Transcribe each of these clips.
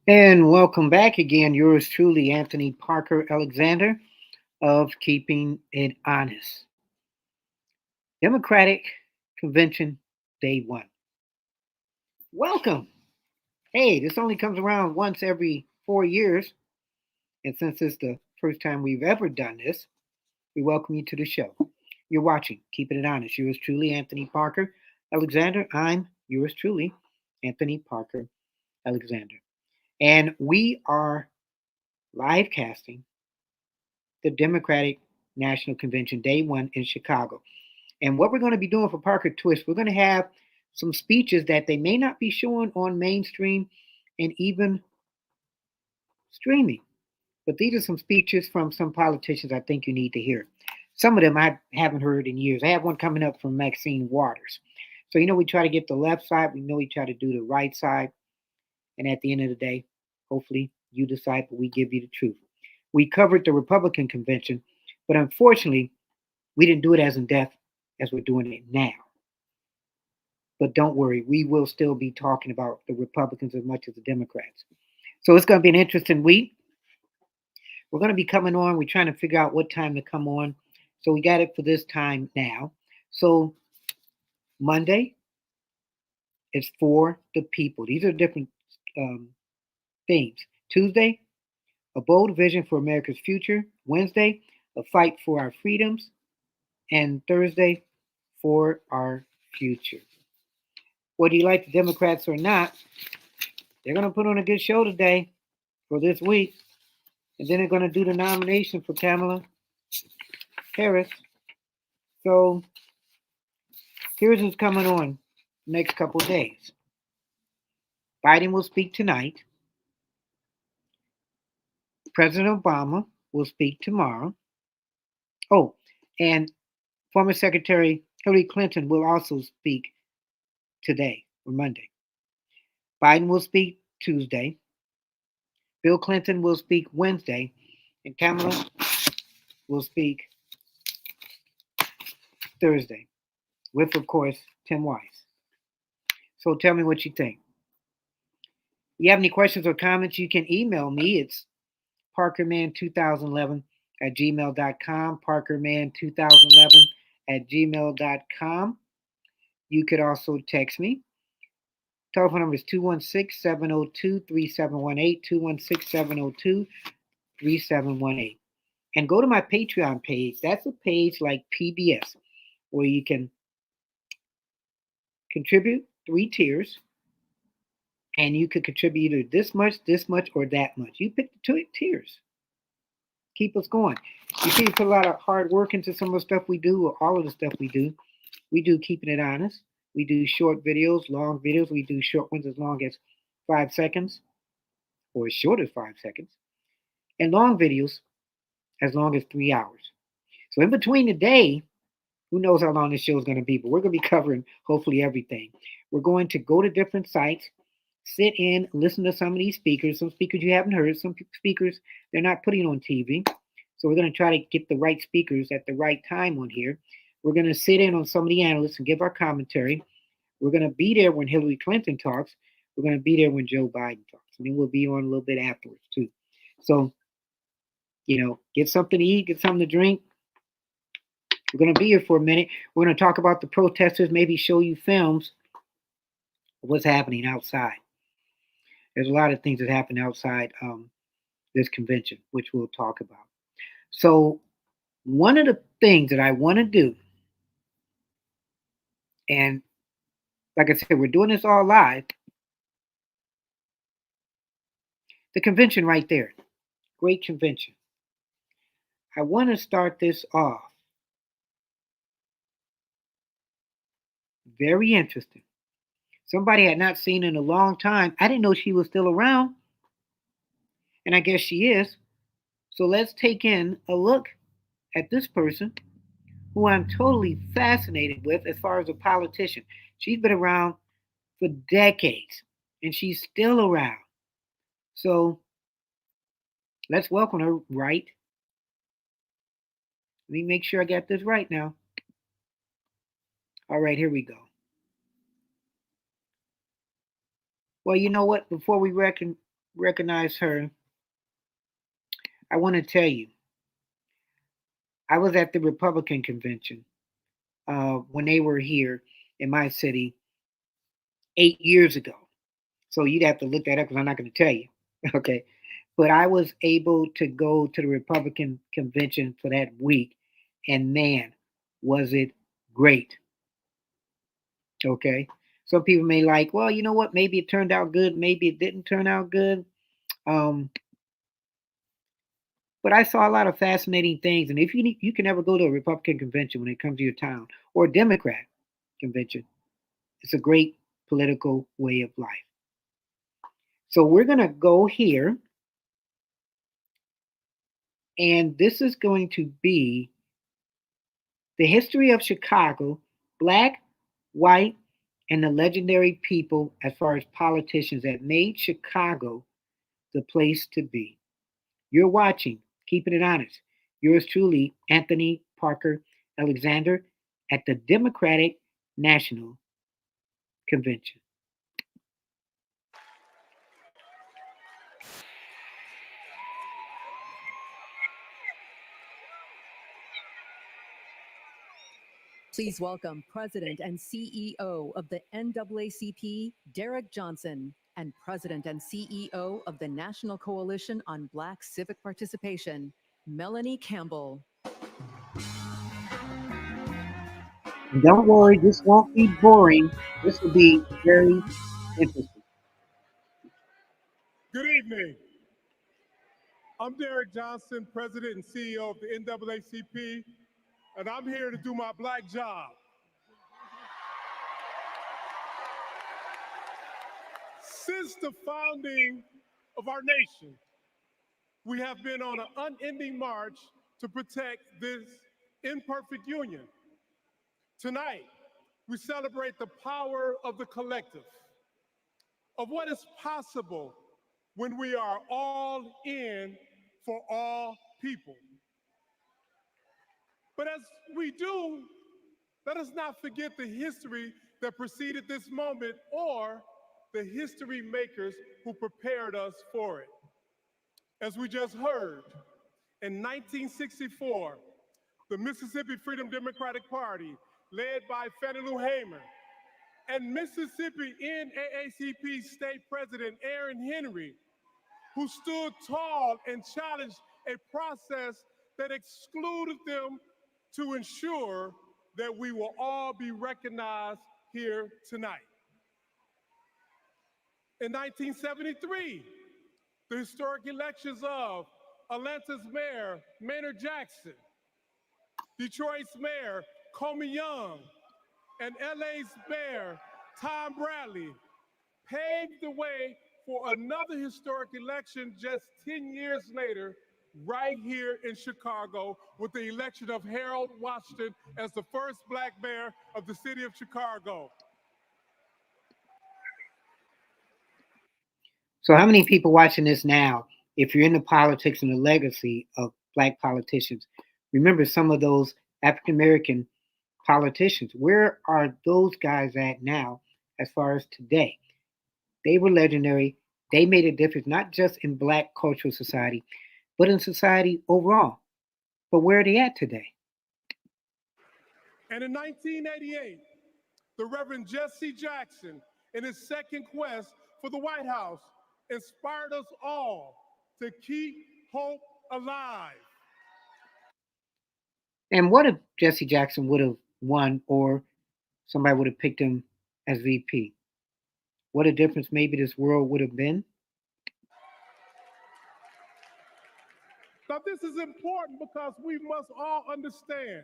And welcome back again. Yours truly, Anthony Parker Alexander of Keeping It Honest. Democratic Convention Day One. Welcome. Hey, this only comes around once every 4 years. And since it's the first time we've ever done this, we welcome you to the show. You're watching Keeping It Honest. Yours truly, Anthony Parker Alexander. I'm yours truly, Anthony Parker Alexander. And we are live casting the Democratic National Convention Day One in Chicago. And what we're going to be doing for Parker Twist, we're going to have some speeches that they may not be showing on mainstream and even streaming. But these are some speeches from some politicians I think you need to hear. Some of them I haven't heard in years. I have one coming up from Maxine Waters. So, we try to get the left side, we try to do the right side. And at the end of the day, hopefully you decide, but we give you the truth. We covered the Republican convention, but unfortunately, we didn't do it as in depth as we're doing it now. But don't worry, we will still be talking about the Republicans as much as the Democrats. So it's going to be an interesting week. We're going to be coming on. We're trying to figure out what time to come on. So we got it for this time now. So Monday is for the people. These are different themes. Tuesday, a bold vision for America's future. Wednesday, a fight for our freedoms. And Thursday, for our future. Whether you like the Democrats or not, they're going to put on a good show today for this week. And then they're going to do the nomination for Kamala Harris. So here's what's coming on next couple days. Biden will speak tonight. President Obama will speak tomorrow. Oh, and former Secretary Hillary Clinton will also speak today or Monday. Biden will speak Tuesday. Bill Clinton will speak Wednesday. And Kamala will speak Thursday with, of course, Tim Weiss. So tell me what you think. If you have any questions or comments, you can email me. It's parkerman2011 at gmail.com, parkerman2011 at gmail.com. You could also text me. Telephone number is 216-702-3718, 216-702-3718. And go to my Patreon page. That's a page like PBS where you can contribute 3 tiers. And you could contribute either this much, or that much. You pick the 2 tiers. Keep us going. You see, we put a lot of hard work into some of the stuff we do, or all of the stuff we do. We do Keeping It Honest. We do short videos, long videos. We do short ones as long as 5 seconds, or as short as 5 seconds. And long videos as long as 3 hours. So in between the day, who knows how long this show is going to be, but we're going to be covering hopefully everything. We're going to go to different sites, sit in, listen to some of these speakers. Some speakers you haven't heard, some speakers they're not putting on TV. So we're going to try to get the right speakers at the right time on here. We're going to sit in on some of the analysts and give our commentary. We're going to be there when Hillary Clinton talks. We're going to be there when Joe Biden talks. And then we'll be on a little bit afterwards too. So, get something to eat, get something to drink. We're going to be here for a minute. We're going to talk about the protesters, maybe show you films of what's happening outside. There's a lot of things that happen outside this convention, which we'll talk about. So one of the things that I want to do, and like I said, we're doing this all live, the convention right there, great convention. I want to start this off. Very interesting. Somebody I had not seen in a long time. I didn't know she was still around. And I guess she is. So let's take in a look at this person who I'm totally fascinated with as far as a politician. She's been around for decades and she's still around. So let's welcome her right. Let me make sure I got this right now. All right, here we go. Well, you know what? Before we recognize her, I want to tell you, I was at the Republican convention when they were here in my city 8 years ago. So you'd have to look that up because I'm not going to tell you. Okay. But I was able to go to the Republican convention for that week, and man, was it great. Okay. Some people may like, well, you know what? Maybe it turned out good. Maybe it didn't turn out good. Um, but I saw a lot of fascinating things. And if you can ever go to a Republican convention when it comes to your town or a Democrat convention, it's a great political way of life. So we're going to go here, and this is going to be the history of Chicago, black, white, and the legendary people as far as politicians that made Chicago the place to be. You're watching, keeping it honest. Yours truly, Anthony Parker Alexander, at the Democratic National Convention. Please welcome President and CEO of the NAACP, Derek Johnson, and President and CEO of the National Coalition on Black Civic Participation, Melanie Campbell. And don't worry, this won't be boring. This will be very interesting. Good evening. I'm Derek Johnson, President and CEO of the NAACP, and I'm here to do my black job. Since the founding of our nation, we have been on an unending march to protect this imperfect union. Tonight, we celebrate the power of the collective, of what is possible when we are all in for all people. But as we do, let us not forget the history that preceded this moment or the history makers who prepared us for it. As we just heard, in 1964, the Mississippi Freedom Democratic Party, led by Fannie Lou Hamer, and Mississippi NAACP State President Aaron Henry, who stood tall and challenged a process that excluded them to ensure that we will all be recognized here tonight. In 1973, the historic elections of Atlanta's Mayor Maynard Jackson, Detroit's Mayor Comey Young, and LA's Mayor Tom Bradley paved the way for another historic election just 10 years later, right here in Chicago, with the election of Harold Washington as the first black mayor of the city of Chicago. So, how many people watching this now, if you're into politics and the legacy of black politicians, remember some of those African American politicians? Where are those guys at now as far as today? They were legendary. They made a difference, not just in black cultural society, but in society overall. But where are they at today? And in 1988, the Reverend Jesse Jackson, in his second quest for the White House, inspired us all to keep hope alive. And what if Jesse Jackson would have won or somebody would have picked him as VP? What a difference maybe this world would have been. Now, this is important because we must all understand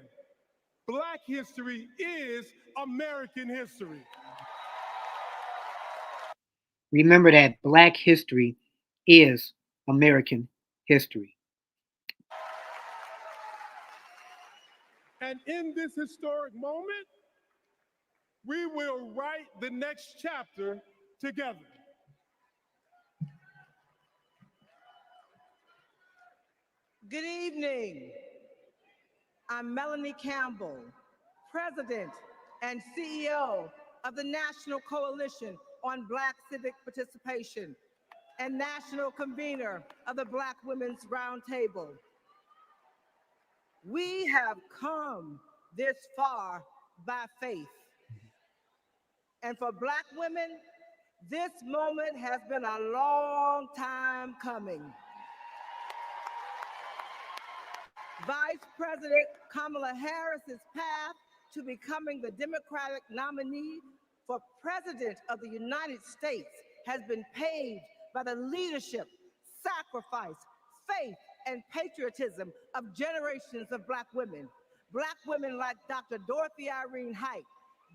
Black history is American history. Remember that black history is American history. And in this historic moment, we will write the next chapter together. Good evening. I'm Melanie Campbell, President and CEO of the National Coalition on Black Civic Participation. and national convener of the Black Women's Roundtable. We have come this far by faith. And for Black women, this moment has been a long time coming. Vice President Kamala Harris's path to becoming the Democratic nominee for President of the United States has been paved by the leadership, sacrifice, faith, and patriotism of generations of Black women. Black women like Dr. Dorothy Irene Height,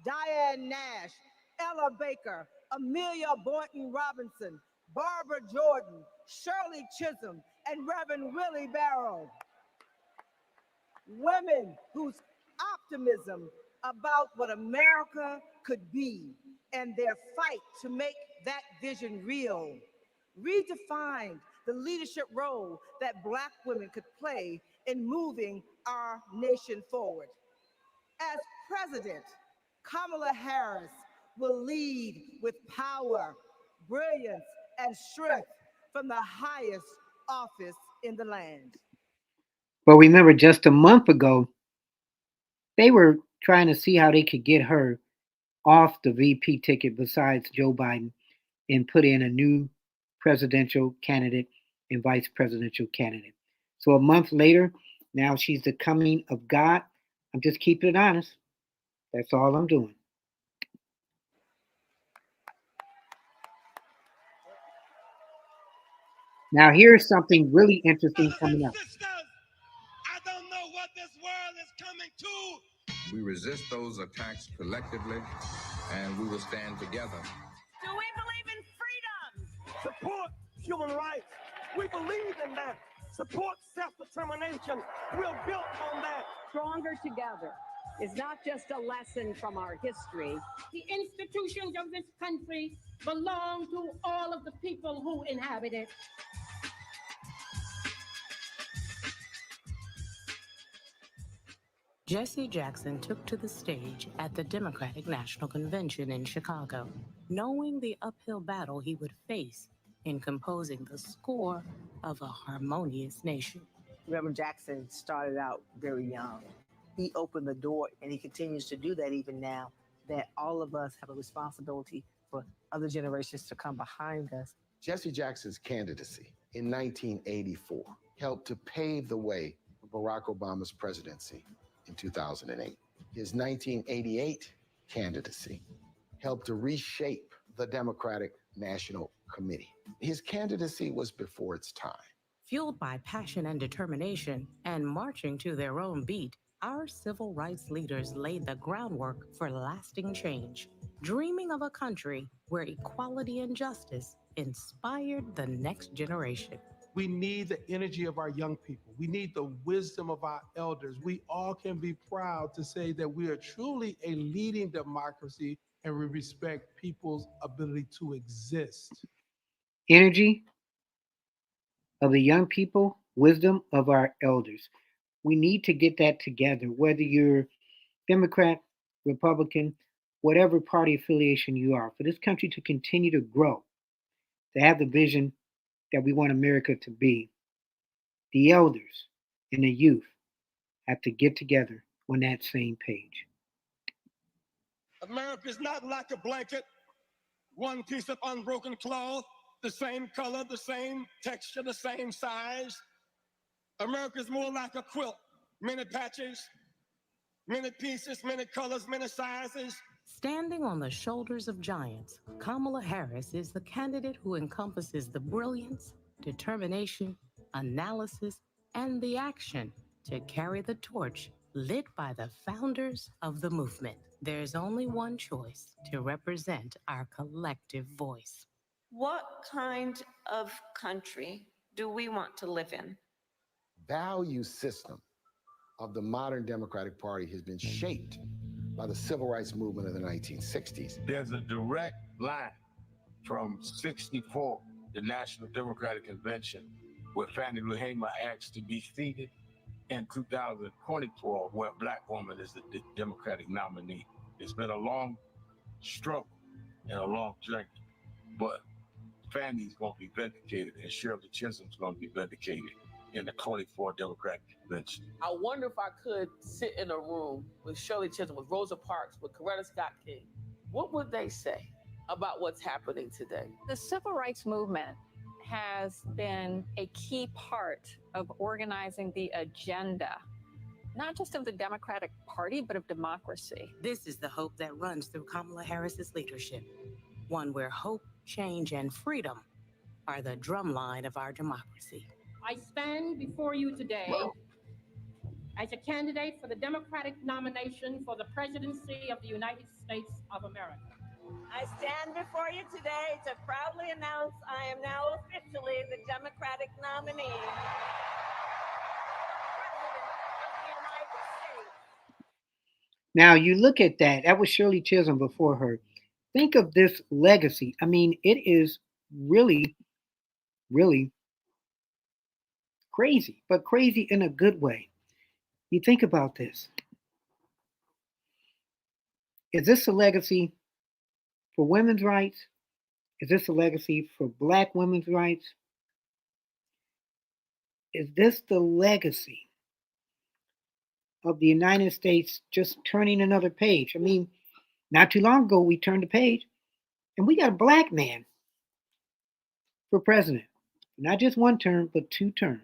Diane Nash, Ella Baker, Amelia Boynton Robinson, Barbara Jordan, Shirley Chisholm, and Reverend Willie Barrow. Women whose optimism about what America could be and their fight to make that vision real redefined the leadership role that Black women could play in moving our nation forward. As president, Kamala Harris will lead with power, brilliance, and strength from the highest office in the land. But remember, just a month ago, they were trying to see how they could get her off the VP ticket besides Joe Biden and put in a new presidential candidate and vice presidential candidate. So a month later, now she's the coming of God. I'm just keeping it honest. That's all I'm doing. Now, here's something really interesting Brothers and coming up. sisters, I don't know what this world is coming to. We resist those attacks collectively, and we will stand together. Do we believe in freedom? Support human rights. We believe in that. Support self-determination. We're built on that. Stronger together is not just a lesson from our history. The institutions of this country belong to all of the people who inhabit it. Jesse Jackson took to the stage at the Democratic National Convention in Chicago, knowing the uphill battle he would face in composing the score of a harmonious nation. Reverend Jackson started out very young. He opened the door, and he continues to do that even now, that all of us have a responsibility for other generations to come behind us. Jesse Jackson's candidacy in 1984 helped to pave the way for Barack Obama's presidency in 2008. His 1988 candidacy helped to reshape the Democratic National Committee. His candidacy was before its time. Fueled by passion and determination and marching to their own beat, our civil rights leaders laid the groundwork for lasting change, dreaming of a country where equality and justice inspired the next generation. We need the energy of our young people. We need the wisdom of our elders. We all can be proud to say that we are truly a leading democracy and we respect people's ability to exist. Energy of the young people, wisdom of our elders. We need to get that together, whether you're Democrat, Republican, whatever party affiliation you are, for this country to continue to grow, to have the vision that we want America to be. The elders and the youth have to get together on that same page. America is not like a blanket, one piece of unbroken cloth, the same color, the same texture, the same size. America is more like a quilt, many patches, many pieces, many colors, many sizes. Standing on the shoulders of giants, Kamala Harris is the candidate who encompasses the brilliance, determination, analysis, and the action to carry the torch lit by the founders of the movement. There's only one choice to represent our collective voice. What kind of country do we want to live in? Value system of the modern Democratic Party has been shaped by the civil rights movement of the 1960s. There's a direct line from 64, the National Democratic Convention, where Fannie Lou Hamer asked to be seated, in 2024, where a Black woman is the Democratic nominee. It's been a long struggle and a long journey, but Fannie's going to be vindicated and Shirley Chisholm's going to be vindicated in the 24th Democratic Convention. I wonder if I could sit in a room with Shirley Chisholm, with Rosa Parks, with Coretta Scott King. What would they say about what's happening today? The civil rights movement has been a key part of organizing the agenda, not just of the Democratic Party, but of democracy. This is the hope that runs through Kamala Harris's leadership, one where hope, change, and freedom are the drumline of our democracy. I stand before you today as a candidate for the Democratic nomination for the presidency of the United States of America. I stand before you today to proudly announce I am now officially the Democratic nominee for President of the United States. Now, you look at that. That was Shirley Chisholm before her. Think of this legacy. I mean, it is really, really crazy, but crazy in a good way. You think about this. Is this a legacy for women's rights? Is this a legacy for Black women's rights? Is this the legacy of the United States just turning another page? I mean, not too long ago, we turned the page and we got a Black man for president. Not just one term, but 2 terms.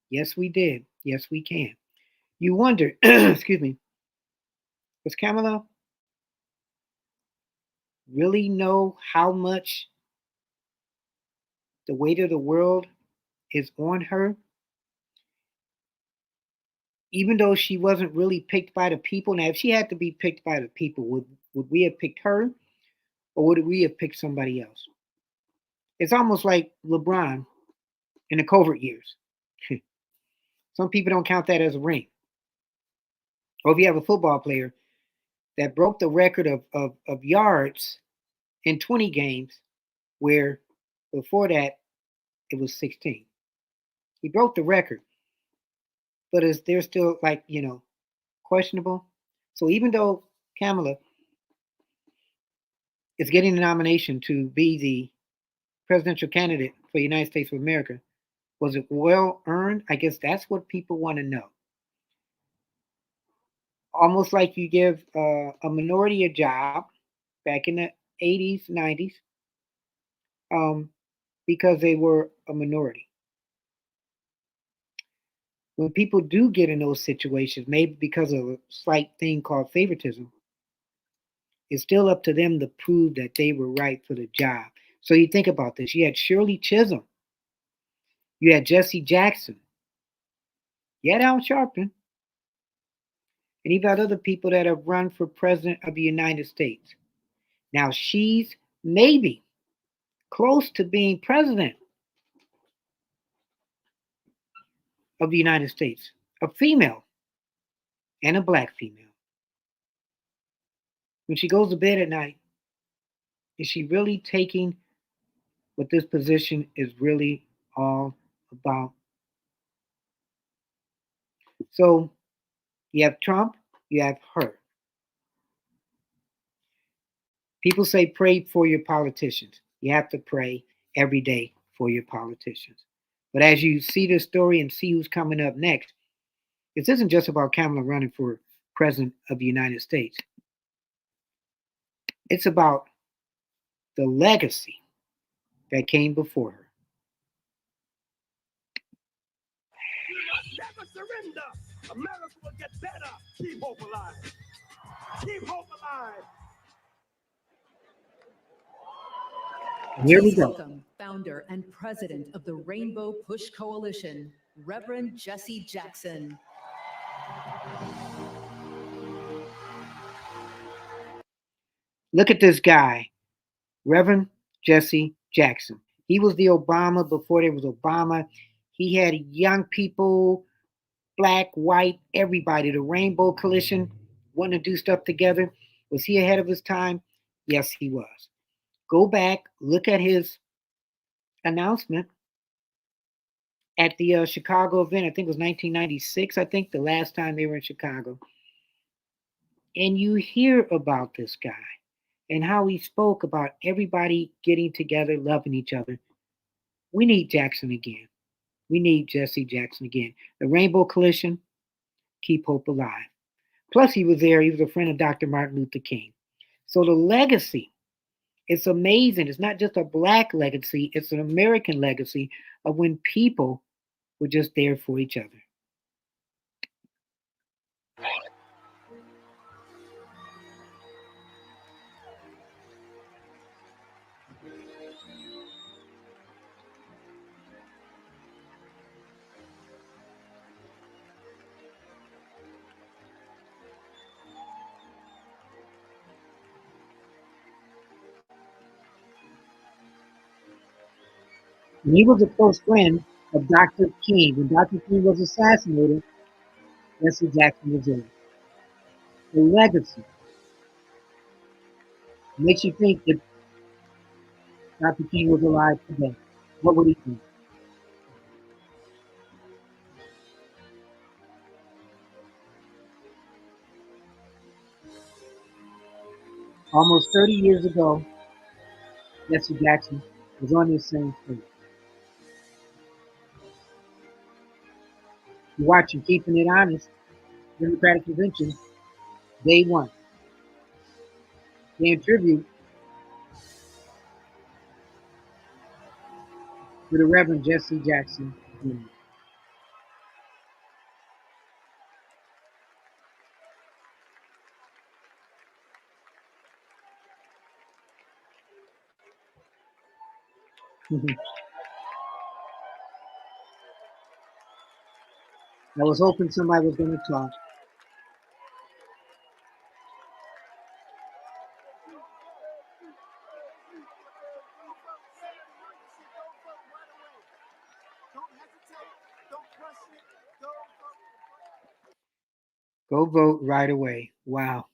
Yes, we did. Yes, we can. You wonder, excuse me, does Kamala really know how much the weight of the world is on her? Even though she wasn't really picked by the people. Now, if she had to be picked by the people, would we have picked her or would we have picked somebody else? It's almost like LeBron in the covert years. Some people don't count that as a ring. Or if you have a football player that broke the record of yards in 20 games, where before that it was 16. He broke the record. But they're still questionable. So even though Kamala is getting the nomination to be the presidential candidate for the United States of America, was it well earned? I guess that's what people want to know. Almost like you give a minority a job back in the 80s, 90s, because they were a minority. When people do get in those situations, maybe because of a slight thing called favoritism, it's still up to them to prove that they were right for the job. So you think about this. You had Shirley Chisholm. You had Jesse Jackson. You had Al Sharpton. And you've got other people that have run for president of the United States. Now she's maybe close to being president of the United States, a female and a Black female. When she goes to bed at night, is she really taking what this position is really all about? So you have Trump, you have her. People say pray for your politicians. You have to pray every day for your politicians. But as you see this story and see who's coming up next, this isn't just about Kamala running for president of the United States. It's about the legacy that came before her. Never surrender. America will get better. Keep hope alive. Keep hope alive. Here we go. Welcome, founder and president of the Rainbow Push Coalition, Reverend Jesse Jackson. Look at this guy, Reverend Jesse Jackson. He was the Obama before there was Obama. He had young people, Black, white, everybody. The Rainbow Coalition wanting to do stuff together. Was he ahead of his time? Yes, he was. Go back, look at his announcement at the Chicago event. I think it was 1996, I think, the last time they were in Chicago. And you hear about this guy. and how he spoke about everybody getting together, loving each other. We need Jackson again. We need Jesse Jackson again. The Rainbow Coalition, keep hope alive. Plus, he was there. He was a friend of Dr. Martin Luther King. So the legacy, it's amazing. It's not just a black legacy, it's an American legacy of when people were just there for each other. And he was a close friend of Dr. King. When Dr. King was assassinated, Jesse Jackson was there. The legacy makes you think if Dr. King was alive today, what would he think? Almost 30 years ago, Jesse Jackson was on this same stage. You're watching Keeping It Honest, Democratic Convention, Day 1. Paying tribute to the Reverend Jesse Jackson Jr. I was hoping somebody was going to talk. Go vote right away. Wow.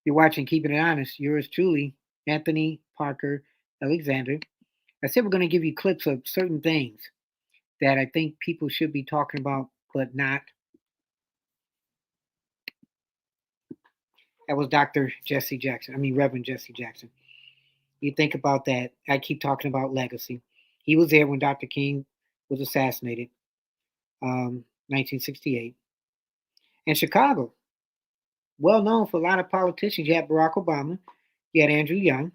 You're watching Keeping It Honest. Yours truly, Anthony Parker Alexander. I said we're going to give you clips of certain things that I think people should be talking about, but not. That was Dr. Jesse Jackson. I mean, Reverend Jesse Jackson. You think about that. I keep talking about legacy. He was there when Dr. King was assassinated, 1968. In Chicago, well known for a lot of politicians. You had Barack Obama, you had Andrew Young,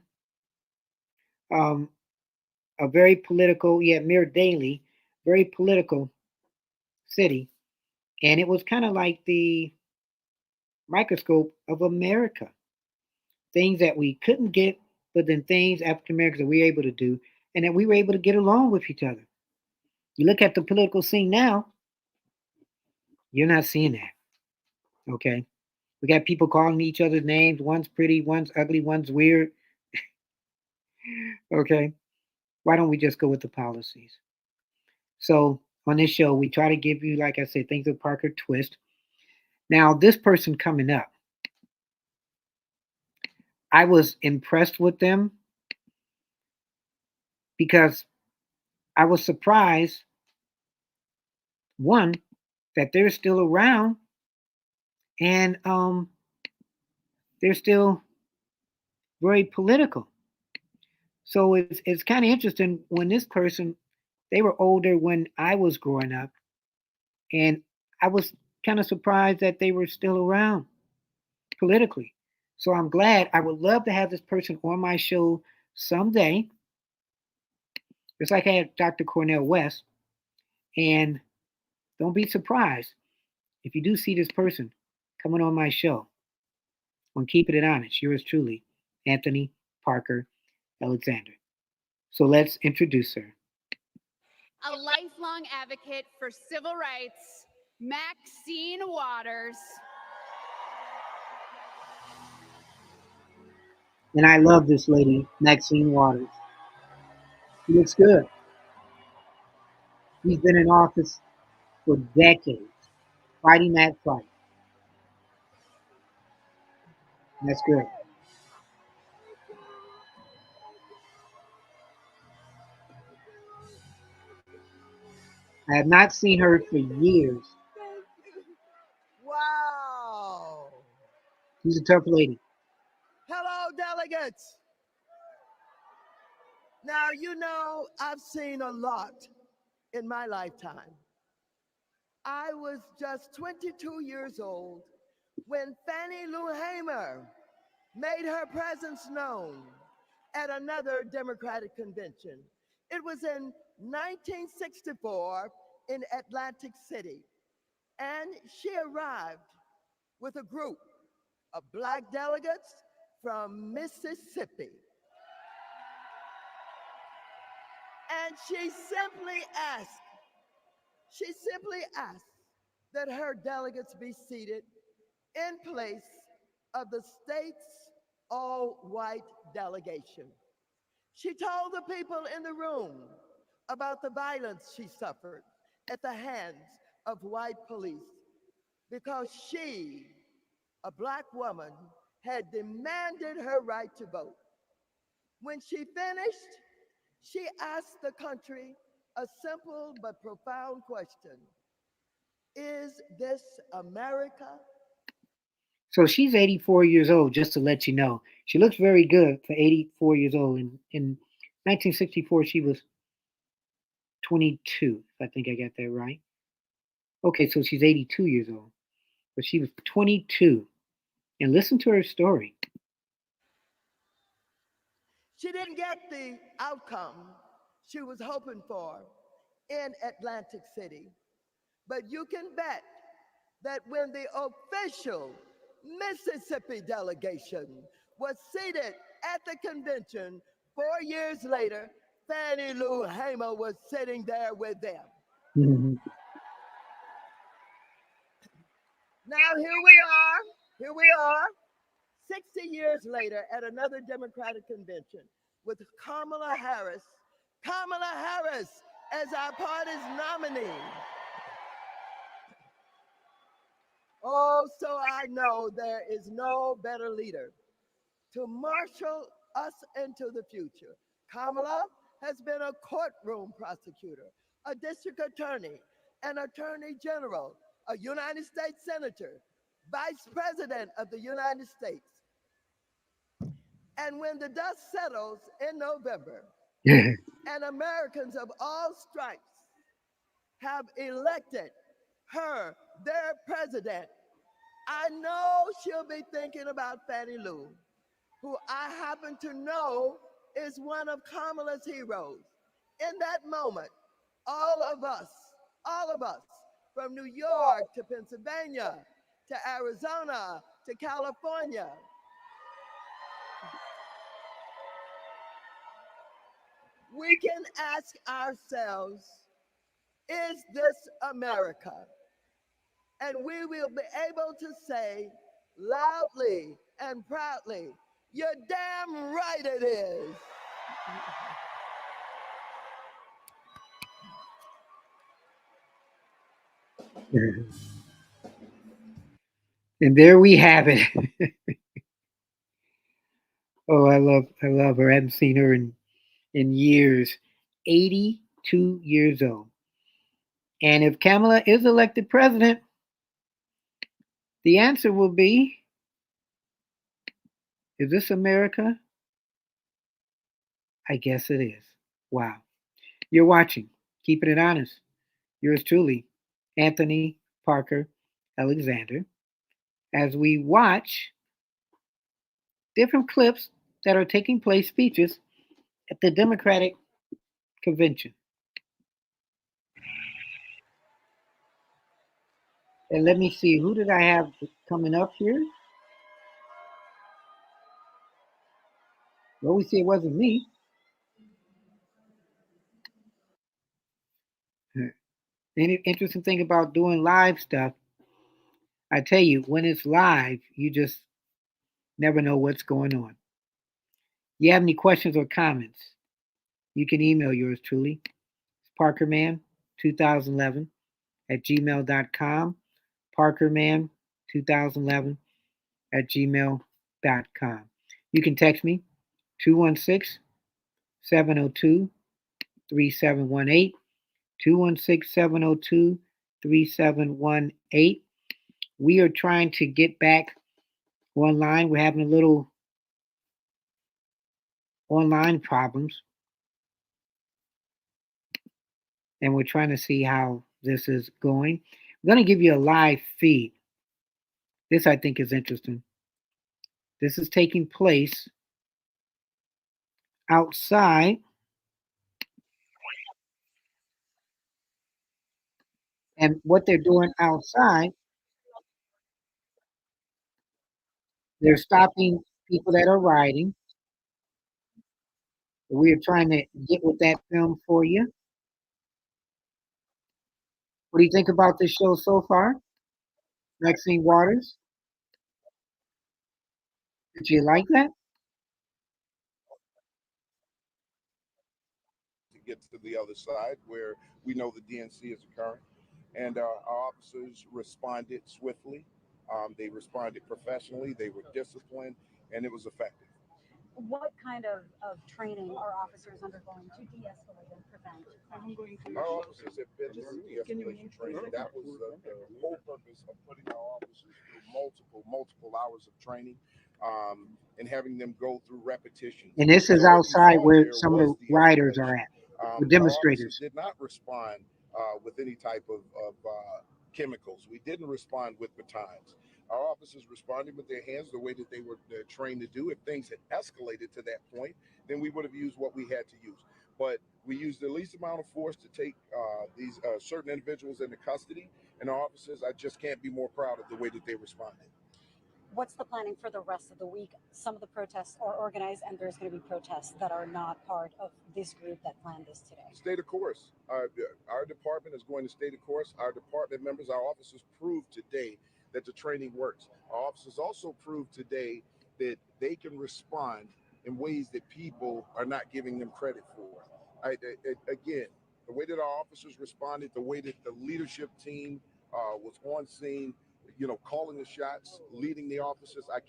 um, a very political, you had Mayor Daley, very political city. And it was kind of like the microscope of America. Things that we couldn't get, but then things African Americans that we were able to do, and that we were able to get along with each other. You look at the political scene now, you're not seeing that. Okay. We got people calling each other's names. One's pretty, one's ugly, one's weird. Okay. Why don't we just go with the policies? So on this show, we try to give you, like I said, things of Parker twist. Now, this person coming up, I was impressed with them because I was surprised, one, that they're still around and they're still very political. So it's kind of interesting when this person, they were older when I was growing up, and I was kind of surprised that they were still around politically. So I'm glad. I would love to have this person on my show someday. It's like I had Dr. Cornel West, and don't be surprised if you do see this person coming on my show on Keeping It Honest. Yours truly, Anthony Parker Alexander. So let's introduce her. A lifelong advocate for civil rights, Maxine Waters. And I love this lady, Maxine Waters. She looks good. She's been in office for decades, fighting that fight. And that's good. I have not seen her for years. Wow. She's a tough lady. Hello, delegates. Now, you know, I've seen a lot in my lifetime. I was just 22 years old when Fannie Lou Hamer made her presence known at another Democratic convention. It was in 1964 in Atlantic City, and she arrived with a group of Black delegates from Mississippi. And she simply asked that her delegates be seated in place of the state's all-white delegation. She told the people in the room about the violence she suffered at the hands of white police because she, a Black woman, had demanded her right to vote. When she finished, she asked the country a simple but profound question. Is this America? So she's 84 years old, just to let you know. She looks very good for 84 years old. In 1964, she was 22. I think I got that right. Okay, so she's 82 years old. But she was 22. And listen to her story. She didn't get the outcome she was hoping for in Atlantic City. But you can bet that when the official Mississippi delegation was seated at the convention 4 years later, Fannie Lou Hamer was sitting there with them. Mm-hmm. Now here we are, 60 years later at another Democratic convention with Kamala Harris as our party's nominee. Oh, so I know there is no better leader to marshal us into the future. Kamala has been a courtroom prosecutor, a district attorney, an attorney general, a United States senator, vice president of the United States. And when the dust settles in November, and Americans of all stripes have elected her their president, I know she'll be thinking about Fannie Lou, who I happen to know is one of Kamala's heroes. In that moment, all of us, from New York to Pennsylvania to Arizona to California, we can ask ourselves, is this America? And we will be able to say loudly and proudly, you're damn right it is. And there we have it. Oh, I love her. I haven't seen her in years. 82 years old. And if Kamala is elected president, the answer will be, is this America? I guess it is. Wow. You're watching Keeping It Honest. Yours truly, Anthony Parker Alexander, as we watch different clips that are taking place, speeches at the Democratic convention. And let me see, who did I have coming up here? Well, we see it wasn't me. The interesting thing about doing live stuff, I tell you, when it's live, you just never know what's going on. You have any questions or comments, you can email yours truly, parkerman2011 at gmail.com, parkerman2011 at gmail.com. You can text me, 216 702 3718, 216 702 3718. We are trying to get back online. We're having a little online problems, and we're trying to see how this is going. I'm going to give you a live feed. This I think is interesting. This is taking place outside, and what they're doing outside, they're stopping people that are riding. We're trying to get with that film for you. What do you think about this show so far? Maxine Waters? Did you like that? To get to the other side where we know the DNC is occurring. And our officers responded swiftly. They responded professionally. They were disciplined, and it was effective. What kind of training are officers undergoing to de-escalate and prevent? Our officers have been through de-escalation training. That was the whole purpose of putting our officers through multiple hours of training, and having them go through repetitions. And this is So what you outside saw where there some of was the riders are de-escalation. at, the Our officers demonstrators. did not respond with any type of chemicals. We didn't respond with batons. Our officers responded with their hands the way that they were trained to do. If things had escalated to that point, then we would have used what we had to use. But we used the least amount of force to take these certain individuals into custody. And our officers, I just can't be more proud of the way that they responded. What's the planning for the rest of the week? Some of the protests are organized, and there's going to be protests that are not part of this group that planned this today. Stay the course. Our department is going to stay the course. Our department members, our officers proved today that the training works. Our officers also proved today that they can respond in ways that people are not giving them credit for. Again, the way that our officers responded, the way that the leadership team was on scene, calling the shots, leading the officers, I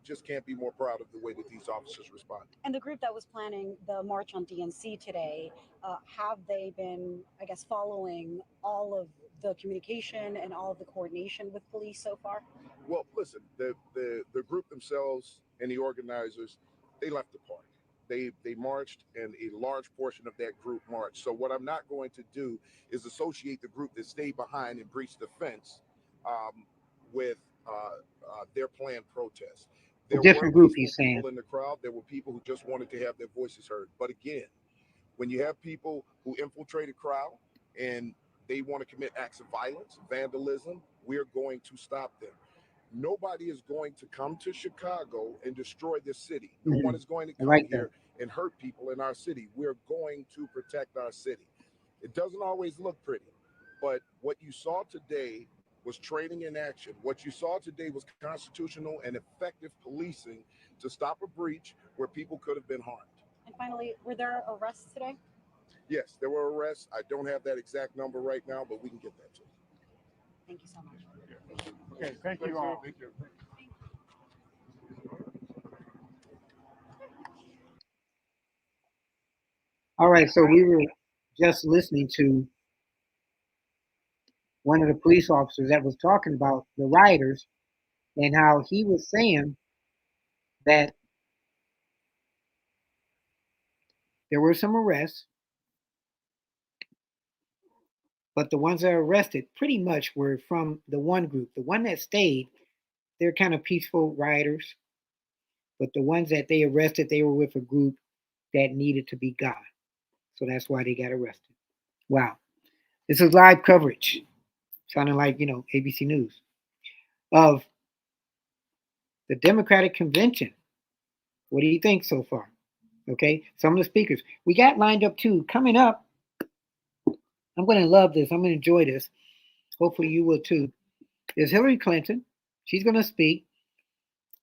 just can't be more proud of the way that these officers responded. And the group that was planning the march on DNC today, have they been, I guess, following all of the communication and all of the coordination with police so far? Well, listen, the group themselves and the organizers, they left the park. They marched, and a large portion of that group marched. So what I'm not going to do is associate the group that stayed behind and breached the fence with their planned protest. There different were group, peaceful he's saying. people in the crowd. There were people who just wanted to have their voices heard. But again, when you have people who infiltrate a crowd and they want to commit acts of violence, vandalism, we're going to stop them. Nobody is going to come to Chicago and destroy this city. No one is going to come here and hurt people in our city. We're going to protect our city. It doesn't always look pretty, but what you saw today was training in action. What you saw today was constitutional and effective policing to stop a breach where people could have been harmed. And finally, were there arrests today? Yes, there were arrests. I don't have that exact number right now, but we can get that to you. Thank you so much. Okay, thank you all. Thank you. All right, so we were just listening to one of the police officers that was talking about the rioters and how he was saying that there were some arrests, but the ones that are arrested pretty much were from the one group. The one that stayed, they're kind of peaceful rioters, but the ones that they arrested, they were with a group that needed to be gone. So that's why they got arrested. Wow. This is live coverage, sounding like, ABC News, of the Democratic Convention. What do you think so far? Okay, some of the speakers. We got lined up too. Coming up, I'm going to love this. I'm going to enjoy this. Hopefully you will too. There's Hillary Clinton. She's going to speak.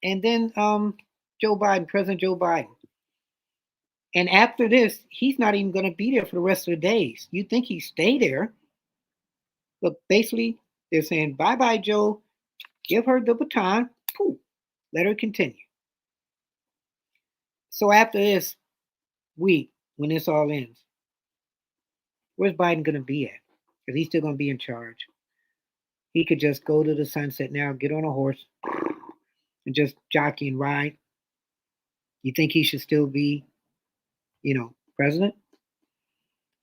And then Joe Biden, President Joe Biden. And after this, he's not even going to be there for the rest of the days. You think he'd stay there. But basically, they're saying, bye-bye, Joe. Give her the baton. Pooh, let her continue. So after this week, when this all ends, where's Biden going to be at? Because he's still going to be in charge. He could just go to the sunset now, get on a horse, and just jockey and ride. You think he should still be president,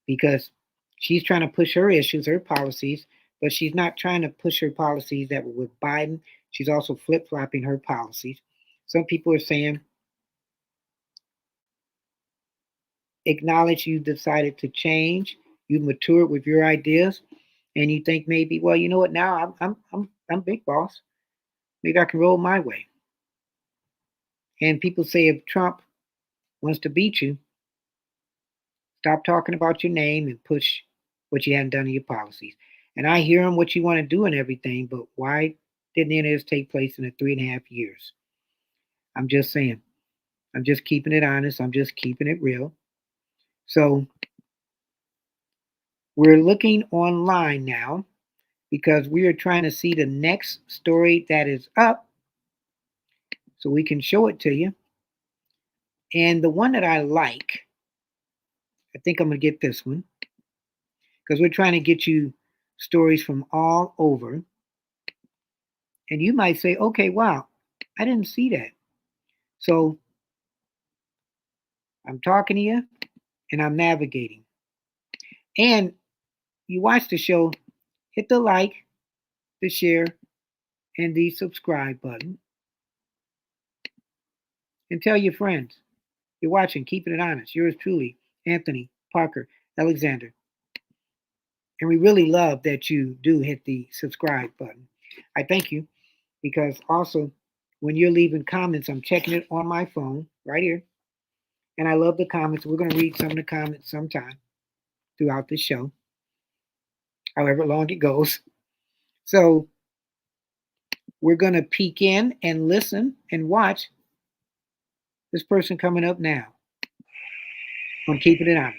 because she's trying to push her issues, her policies, but she's not trying to push her policies that were with Biden. She's also flip flopping her policies. Some people are saying, acknowledge you decided to change, you matured with your ideas, and you think maybe, well, you know what? Now I'm big boss. Maybe I can roll my way. And people say if Trump wants to beat you, stop talking about your name and push what you hadn't done in your policies. And I hear him what you want to do and everything, but why didn't any of this take place in the 3.5 years? I'm just saying. I'm just keeping it honest. I'm just keeping it real. So we're looking online now because we are trying to see the next story that is up so we can show it to you. And the one that I like, I think I'm going to get this one because we're trying to get you stories from all over. And you might say, okay, wow, I didn't see that. So I'm talking to you and I'm navigating. And you watch the show, hit the like, the share, and the subscribe button. And tell your friends. You're watching, keeping it honest. Yours truly, Anthony Parker Alexander. And we really love that you do hit the subscribe button. I thank you because also when you're leaving comments, I'm checking it on my phone right here. And I love the comments. We're going to read some of the comments sometime throughout the show, however long it goes. So we're going to peek in and listen and watch this person coming up now on Keeping It Honest.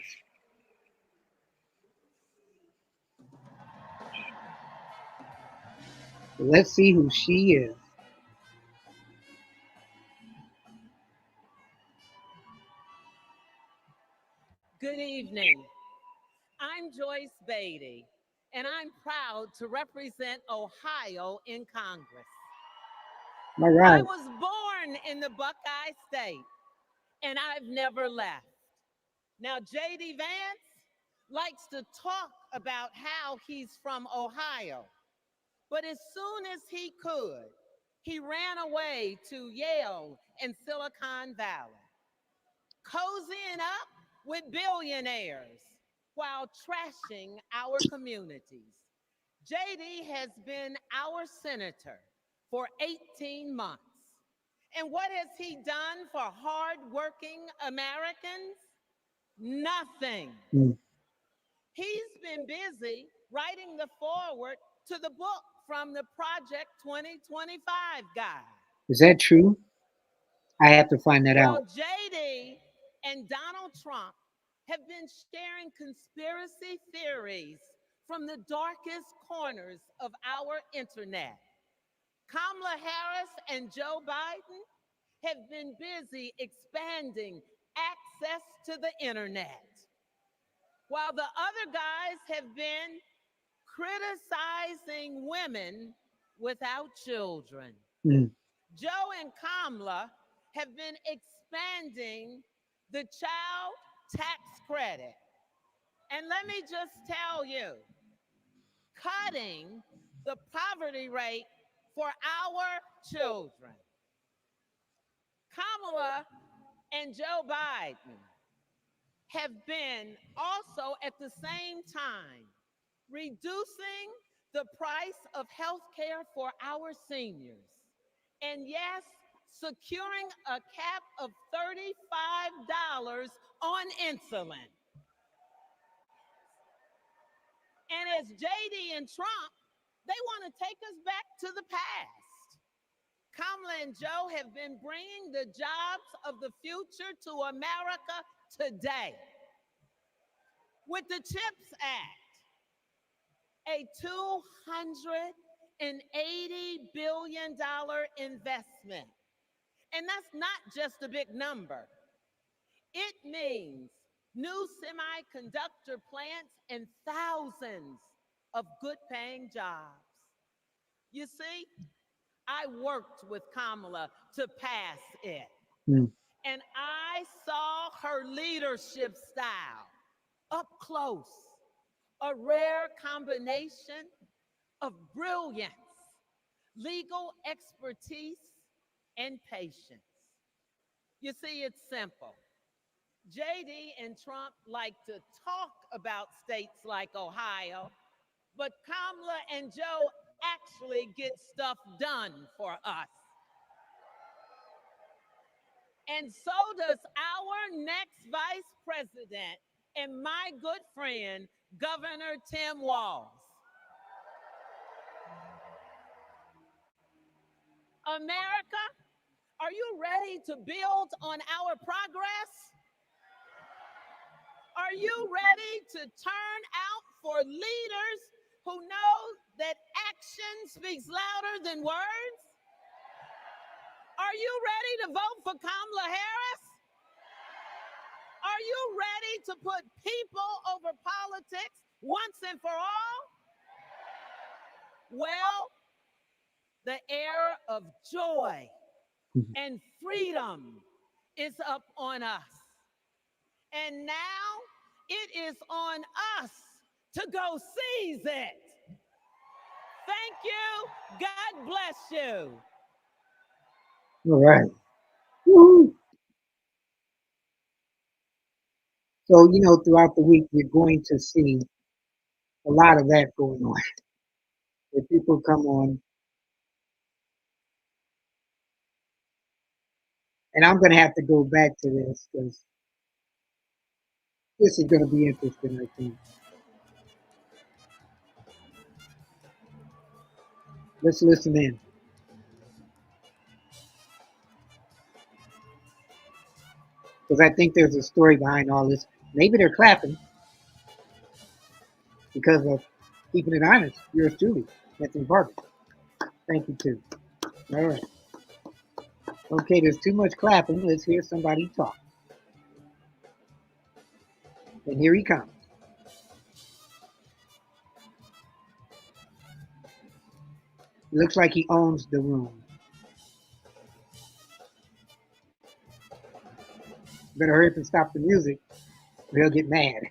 So let's see who she is. Good evening. I'm Joyce Beatty, and I'm proud to represent Ohio in Congress. All right. I was born in the Buckeye State, and I've never left. Now, J.D. Vance likes to talk about how he's from Ohio, but as soon as he could, he ran away to Yale and Silicon Valley, cozying up with billionaires while trashing our communities. JD has been our senator for 18 months. And what has he done for hardworking Americans? Nothing. He's been busy writing the foreword to the book from the Project 2025 guy. Is that true? I have to find that Well, out. JD and Donald Trump have been sharing conspiracy theories from the darkest corners of our internet. Kamala Harris and Joe Biden have been busy expanding access to the internet, while the other guys have been criticizing women without children. Joe and Kamala have been expanding the child tax credit. And let me just tell you, cutting the poverty rate for our children. Kamala and Joe Biden have been also at the same time reducing the price of health care for our seniors. And yes, securing a cap of $35 on insulin. And as JD and Trump, they want to take us back to the past. Kamala and Joe have been bringing the jobs of the future to America today. With the CHIPS Act, a $280 billion investment. And that's not just a big number. It means new semiconductor plants and thousands of good paying jobs. You see, I worked with Kamala to pass it. and I saw her leadership style up close, a rare combination of brilliance, legal expertise, and patience. You see, it's simple. JD and Trump like to talk about states like Ohio, but Kamala and Joe actually get stuff done for us. And so does our next vice president and my good friend, Governor Tim Walz. America, are you ready to build on our progress? Are you ready to turn out for leaders who know that action speaks louder than words? Are you ready to vote for Kamala Harris? Are you ready to put people over politics once and for all? Well, the era of joy and freedom is up on us. And now it is on us to go seize it. Thank you. God bless you. All right. Woo-hoo. So, throughout the week, we're going to see a lot of that going on. If people come on, and I'm going to have to go back to this because this is going to be interesting, I think. Let's listen in. Because I think there's a story behind all this. Maybe they're clapping because of keeping it honest. Yours truly, Anthony Barber. Thank you, too. All right. Okay, there's too much clapping. Let's hear somebody talk. And here he comes. It looks like he owns the room. Better hurry up and stop the music, or he'll get mad.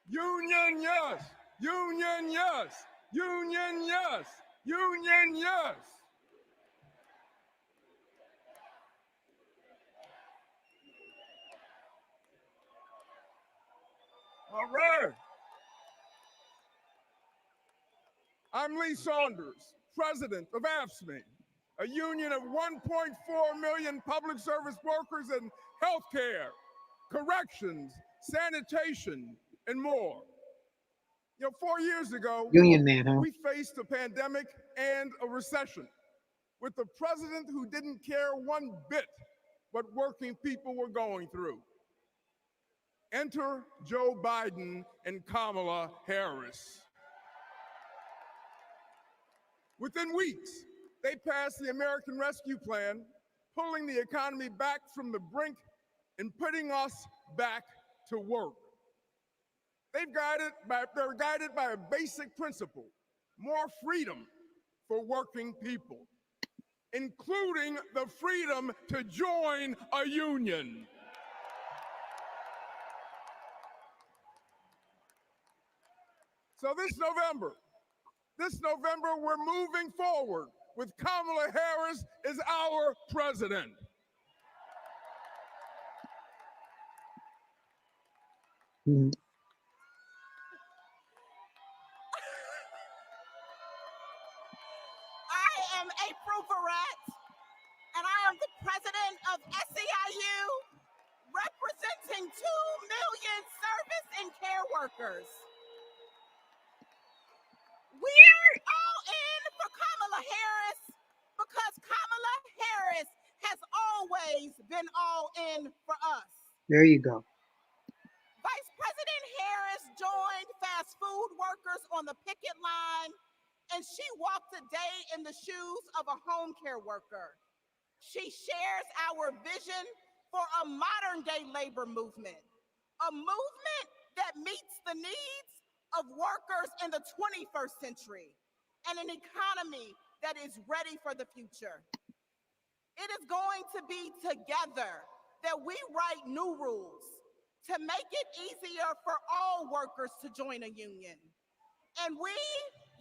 Union, yes. Union, yes. Union, yes. Union, yes. All right. I'm Lee Saunders, president of AFSCME, a union of 1.4 million public service workers in healthcare, corrections, sanitation, and more. 4 years ago, Union man, huh? we faced a pandemic and a recession with a president who didn't care one bit what working people were going through. Enter Joe Biden and Kamala Harris. Within weeks, they passed the American Rescue Plan, pulling the economy back from the brink and putting us back to work. They're guided by a basic principle: more freedom for working people, including the freedom to join a union. So this November, we're moving forward with Kamala Harris as our president. Mm-hmm. I am April Verrett, and I am the president of SEIU, representing 2 million service and care workers. We're all in for Kamala Harris because Kamala Harris has always been all in for us. There you go. Vice President Harris joined fast food workers on the picket line, and she walked a day in the shoes of a home care worker. She shares our vision for a modern day labor movement, a movement that meets the needs of workers in the 21st century and an economy that is ready for the future. It is going to be together that we write new rules to make it easier for all workers to join a union. And we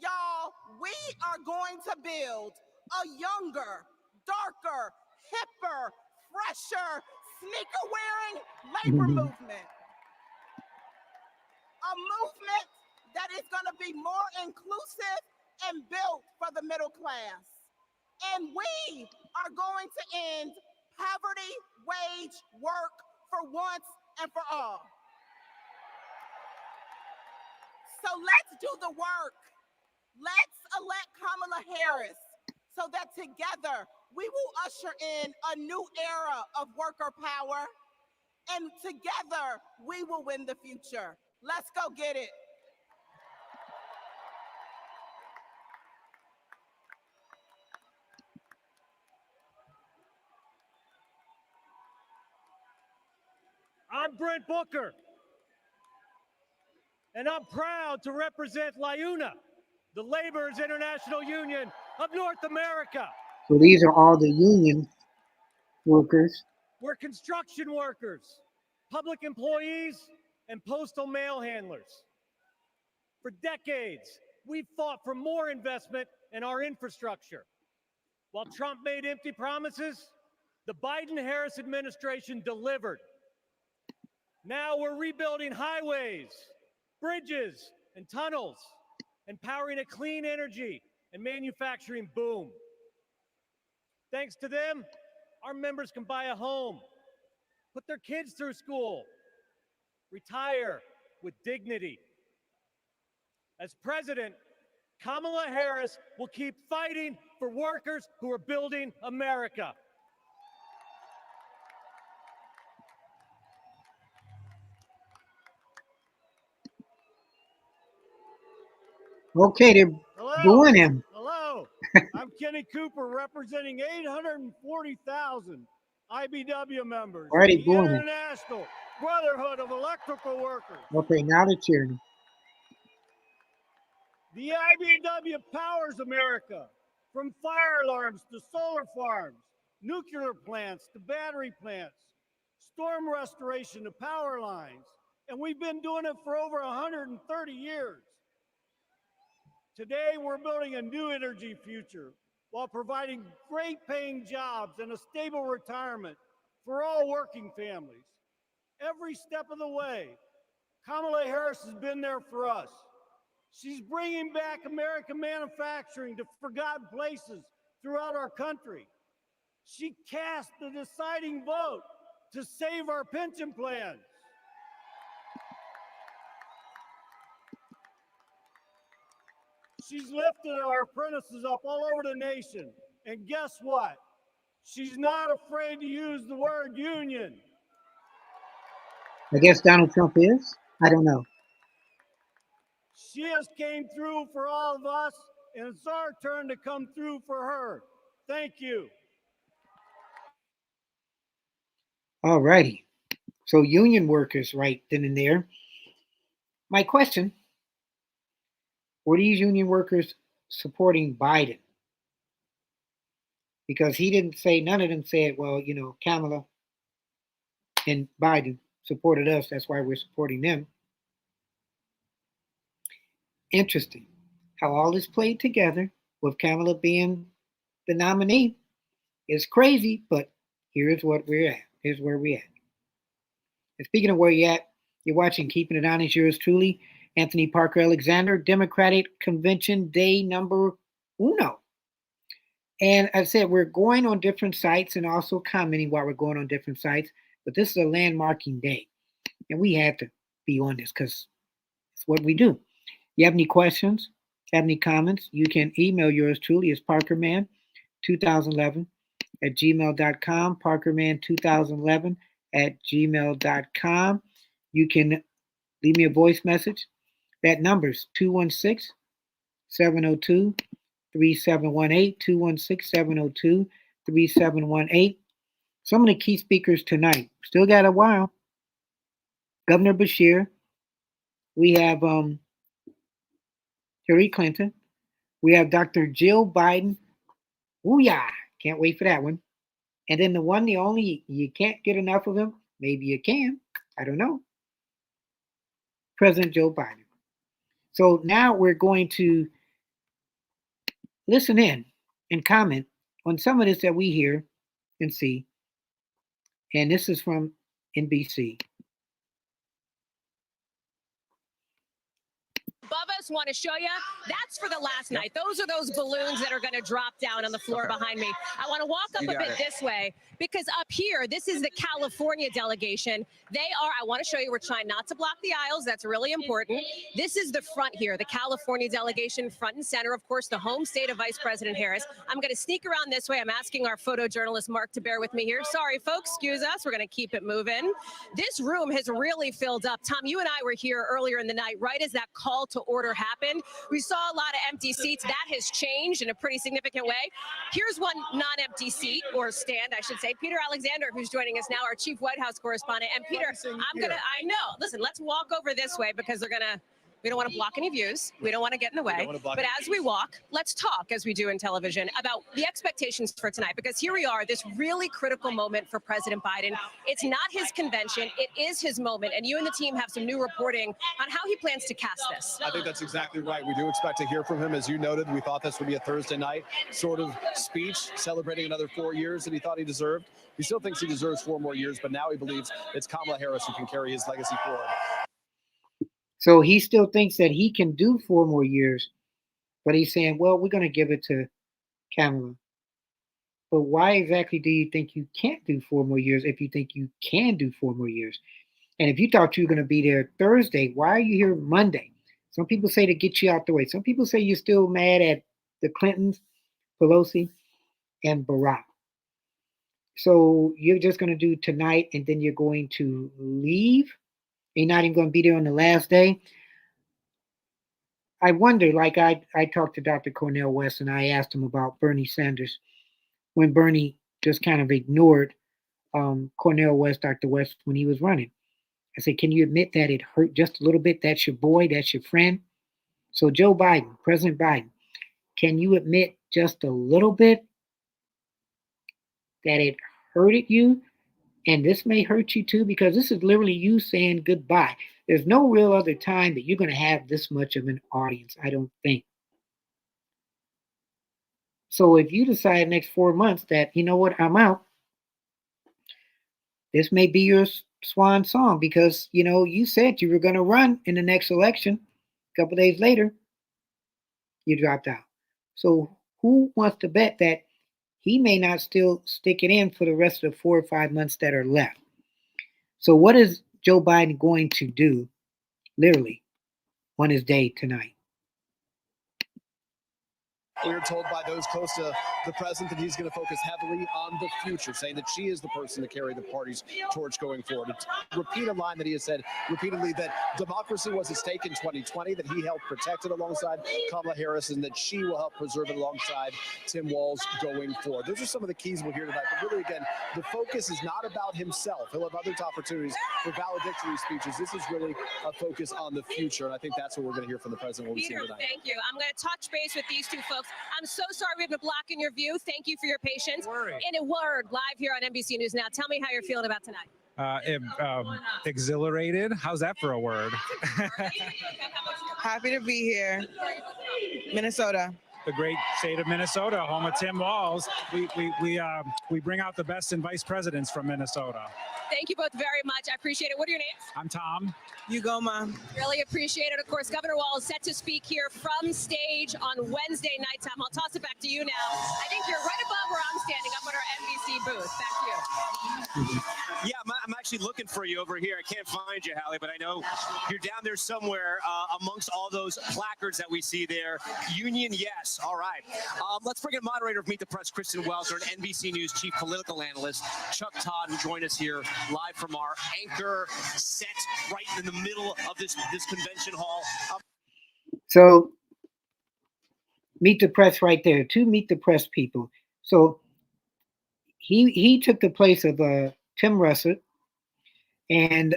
are going to build a younger, darker, hipper, fresher, sneaker-wearing labor movement. A movement that is going to be more inclusive and built for the middle class. And we are going to end poverty wage work for once and for all. So let's do the work. Let's elect Kamala Harris so that together we will usher in a new era of worker power, and together we will win the future. Let's go get it. I'm Brent Booker, and I'm proud to represent LIUNA, the Laborers International Union of North America. So these are all the union workers. We're construction workers, public employees, and postal mail handlers. For decades, we've fought for more investment in our infrastructure. While Trump made empty promises, the Biden-Harris administration delivered. Now we're rebuilding highways, bridges, and tunnels, and powering a clean energy and manufacturing boom. Thanks to them, our members can buy a home, put their kids through school, retire with dignity. As president, Kamala Harris will keep fighting for workers who are building America. Okay, they're booing him. Hello. I'm Kenny Cooper, representing 840,000 IBW members. Already the booing him. International Brotherhood of Electrical Workers. Okay, now they're cheering. The IBW powers America, from fire alarms to solar farms, nuclear plants to battery plants, storm restoration to power lines, and we've been doing it for over 130 years. Today, we're building a new energy future while providing great paying jobs and a stable retirement for all working families. Every step of the way, Kamala Harris has been there for us. She's bringing back American manufacturing to forgotten places throughout our country. She cast the deciding vote to save our pension plans. She's lifted our apprentices up all over the nation. And guess what? She's not afraid to use the word union. I guess Donald Trump is. I don't know. She has came through for all of us, and it's our turn to come through for her. Thank you. All righty. So union workers right then and there. My question, were these union workers supporting Biden? Because he didn't say, none of them said, well, you know, Kamala and Biden supported us. That's why we're supporting them. Interesting how all this played together with Kamala being the nominee. It's crazy, but here's what we're at. Here's where we're at. And speaking of where you're at, you're watching Keeping It Honest, yours truly, Anthony Parker Alexander, Democratic Convention Day number uno. And I said, we're going on different sites and also commenting while we're going on different sites, but this is a landmarking day. And we had to be on this because it's what we do. You have any questions, have any comments, you can email yours truly as parkerman2011 at gmail.com, parkerman2011 at gmail.com. You can leave me a voice message. That number's 216-702-3718, 216-702-3718. Some of the key speakers tonight, still got a while. Governor Beshear. We have Hillary Clinton. We have Dr. Jill Biden. Ooh yeah, can't wait for that one. And then the one, the only, you can't get enough of him. Maybe you can. I don't know. President Joe Biden. So now we're going to listen in and comment on some of this that we hear and see. And this is from NBC. Above us, want to show you, that's for the last night. Those are those balloons that are going to drop down on the floor behind me. I want to walk up a bit this way because up here, this is the California delegation. They are, I want to show you, we're trying not to block the aisles. That's really important. This is the front here, the California delegation, front and center, of course, the home state of Vice President Harris. I'm going to sneak around this way. I'm asking our photojournalist, Mark, to bear with me here. Sorry, folks, excuse us. We're going to keep it moving. This room has really filled up. Tom, you and I were here earlier in the night, right as that call to order happened. We saw a lot of empty seats. That has changed in a pretty significant way. Here's one non-empty seat, or stand, I should say. Peter Alexander, who's joining us now, our chief White House correspondent. And Peter, I know, listen, let's walk over this way because we don't want to block any views. We don't want to get in the way. But as we walk, let's talk, as we do in television, about the expectations for tonight. Because here we are, this really critical moment for President Biden. It's not his convention. It is his moment. And you and the team have some new reporting on how he plans to cast this. I think that's exactly right. We do expect to hear from him. As you noted, we thought this would be a Thursday night sort of speech celebrating another 4 years that he thought he deserved. He still thinks he deserves 4 more years, but now he believes it's Kamala Harris who can carry his legacy forward. So he still thinks that he can do 4 more years, but he's saying, well, we're going to give it to Kamala. But why exactly do you think you can't do 4 more years if you think you can do 4 more years? And if you thought you were going to be there Thursday, why are you here Monday? Some people say to get you out the way. Some people say you're still mad at the Clintons, Pelosi, and Barack. So you're just going to do tonight and then you're going to leave? You're not even going to be there on the last day? I wonder, like I talked to Dr. Cornel West and I asked him about Bernie Sanders when Bernie just kind of ignored Cornel West, Dr. West, when he was running. I said, can you admit that it hurt just a little bit? That's your boy, that's your friend. So Joe Biden, President Biden, can you admit just a little bit that it hurted you? And this may hurt you too, because this is literally you saying goodbye. There's no real other time that you're going to have this much of an audience, I don't think. So if you decide next 4 months that, you know what, I'm out, this may be your swan song because, you know, you said you were going to run in the next election. A couple days later, you dropped out. So who wants to bet that he may not still stick it in for the rest of the 4 or 5 months that are left? So what is Joe Biden going to do, literally, on his day tonight? We were told by those close to the president that he's going to focus heavily on the future, saying that she is the person to carry the party's torch going forward. To repeat a line that he has said repeatedly, that democracy was at stake in 2020, that he helped protect it alongside Kamala Harris, and that she will help preserve it alongside Tim Walz going forward. Those are some of the keys we'll hear tonight. But really, again, the focus is not about himself. He'll have other opportunities for valedictory speeches. This is really a focus on the future, and I think that's what we're going to hear from the president when we see him tonight. Thank you. I'm going to touch base with these two folks. I'm so sorry we've been blocking your view. Thank you for your patience. In a word, live here on NBC News Now, tell me how you're feeling about tonight. Exhilarated. How's that for a word? Happy to be here. Minnesota. The great state of Minnesota, home of Tim Walz. We bring out the best in vice presidents from Minnesota. Thank you both very much. I appreciate it. What are your names? I'm Tom. You go, Mom. Really appreciate it. Of course, Governor Walz is set to speak here from stage on Wednesday night time. I'll toss it back to you now. I think you're right above where I'm standing, up at our NBC booth. Back to you. Yeah, I'm actually looking for you over here. I can't find you, Hallie, but I know you're down there somewhere amongst all those placards that we see there. Union, yes. All right. Let's bring in moderator of Meet the Press, Kristen Welser, and NBC News chief political analyst Chuck Todd, who join us here live from our anchor set right in the middle of this convention hall. So Meet the Press right there. 2 Meet the Press people. So he took the place of Tim Russert, and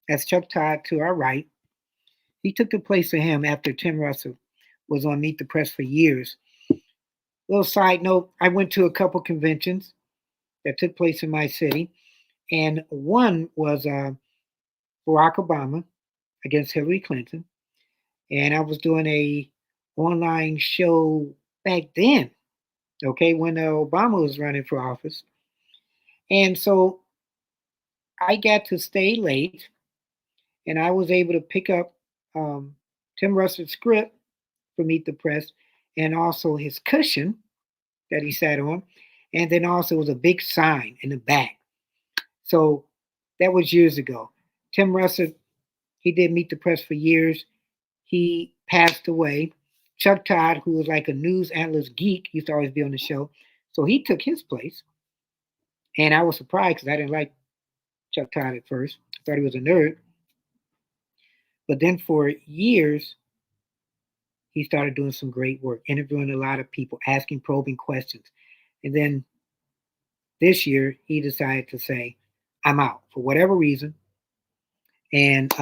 that's Chuck Todd to our right. He took the place of him after Tim Russell was on Meet the Press for years. Little side note, I went to a couple conventions that took place in my city, and one was Barack Obama against Hillary Clinton, and I was doing a online show back then, okay, when Obama was running for office, and so I got to stay late, and I was able to pick up Tim Russell's script for Meet the Press, and also his cushion that he sat on, and then also was a big sign in the back. So that was years ago. Tim Russell, he did Meet the Press for years. He passed away. Chuck Todd, who was like a news analyst geek, used to always be on the show. So he took his place. And I was surprised because I didn't like Chuck Todd at first. I thought he was a nerd. But then for years, he started doing some great work, interviewing a lot of people, asking probing questions. And then this year, he decided to say, I'm out for whatever reason. And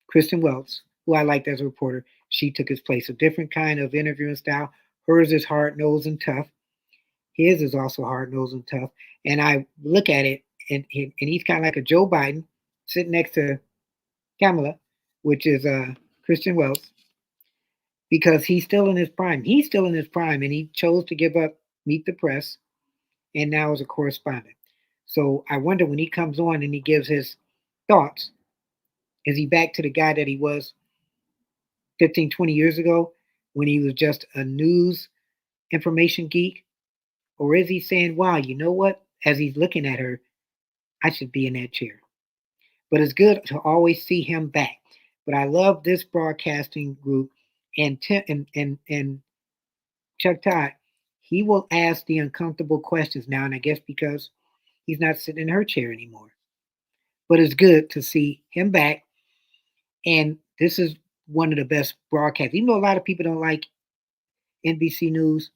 Kristen Welts, who I liked as a reporter, she took his place. A different kind of interviewing style. Hers is hard nosed and tough. His is also hard nosed and tough. And I look at it, and he's kind of like a Joe Biden sitting next to Kamala, which is Christian Wells, because he's still in his prime. He's still in his prime, and he chose to give up Meet the Press, and now is a correspondent. So I wonder when he comes on and he gives his thoughts, is he back to the guy that he was 15, 20 years ago when he was just a news information geek? Or is he saying, wow, you know what? As he's looking at her, I should be in that chair. But it's good to always see him back. But I love this broadcasting group, and and Chuck Todd, he will ask the uncomfortable questions now, and I guess because he's not sitting in her chair anymore. But it's good to see him back, and this is one of the best broadcasts. Even though a lot of people don't like NBC News,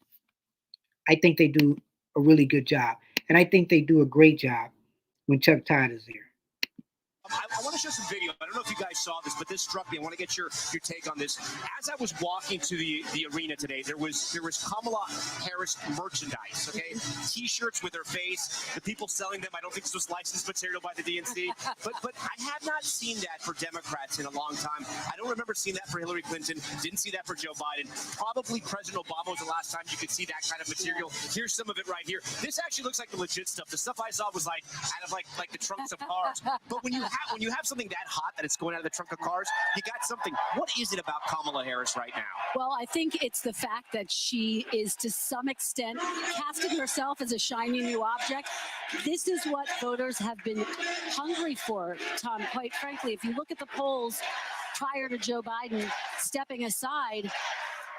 I think they do a really good job, and I think they do a great job when Chuck Todd is there. I want to show some video. I don't know if you guys saw this, but this struck me. I want to get your take on this. As I was walking to the arena today, there was Kamala Harris merchandise, okay? T-shirts with her face. The people selling them, I don't think this was licensed material by the DNC. But I have not seen that for Democrats in a long time. I don't remember seeing that for Hillary Clinton. Didn't see that for Joe Biden. Probably President Obama was the last time you could see that kind of material. Here's some of it right here. This actually looks like the legit stuff. The stuff I saw was like out of like the trunks of cars. But when you have something that hot that it's going out of the trunk of cars, you got something. What is it about Kamala Harris right now? Well, I think it's the fact that she is to some extent casting herself as a shiny new object. This is what voters have been hungry for, Tom, quite frankly. If you look at the polls prior to Joe Biden stepping aside,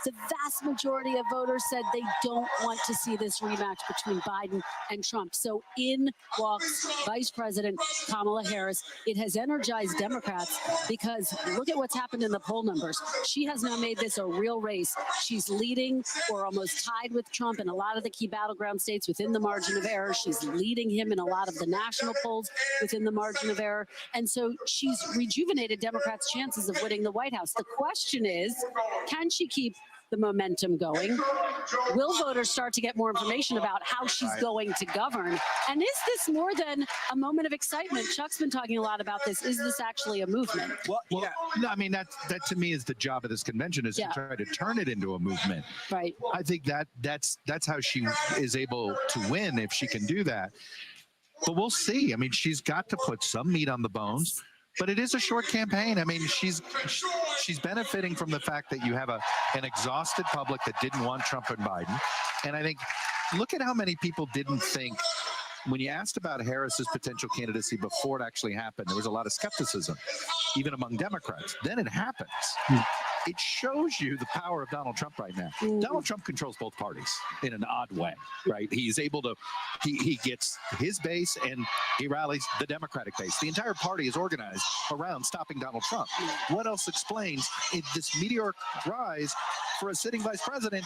the vast majority of voters said they don't want to see this rematch between Biden and Trump. So in walks Vice President Kamala Harris. It has energized Democrats because look at what's happened in the poll numbers. She has now made this a real race. She's leading or almost tied with Trump in a lot of the key battleground states within the margin of error. She's leading him in a lot of the national polls within the margin of error. And so she's rejuvenated Democrats' chances of winning the White House. The question is, can she keep the momentum going? Will voters start to get more information about how she's going to govern? And is this more than a moment of excitement? Chuck's been talking a lot about this. Is this actually a movement? Well, no, I mean, that to me is the job of this convention, is to try to turn it into a movement. Right. I think that's how she is able to win, if she can do that. But we'll see. I mean, she's got to put some meat on the bones. But it is a short campaign. I mean, she's benefiting from the fact that you have an exhausted public that didn't want Trump and Biden. And I think, look at how many people didn't think, when you asked about Harris's potential candidacy before it actually happened, there was a lot of skepticism, even among Democrats. Then it happens. it shows you the power of Donald Trump right now. Donald Trump controls both parties in an odd way, right? He's able to, he gets his base and he rallies the Democratic base. The entire party is organized around stopping Donald Trump. What else explains this meteoric rise for a sitting vice president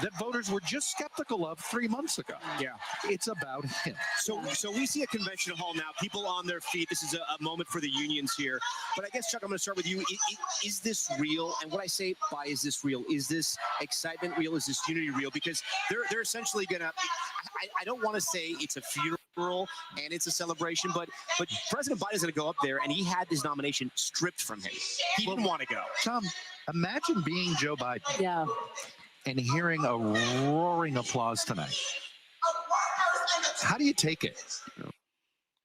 that voters were just skeptical of 3 months ago? Yeah. It's about him. So we see a convention hall now, people on their feet. This is a moment for the unions here. But I guess, Chuck, I'm going to start with you. Is this real? And what I say by is this real? Is this excitement real? Is this unity real? Because they're essentially going to, I don't want to say it's a funeral and it's a celebration, but President Biden is going to go up there and he had his nomination stripped from him. He didn't want to go. Tom, imagine being Joe Biden. Yeah. And hearing a roaring applause tonight. How do you take it?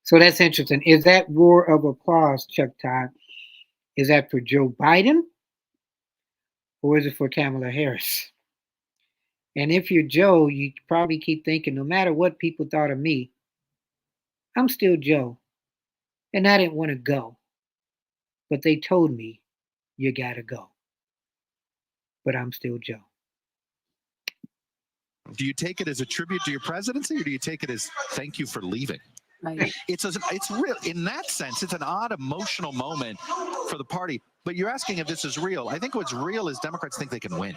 So that's interesting. Is that roar of applause, Chuck Todd, is that for Joe Biden or is it for Kamala Harris? And if you're Joe, you probably keep thinking, no matter what people thought of me, I'm still Joe. And I didn't want to go. But they told me, you got to go. But I'm still Joe. Do you take it as a tribute to your presidency, or do you take it as thank you for leaving? Right. It's real in that sense. It's an odd emotional moment for the party. But you're asking if this is real. I think what's real is Democrats think they can win.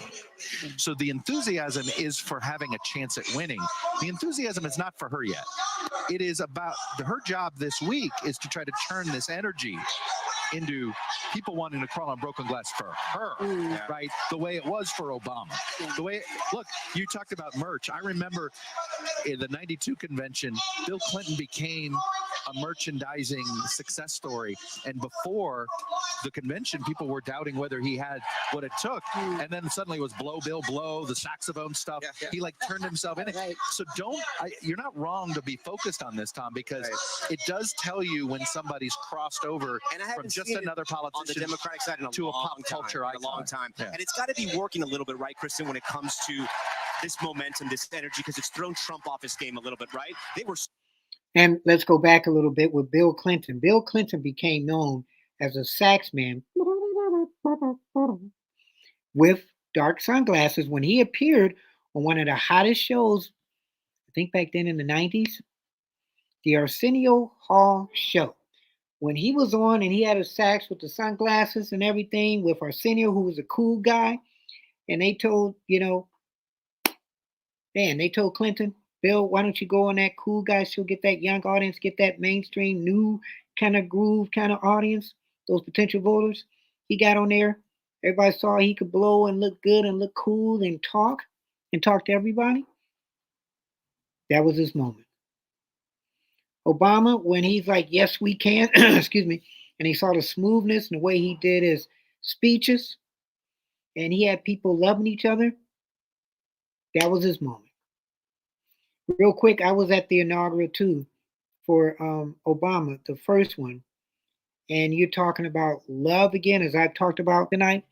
So the enthusiasm is for having a chance at winning. The enthusiasm is not for her yet. It is about her job this week is to try to turn this energy into people wanting to crawl on broken glass for her, right? The way it was for Obama. The way, look, you talked about merch. I remember in the 92 convention, Bill Clinton became a merchandising success story. And before the convention, people were doubting whether he had what it took. And then suddenly it was blow, Bill, blow, the saxophone stuff. He like turned himself in it. So you're not wrong to be focused on this, Tom, because it does tell you when somebody's crossed over from just another politician on the Democratic side in to a pop culture icon. In a long time. And it's got to be working a little bit, right, Kristen, when it comes to this momentum, this energy, because it's thrown Trump off his game a little bit, right? They were. And let's go back a little bit with Bill Clinton. Bill Clinton became known as a sax man with dark sunglasses when he appeared on one of the hottest shows, I think back then in the 90s, the Arsenio Hall show. When he was on and he had a sax with the sunglasses and everything with Arsenio, who was a cool guy, and they told, they told Clinton, Bill, why don't you go on that cool guy show, get that young audience, get that mainstream, new kind of groove kind of audience, those potential voters. He got on there. Everybody saw he could blow and look good and look cool and talk to everybody. That was his moment. Obama, when he's like, yes, we can, excuse me, and he saw the smoothness and the way he did his speeches, and he had people loving each other, that was his moment. Real quick, I was at the inaugural too for Obama, the first one, and you're talking about love again, as I've talked about tonight.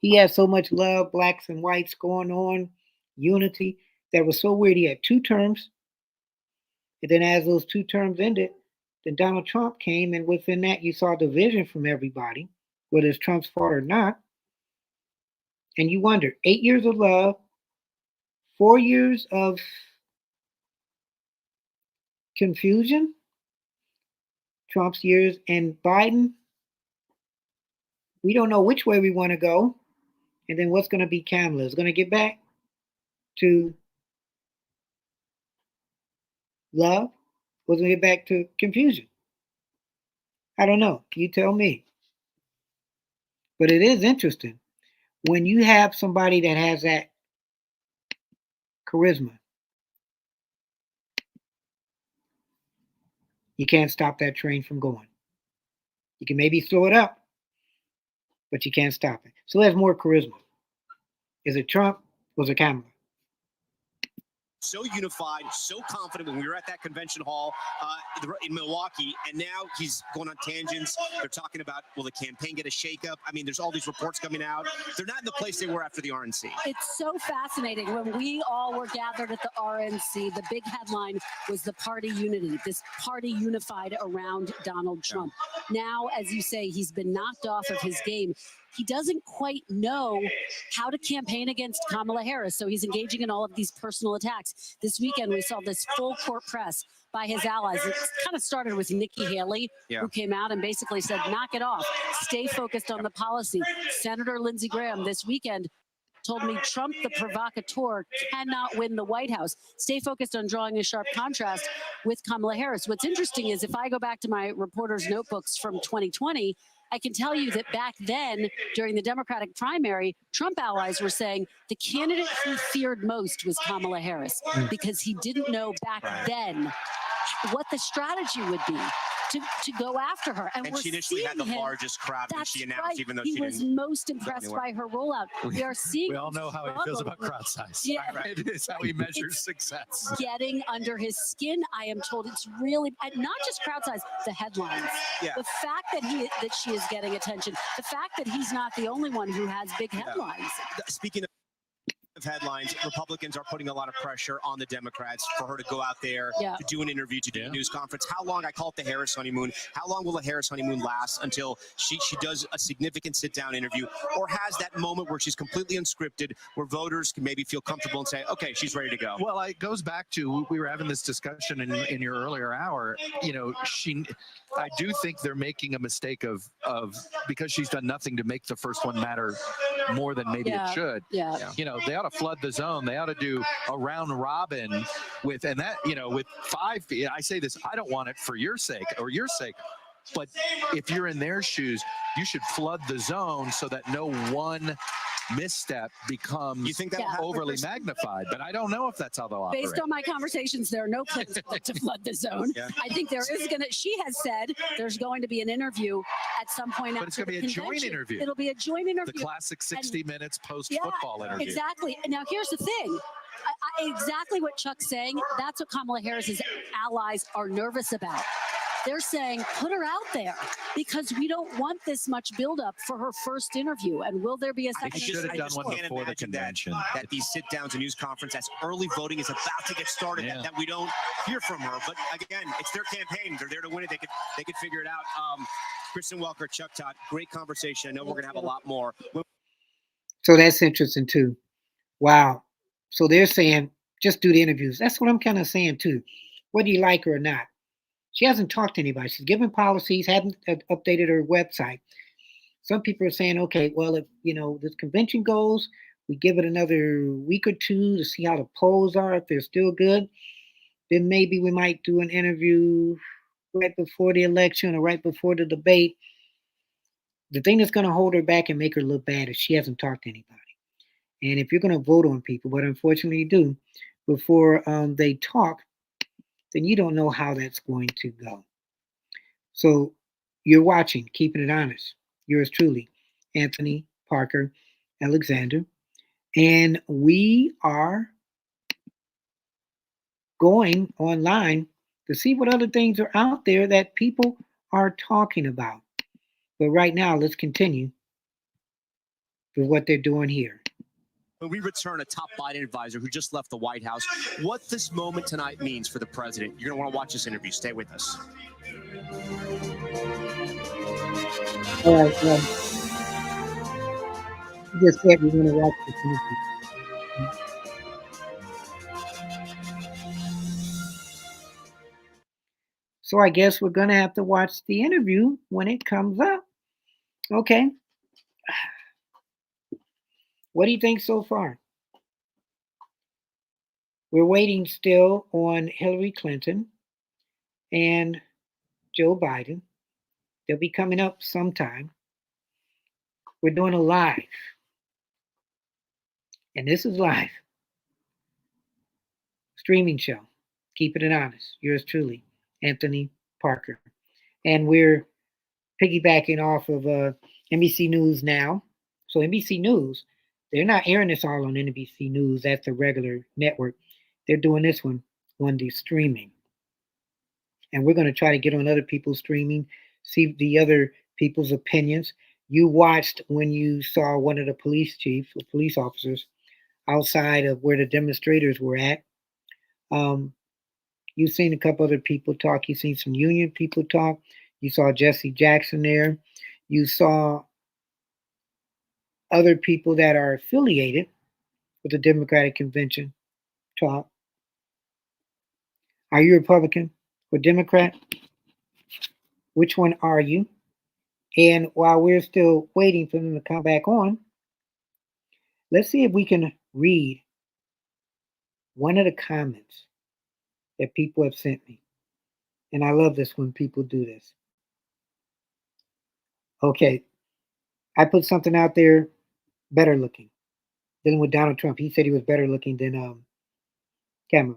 He had so much love, blacks and whites going on, unity. That was so weird. He had 2 terms. And then as those 2 terms ended, then Donald Trump came, and within that you saw division from everybody, whether it's Trump's fault or not. And you wonder, 8 years of love, 4 years of confusion, Trump's years, and Biden, we don't know which way we want to go. And then what's going to be Kamala? Is going to get back to love? Or is going to get back to confusion? I don't know. You tell me. But it is interesting when you have somebody that has that charisma. You can't stop that train from going. You can maybe slow it up, but you can't stop it. So there's more charisma. Is it Trump or is it Kamala? So unified, so confident when we were at that convention hall in Milwaukee, and now he's going on tangents. They're talking about, will the campaign get a shakeup? I mean, there's all these reports coming out. They're not in the place they were after the RNC. It's so fascinating. When we all were gathered at the RNC, the big headline was the party unity, this party unified around Donald Trump. Now, as you say, he's been knocked off of his game. he doesn't quite know how to campaign against Kamala Harris. So he's engaging in all of these personal attacks. This weekend, we saw this full court press by his allies. It kind of started with Nikki Haley, who came out and basically said, knock it off, stay focused on the policy. Senator Lindsey Graham this weekend told me Trump, the provocateur, cannot win the White House. Stay focused on drawing a sharp contrast with Kamala Harris. What's interesting is if I go back to my reporter's notebooks from 2020, I can tell you that back then, during the Democratic primary, Trump allies were saying the candidate he feared most was Kamala Harris because he didn't know back then what the strategy would be to go after her. And she initially had the largest crowd when she announced, right. even though he she was didn't most impressed by her rollout. We are seeing. We all know how he feels about crowd size. Yeah. Right. It is how he measures success. Getting under his skin, I am told. It's really not just crowd size, the headlines. Yeah. The fact that she is getting attention, the fact that he's not the only one who has big headlines. Speaking of headlines, Republicans are putting a lot of pressure on the Democrats for her to go out there to do an interview, to do a news conference. How long, I call it the Harris honeymoon, how long will the Harris honeymoon last until she does a significant sit-down interview, or has that moment where she's completely unscripted, where voters can maybe feel comfortable and say, okay, she's ready to go? Well, it goes back to, we were having this discussion in your earlier hour, I do think they're making a mistake of because she's done nothing to make the first one matter more than maybe it should. Yeah. They ought to flood the zone. They ought to do a round robin with 5. I say this, I don't want it for your sake or your sake, but if you're in their shoes, you should flood the zone so that no one misstep becomes overly magnified. But I don't know if that's how they'll operate. Based on my conversations, there are no plans to flood the zone. I think there is she has said there's going to be an interview at some point But after it's going to the be a convention. joint interview. It'll be a joint interview. The classic 60 minutes post-football interview. Exactly. And now here's the thing. Exactly what Chuck's saying. That's what Kamala Harris's allies are nervous about. They're saying, put her out there because we don't want this much buildup for her first interview. And will there be a second? I should have done one before the convention. That these sit-downs and news conference, as early voting is about to get started, that we don't hear from her. But again, it's their campaign. They're there to win it. They could figure it out. Kristen Welker, Chuck Todd, great conversation. I know we're going to have a lot more. So that's interesting too. Wow. So they're saying just do the interviews. That's what I'm kind of saying too. Whether you like her or not. She hasn't talked to anybody. She's given policies, haven't updated her website. Some people are saying, okay, well, if this convention goes, we give it another week or two to see how the polls are. If they're still good, then maybe we might do an interview right before the election or right before the debate. The thing that's going to hold her back and make her look bad is she hasn't talked to anybody. And if you're going to vote on people, but unfortunately you do, before they talk, then you don't know how that's going to go. So you're watching, keeping it honest. Yours truly, Anthony Parker Alexander. And we are going online to see what other things are out there that people are talking about. But right now, let's continue with what they're doing here. When we return, a top Biden advisor who just left the White House, what this moment tonight means for the president. You're going to want to watch this interview. Stay with us. All right. You just said we want to watch this interview. So I guess we're going to have to watch the interview when it comes up. Okay. What do you think so far? We're waiting still on Hillary Clinton and Joe Biden. They'll be coming up sometime. We're doing a live. And this is live. Streaming show. Keeping it honest. Yours truly, Anthony Parker. And we're piggybacking off of NBC News now. So NBC News, they're not airing this all on NBC News. That's the regular network. They're doing this one on the streaming. And we're going to try to get on other people's streaming, see the other people's opinions. You watched when you saw one of the police chiefs or police officers outside of where the demonstrators were at. You've seen a couple other people talk. You've seen some union people talk. You saw Jesse Jackson there. You saw other people that are affiliated with the Democratic convention talk. Are you Republican or Democrat? Which one are you? And while we're still waiting for them to come back on, let's see if we can read one of the comments that people have sent me. And I love this when people do this. Okay, I put something out there better looking. Dealing with Donald Trump. He said he was better looking than Kamala.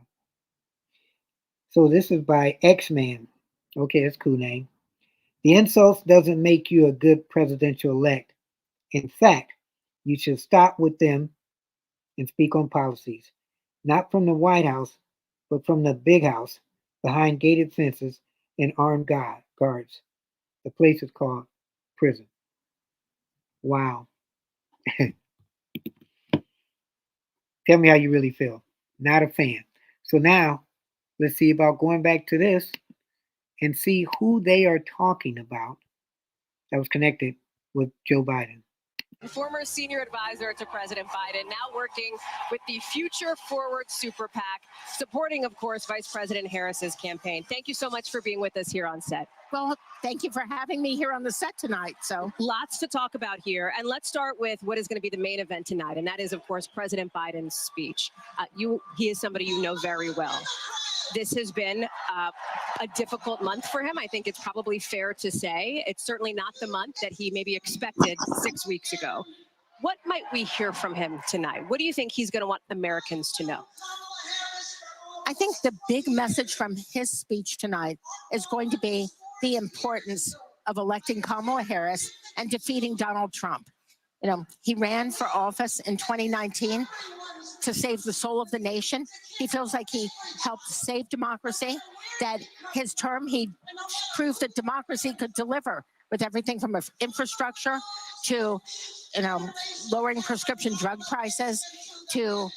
So this is by X-Man. Okay, that's a cool name. The insults doesn't make you a good presidential elect. In fact, you should stop with them and speak on policies, not from the White House, but from the big house behind gated fences and armed guards. The place is called prison. Wow. Tell me how you really feel. Not a fan. So now let's see about going back to this and see who they are talking about that was connected with Joe Biden. Former senior advisor to President Biden, now working with the Future Forward Super PAC, supporting, of course, Vice President Harris's campaign. Thank you so much for being with us here on set. Well, thank you for having me here on the set tonight. So lots to talk about here. And let's start with what is going to be the main event tonight. And that is, of course, President Biden's speech. He is somebody you know very well. This has been a difficult month for him. I think it's probably fair to say. It's certainly not the month that he maybe expected 6 weeks ago. What might we hear from him tonight? What do you think he's going to want Americans to know? I think the big message from his speech tonight is going to be the importance of electing Kamala Harris and defeating Donald Trump. You know, he ran for office in 2019 to save the soul of the nation. He feels like he helped save democracy, that his term, he proved that democracy could deliver with everything from infrastructure to, lowering prescription drug prices to,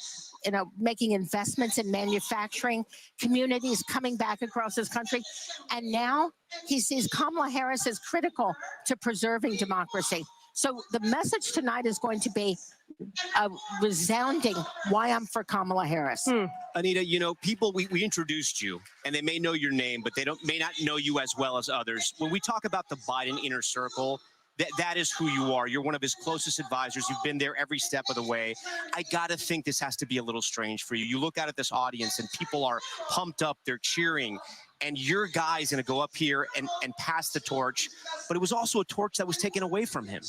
making investments in manufacturing, communities coming back across this country. And now he sees Kamala Harris as critical to preserving democracy. So the message tonight is going to be a resounding why I'm for Kamala Harris. Anita, people, we introduced you, and they may know your name, but they may not know you as well as others. When we talk about the Biden inner circle, that is who you are. You're one of his closest advisors. You've been there every step of the way. I got to think this has to be a little strange for you. You look out at this audience, and people are pumped up. They're cheering. And your guy's going to go up here and pass the torch. But it was also a torch that was taken away from him.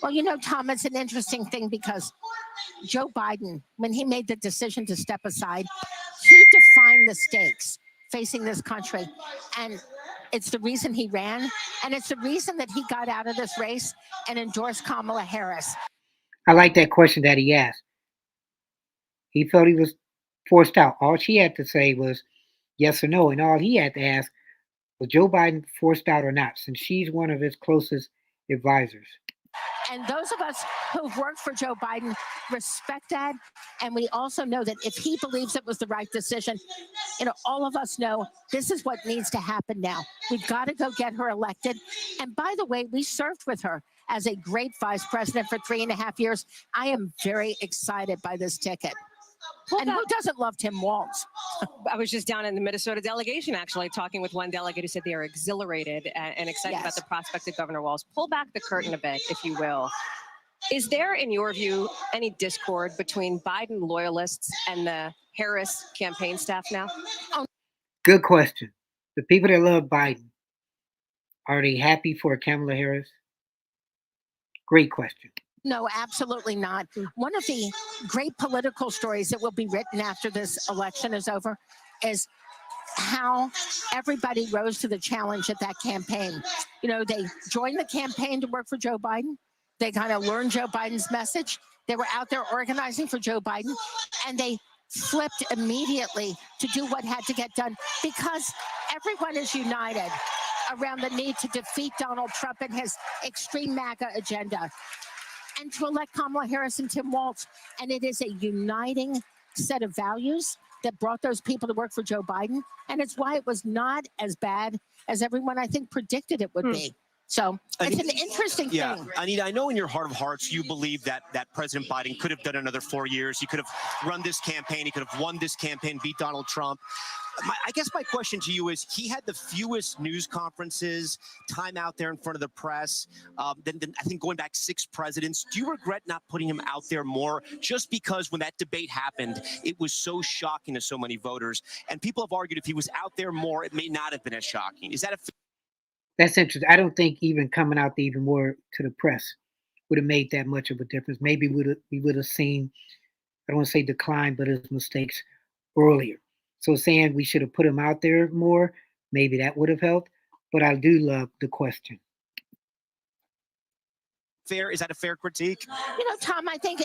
Well, Tom, it's an interesting thing because Joe Biden, when he made the decision to step aside, he defined the stakes facing this country. And it's the reason he ran. And it's the reason that he got out of this race and endorsed Kamala Harris. I like that question that he asked. He felt he was forced out. All she had to say was yes or no. And all he had to ask was Joe Biden forced out or not, since she's one of his closest advisors. And those of us who've worked for Joe Biden respect that. And we also know that if he believes it was the right decision, all of us know this is what needs to happen now. We've got to go get her elected. And by the way, we served with her as a great vice president for 3.5 years. I am very excited by this ticket. And who doesn't love Tim Walz? I was just down in the Minnesota delegation, actually, talking with one delegate who said they are exhilarated and excited about the prospect of Governor Walz. Pull back the curtain a bit, if you will. Is there, in your view, any discord between Biden loyalists and the Harris campaign staff now? Good question. The people that love Biden, are they happy for Kamala Harris? Great question. No, absolutely not. One of the great political stories that will be written after this election is over is how everybody rose to the challenge at that campaign. They joined the campaign to work for Joe Biden. They kind of learned Joe Biden's message. They were out there organizing for Joe Biden, and they flipped immediately to do what had to get done because everyone is united around the need to defeat Donald Trump and his extreme MAGA agenda, and to elect Kamala Harris and Tim Walz. And it is a uniting set of values that brought those people to work for Joe Biden. And it's why it was not as bad as everyone, I think, predicted it would be. So it's an interesting Yeah, thing. Anita, I know in your heart of hearts you believe that President Biden could have done another 4 years. He could have run this campaign. He could have won this campaign, beat Donald Trump. I guess my question to you is, he had the fewest news conferences, time out there in front of the press, than I think going back 6 presidents. Do you regret not putting him out there more, just because when that debate happened, it was so shocking to so many voters? And people have argued if he was out there more, it may not have been as shocking. Is that a That's interesting. I don't think even coming out there even more to the press would have made that much of a difference. Maybe we would have seen, I don't want to say decline, but his mistakes earlier. So saying we should have put him out there more, maybe that would have helped. But I do love the question. fair? Is that a fair critique? You know, Tom, I think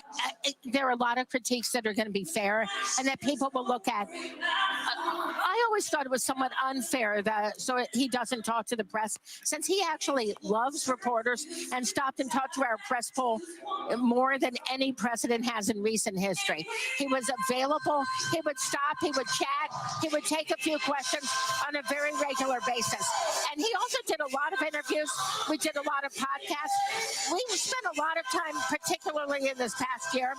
there are a lot of critiques that are going to be fair and that people will look at. I always thought it was somewhat unfair that so he doesn't talk to the press, since he actually loves reporters and stopped and talked to our press pool more than any president has in recent history. He was available. He would stop. He would chat. He would take a few questions on a very regular basis. And he also did a lot of interviews. We did a lot of podcasts. We spent a lot of time, particularly in this past year,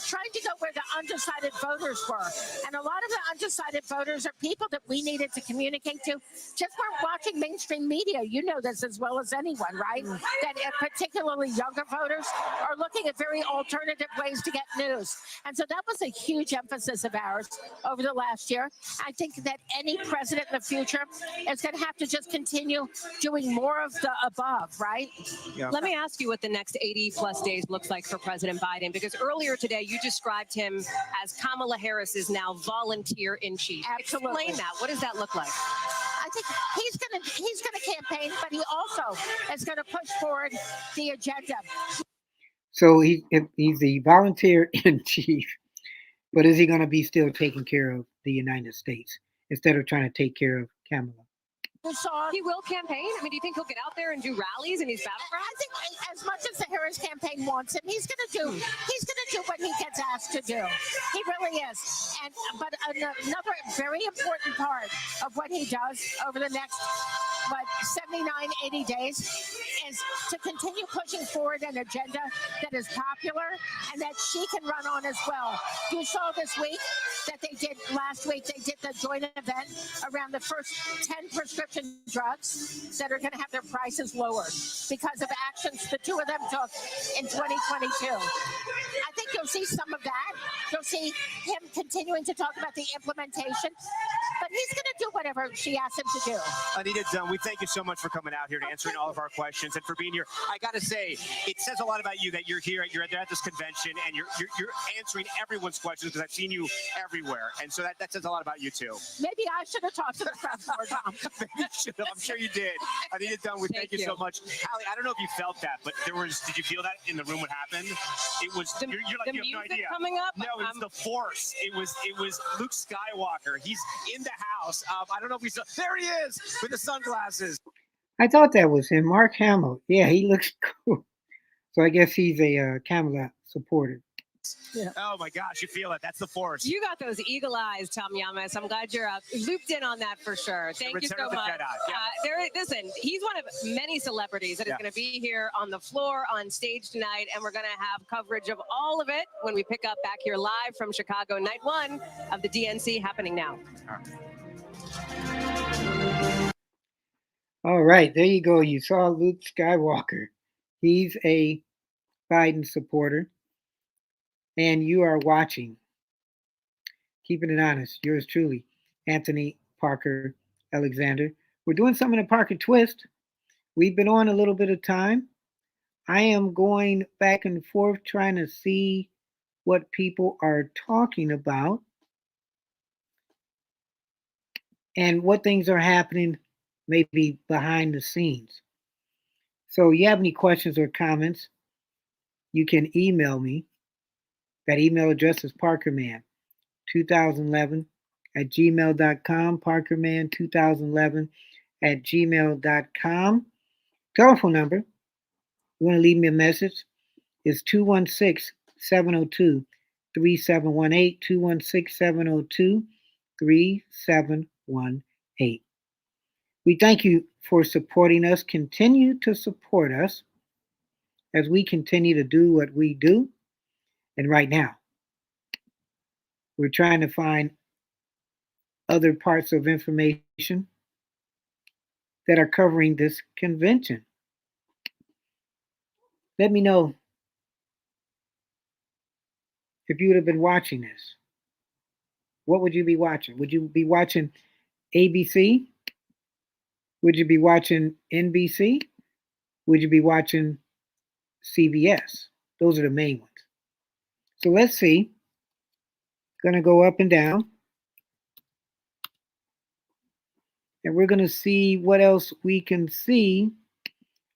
trying to go where the undecided voters were. And a lot of the undecided voters are people that we needed to communicate to, just weren't watching mainstream media. You know this as well as anyone, right? That particularly younger voters are looking at very alternative ways to get news. And so that was a huge emphasis of ours over the last year. I think that any president in the future is going to have to just continue doing more of the above, right? Yeah. Let me ask you what the next 80 plus days looks like for President Biden, because earlier today you described him as Kamala Harris's now volunteer in chief. Absolutely. Explain that. What does that look like? I think he's gonna campaign, but he also is going to push forward the agenda. So he's the volunteer in chief, but is he going to be still taking care of the United States instead of trying to take care of Kamala? He will campaign. I mean, do you think he'll get out there and do rallies in these battlegrounds? I think as much as the Harris campaign wants him, he's going to do what he gets asked to do. He really is. But another very important part of what he does over the next 79, 80 days is to continue pushing forward an agenda that is popular and that she can run on as well. You saw this week that last week they did the joint event around the first 10 prescription drugs that are going to have their prices lowered because of actions the two of them took in 2022. I think you'll see some of that. You'll see him continuing to talk about the implementation, but he's going to do whatever she asks him to do. Anita Dunn, we thank you so much for coming out here and answering all of our questions and for being here. I got to say, it says a lot about you that you're here, you're at this convention, and you're answering everyone's questions, because I've seen you everywhere, and so that says a lot about you too. Maybe I should have talked to the press more, Tom. Maybe you should have. I'm sure you did. Anita Dunn, we thank you so much. Hallie, I don't know if you felt that, but did you feel that in the room what happened? It was you're like, you have no idea. Coming up? No, it's the Force. It was Luke Skywalker. He's in the house. I don't know if we saw. There he is with the sunglasses. I thought that was him, Mark Hamill. Yeah, he looks cool. So I guess he's a Kamala supporter. Yeah. Oh my gosh, you feel it. That's the Force. You got those eagle eyes, Tom Yamas. I'm glad you're looped in on that for sure. Thank you so much. Listen, he's one of many celebrities that is going to be here on the floor, on stage tonight, and we're going to have coverage of all of it when we pick up back here live from Chicago, night 1 of the DNC happening now. All right, there you go. You saw Luke Skywalker. He's a Biden supporter. And you are watching Keeping It Honest. Yours truly, Anthony Parker Alexander. We're doing something in Parker Twist. We've been on a little bit of time. I am going back and forth trying to see what people are talking about and what things are happening maybe behind the scenes. So you have any questions or comments, you can email me. That email address is parkerman2011 at gmail.com, parkerman2011 at gmail.com. Telephone number, you want to leave me a message, is 216-702-3718, 216-702-3718. We thank you for supporting us. Continue to support us as we continue to do what we do. And right now, we're trying to find other parts of information that are covering this convention. Let me know if you would have been watching this. What would you be watching? Would you be watching ABC? Would you be watching NBC? Would you be watching CBS? Those are the main ones. So let's see. Going to go up and down. And we're going to see what else we can see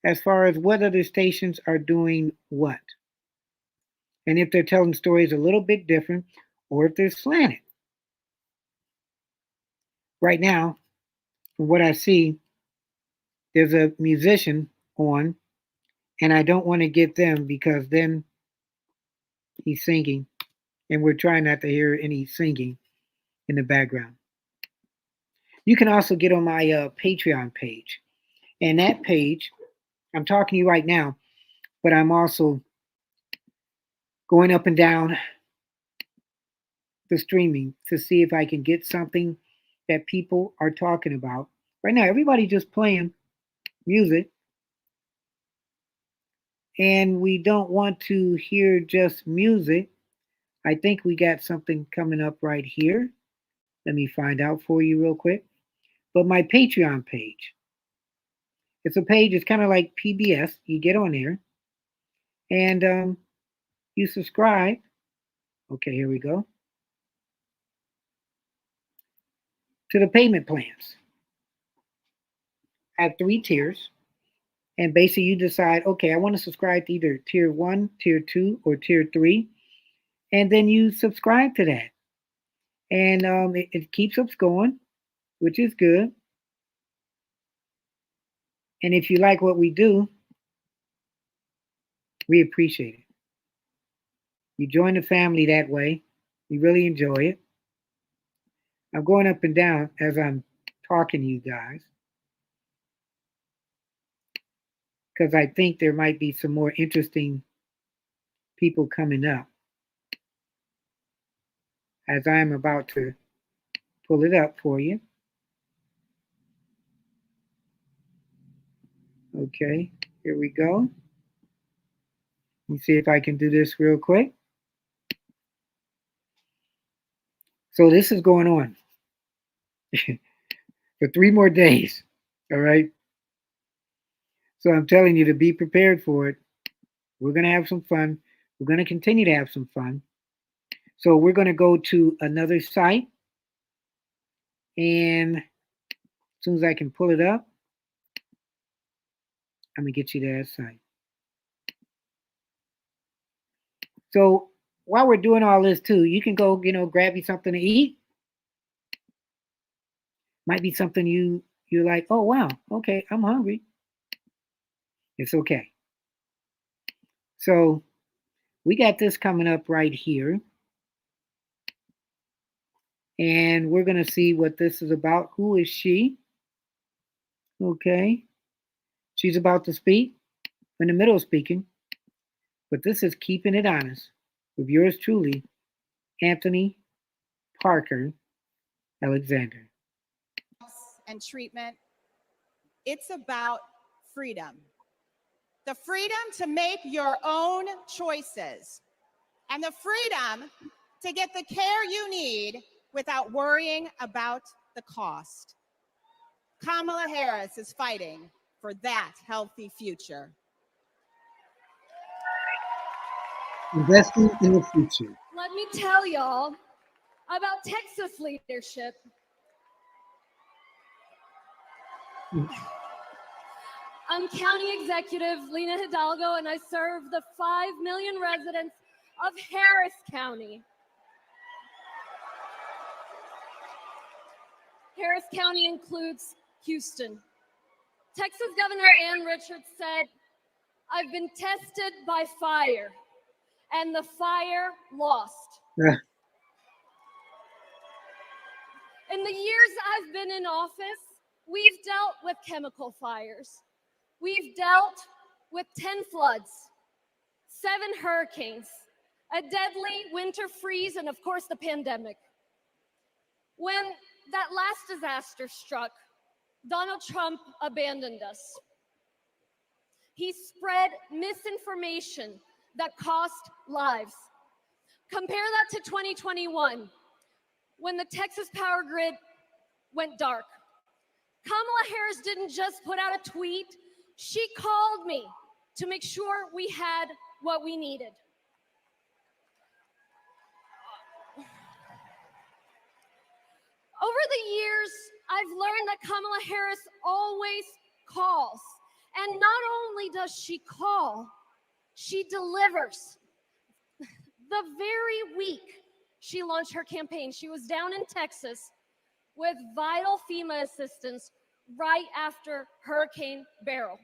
as far as what other stations are doing what. And if they're telling stories a little bit different or if they're slanted. Right now, from what I see, there's a musician on, and I don't want to get them because then he's singing, and we're trying not to hear any singing in the background. You can also get on my Patreon page. And that page, I'm talking to you right now, but I'm also going up and down the streaming to see if I can get something that people are talking about. Right now, everybody's just playing music. And we don't want to hear just music. I think we got something coming up right here. Let me find out for you real quick. But my Patreon page. It's a page, it's kind of like PBS. You get on there and you subscribe. Okay, here we go. To the payment plans. I have 3 tiers. And basically you decide, okay, I want to subscribe to either tier 1, tier 2, or tier 3. And then you subscribe to that. And it keeps us going, which is good. And if you like what we do, we appreciate it. You join the family that way. We really enjoy it. I'm going up and down as I'm talking to you guys because I think there might be some more interesting people coming up as I'm about to pull it up for you. Okay, here we go. Let me see if I can do this real quick. So this is going on for 3 more days. All right. So I'm telling you to be prepared for it. We're going to have some fun. We're going to continue to have some fun. So we're going to go to another site. And as soon as I can pull it up, I'm going to get you to that site. So while we're doing all this too, you can go, grab you something to eat. Might be something you're like, oh, wow, okay, I'm hungry. It's okay. So we got this coming up right here. And we're going to see what this is about. Who is she? Okay. She's about to speak. In the middle of speaking. But this is Keeping It Honest with yours truly, Anthony Parker Alexander. And treatment. It's about freedom. The freedom to make your own choices and the freedom to get the care you need without worrying about the cost. Kamala Harris is fighting for that healthy future. Investing in the future. Let me tell y'all about Texas leadership. I'm County Executive Lena Hidalgo, and I serve the 5 million residents of Harris County. Harris County includes Houston. Texas Governor Ann Richards said, "I've been tested by fire, and the fire lost." In the years I've been in office, We've dealt with chemical fires. We've dealt with 10 floods, 7 hurricanes, a deadly winter freeze, and of course the pandemic. When that last disaster struck, Donald Trump abandoned us. He spread misinformation that cost lives. Compare that to 2021, when the Texas power grid went dark. Kamala Harris didn't just put out a tweet, she called me to make sure we had what we needed. Over the years, I've learned that Kamala Harris always calls. And not only does she call, she delivers. The very week she launched her campaign, she was down in Texas with vital FEMA assistance right after Hurricane Beryl.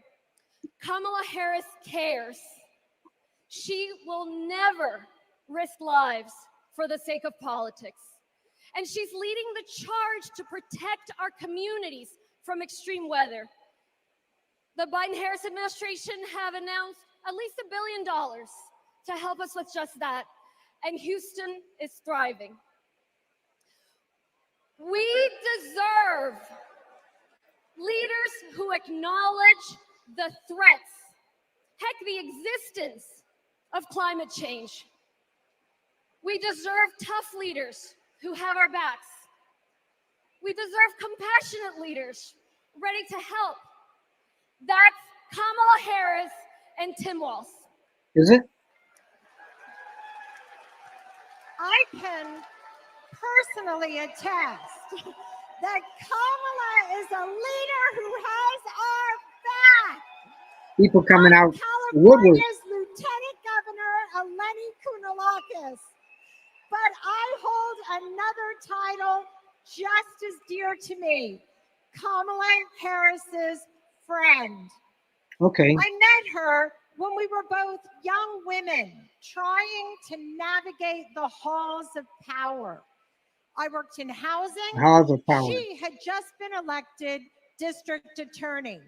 Kamala Harris cares. She will never risk lives for the sake of politics. And she's leading the charge to protect our communities from extreme weather. The Biden-Harris administration have announced at least $1 billion to help us with just that. And Houston is thriving. We deserve leaders who acknowledge the threats, heck, the existence of climate change. We deserve tough leaders who have our backs. We deserve compassionate leaders ready to help. That's Kamala Harris and Tim Walz. Is it? I can personally attest that Kamala is a leader who has our back. People coming out the woodwork. California's Lieutenant Governor Eleni Kounalakis. But I hold another title just as dear to me, Kamala Harris's friend. Okay. I met her when we were both young women trying to navigate the halls of power. I worked in housing. Halls of power. She had just been elected district attorney.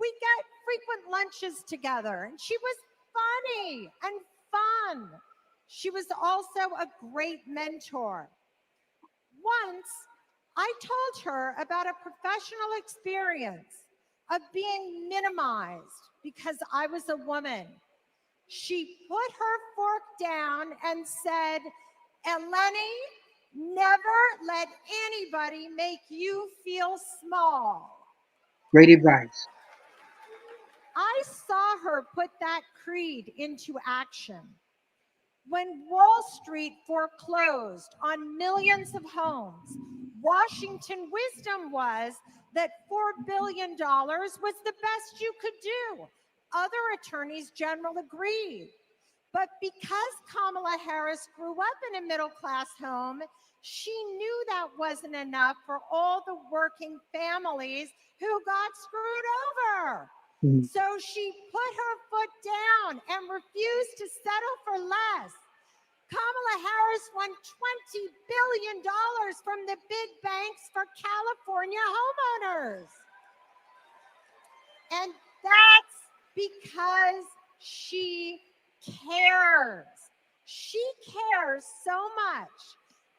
We got frequent lunches together, and she was funny and fun. She was also a great mentor. Once, I told her about a professional experience of being minimized because I was a woman. She put her fork down and said, Eleni, never let anybody make you feel small. Great advice. I saw her put that creed into action. When Wall Street foreclosed on millions of homes, Washington wisdom was that $4 billion was the best you could do. Other attorneys general agreed. But because Kamala Harris grew up in a middle-class home, she knew that wasn't enough for all the working families who got screwed over. So she put her foot down and refused to settle for less. Kamala Harris won $20 billion from the big banks for California homeowners. And that's because she cares. She cares so much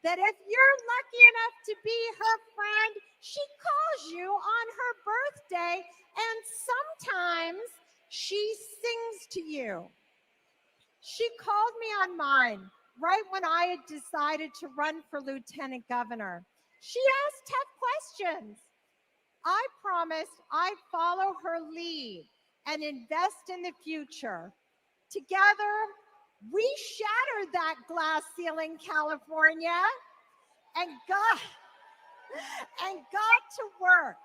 that if you're lucky enough to be her friend, she calls you on her birthday, and sometimes she sings to you. She called me on mine right when I had decided to run for lieutenant governor. She asked tough questions. I promised I'd follow her lead and invest in the future. Together, we shattered that glass ceiling, California, and got to work.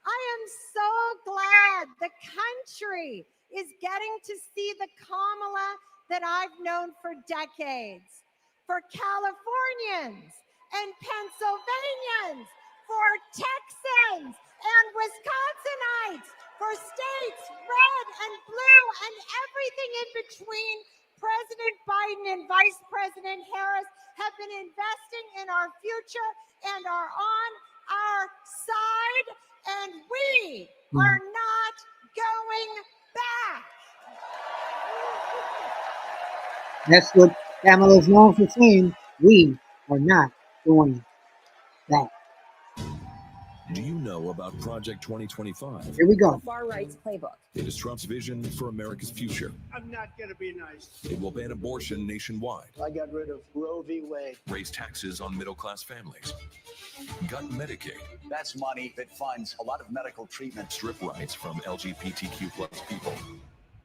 I am so glad the country is getting to see the Kamala that I've known for decades. For Californians and Pennsylvanians, for Texans and Wisconsinites, for states red and blue and everything in between, President Biden and Vice President Harris have been investing in our future and are on our side, and we are not going back. That's what Kamala is known for saying. We are not going back. Do you know about Project 2025? Here we go. Far right's playbook. It is Trump's vision for America's future. I'm not going to be nice. It will ban abortion nationwide, I got rid of Roe v. Wade. raise taxes on middle-class families, gut Medicaid, That's money that funds a lot of medical treatment. strip rights from LGBTQ plus people,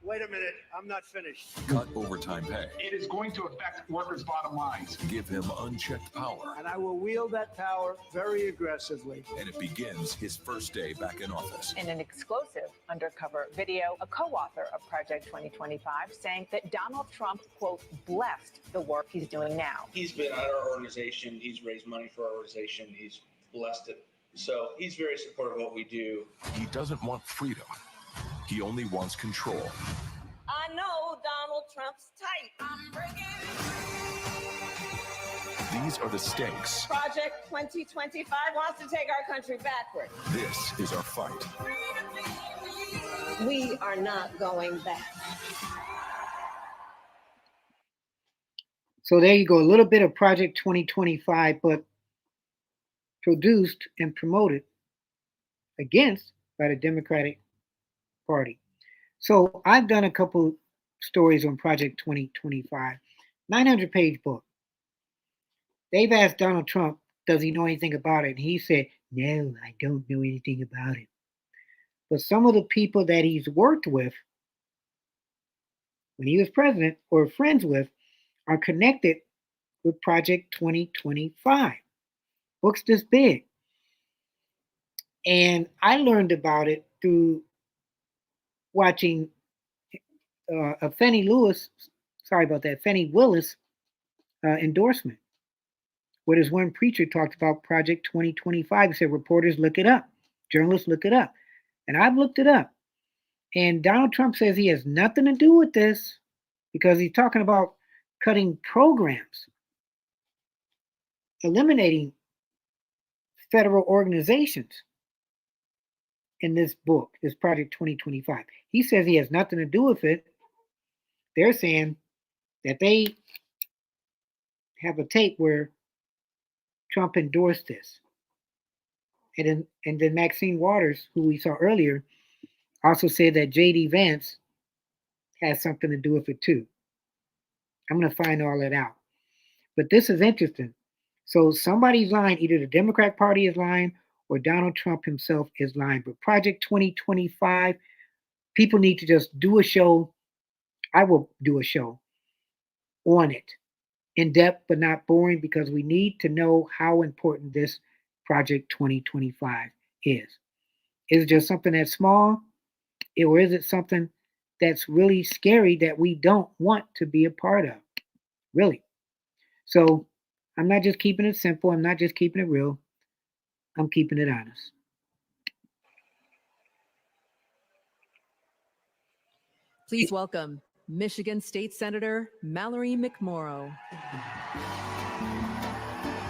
Wait a minute. I'm not finished. cut overtime pay, It is going to affect workers' bottom lines. give him unchecked power, And I will wield that power very aggressively. and it begins his first day back in office. In an exclusive undercover video, a co-author of Project 2025 saying that Donald Trump, quote, blessed the work he's doing now. He's been at our organization. He's raised money for our organization. He's blessed it. So he's very supportive of what we do. He doesn't want freedom. He only wants control. I know Donald Trump's tight. These are the stakes. Project 2025 wants to take our country backward. This is our fight. We are not going back. So there you go. A little bit of Project 2025, but produced and promoted against by the Democratic Party. So I've done a couple stories on Project 2025, 900-page book. They've asked Donald Trump, does he know anything about it? And he said, no, I don't know anything about it. But some of the people that he's worked with when he was president or friends with are connected with Project 2025. Books this big. And I learned about it through watching a Fannie Willis endorsement, where this one preacher talked about Project 2025. He said, reporters look it up, journalists look it up. And I've looked it up. And Donald Trump says he has nothing to do with this because he's talking about cutting programs, eliminating federal organizations in this book, this Project 2025. He says he has nothing to do with it. They're saying that they have a tape where Trump endorsed this. And then Maxine Waters, who we saw earlier, also said that J.D. Vance has something to do with it too. I'm going to find all that out. But this is interesting. So somebody's lying. Either the Democrat Party is lying or Donald Trump himself is lying. But Project 2025, people need to just do a show. I will do a show on it, in depth but not boring, because we need to know how important this Project 2025 is. Is it just something that's small, or is it something that's really scary that we don't want to be a part of? Really. So I'm not just keeping it simple. I'm not just keeping it real. I'm keeping it honest. Please welcome Michigan State Senator Mallory McMorrow.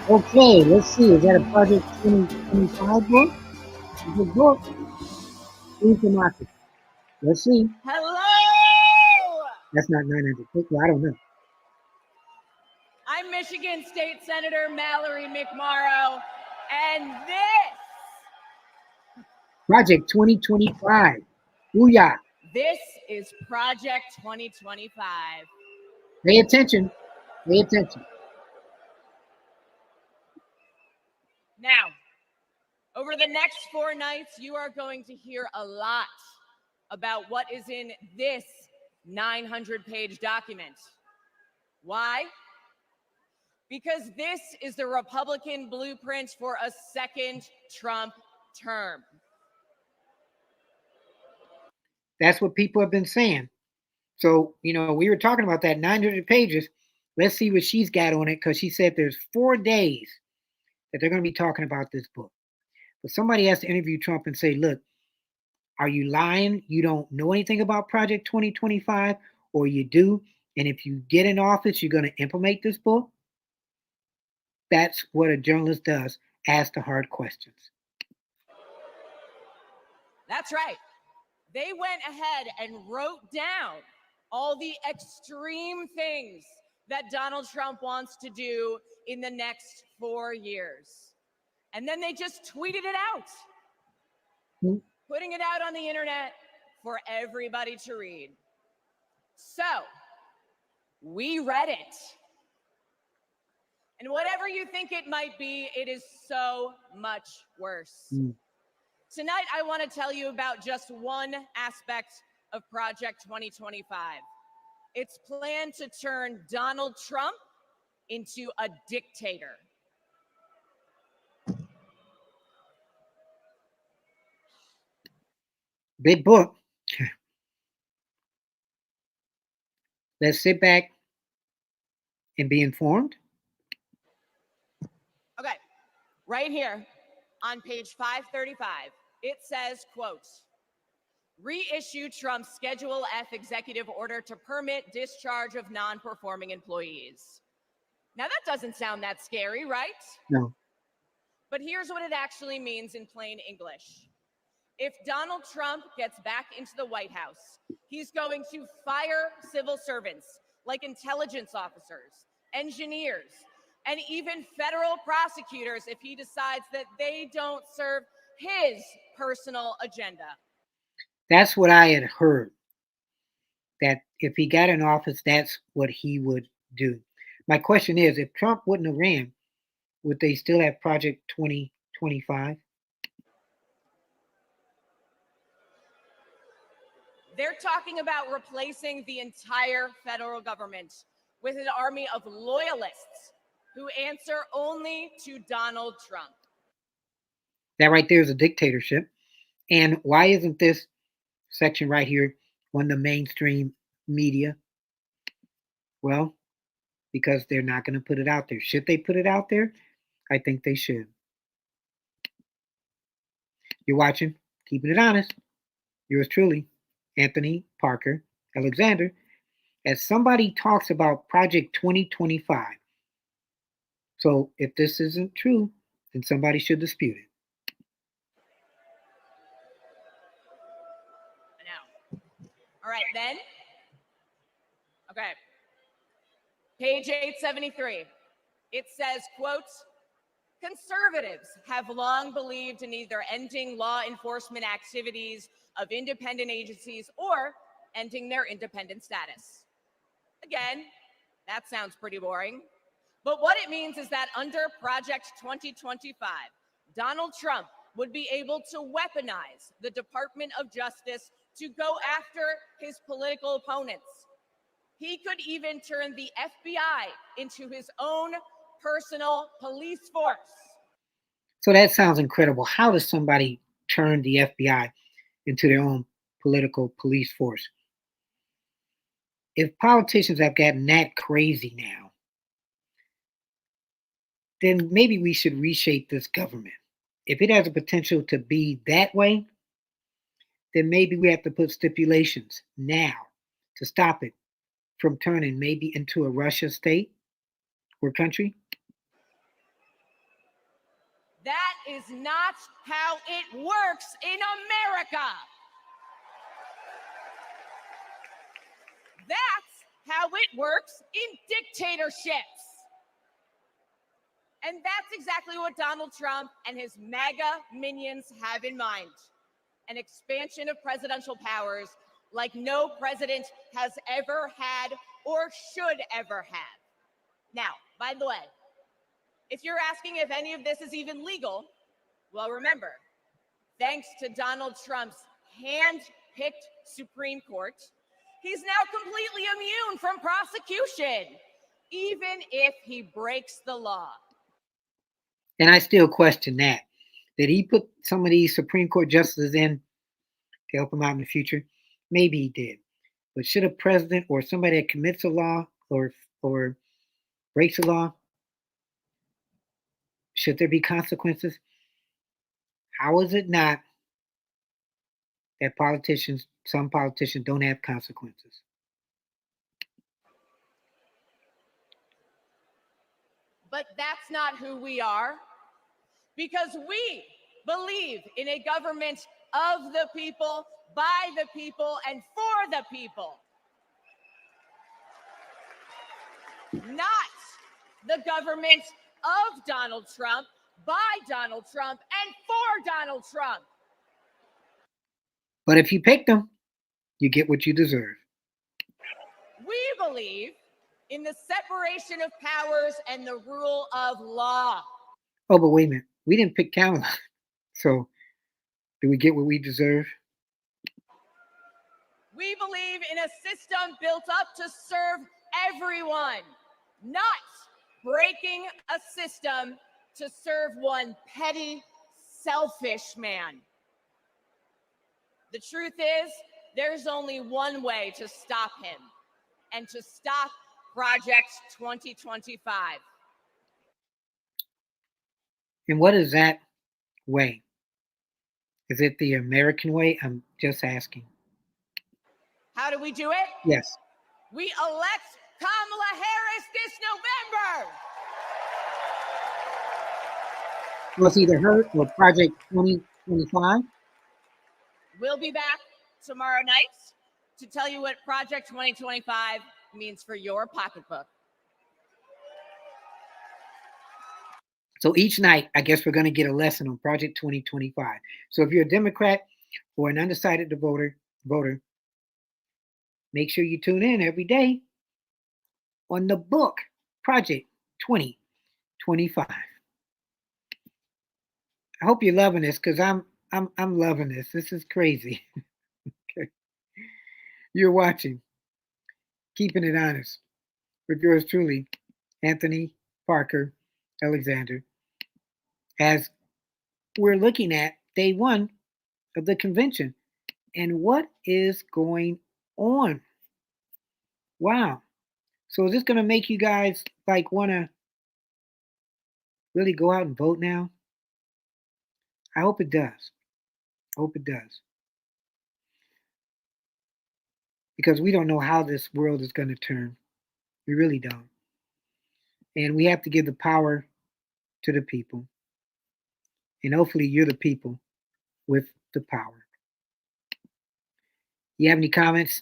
Okay, let's see. Is that a Project 2025 book? It's a book. Please democracy. Let's see. Hello! That's not 900 people. I don't know. I'm Michigan State Senator Mallory McMorrow, and this Project 2025. Booyah. This is Project 2025. Pay attention. Pay attention. Now, over the next 4 nights, you are going to hear a lot about what is in this 900-page document. Why? Because this is the Republican blueprint for a second Trump term. That's what people have been saying. So, we were talking about that 900 pages. Let's see what she's got on it, because she said there's 4 days that they're going to be talking about this book. But somebody has to interview Trump and say, look, are you lying? You don't know anything about Project 2025, or you do? And if you get in office, you're going to implement this book? That's what a journalist does. ask the hard questions. That's right. They went ahead and wrote down all the extreme things that Donald Trump wants to do in the next 4 years. And then they just tweeted it out, putting it out on the internet for everybody to read. So we read it. And whatever you think it might be, it is so much worse. Tonight, I want to tell you about just one aspect of Project 2025. It's planned to turn Donald Trump into a dictator. Big book. Let's sit back and be informed. Okay, right here on page 535, it says, quote, reissue Trump's Schedule F executive order to permit discharge of non-performing employees. Now that doesn't sound that scary, right? No. But here's what it actually means in plain English. If Donald Trump gets back into the White House, he's going to fire civil servants like intelligence officers, engineers, and even federal prosecutors if he decides that they don't serve his personal agenda. That's what I had heard, that if he got in office, that's what he would do. My question is, if Trump wouldn't have ran, would they still have Project 2025? They're talking about replacing the entire federal government with an army of loyalists who answer only to Donald Trump. That right there is a dictatorship. And why isn't this section right here on the mainstream media? Well, because they're not going to put it out there. Should they put it out there? I think they should. You're watching Keeping It Honest. Yours truly, Anthony Parker Alexander. As somebody talks about Project 2025. So if this isn't true, then somebody should dispute it. Now, all right, then. Okay. Page 873. It says, quote, conservatives have long believed in either ending law enforcement activities of independent agencies or ending their independent status. Again, that sounds pretty boring. But what it means is that under Project 2025, Donald Trump would be able to weaponize the Department of Justice to go after his political opponents. He could even turn the FBI into his own personal police force. So that sounds incredible. How does somebody turn the FBI into their own political police force? If politicians have gotten that crazy now, then maybe we should reshape this government. If it has a potential to be that way, then maybe we have to put stipulations now to stop it from turning maybe into a Russia state or country. That is not how it works in America. That's how it works in dictatorships. And that's exactly what Donald Trump and his MAGA minions have in mind. An expansion of presidential powers like no president has ever had or should ever have. Now, by the way, if you're asking if any of this is even legal, well, remember, thanks to Donald Trump's hand-picked Supreme Court, he's now completely immune from prosecution, even if he breaks the law. And I still question that. Did he put some of these Supreme Court justices in to help him out in the future? Maybe he did. But should a president or somebody that commits a law or breaks a law, should there be consequences? How is it not that some politicians don't have consequences? But that's not who we are. because we believe in a government of the people, by the people, and for the people. Not the government of Donald Trump, by Donald Trump, and for Donald Trump. But if you pick them, you get what you deserve. We believe in the separation of powers and the rule of law. Oh, but wait a minute. We didn't pick Kamala. So, do we get what we deserve? We believe in a system built up to serve everyone, not breaking a system to serve one petty, selfish man. The truth is, there's only one way to stop him, and to stop Project 2025. And what is that way? Is it the American way? I'm just asking. How do we do it? Yes. We elect Kamala Harris this November. Well, it's either her or Project 2025. We'll be back tomorrow night to tell you what Project 2025 means for your pocketbook. So each night, I guess we're going to get a lesson on Project 2025. So if you're a Democrat or an undecided voter, make sure you tune in every day on the book Project 2025. I hope you're loving this because I'm loving this. This is crazy. Okay. You're watching Keeping It Honest with yours truly, Anthony Parker Alexander, as we're looking at day one of the convention and what is going on. Wow. So is this going to make you guys like want to really go out and vote now? I hope it does. I hope it does. Because we don't know how this world is going to turn. We really don't. And we have to give the power to the people. And hopefully you're the people with the power. You have any comments?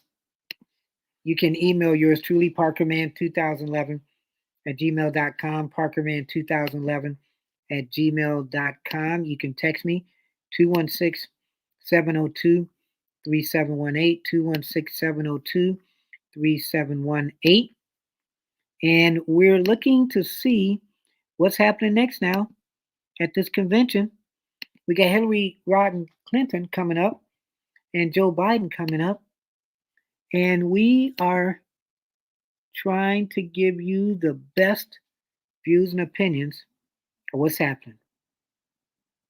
You can email yours truly, parkerman2011 at gmail.com, parkerman2011 at gmail.com. You can text me, 216-702-3718, 216-702-3718. And we're looking to see what's happening next now at this convention. We got Hillary Rodham Clinton coming up and Joe Biden coming up. And we are trying to give you the best views and opinions of what's happening.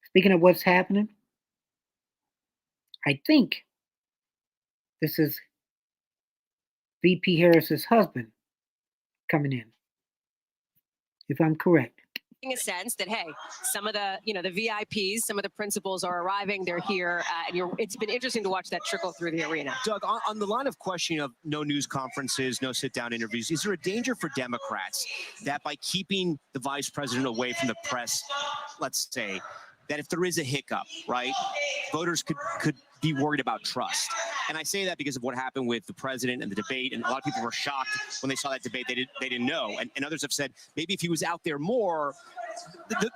Speaking of what's happening, I think this is VP Harris's husband coming in, if I'm correct. A sense that, hey, some of the VIPs, some of the principals are arriving, they're here, and it's been interesting to watch that trickle through the arena. Doug, on the line of questioning of no news conferences, no sit-down interviews, is there a danger for Democrats that by keeping the vice president away from the press, let's say, that if there is a hiccup, right, voters could be worried about trust? And I say that because of what happened with the president and the debate, and a lot of people were shocked when they saw that debate. They didn't know, and others have said maybe if he was out there more,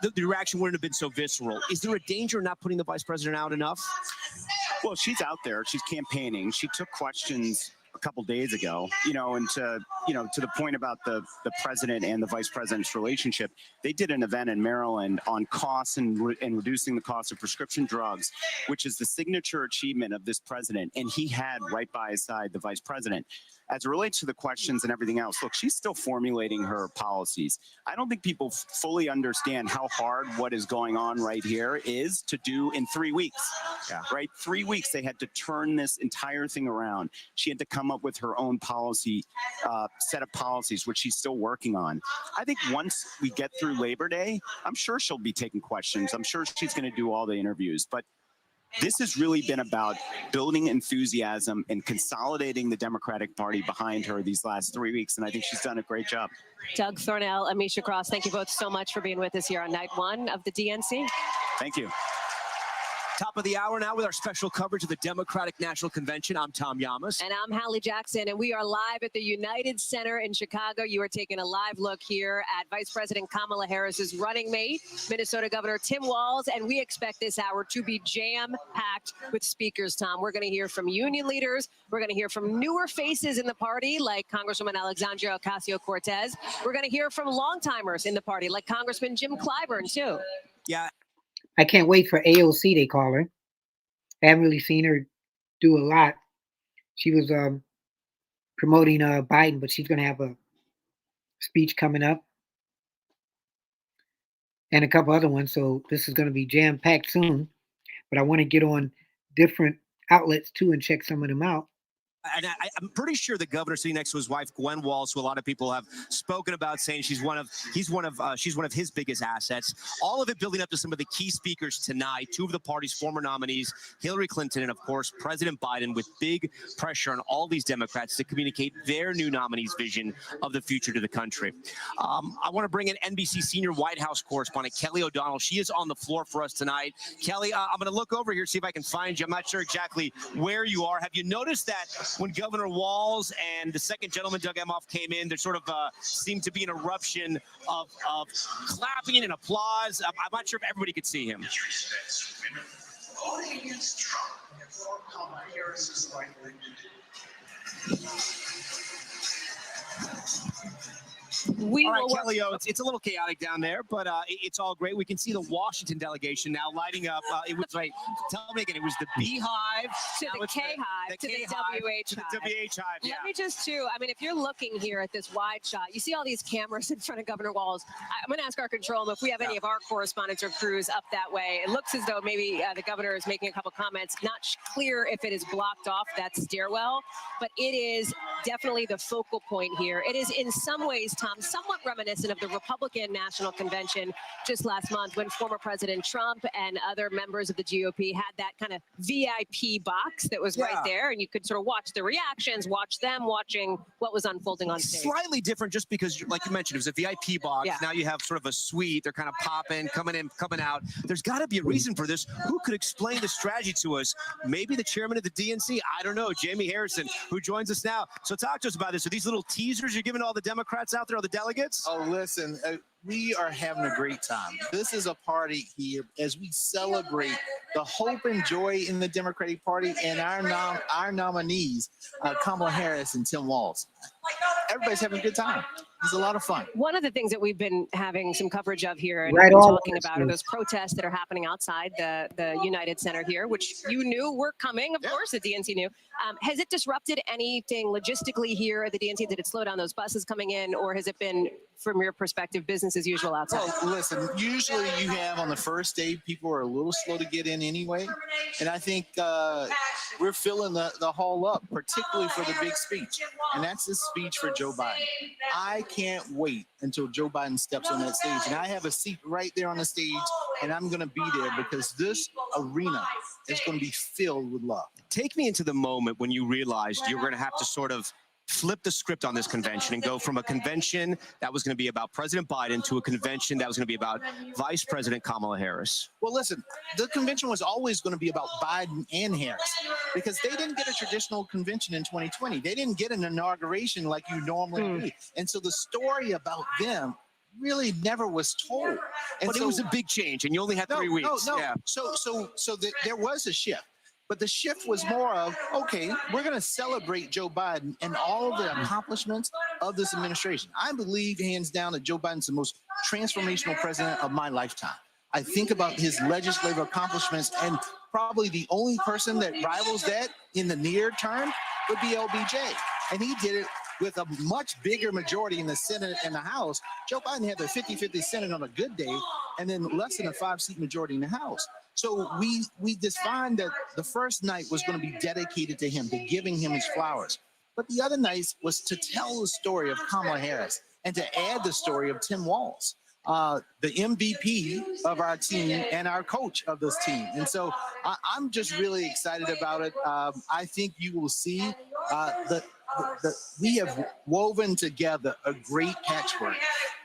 the reaction wouldn't have been so visceral. Is there a danger in not putting the vice president out enough? Well, she's out there. She's campaigning. She took questions a couple days ago, and to the point about the president and the vice president's relationship, they did an event in Maryland on costs and reducing the cost of prescription drugs, which is the signature achievement of this president. And he had right by his side the vice president. As it relates to the questions and everything else, look, she's still formulating her policies. I don't think people fully understand how hard what is going on right here is to do in 3 weeks. Yeah. Right? 3 weeks, they had to turn this entire thing around. She had to come up with her own policy, set of policies, which she's still working on. I think once we get through Labor Day, I'm sure she'll be taking questions. I'm sure she's going to do all the interviews. But This has really been about building enthusiasm and consolidating the Democratic Party behind her these last 3 weeks, and I think she's done a great job. Doug Thornell, Amisha Cross, thank you both so much for being with us here on night one of the DNC. Thank you. Top of the hour now with our special coverage of the Democratic National Convention. I'm Tom Llamas. And I'm Hallie Jackson, and we are live at the United Center in Chicago. You are taking a live look here at Vice President Kamala Harris's running mate, Minnesota Governor Tim Walz, and we expect this hour to be jam-packed with speakers, Tom. We're going to hear from union leaders. We're going to hear from newer faces in the party, like Congresswoman Alexandria Ocasio-Cortez. We're going to hear from longtimers in the party, like Congressman Jim Clyburn, too. Yeah. I can't wait for AOC, they call her. I haven't really seen her do a lot. She was promoting Biden, but she's going to have a speech coming up and a couple other ones. So this is going to be jam-packed soon. But I want to get on different outlets, too, and check some of them out. And I'm pretty sure the governor sitting next to his wife, Gwen Walz, who a lot of people have spoken about, saying she's one of his biggest assets. All of it building up to some of the key speakers tonight. Two of the party's former nominees, Hillary Clinton and, of course, President Biden, with big pressure on all these Democrats to communicate their new nominee's vision of the future to the country. I want to bring in NBC senior White House correspondent Kelly O'Donnell. She is on the floor for us tonight. Kelly, I'm going to look over here, see if I can find you. I'm not sure exactly where you are. Have you noticed that when Governor Walz and the second gentleman, Doug Emhoff, came in, there sort of seemed to be an eruption of clapping and applause? I'm not sure if everybody could see him. Voting against Trump before Kamala Harris is likely All right, Kelly, it's a little chaotic down there, but it's all great. We can see the Washington delegation now lighting up. It was like, tell me again, it was the Beehive to the K-Hive, to the WH Hive. Yeah. Let me just, if you're looking here at this wide shot, you see all these cameras in front of Governor Walz. I'm going to ask our control room if we have any of our correspondents or crews up that way. It looks as though maybe the governor is making a couple comments. Not clear if it is blocked off that stairwell, but it is definitely the focal point here. It is in some ways, Tom, somewhat reminiscent of the Republican National Convention just last month when former President Trump and other members of the GOP had that kind of VIP box that was right there, and you could sort of watch the reactions, watch them watching what was unfolding on stage. Slightly different just because, like you mentioned, it was a VIP box. Yeah. Now you have sort of a suite. They're kind of popping, coming in, coming out. There's got to be a reason for this. Who could explain the strategy to us? Maybe the chairman of the DNC? I don't know. Jamie Harrison, who joins us now. So talk to us about this. Are these little teasers you're giving to all the Democrats out there, all the delegates? Oh, listen, we are having a great time. This is a party here as we celebrate the hope and joy in the Democratic Party and our nominees, Kamala Harris and Tim Walz. Everybody's having a good time. It's a lot of fun. One of the things that we've been having some coverage of here and Right talking about are those protests that are happening outside the United Center here, which you knew were coming. Of course, the DNC knew. Has it disrupted anything logistically here at the DNC? Did it slow down those buses coming in, or has it been, from your perspective, business as usual outside? Well, listen, usually you have on the first day, people are a little slow to get in anyway. And I think we're filling the hall up, particularly for the big speech. And that's the speech for Joe Biden. I can't wait until Joe Biden steps on that stage. And I have a seat right there on the stage, and I'm going to be there because this arena is going to be filled with love. Take me into the moment when you realized you were going to have to sort of flip the script on this convention and go from a convention that was going to be about President Biden to a convention that was going to be about Vice President Kamala Harris. Well, listen, the convention was always going to be about Biden and Harris because they didn't get a traditional convention in 2020. They didn't get an inauguration like you normally do. And so the story about them really never was told. But it was a big change, and you only had 3 weeks. Yeah. So there was a shift. But the shift was more of, okay, we're going to celebrate Joe Biden and all of the accomplishments of this administration. I believe, hands down, that Joe Biden's the most transformational president of my lifetime. I think about his legislative accomplishments, and probably the only person that rivals that in the near term would be LBJ. And he did it with a much bigger majority in the Senate and the House. Joe Biden had the 50-50 Senate on a good day, and then less than a 5-seat majority in the House. So we defined that the first night was going to be dedicated to him, to giving him his flowers. But the other night was to tell the story of Kamala Harris and to add the story of Tim Walz. the MVP of our team and our coach of this team. And so I'm just really excited about it. I think you will see we have woven together a great patchwork,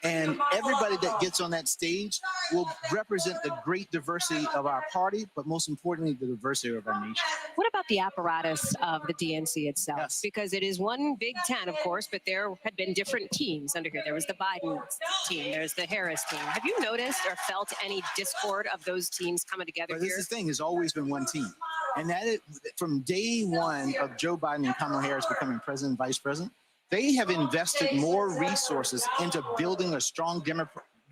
and everybody that gets on that stage will represent the great diversity of our party, but most importantly, the diversity of our nation. What about the apparatus of the DNC itself? Yes. Because it is one Big Ten, of course, but there had been different teams under here. There was the Biden team, there's the Harris team. Have you noticed or felt any discord of those teams coming together But here? this thing has always been one team. And that is from day one of Joe Biden and Kamala Harris becoming president and vice president, they have invested more resources into building a strong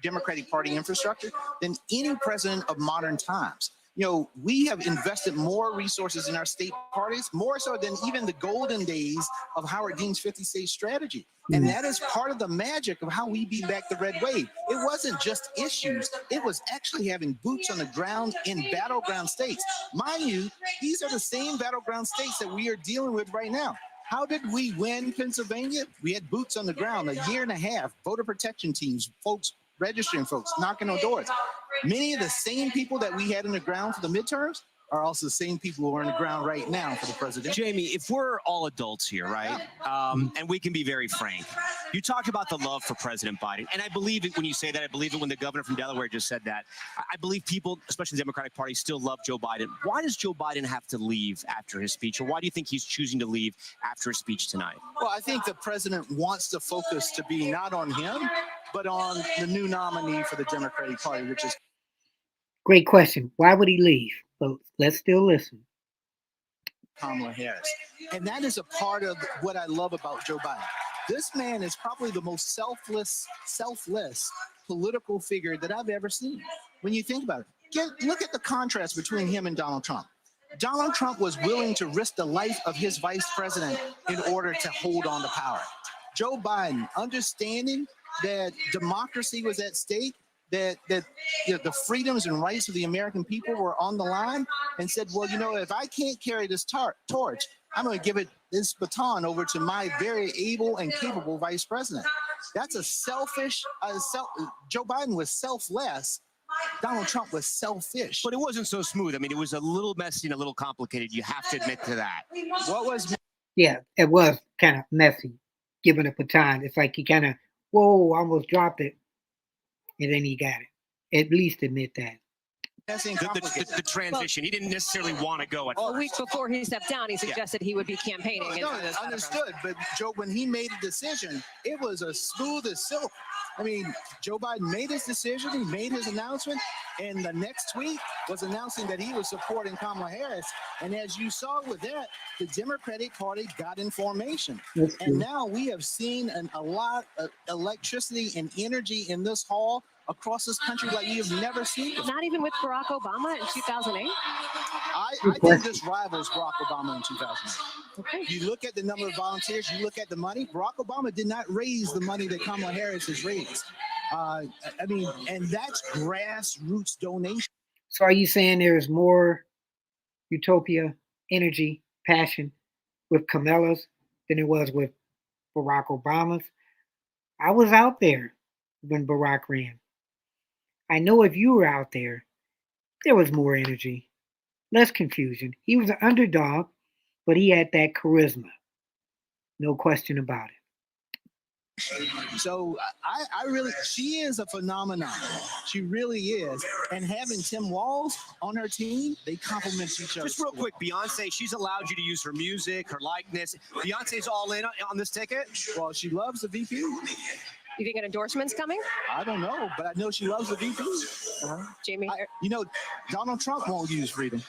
Democratic Party infrastructure than any president of modern times. You know, we have invested more resources in our state parties, more so than even the golden days of Howard Dean's 50-state strategy. And that is part of the magic of how we beat back the red wave. It wasn't just issues. It was actually having boots on the ground in battleground states. Mind you, these are the same battleground states that we are dealing with right now. How did we win Pennsylvania? We had boots on the ground, a year and a half, voter protection teams, folks registering folks, knocking on doors. Many of the same people that we had in the ground for the midterms are also the same people who are on the ground right now for the president. Jamie, if we're all adults here, right, and we can be very frank, you talked about the love for President Biden, and I believe it when you say that. I believe it when the governor from Delaware just said that. I believe people, especially the Democratic Party, still love Joe Biden. Why does Joe Biden have to leave after his speech, or why do you think he's choosing to leave after his speech tonight? Well, I think the president wants the focus to be not on him, but on the new nominee for the Democratic Party, which is Great question. Why would he leave? But let's still listen. Kamala Harris. And that is a part of what I love about Joe Biden. This man is probably the most selfless political figure that I've ever seen. When you think about it, look at the contrast between him and Donald Trump. Donald Trump was willing to risk the life of his vice president in order to hold on to power. Joe Biden, understanding that democracy was at stake, that you know, the freedoms and rights of the American people were on the line, and said, well, you know, if I can't carry this torch, I'm going to give this baton over to my very able and capable vice president. That's a selfish, Joe Biden was selfless. Donald Trump was selfish. But it wasn't so smooth. I mean, it was a little messy and a little complicated. You have to admit to that. What was? Yeah, it was kind of messy, giving a baton. It's like he kind of, whoa, almost dropped it. And then he got it. At least admit that. The transition. He didn't necessarily want to go at A week before he stepped down, he suggested he would be campaigning. No, understood. But Joe, when he made a decision, it was as smooth as silk. I mean, Joe Biden made his decision, he made his announcement, and the next tweet was announcing that he was supporting Kamala Harris. And as you saw with that, the Democratic Party got in formation. And now we have seen a lot of electricity and energy in this hall across this country like we have never seen. Not even with Barack Obama in 2008? I think this rivals Barack Obama in 2008. Okay. You look at the number of volunteers, you look at the money. Barack Obama did not raise the money that Kamala Harris has raised. I mean, and that's grassroots donation. So are you saying there's more utopia, energy, passion with Kamala's than it was with Barack Obama's? I was out there when Barack ran. I know if you were out there, there was more energy, less confusion. He was an underdog, but he had that charisma. No question about it. So I really, she is a phenomenon. She really is. And having Tim Walz on her team, they complement each other. Just real quick, Beyonce, she's allowed you to use her music, her likeness. Beyonce's all in on this ticket? Well, she loves the VP. You think an endorsement's coming? I don't know, but I know she loves the VP. Jamie, you know, Donald Trump won't use freedom.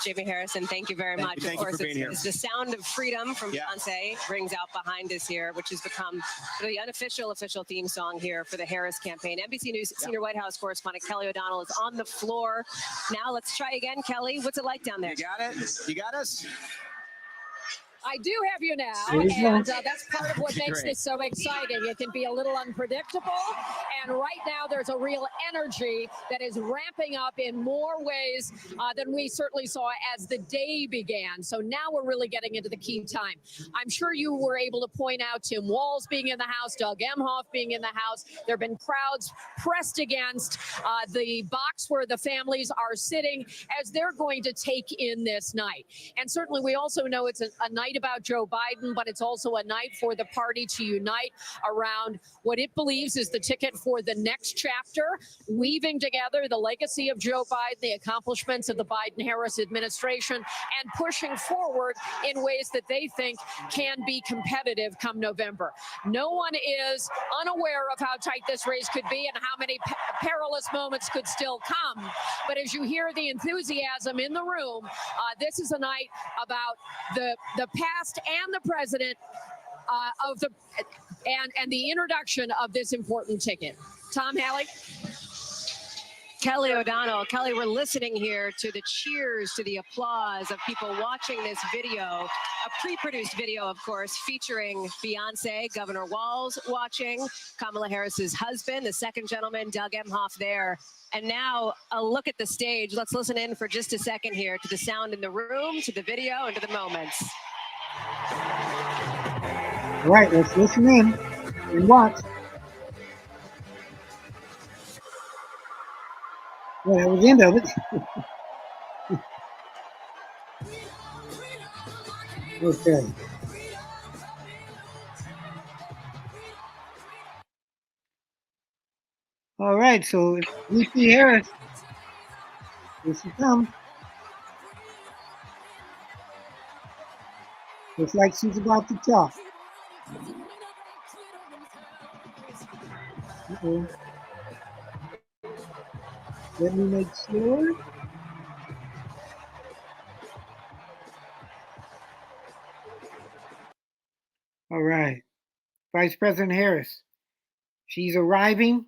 Jamie Harrison, thank you very much. Thank you for being here. It's the sound of freedom from Beyonce rings out behind us here, which has become the unofficial official theme song here for the Harris campaign. NBC News senior White House correspondent Kelly O'Donnell is on the floor. Now let's try again, Kelly. What's it like down there? You got it? You got us? I do have you now, There you go. and that's part of what Okay, makes great. this so exciting. It can be a little unpredictable, and right now there's a real energy that is ramping up in more ways than we certainly saw as the day began. So now we're really getting into the key time. I'm sure you were able to point out Tim Walz being in the house, Doug Emhoff being in the house. There have been crowds pressed against the box where the families are sitting as they're going to take in this night. And certainly we also know it's a night about Joe Biden, but it's also a night for the party to unite around what it believes is the ticket for the next chapter, weaving together the legacy of Joe Biden, the accomplishments of the Biden-Harris administration, and pushing forward in ways that they think can be competitive come November. No one is unaware of how tight this race could be and how many perilous moments could still come. But as you hear the enthusiasm in the room, this is a night about the past and the president of the and the introduction of this important ticket. Tom Haley. Kelly O'Donnell. Kelly, we're listening here to the cheers, to the applause of people watching this video, a pre-produced video, of course, featuring Beyonce, Governor Walz watching, Kamala Harris's husband, the second gentleman, Doug Emhoff there. And now a look at the stage. Let's listen in for just a second here to the sound in the room, to the video, and to the moments. All right, let's listen in and watch. Well, that was the end of it. Okay. All right, so VP Harris, here she comes. Looks like she's about to talk. Uh-oh. Let me make sure. All right. Vice President Harris, she's arriving.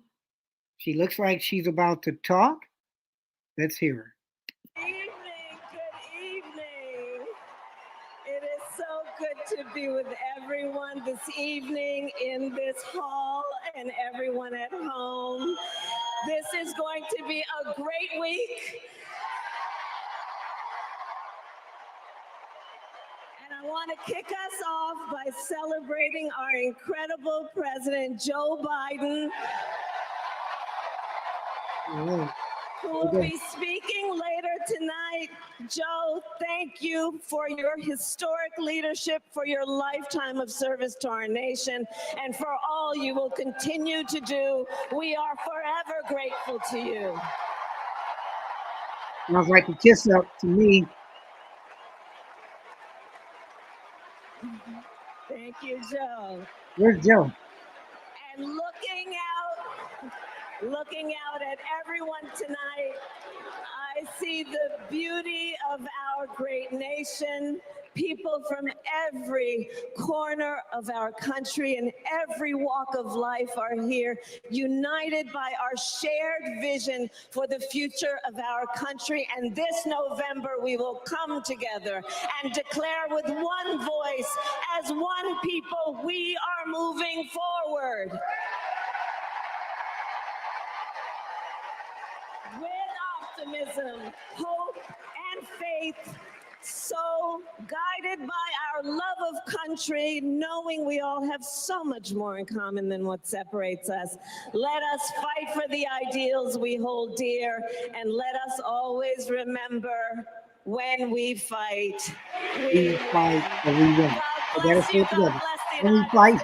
She looks like she's about to talk. Let's hear her. Good evening. It is so good to be with everyone this evening in this hall and everyone at home. This is going to be a great week. And I want to kick us off by celebrating our incredible President Joe Biden, who will be speaking later tonight. Joe, thank you for your historic leadership, for your lifetime of service to our nation, and for all you will continue to do. We are forever grateful to you. Sounds like a kiss up to me. Thank you, Joe. Where's Joe? And looking out at everyone tonight, I see the beauty of our great nation. People from every corner of our country and every walk of life are here, united by our shared vision for the future of our country. And this November, we will come together and declare with one voice, as one people, we are moving forward. With optimism, hope, and faith, so guided by our love of country, knowing we all have so much more in common than what separates us. Let us fight for the ideals we hold dear, and let us always remember, when we fight, We fight and we win. I gotta stay together. When we fight,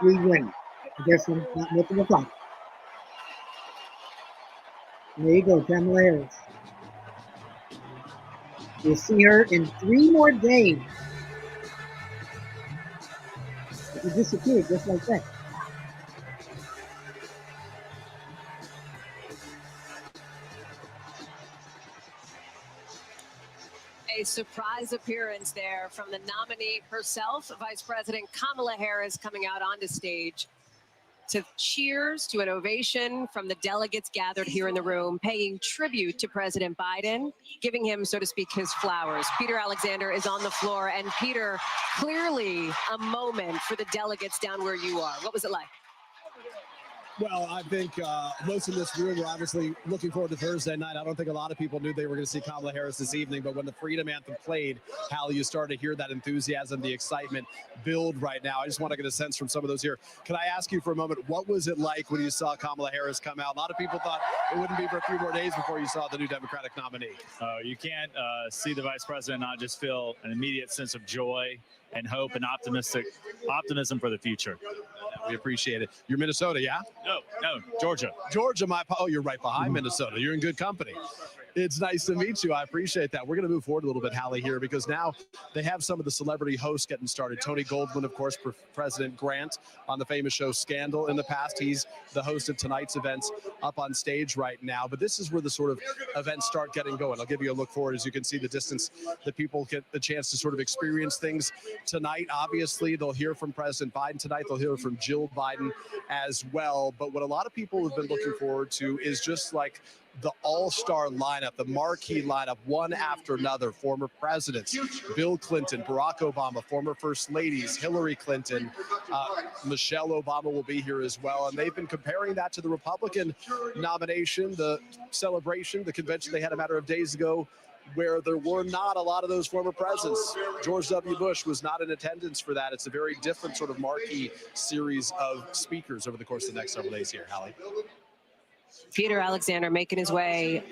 we win. I guess I'm not making a fight. There you go, Kamala Harris. We'll see her in 3 more days. She disappeared just like that. A surprise appearance there from the nominee herself, Vice President Kamala Harris, coming out onto stage. to cheers, to an ovation from the delegates gathered here in the room, paying tribute to President Biden, giving him, so to speak, his flowers. Peter Alexander is on the floor. And Peter, clearly a moment for the delegates down where you are. What was it like? Well, I think most in this room are obviously looking forward to Thursday night. I don't think a lot of people knew they were going to see Kamala Harris this evening, but when the Freedom Anthem played, Hallie, you started to hear that enthusiasm, the excitement build right now. I just want to get a sense from some of those here. Can I ask you for a moment, what was it like when you saw Kamala Harris come out? A lot of people thought it wouldn't be for a few more days before you saw the new Democratic nominee. You can't see the vice president not just feel an immediate sense of joy and hope and optimism for the future. We appreciate it. You're Minnesota, yeah? No, Georgia. Georgia, oh, you're right behind Minnesota. You're in good company. It's nice to meet you. I appreciate that. We're going to move forward a little bit, Hallie, here, because now they have some of the celebrity hosts getting started. Tony Goldwyn, of course, President Grant on the famous show Scandal in the past. He's the host of tonight's events up on stage right now. But this is where the sort of events start getting going. I'll give you a look forward. As you can see the distance that people get the chance to sort of experience things tonight. Obviously, they'll hear from President Biden tonight. They'll hear from Jill Biden as well. But what a lot of people have been looking forward to is just like the all-star lineup, the marquee lineup, one after another. Former presidents, Bill Clinton, Barack Obama, former first ladies, Hillary Clinton, Michelle Obama will be here as well. And they've been comparing that to the Republican nomination, the celebration, the convention they had a matter of days ago, where there were not a lot of those former presidents. George W. Bush was not in attendance for that. It's a very different sort of marquee series of speakers over the course of the next several days here, Hallie. Peter Alexander making his way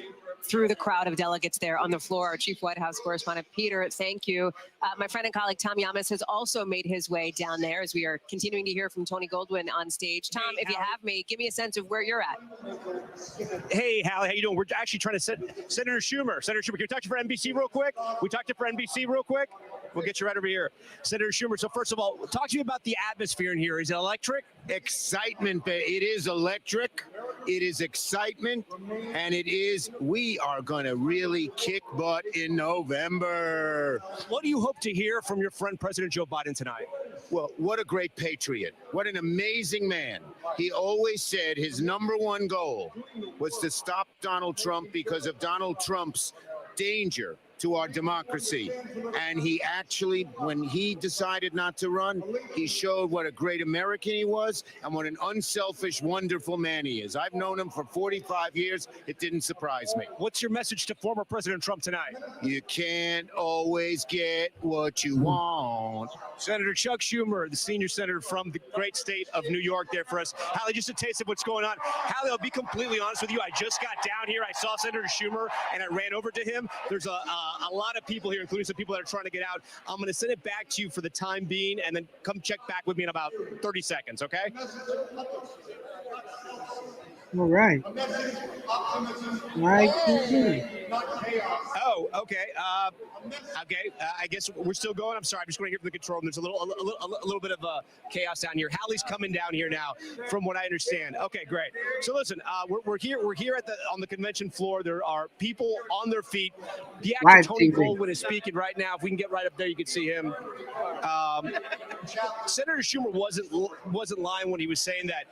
through the crowd of delegates there on the floor. Our chief White House correspondent, Peter, thank you. My friend and colleague Tom Yamas has also made his way down there as we are continuing to hear from Tony Goldwyn on stage. Tom, if you have me, give me a sense of where you're at. Hey, Hallie, how you doing? We're actually trying to set Senator Schumer. Senator Schumer, can we talk to you for NBC real quick? We talked to you for NBC real quick? We'll get you right over here. Senator Schumer, so first of all, talk to me about the atmosphere in here. Is it electric? Excitement. It is electric. It is excitement. And it is, we are going to really kick butt in November. What do you hope to hear from your friend President Joe Biden tonight? Well, what a great patriot. What an amazing man. He always said his number one goal was to stop Donald Trump because of Donald Trump's danger to our democracy. And he actually, when he decided not to run, he showed what a great American he was and what an unselfish, wonderful man he is. I've known him for 45 years. It didn't surprise me. What's your message to former President Trump tonight? You can't always get what you want. Senator Chuck Schumer, the senior senator from the great state of New York there for us. Hallie, just a taste of what's going on. Hallie, I'll be completely honest with you. I just got down here. I saw Senator Schumer and I ran over to him. There's a lot of people here, including some people that are trying to get out. I'm going to send it back to you for the time being and then come check back with me in about 30 seconds, okay? All right. Oh, okay. I guess we're still going. I'm sorry. I'm just going to hear from the control room. There's a little bit of chaos down here. Hallie's coming down here now, from what I understand. Okay, great. So listen, we're here on the convention floor. There are people on their feet. The actor Tony Goldwyn is speaking right now. If we can get right up there, you can see him. Senator Schumer wasn't lying when he was saying that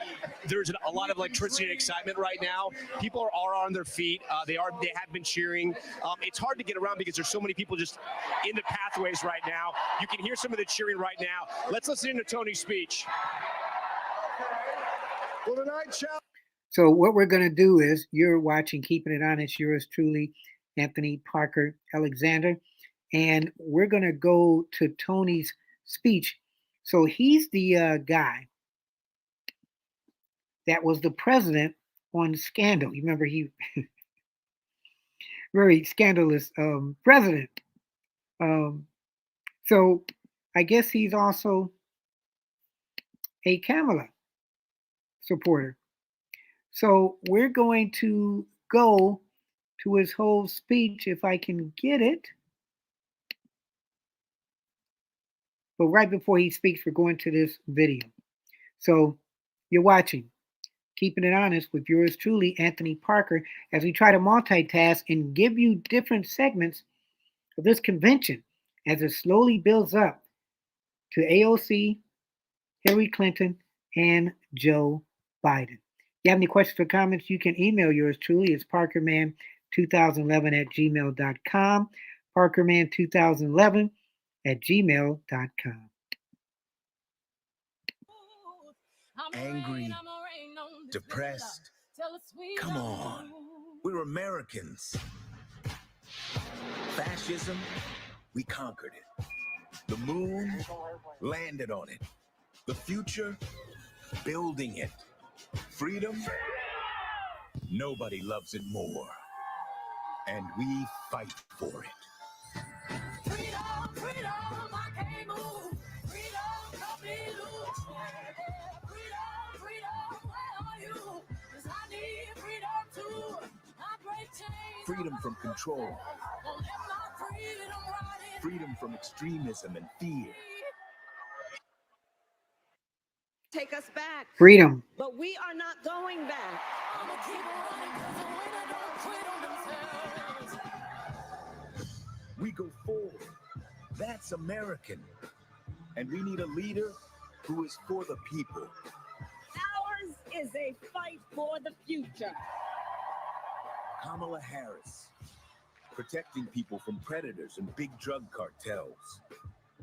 there's a lot of electricity and excitement right now. People are on their feet. They have been cheering. It's hard to get around because there's so many people just in the pathways right now. You can hear some of the cheering right now. Let's listen to Tony's speech. Well, tonight, so what we're going to do is, you're watching Keeping It Honest, yours truly, Anthony Parker Alexander, and we're going to go to Tony's speech. So he's the guy that was the president on Scandal. You remember he very scandalous president. So I guess he's also a Kamala supporter. So we're going to go to his whole speech if I can get it. But right before he speaks, we're going to this video. So you're watching Keeping It Honest with yours truly, Anthony Parker, as we try to multitask and give you different segments of this convention as it slowly builds up to AOC, Hillary Clinton, and Joe Biden. If you have any questions or comments, you can email yours truly. It's parkerman2011 at gmail.com. Parkerman2011 at gmail.com. Angry, depressed. Come on. We're Americans. Fascism, we conquered it. The moon, landed on it. The future, building it. Freedom, nobody loves it more. And we fight for it. Freedom, freedom, I can't move. Freedom, help me lose. Freedom, freedom, where are you? 'Cause I need freedom too. I break chains. Freedom from control. Won't let my freedom rot in. Freedom from extremism and fear. Take us back. Freedom. But we are not going back. I'ma keep running 'cause the winner don't quit on themselves. We go forward. That's American. And we need a leader who is for the people. Ours is a fight for the future. Kamala Harris, protecting people from predators and big drug cartels,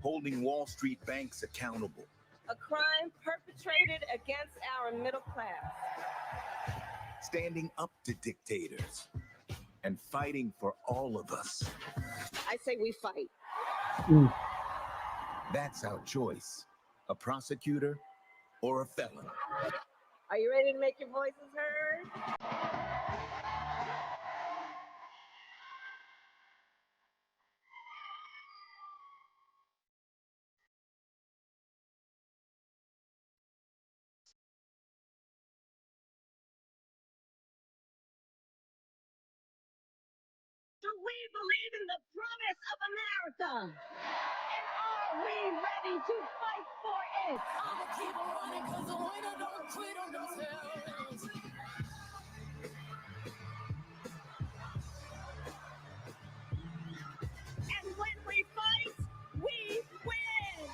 holding Wall Street banks accountable. A crime perpetrated against our middle class. Standing up to dictators and fighting for all of us. I say we fight. That's our choice. A prosecutor or a felon. Are you ready to make your voices heard? Do we believe in the promise of America? And are we ready to fight for it? I'ma keep running 'cause the winner don't quit on themselves. And when we fight, we win.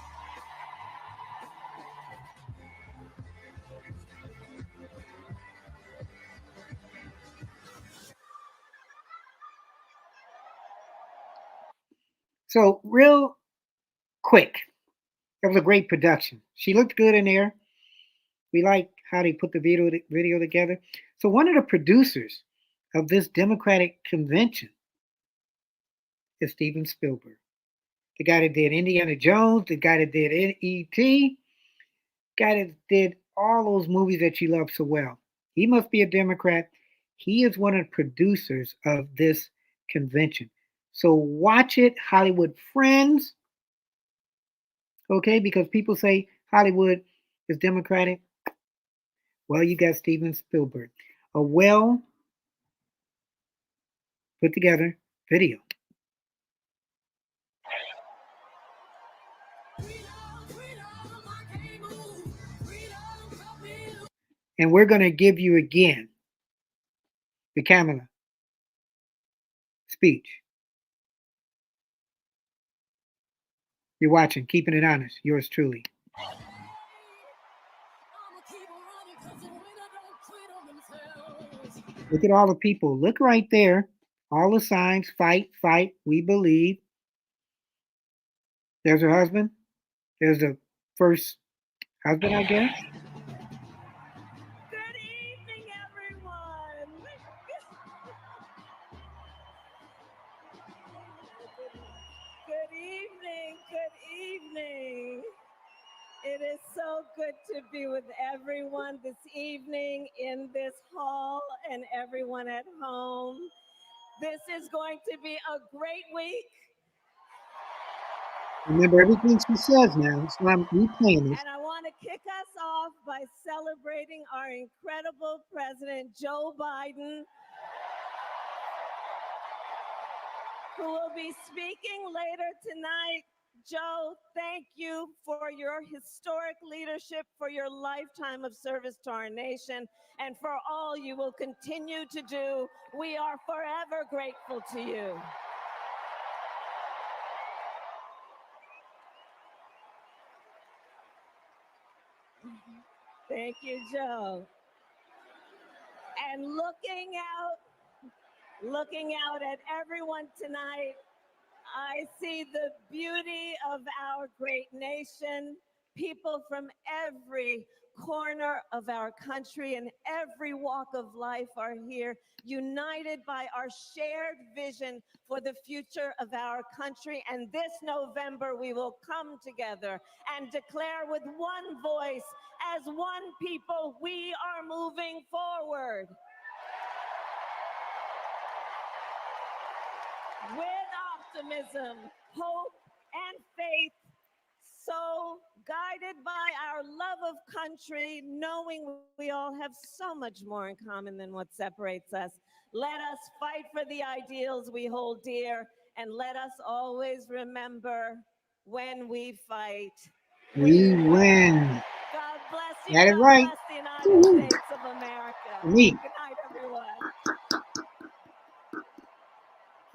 So, real quick, it was a great production. She looked good in there. We like how they put the video together. So, one of the producers of this Democratic convention is Steven Spielberg, the guy that did Indiana Jones, the guy that did E.T., guy that did all those movies that you love so well. He must be a Democrat. He is one of the producers of this convention. So watch it, Hollywood friends. Okay, because people say Hollywood is Democratic. Well, you got Steven Spielberg, a well put together video. And we're going to give you again the Kamala speech. You're watching, keeping it honest. Yours truly. Look at all the people. Look right there. All the signs. Fight, fight. We believe. There's her husband. There's the first husband, I guess. Good evening, everyone. Good evening. Good evening. It is so good to be with everyone this evening in this hall and everyone at home. This is going to be a great week. Remember everything she says now, so I'm replaying this. And I want to kick us off by celebrating our incredible President Joe Biden, who will be speaking later tonight. Joe, thank you for your historic leadership, for your lifetime of service to our nation, and for all you will continue to do. We are forever grateful to you. Thank you, Joe. And looking out at everyone tonight, I see the beauty of our great nation. People from every corner of our country and every walk of life are here, united by our shared vision for the future of our country. And this November, we will come together and declare with one voice, as one people, we are moving forward. With optimism, hope, and faith, so guided by our love of country, knowing we all have so much more in common than what separates us. Let us fight for the ideals we hold dear, and let us always remember, when we fight, We win. God bless you. That is God right. bless the United Woo. States of America. Me. Good night, everyone.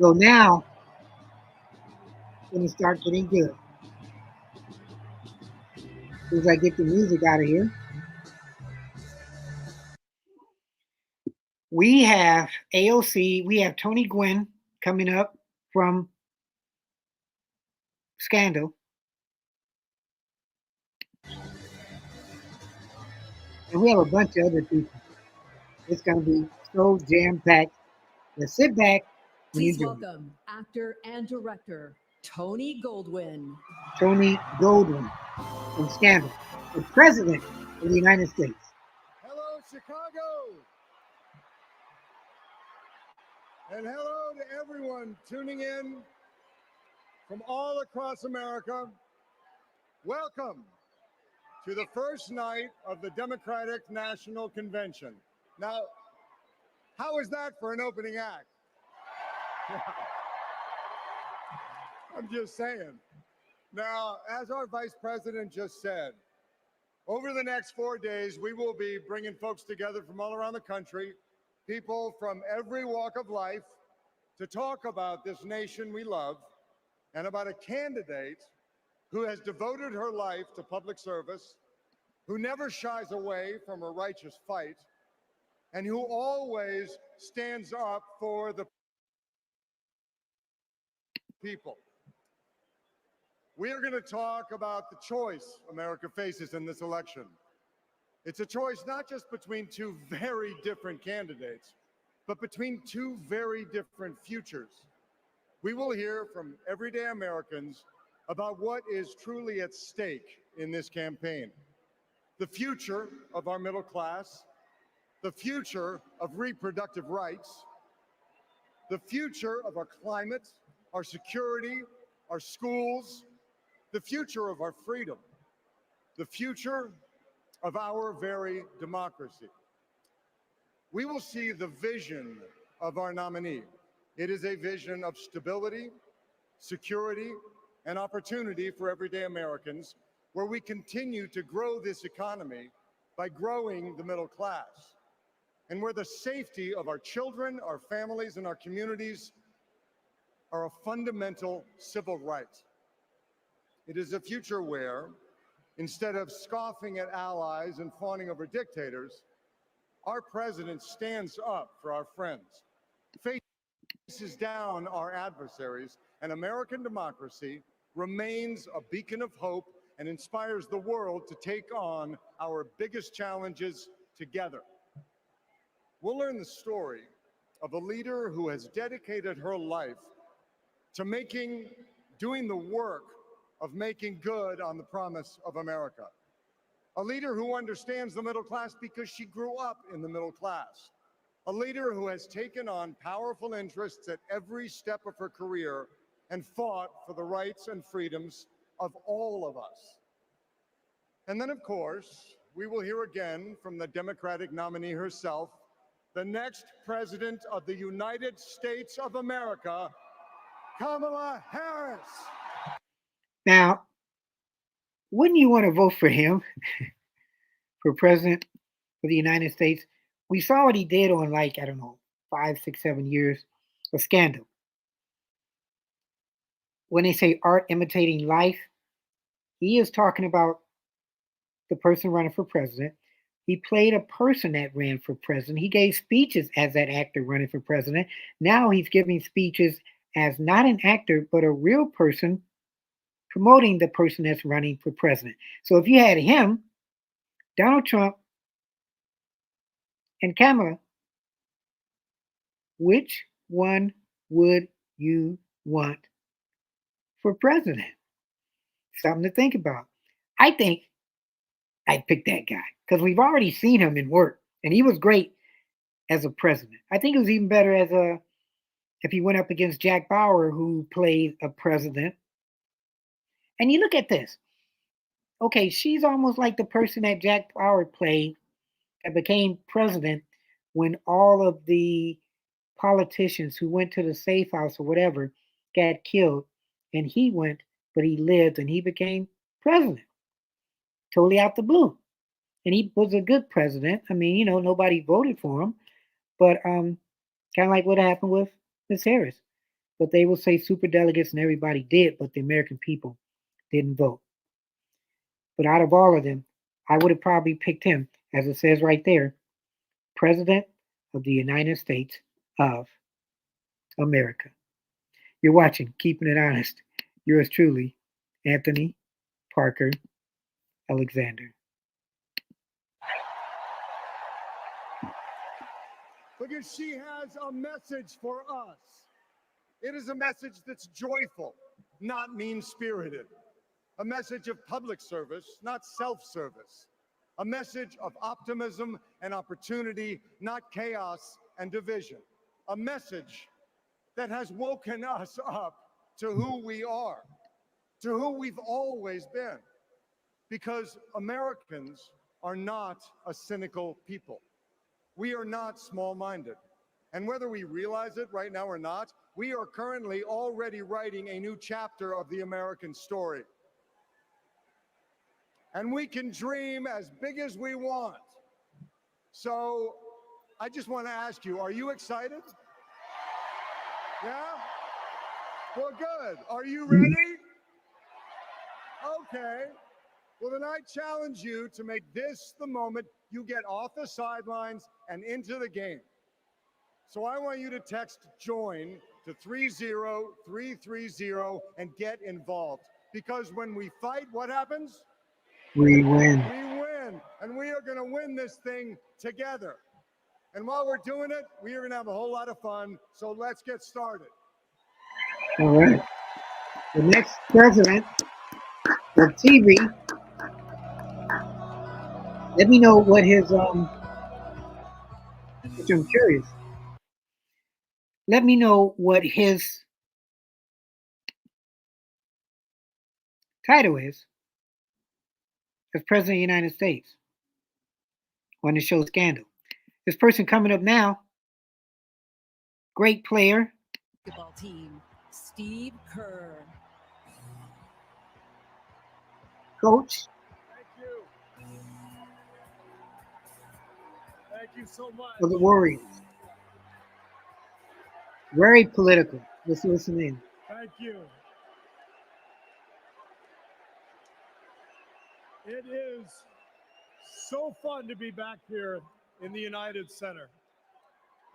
So now, it's going to start getting good. As soon as I get the music out of here. We have AOC, we have Tony Gwynn coming up from Scandal. And we have a bunch of other people. It's going to be so jam-packed. Let's sit back and Please enjoy. welcome actor and director Tony Goldwyn. Tony Goldwyn from Scandal, the President of the United States. Hello, Chicago. And hello to everyone tuning in from all across America. Welcome to the first night of the Democratic National Convention. Now, how is that for an opening act? I'm just saying. Now, as our Vice President just said, over the next 4 days, we will be bringing folks together from all around the country, people from every walk of life, to talk about this nation we love and about a candidate who has devoted her life to public service, who never shies away from a righteous fight, and who always stands up for the people. We are going to talk about the choice America faces in this election. It's a choice not just between two very different candidates, but between two very different futures. We will hear from everyday Americans about what is truly at stake in this campaign. The future of our middle class, the future of reproductive rights, the future of our climate, our security, our schools, the future of our freedom, the future of our very democracy. We will see the vision of our nominee. It is a vision of stability, security, and opportunity for everyday Americans, where we continue to grow this economy by growing the middle class, and where the safety of our children, our families, and our communities are a fundamental civil right. It is a future where, instead of scoffing at allies and fawning over dictators, our president stands up for our friends, faces down our adversaries, and American democracy remains a beacon of hope and inspires the world to take on our biggest challenges together. We'll learn the story of a leader who has dedicated her life to doing the work of making good on the promise of America. A leader who understands the middle class because she grew up in the middle class. A leader who has taken on powerful interests at every step of her career and fought for the rights and freedoms of all of us. And then, of course, we will hear again from the Democratic nominee herself, the next president of the United States of America, Kamala Harris. Now, wouldn't you want to vote for him for president of the United States? We saw what he did on, like, I don't know, 5, 6, 7 years of Scandal. When they say art imitating life, he is talking about the person running for president. He played a person that ran for president. He gave speeches as that actor running for president. Now he's giving speeches as not an actor, but a real person promoting the person that's running for president. So if you had him, Donald Trump, and Kamala, which one would you want for president? Something to think about. I think I'd pick that guy because we've already seen him in work, and he was great as a president. I think it was even better as a if he went up against Jack Bauer, who played a president. And you look at this. Okay, she's almost like the person that Jack Bauer played that became president when all of the politicians who went to the safe house or whatever got killed, and he went, but he lived and he became president totally out the blue. And he was a good president. I mean, nobody voted for him, but kind of like what happened with Miss Harris. But they will say super delegates and everybody did, but the American people didn't vote. But out of all of them, I would have probably picked him, as it says right there, President of the United States of America. You're watching Keeping It Honest. Yours truly, Anthony Parker Alexander. Because she has a message for us. It is a message that's joyful, not mean-spirited. A message of public service, not self-service. A message of optimism and opportunity, not chaos and division. A message that has woken us up to who we are, to who we've always been. Because Americans are not a cynical people. We are not small-minded. And whether we realize it right now or not, we are currently already writing a new chapter of the American story. And we can dream as big as we want. So I just want to ask you, are you excited? Yeah? Well, good. Are you ready? Okay. Well, then I challenge you to make this the moment you get off the sidelines and into the game. So I want you to text JOIN to 30330 and get involved. Because when we fight, what happens? We win. We win. And we are going to win this thing together. And while we're doing it, we are going to have a whole lot of fun. So let's get started. All right. The next president of TV. Let me know what his which I'm curious. Let me know what his title is as president of the United States on the show Scandal. This person coming up now, great player. Basketball team, Steve Kerr. Coach. Thank you. Thank you so much. For the Warriors. Very political. Let's listen in. Thank you. It is so fun to be back here in the United Center.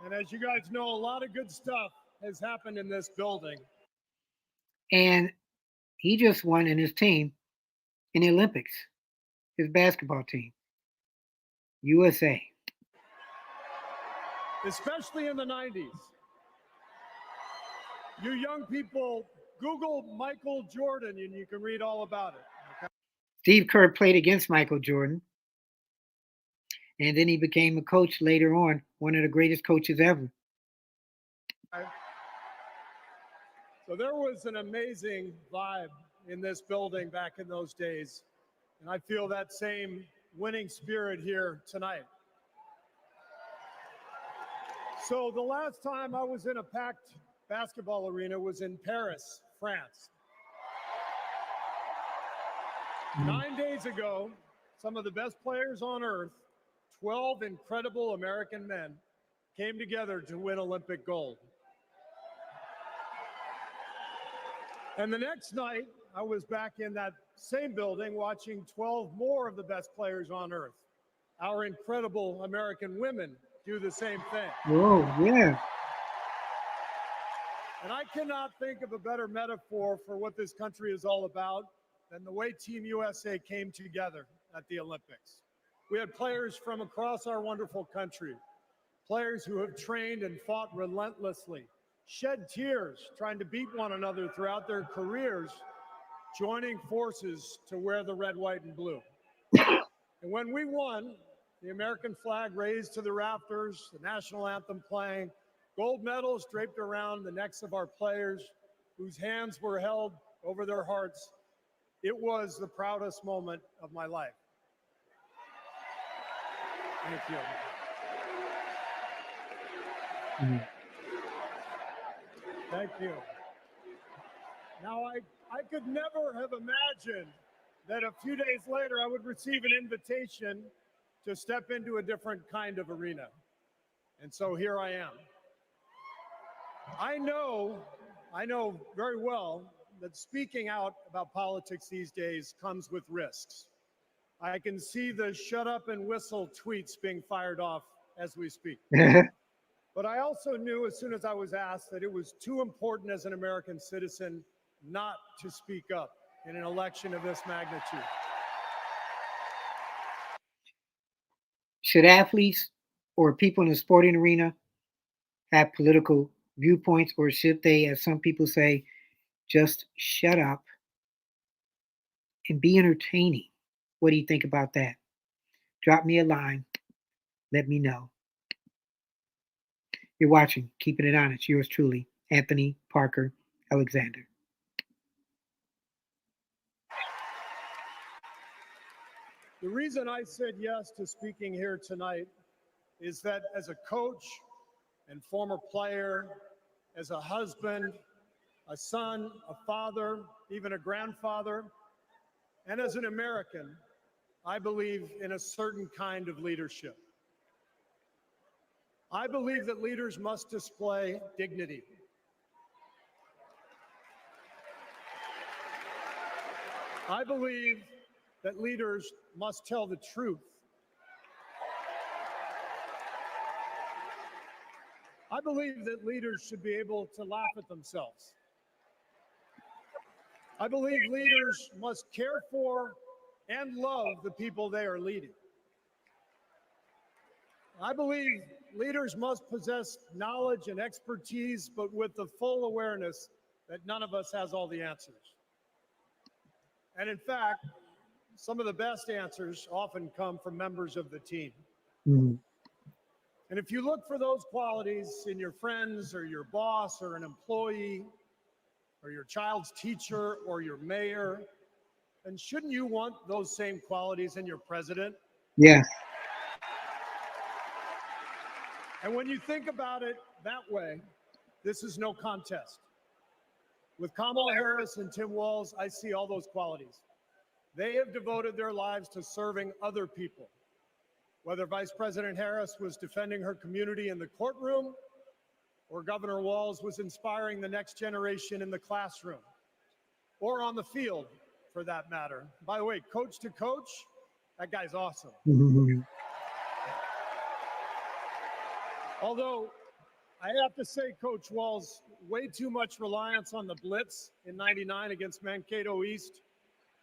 And as you guys know, a lot of good stuff has happened in this building. And he just won in his team in the Olympics, his basketball team, USA. Especially in the 90s. You young people, Google Michael Jordan and you can read all about it. Okay? Steve Kerr played against Michael Jordan. And then he became a coach later on, one of the greatest coaches ever. So there was an amazing vibe in this building back in those days. And I feel that same winning spirit here tonight. So the last time I was in a packed basketball arena was in Paris, France. 9 days ago, some of the best players on earth, 12 incredible American men, came together to win Olympic gold. And the next night, I was back in that same building watching 12 more of the best players on earth our incredible American women do the same thing. Oh, yeah. And I cannot think of a better metaphor for what this country is all about than the way Team USA came together at the Olympics. We had players from across our wonderful country, players who have trained and fought relentlessly, shed tears trying to beat one another throughout their careers, joining forces to wear the red, white, and blue. And when we won, the American flag raised to the rafters, the national anthem playing, gold medals draped around the necks of our players, whose hands were held over their hearts. It was the proudest moment of my life. Thank you. Thank you. Now, I could never have imagined that a few days later I would receive an invitation to step into a different kind of arena. And so here I am. I know very well that speaking out about politics these days comes with risks. I can see the shut up and whistle tweets being fired off as we speak. But I also knew as soon as I was asked that it was too important as an American citizen not to speak up in an election of this magnitude. Should athletes or people in the sporting arena have political viewpoints, or should they, as some people say, just shut up and be entertaining? What do you think about that? Drop me a line. Let me know. You're watching Keeping It Honest. Yours truly, Anthony Parker Alexander. The reason I said yes to speaking here tonight is that as a coach and former player, as a husband, a son, a father, even a grandfather, and as an American, I believe in a certain kind of leadership. I believe that leaders must display dignity. I believe that leaders must tell the truth. I believe that leaders should be able to laugh at themselves. I believe leaders must care for and love the people they are leading. I believe leaders must possess knowledge and expertise, but with the full awareness that none of us has all the answers. And in fact, some of the best answers often come from members of the team. Mm-hmm. And if you look for those qualities in your friends or your boss or an employee or your child's teacher or your mayor, then shouldn't you want those same qualities in your president? Yes. And when you think about it that way, this is no contest. With Kamala Harris and Tim Walz, I see all those qualities. They have devoted their lives to serving other people. Whether Vice President Harris was defending her community in the courtroom, or Governor Walz was inspiring the next generation in the classroom, or on the field, for that matter. By the way, coach to coach, that guy's awesome. Mm-hmm. Although, I have to say, Coach Walz, way too much reliance on the blitz in '99 against Mankato East.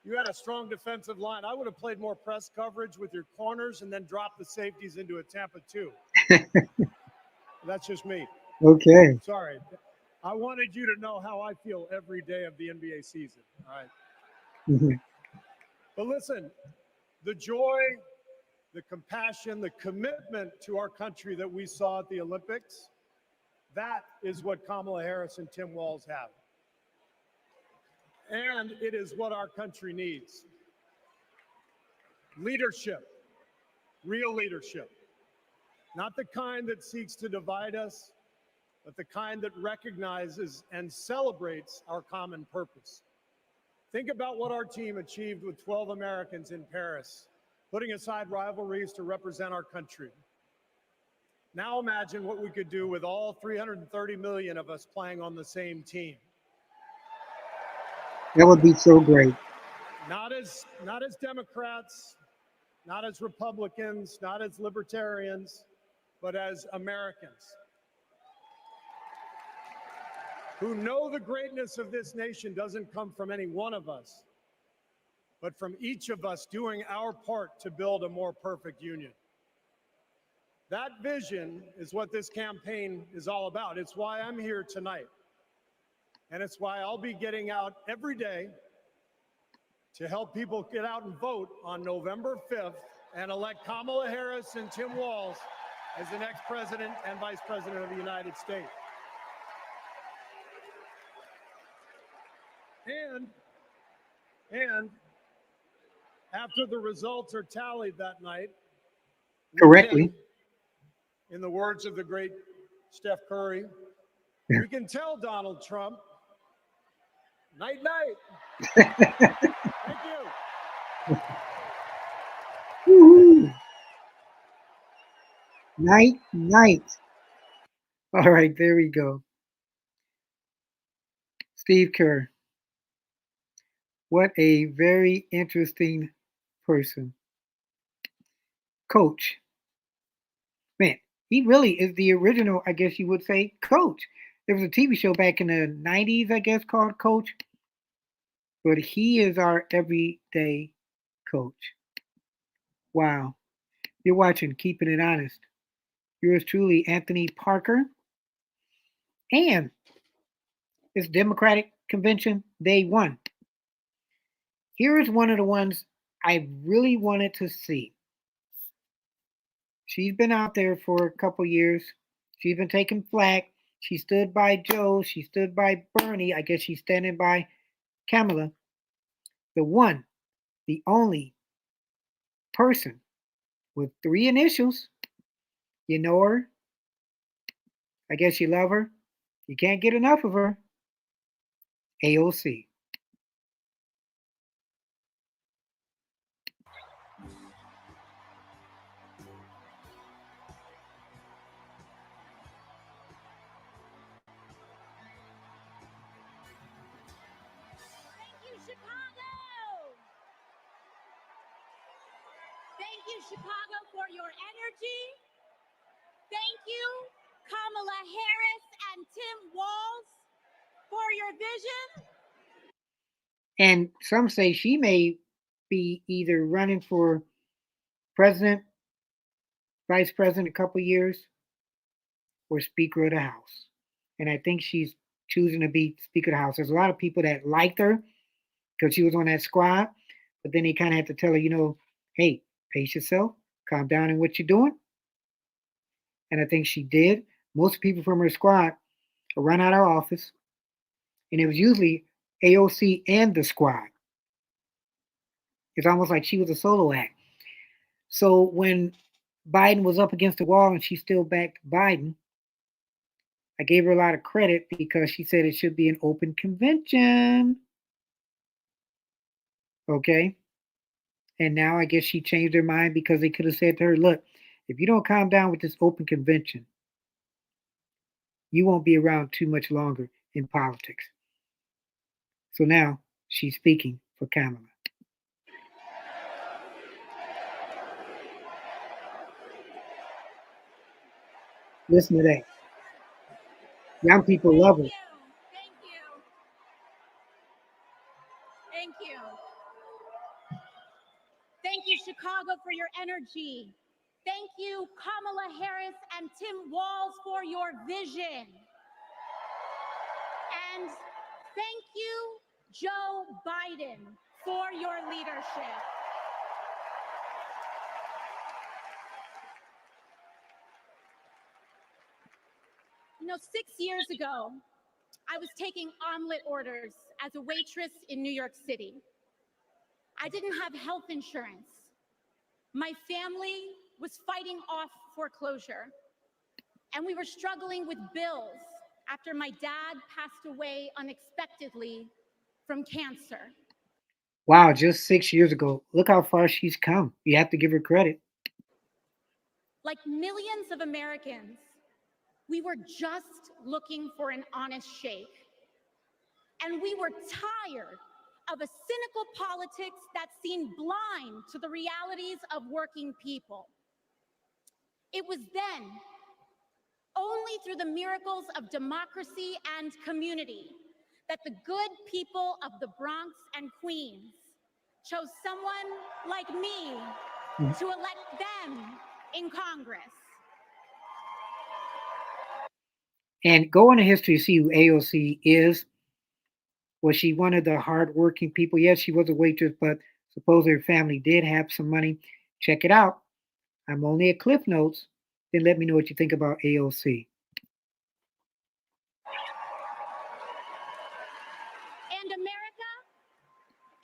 You had a strong defensive line. I would have played more press coverage with your corners and then dropped the safeties into a Tampa 2. That's just me. Okay. Sorry. I wanted you to know how I feel every day of the NBA season. All right. Mm-hmm. But listen, the joy, the compassion, the commitment to our country that we saw at the Olympics, that is what Kamala Harris and Tim Walz have. And it is what our country needs. Leadership, real leadership. Not the kind that seeks to divide us, but the kind that recognizes and celebrates our common purpose. Think about what our team achieved with 12 Americans in Paris, putting aside rivalries to represent our country. Now imagine what we could do with all 330 million of us playing on the same team. That would be so great. Not as Democrats, not as Republicans, not as libertarians, but as Americans who know the greatness of this nation doesn't come from any one of us, but from each of us doing our part to build a more perfect union. That vision is what this campaign is all about. It's why I'm here tonight. And it's why I'll be getting out every day to help people get out and vote on November 5th and elect Kamala Harris and Tim Walz as the next president and vice president of the United States. And after the results are tallied that night, Correctly. In the words of the great Steph Curry, we can tell Donald Trump, night, night. Thank you. Woo-hoo. Night, night. All right, there we go. Steve Kerr. What a very interesting person. Coach. Man, he really is the original, I guess you would say, coach. There was a TV show back in the 90s, I guess, called Coach. But he is our everyday coach. Wow. You're watching Keeping It Honest. Yours truly, Anthony Parker. And it's Democratic Convention Day 1. Here is one of the ones I really wanted to see. She's been out there for a couple years. She's been taking flack. She stood by Joe. She stood by Bernie. I guess she's standing by Kamala. The one, the only person with 3 initials. You know her. I guess you love her. You can't get enough of her. AOC. Thank you, Chicago, for your energy. Thank you, Kamala Harris and Tim Walz, for your vision. And some say she may be either running for president, vice president a couple years, or Speaker of the House. And I think she's choosing to be Speaker of the House. There's a lot of people that liked her because she was on that squad, but then they kind of had to tell her, hey, pace yourself, calm down in what you're doing. And I think she did. Most people from her squad run out of office, and it was usually AOC and the squad. It's almost like she was a solo act. So when Biden was up against the wall and she still backed Biden, I gave her a lot of credit because she said it should be an open convention. Okay. And now I guess she changed her mind because they could have said to her, look, if you don't calm down with this open convention, you won't be around too much longer in politics. So now she's speaking for Kamala. Listen to that. Young people love it. Thank you. Thank you. Thank you, Chicago, for your energy. Thank you, Kamala Harris and Tim Walz, for your vision. And thank you, Joe Biden, for your leadership. 6 years ago, I was taking omelet orders as a waitress in New York City. I didn't have health insurance. My family was fighting off foreclosure, and we were struggling with bills after my dad passed away unexpectedly from cancer. Wow, just 6 years ago. Look how far she's come. You have to give her credit. Like millions of Americans, we were just looking for an honest shake. And we were tired of a cynical politics that's seen blind to the realities of working people. It was then, only through the miracles of democracy and community, that the good people of the Bronx and Queens chose someone like me to elect them in Congress. And go into history to see who AOC is. Was she one of the hardworking people? Yes, she was a waitress, but supposedly her family did have some money. Check it out. I'm only at Cliff Notes. Then let me know what you think about AOC. And America,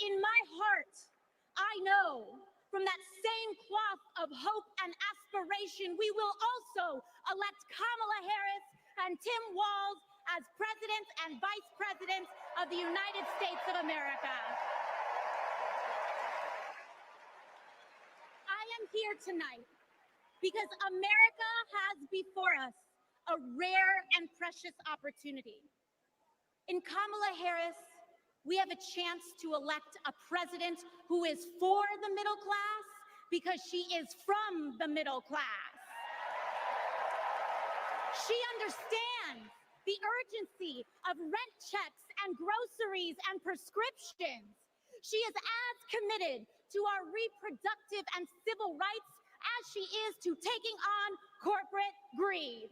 in my heart, I know from that same cloth of hope and aspiration, we will also elect Kamala Harris and Tim Walz as presidents and vice presidents of the United States of America. I am here tonight because America has before us a rare and precious opportunity. In Kamala Harris, we have a chance to elect a president who is for the middle class because she is from the middle class. She understands the urgency of rent checks and groceries and prescriptions. She is as committed to our reproductive and civil rights as she is to taking on corporate greed.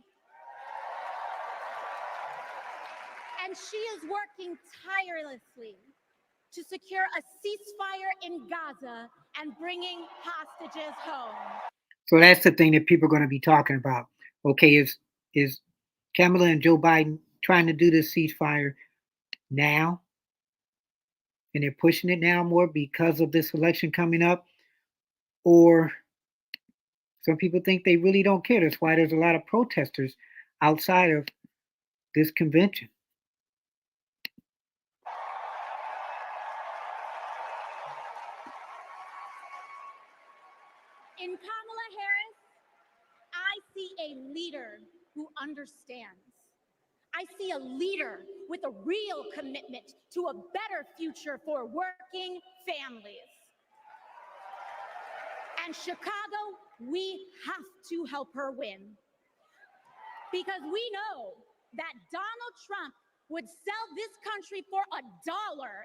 And she is working tirelessly to secure a ceasefire in Gaza and bringing hostages home. So that's the thing that people are going to be talking about. Okay, is Kamala and Joe Biden trying to do this ceasefire now? And they're pushing it now more because of this election coming up? Or some people think they really don't care. That's why there's a lot of protesters outside of this convention. In Kamala Harris, I see a leader who understands. I see a leader with a real commitment to a better future for working families. And Chicago, we have to help her win. Because we know that Donald Trump would sell this country for $1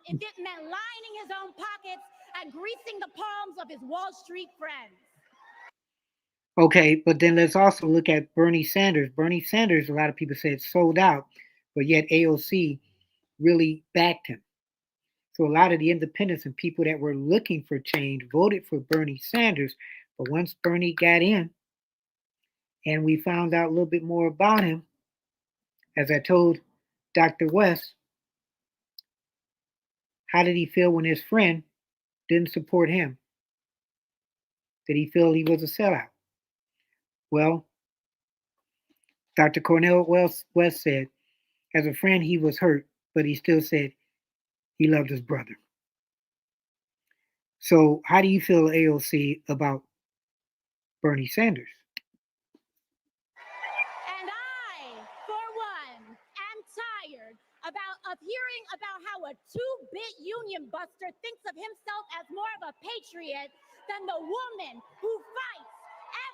if it meant lining his own pockets and greasing the palms of his Wall Street friends. Okay, but then let's also look at Bernie Sanders. Bernie Sanders, a lot of people say it's sold out, but yet AOC really backed him. So a lot of the independents and people that were looking for change voted for Bernie Sanders. But once Bernie got in and we found out a little bit more about him, as I told Dr. West, how did he feel when his friend didn't support him? Did he feel he was a sellout? Well, Dr. Cornel West said, as a friend, he was hurt, but he still said he loved his brother. So, how do you feel, AOC, about Bernie Sanders? And I, for one, am tired of hearing about how a two-bit union buster thinks of himself as more of a patriot than the woman who fights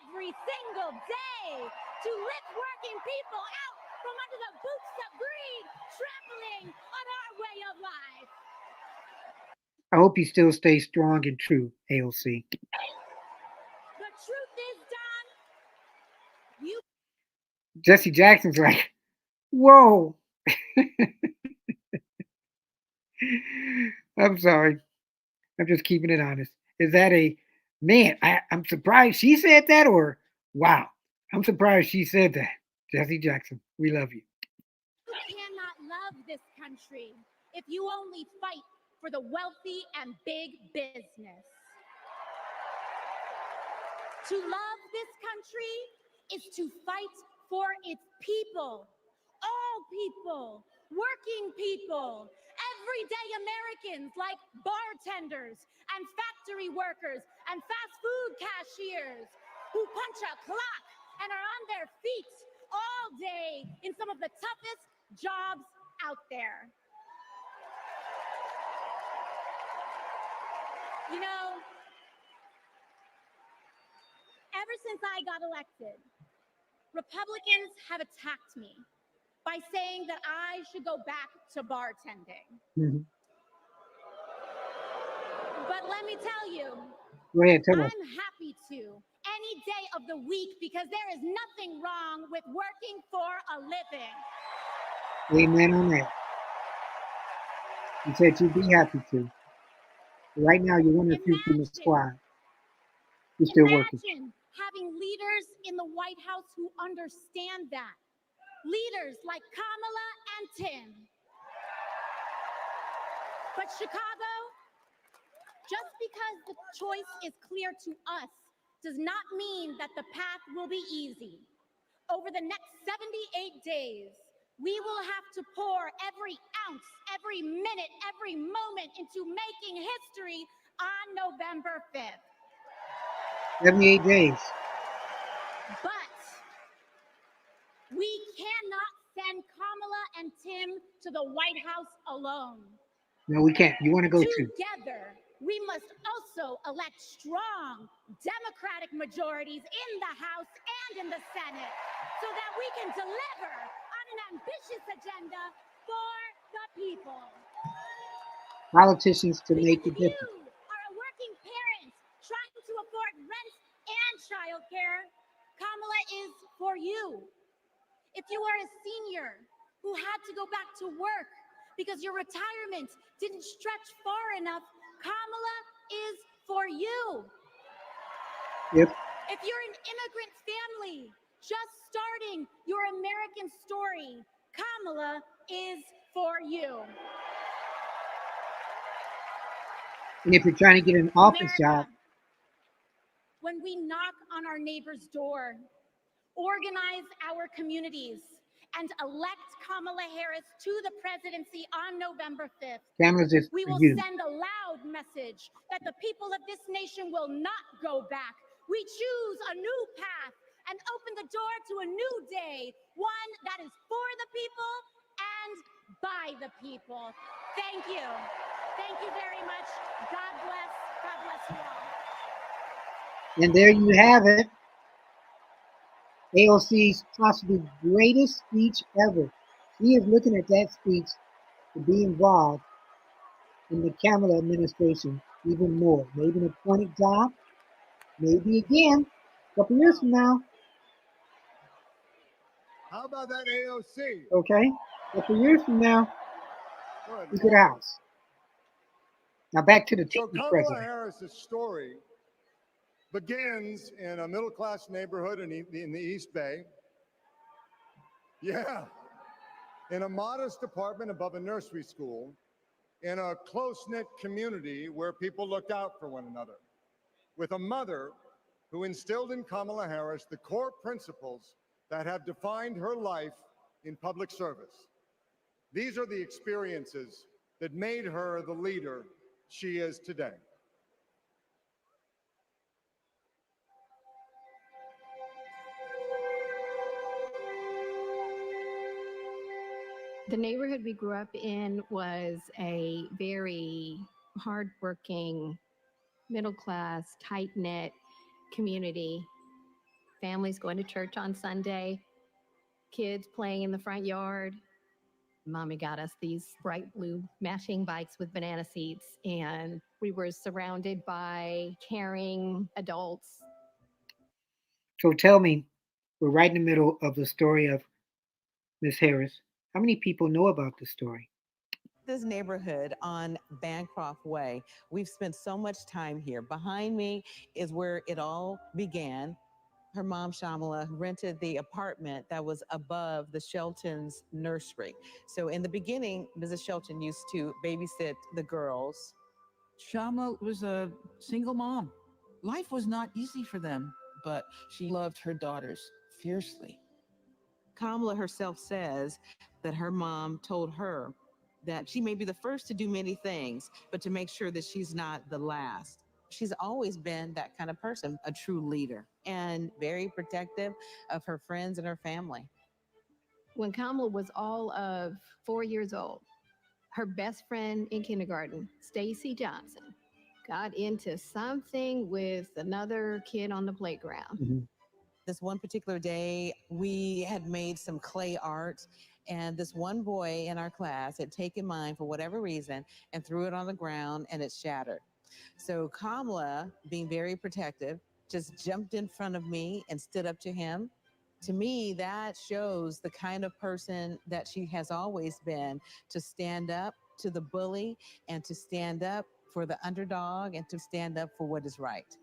every single day to lift working people out from under the boots of greed, trampling on our way of life. I hope you still stay strong and true, AOC. The truth is, Don, you... Jesse Jackson's like, whoa. I'm sorry. I'm just keeping it honest. Is that a man? I'm surprised she said that, or wow, I'm surprised she said that. Jesse Jackson, we love you. You cannot love this country if you only fight for the wealthy and big business. To love this country is to fight for its people, all people, working people, everyday Americans like bartenders and factory workers and fast food cashiers who punch a clock and are on their feet all day in some of the toughest jobs out there. You know, ever since I got elected, Republicans have attacked me by saying that I should go back to bartending. Mhm. But let me tell you, Go ahead, tell us. I'm happy to any day of the week because there is nothing wrong with working for a living. Amen on that. You said you'd be happy to. Right now, you're one of the few from the squad. You're still working. Imagine having leaders in the White House who understand that. Leaders like Kamala and Tim. But Chicago, just because the choice is clear to us does not mean that the path will be easy. Over the next 78 days, we will have to pour every ounce, every minute, every moment into making history on November 5th. 78 days. But we cannot send Kamala and Tim to the White House alone. No, we can't. You want to go too. Together, we must also elect strong Democratic majorities in the House and in the Senate so that we can deliver on an ambitious agenda for the people. Politicians to make a You difference. are a working parent trying to afford rent and childcare. Kamala is for you. If you are a senior who had to go back to work because your retirement didn't stretch far enough, Kamala is for you. Yep. If you're an immigrant family just starting your American story, Kamala is for you. And if you're trying to get an office job, When we knock on our neighbor's door, organize our communities, and elect Kamala Harris to the presidency on November 5th, Kamala's just we for will you. send a loud message that the people of this nation will not go back. We choose a new path and open the door to a new day, one that is for the people and by the people. Thank you. Thank you very much. God bless. God bless you all. And there you have it. AOC's possibly greatest speech ever. She is looking at that speech to be involved in the Kamala administration even more. Maybe an appointed job, maybe again, a couple years from now. How about that AOC? Okay, a couple years from now, Good look at Lord. house. Now back to the So teacher's Kamala president. Harris's story begins in a middle-class neighborhood in the East Bay. Yeah, in a modest apartment above a nursery school, in a close-knit community where people looked out for one another, with a mother who instilled in Kamala Harris the core principles that have defined her life in public service. These are the experiences that made her the leader she is today. The neighborhood we grew up in was a very hardworking, middle class, tight knit community. Families going to church on Sunday, kids playing in the front yard. Mommy got us these bright blue matching bikes with banana seats, and we were surrounded by caring adults. So tell me, we're right in the middle of the story of Miss Harris. How many people know about this story? This neighborhood on Bancroft Way, we've spent so much time here. Behind me is where it all began. Her mom, Shamala, rented the apartment that was above the Shelton's nursery. So in the beginning, Mrs. Shelton used to babysit the girls. Shama was a single mom. Life was not easy for them, but she loved her daughters fiercely. Kamala herself says that her mom told her that she may be the first to do many things, but to make sure that she's not the last. She's always been that kind of person, a true leader, and very protective of her friends and her family. When Kamala was all of 4 years old, her best friend in kindergarten, Stacy Johnson, got into something with another kid on the playground. This one particular day, we had made some clay art, and this one boy in our class had taken mine for whatever reason and threw it on the ground, and it shattered. So Kamala, being very protective, just jumped in front of me and stood up to him. To me, that shows the kind of person that she has always been, to stand up to the bully and to stand up for the underdog and to stand up for what is right.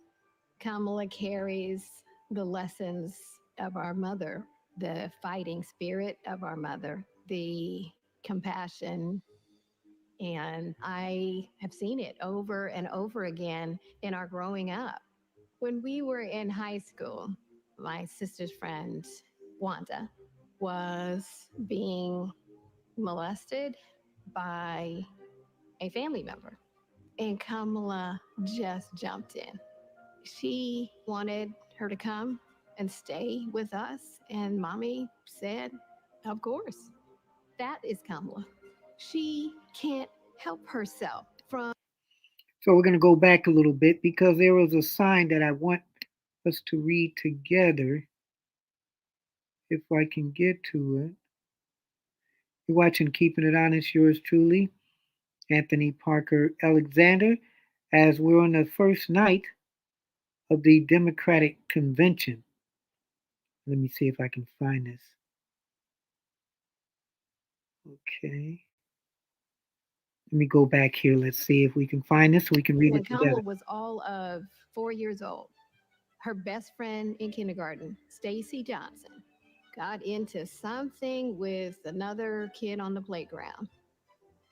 Kamala carries the lessons of our mother, the fighting spirit of our mother, the compassion. And I have seen it over and over again in our growing up. When we were in high school, my sister's friend, Wanda, was being molested by a family member. And Kamala just jumped in. She wanted her to come and stay with us. And mommy said, of course. That is Kamala. She can't help herself from. So we're going to go back a little bit because there was a sign that I want us to read together. If I can get to it. You're watching Keeping It Honest, yours truly, Anthony Parker Alexander, as we're on the first night of the Democratic Convention. Let me see if I can find this. Okay. Let me go back here. Let's see if we can find this so we can read When it together. Kamala was all of 4 years old, her best friend in kindergarten, Stacy Johnson, got into something with another kid on the playground.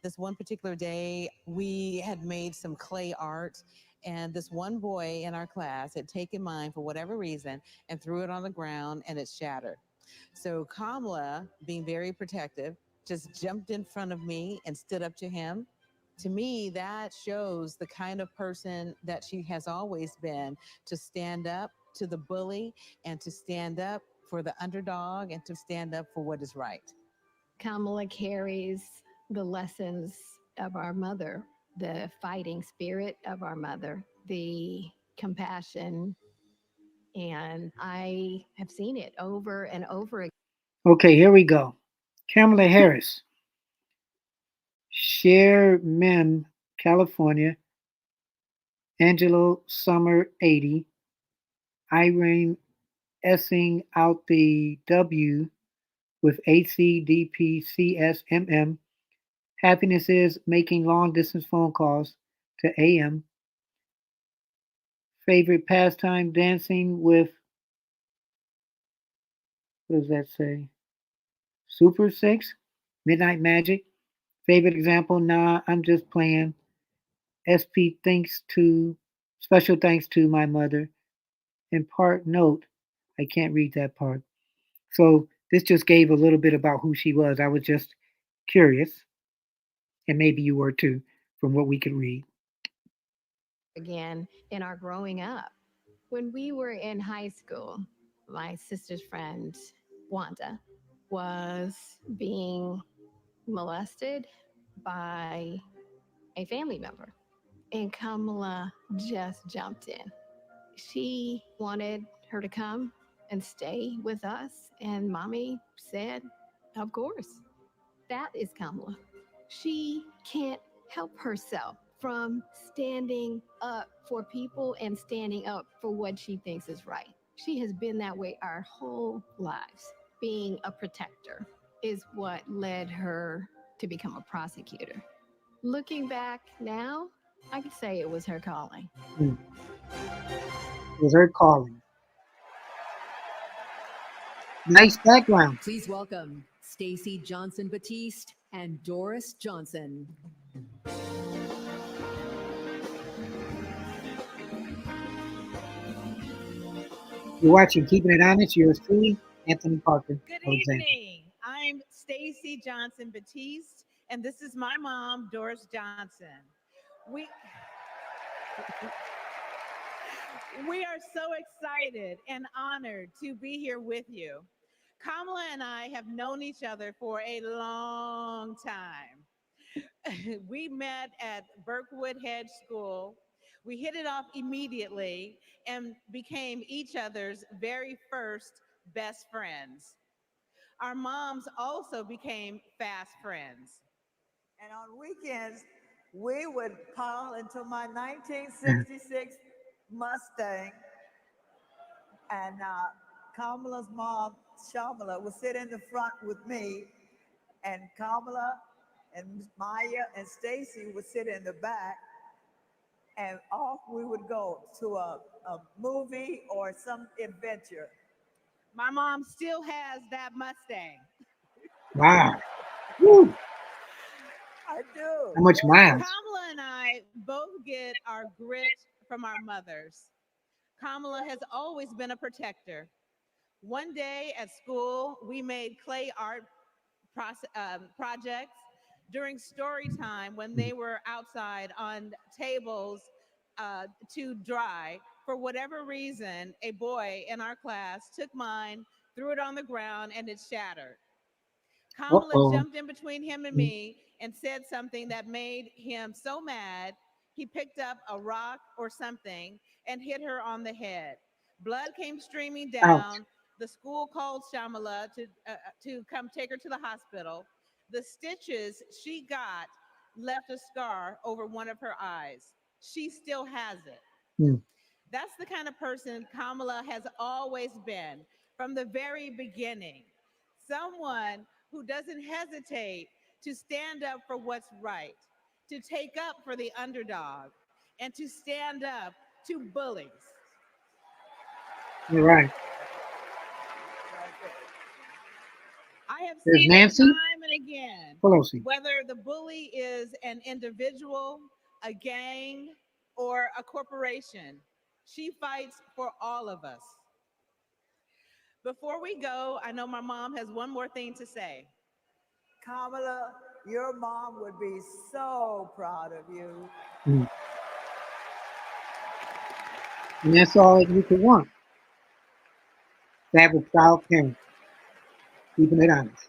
This one particular day, we had made some clay art, and this one boy in our class had taken mine for whatever reason and threw it on the ground, and it shattered. So Kamala, being very protective, just jumped in front of me and stood up to him. To me, that shows the kind of person that she has always been, to stand up to the bully and to stand up for the underdog and to stand up for what is right. Kamala carries the lessons of our mother, the fighting spirit of our mother, the compassion. And I have seen it over and over again. Okay, here we go. Kamala Harris, Cher Mem, California, Angelo Summer 80, Irene Essing out the W with ACDPCSMM. Happiness is making long distance phone calls to AM. Favorite pastime dancing with, what does that say? Super 6? Midnight Magic. Favorite example, nah, I'm just playing. SP thanks to, special thanks to my mother. In part note, I can't read that part. So this just gave a little bit about who she was. I was just curious, and maybe you were too, from what we could read. Again in our growing up. When we were in high school, my sister's friend, Wanda, was being molested by a family member. And Kamala just jumped in. She wanted her to come and stay with us. And mommy said, of course. That is Kamala. She can't help herself from standing up for people and standing up for what she thinks is right. She has been that way our whole lives. Being a protector is what led her to become a prosecutor. Looking back now, I could say it was her calling. It was her calling. Nice background. Please welcome Stacy Johnson Batiste and Doris Johnson. You're watching Keeping It Honest, yours truly, Anthony Parker. Good Alexander. evening. I'm Stacy Johnson Batiste, and this is my mom, Doris Johnson. We we are so excited and honored to be here with you. Kamala and I have known each other for a long time. We met at Berkwood Hedge School. We hit it off immediately and became each other's very first best friends. Our moms also became fast friends. And on weekends, we would pile into my 1966 Mustang, and Kamala's mom, Shamala, would sit in the front with me, and Kamala and Maya and Stacy would sit in the back, and off we would go to a movie or some adventure. My mom still has that Mustang. Wow. Woo. I do. How much miles? Kamala and I both get our grit from our mothers. Kamala has always been a protector. One day at school, we made clay art projects during story time when they were outside on tables to dry. For whatever reason, a boy in our class took mine, threw it on the ground, and it shattered. Kamala Uh-oh. jumped in between him and me and said something that made him so mad. He picked up a rock or something and hit her on the head. Blood came streaming Ouch. down. The school called Shamala to come take her to the hospital. The stitches she got left a scar over one of her eyes. She still has it. Hmm. That's the kind of person Kamala has always been from the very beginning. Someone who doesn't hesitate to stand up for what's right, to take up for the underdog, and to stand up to bullies. You're right. I have There's seen Nancy it time and again, Pelosi. whether the bully is an individual, a gang, or a corporation. She fights for all of us. Before we go, I know my mom has one more thing to say. Kamala, your mom would be so proud of you. Hmm. And that's all that you could want. To have a proud parent. Keeping it honest.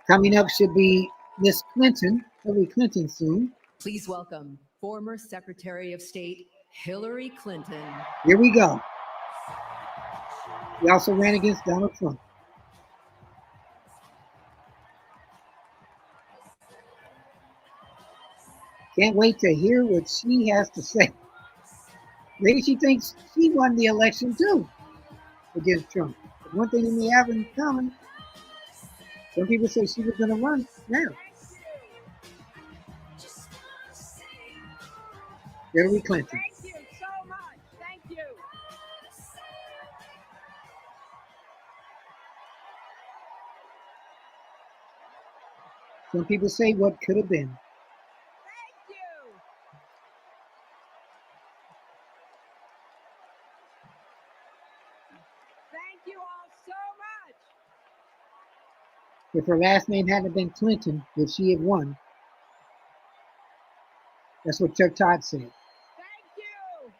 Coming up should be Miss Clinton, Hillary Clinton soon. Please welcome former Secretary of State Hillary Clinton. Here we go. He also ran against Donald Trump. Can't wait to hear what she has to say. Maybe she thinks she won the election too against Trump. But one thing they have in common, some people say she was going to run now. Hillary Clinton. Thank you so much. Thank you. Some people say what could have been. Thank you. Thank you all so much. If her last name hadn't been Clinton, would she have won? That's what Chuck Todd said. Thank you.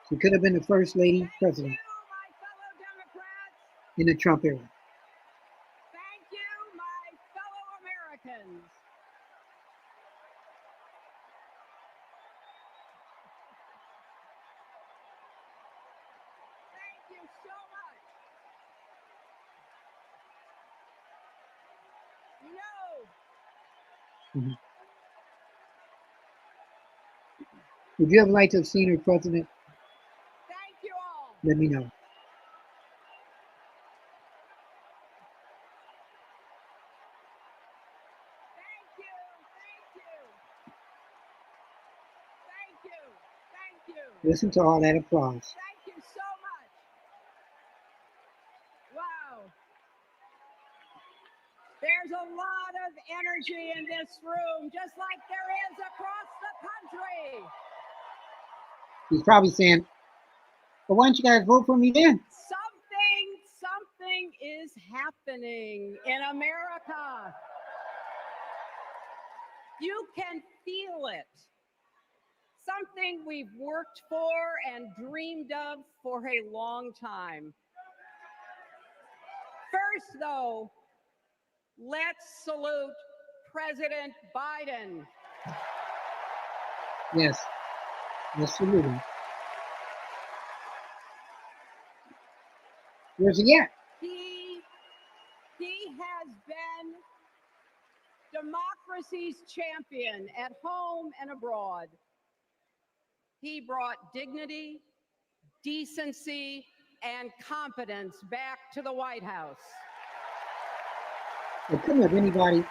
She could have been the first lady president My fellow Democrats. in the Trump era. Thank you, my fellow Americans. Thank you so much. You know, Mhm. Would you have liked to have seen her president? thank you all. Let me know. Thank you. Thank you. Thank you. Thank you. Listen to all that applause. Thank you so much. Wow. There's a lot of energy in this room, just like there is across the country. He's probably saying, well, why don't you guys vote for me then? Something is happening in America. You can feel it. Something we've worked for and dreamed of for a long time. First, though, let's salute President Biden. Yes. Let's salute him. Where's he at? He has been democracy's champion at home and abroad. He brought dignity, decency, and competence back to the White House. It couldn't have anybody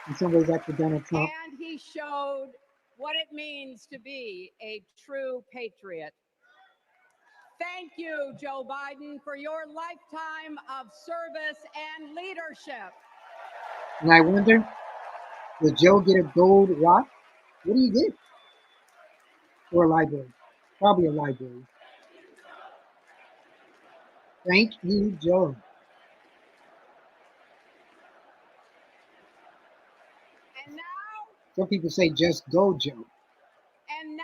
in some ways after Donald Trump. And he showed what it means to be a true patriot. Thank you, Joe Biden, for your lifetime of service and leadership. And I wonder, does Joe get a gold watch? What do you get? Or a library? Probably a library. Thank you, Joe. And now, Some people say just go, Joe. and now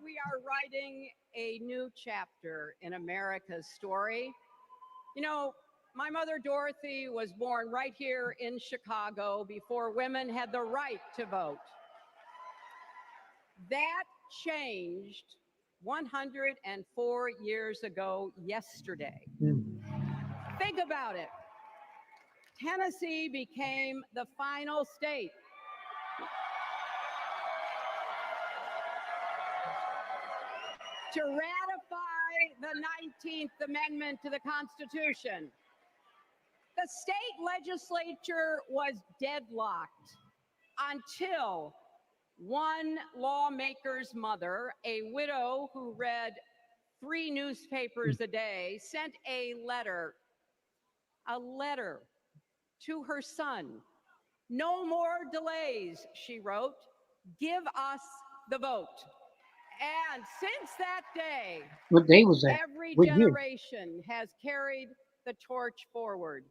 we are writing a new chapter in America's story. You know, my mother Dorothy was born right here in Chicago before women had the right to vote. That changed 104 years ago yesterday. Think about it. Tennessee became the final state to ratify the 19th Amendment to the Constitution. The state legislature was deadlocked until one lawmaker's mother, a widow who read 3 newspapers a day, sent a letter to her son. No more delays, she wrote. Give us the vote. And since that day, What day was that? every What year? generation has carried the torch forward.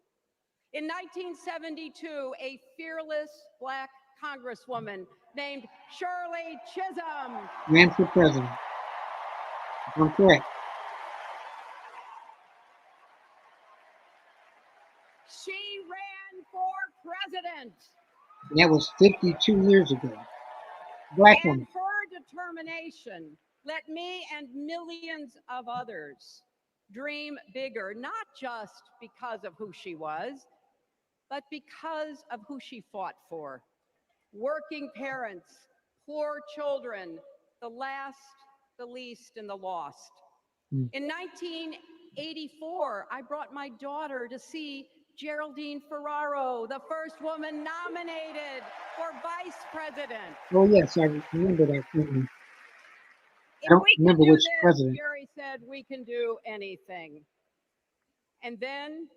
In 1972, a fearless Black Congresswoman named Shirley Chisholm Ran for president. If I'm correct. She ran for president. And that was 52 years ago. Black And woman. her determination let me and millions of others dream bigger, not just because of who she was, but because of who she fought for. Working parents, poor children, the last, the least, and the lost. In 1984, I brought my daughter to see Geraldine Ferraro, the first woman nominated for vice president. Oh, yes, I remember that. I If don't we can remember do which this, president. Jerry said we can do anything. And then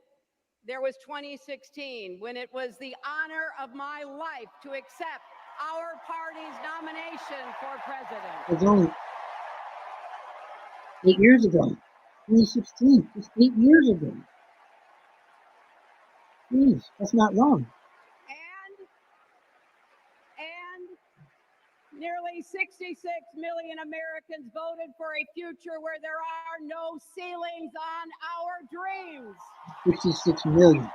there was 2016, when it was the honor of my life to accept our party's nomination for president. It was only 8 years ago. 2016. It's 8 years ago. Jeez, that's not long. And nearly 66 million Americans voted for a future where there are no ceilings on our dreams. 66 million.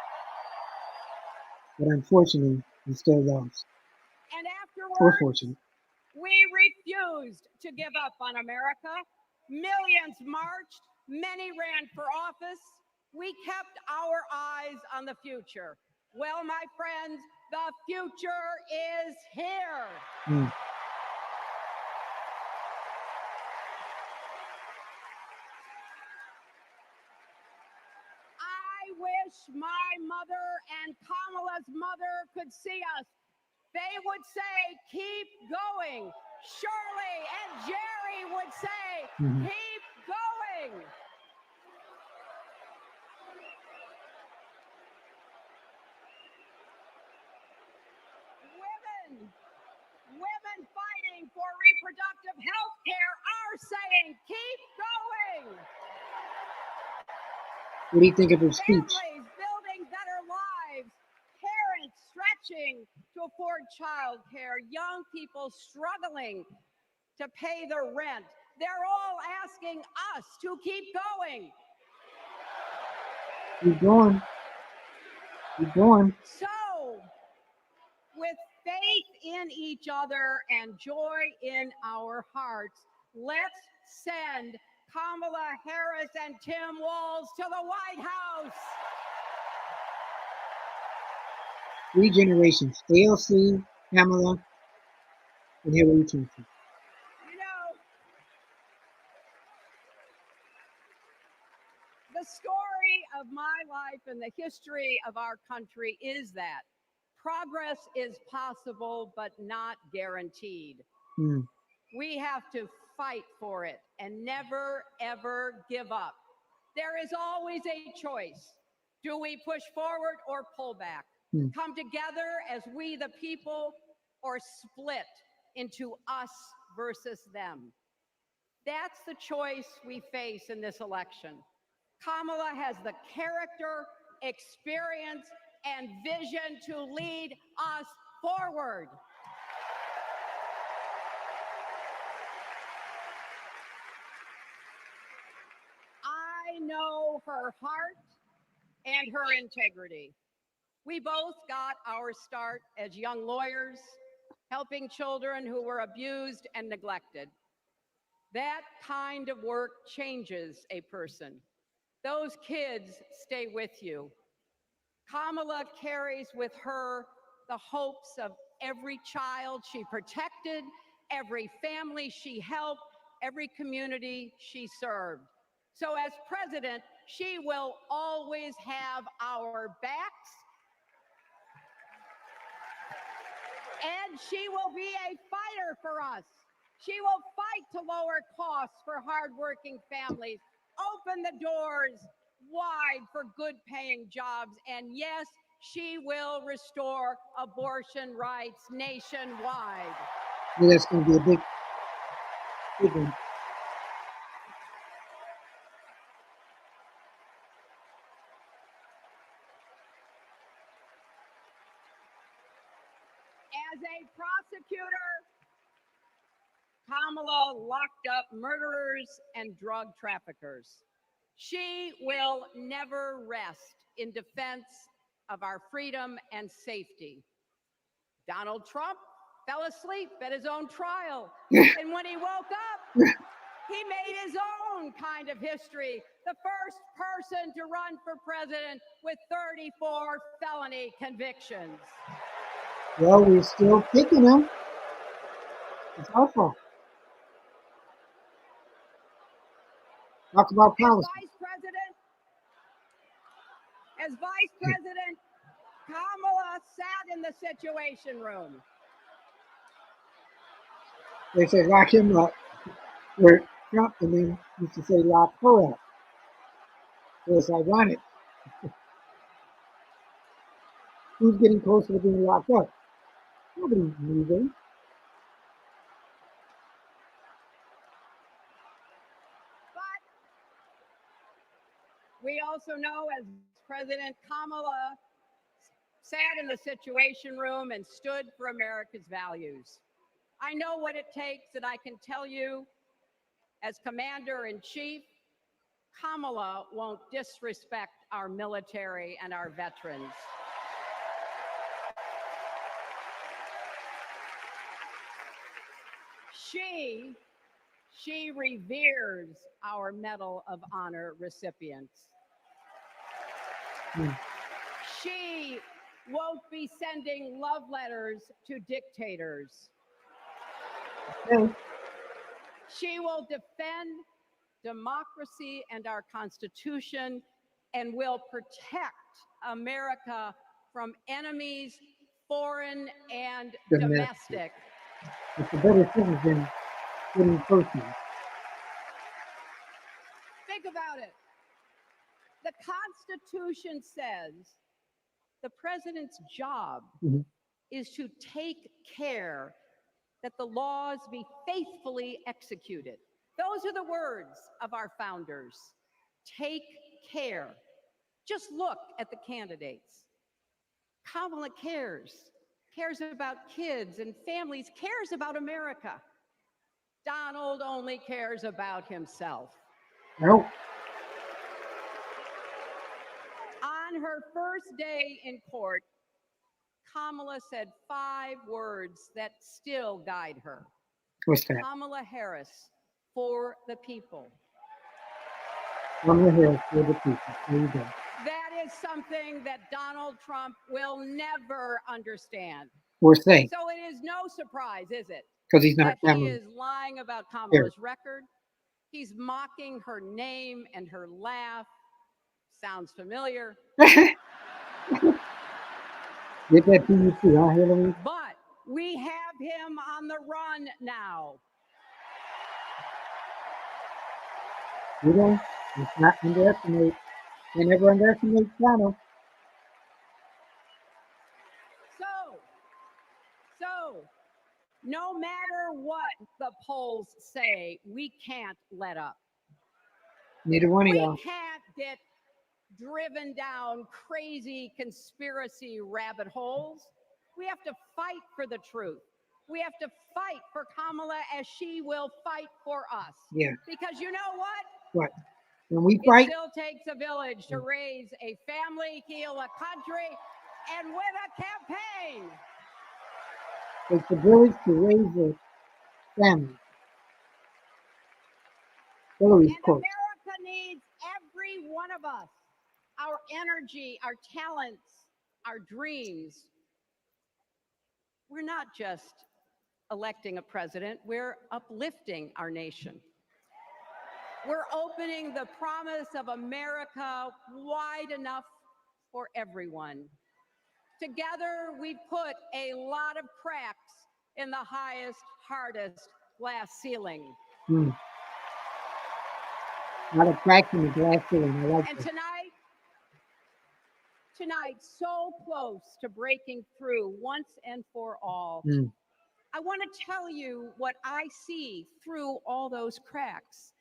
But unfortunately, we still lost. And Or afterwards, fortunate. we refused to give up on America. Millions marched, many ran for office. We kept our eyes on the future. Well, my friends, the future is here. I wish my mother and Kamala's mother could see us. They would say, keep going. Shirley and Jerry would say, keep going. Women fighting for reproductive health care are saying, keep going. What do you think of her speech? Families building better lives. Parents stretching stretching to afford childcare, young people struggling to pay their rent. They're all asking us to keep going. Keep going. Keep going. So, with faith in each other and joy in our hearts, let's send Kamala Harris and Tim Walz to the White House. 3 generations. AOC, Kamala, and Hillary Clinton. You know, the story of my life and the history of our country is that progress is possible, but not guaranteed. Hmm. We have to fight for it and never, ever give up. There is always a choice. Do we push forward or pull back? Come together as we the people, or split into us versus them? That's the choice we face in this election. Kamala has the character, experience, and vision to lead us forward. I know her heart and her integrity. We both got our start as young lawyers, helping children who were abused and neglected. That kind of work changes a person. Those kids stay with you. Kamala carries with her the hopes of every child she protected, every family she helped, every community she served. So as president, she will always have our backs, and she will be a fighter for us. She will fight to lower costs for hardworking families, open the doors wide for good-paying jobs, and yes, she will restore abortion rights nationwide. Yeah, that's going to be a big one. As a prosecutor, Kamala locked up murderers and drug traffickers. She will never rest in defense of our freedom and safety. Donald Trump fell asleep at his own trial, and when he woke up, he made his own kind of history. The first person to run for president with 34 felony convictions. Well, we're still picking them. It's awful. Talk about policy. As vice president, Kamala sat in the Situation Room. They say lock him up. Where Trump and then used to say lock her up. So it's ironic. Who's getting closer to being locked up? Nobody's moving. We also know as President Kamala sat in the Situation Room and stood for America's values. I know what it takes, and I can tell you, as Commander-in-Chief, Kamala won't disrespect our military and our veterans. She reveres our Medal of Honor recipients. She won't be sending love letters to dictators. She will defend democracy and our Constitution and will protect America from enemies, foreign and domestic. It's a better citizen than person. Think about it. The Constitution says the president's job is to take care that the laws be faithfully executed. Those are the words of our founders. Take care. Just look at the candidates. Kamala cares cares about kids and families, cares about America. Donald only cares about himself. Nope. On her first day in court, Kamala said 5 words that still guide her. What's that? Kamala Harris, for the people. Kamala Harris for the people. There you go. That is something that Donald Trump will never understand. Or say. So it is no surprise, is it? Because he's not that he Kamala. is lying about Kamala's record. He's mocking her name and her laugh. Sounds familiar. Get that PUC, huh, Hillary? But we have him on the run now. You know, let's not underestimate. They never underestimate Donald. So, no matter what the polls say, we can't let up. Neither one of y'all. We can't get driven down crazy conspiracy rabbit holes. We have to fight for the truth. We have to fight for Kamala as she will fight for us. Yeah. Because you know what? What? When we fight, It still takes a village to raise a family, heal a country, and win a campaign. it's the village to raise a family. Hillary's And quote. America needs every one of us. Our energy, our talents, our dreams. We're not just electing a president, we're uplifting our nation. We're opening the promise of America wide enough for everyone. Together, we put a lot of cracks in the highest, hardest glass ceiling. A lot of cracks in the glass ceiling. I like And that. tonight, so close to breaking through once and for all. I want to tell you what I see through all those cracks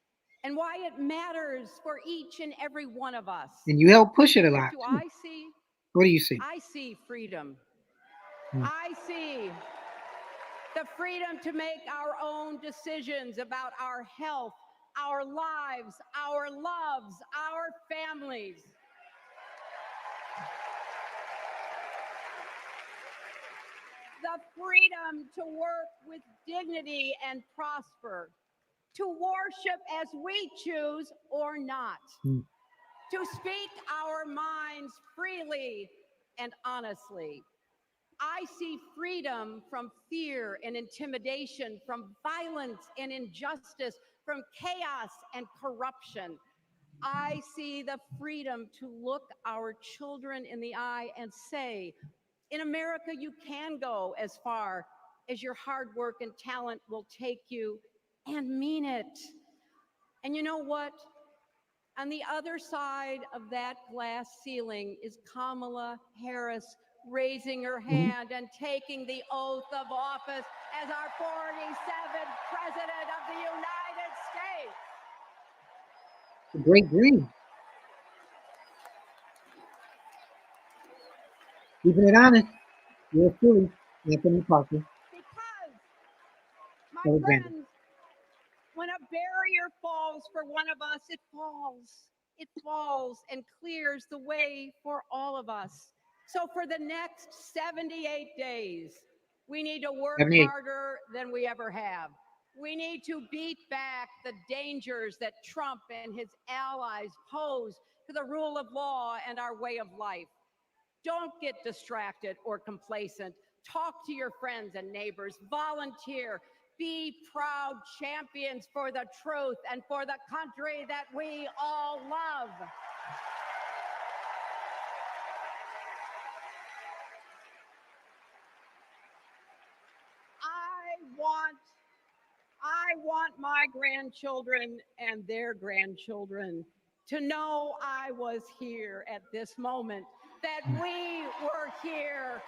and why it matters for each and every one of us. And you help push it a lot. What do I see? What do you see? I see freedom. I see the freedom to make our own decisions about our health, our lives, our loves, our families. The freedom to work with dignity and prosper, to worship as we choose or not, to speak our minds freely and honestly. I see freedom from fear and intimidation, from violence and injustice, from chaos and corruption. I see the freedom to look our children in the eye and say, in America, you can go as far as your hard work and talent will take you, and mean it. And you know what? On the other side of that glass ceiling is Kamala Harris raising her hand and taking the oath of office as our 47th President of the United States. The great dream. Keeping it honest. Yours truly, Anthony Parker. Because, my Alexander. friends, when a barrier falls for one of us, it falls. It falls and clears the way for all of us. So for the next 78 days, we need to work 78. harder than we ever have. We need to beat back the dangers that Trump and his allies pose to the rule of law and our way of life. Don't get distracted or complacent. Talk to your friends and neighbors. Volunteer. Be proud champions for the truth and for the country that we all love. I want my grandchildren and their grandchildren to know I was here at this moment, that we were here,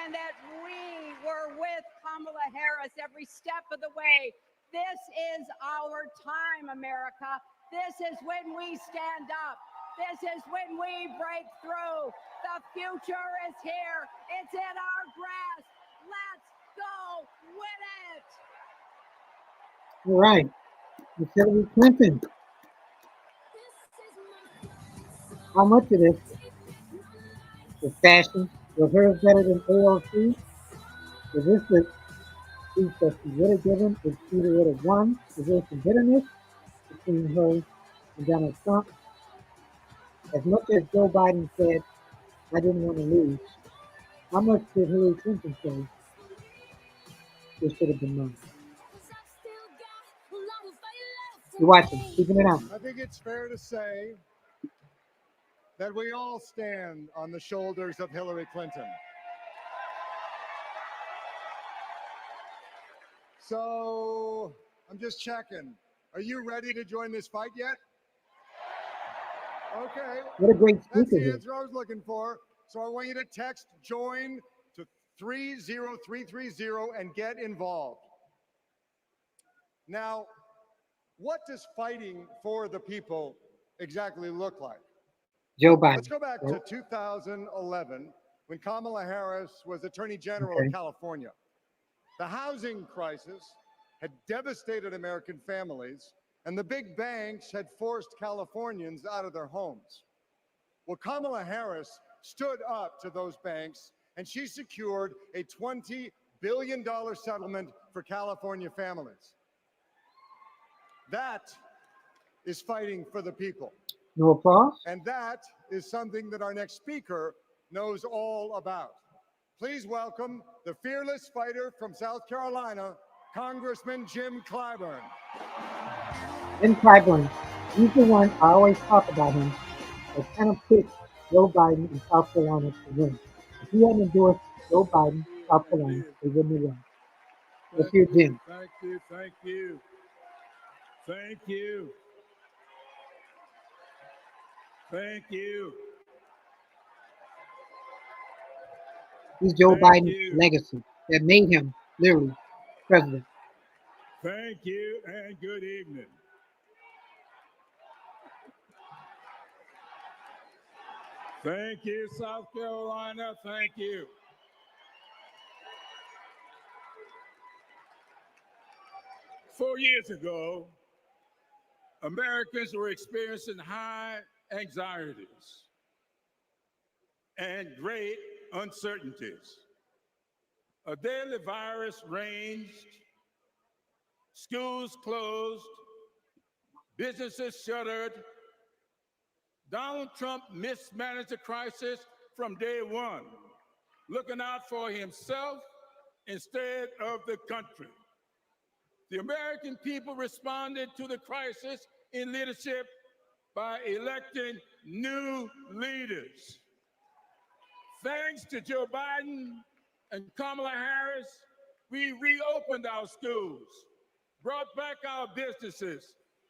and that we were with Kamala Harris every step of the way. This is our time, America. This is when we stand up. This is when we break through. The future is here. It's in our grasp. All right. Miss Hillary Clinton. How much of this is fashion? Was hers better than AOC? Is this the speech that she would have given if she would have won? Is there some bitterness between her and Donald Trump? As much as Joe Biden said, I didn't want to lose, how much did Hillary Clinton say it should have been mine? You're watching, keeping it on. I think it's fair to say that we all stand on the shoulders of Hillary Clinton. So I'm just checking. Are you ready to join this fight yet? Okay. What a great That's speaker the he is. answer I was looking for. So I want you to text join to 30330 and get involved. Now, what does fighting for the people exactly look like? Joe Biden. Let's go back to 2011 when Kamala Harris was Attorney General Okay. of California. The housing crisis had devastated American families, and the big banks had forced Californians out of their homes. Well, Kamala Harris stood up to those banks, and she secured a $20 billion settlement for California families. That is fighting for the people. No applause? And that is something that our next speaker knows all about. Please welcome the fearless fighter from South Carolina, Congressman Jim Clyburn. Jim Clyburn, he's the one I always talk about him that kind of picked Joe Biden in South Carolina to win. If he hadn't endorsed Joe Biden, South Carolina, they wouldn't have won. Let's hear Jim. Thank you, thank you. Thank you. Thank you. He's Joe Thank Biden's you. legacy that made him literally president. Thank you and good evening. Thank you, South Carolina. Thank you. Four years ago, Americans were experiencing high anxieties and great uncertainties. A deadly virus raged, schools closed, businesses shuttered. Donald Trump mismanaged the crisis from day one, looking out for himself instead of the country. The American people responded to the crisis in leadership by electing new leaders. Thanks to Joe Biden and Kamala Harris, we reopened our schools, brought back our businesses,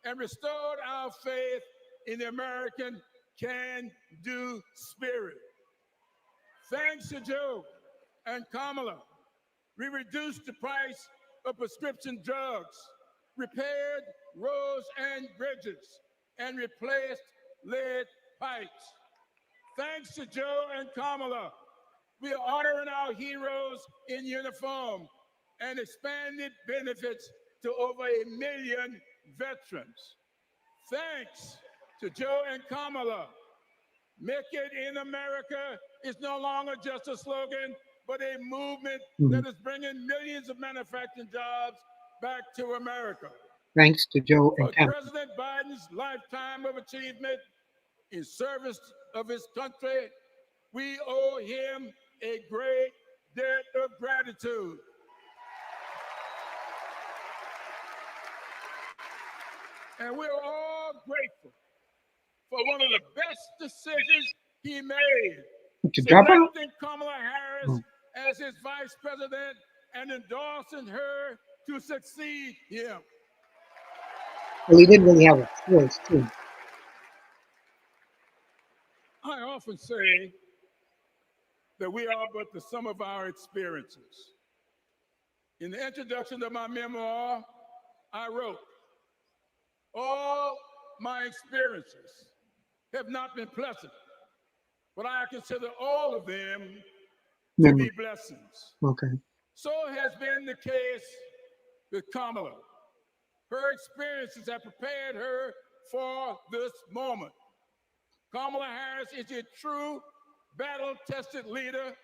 and restored our faith in the American can-do spirit. Thanks to Joe and Kamala, we reduced the price of prescription drugs, repaired roads and bridges, and replaced lead pipes. Thanks to Joe and Kamala, we are honoring our heroes in uniform and expanded benefits to over 1 million veterans. Thanks to Joe and Kamala, Make It in America is no longer just a slogan, but a movement that is bringing millions of manufacturing jobs back to America. Thanks to Joe and For Kamala. President Biden's lifetime of achievement in service of his country, we owe him a great debt of gratitude. And we're all grateful for one of the best decisions he made, To drop out? selecting Kamala Harris as his vice president and endorsing her to succeed him. Well, he didn't really have a choice, too. I often say that we are but the sum of our experiences. In the introduction of my memoir, I wrote, all my experiences have not been pleasant, but I consider all of them to be blessings. Okay. So has been the case with Kamala. Her experiences have prepared her for this moment. Kamala Harris is a true battle-tested leader,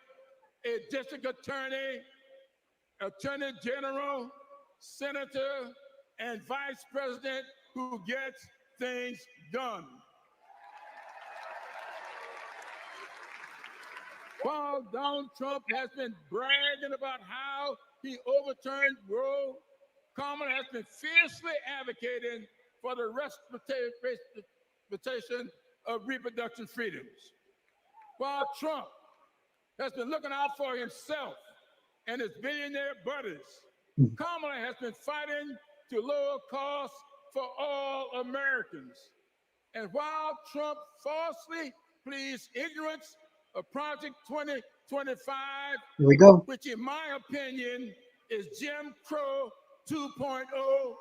a district attorney, attorney general, senator, and vice president who gets things done. While Donald Trump has been bragging about how he overturned Roe, Kamala has been fiercely advocating for the respectation of reproduction freedoms. While Trump has been looking out for himself and his billionaire buddies, Kamala has been fighting to lower costs for all Americans. And while Trump falsely pleads ignorance of Project 2025, Here we go. which in my opinion is Jim Crow 2.0.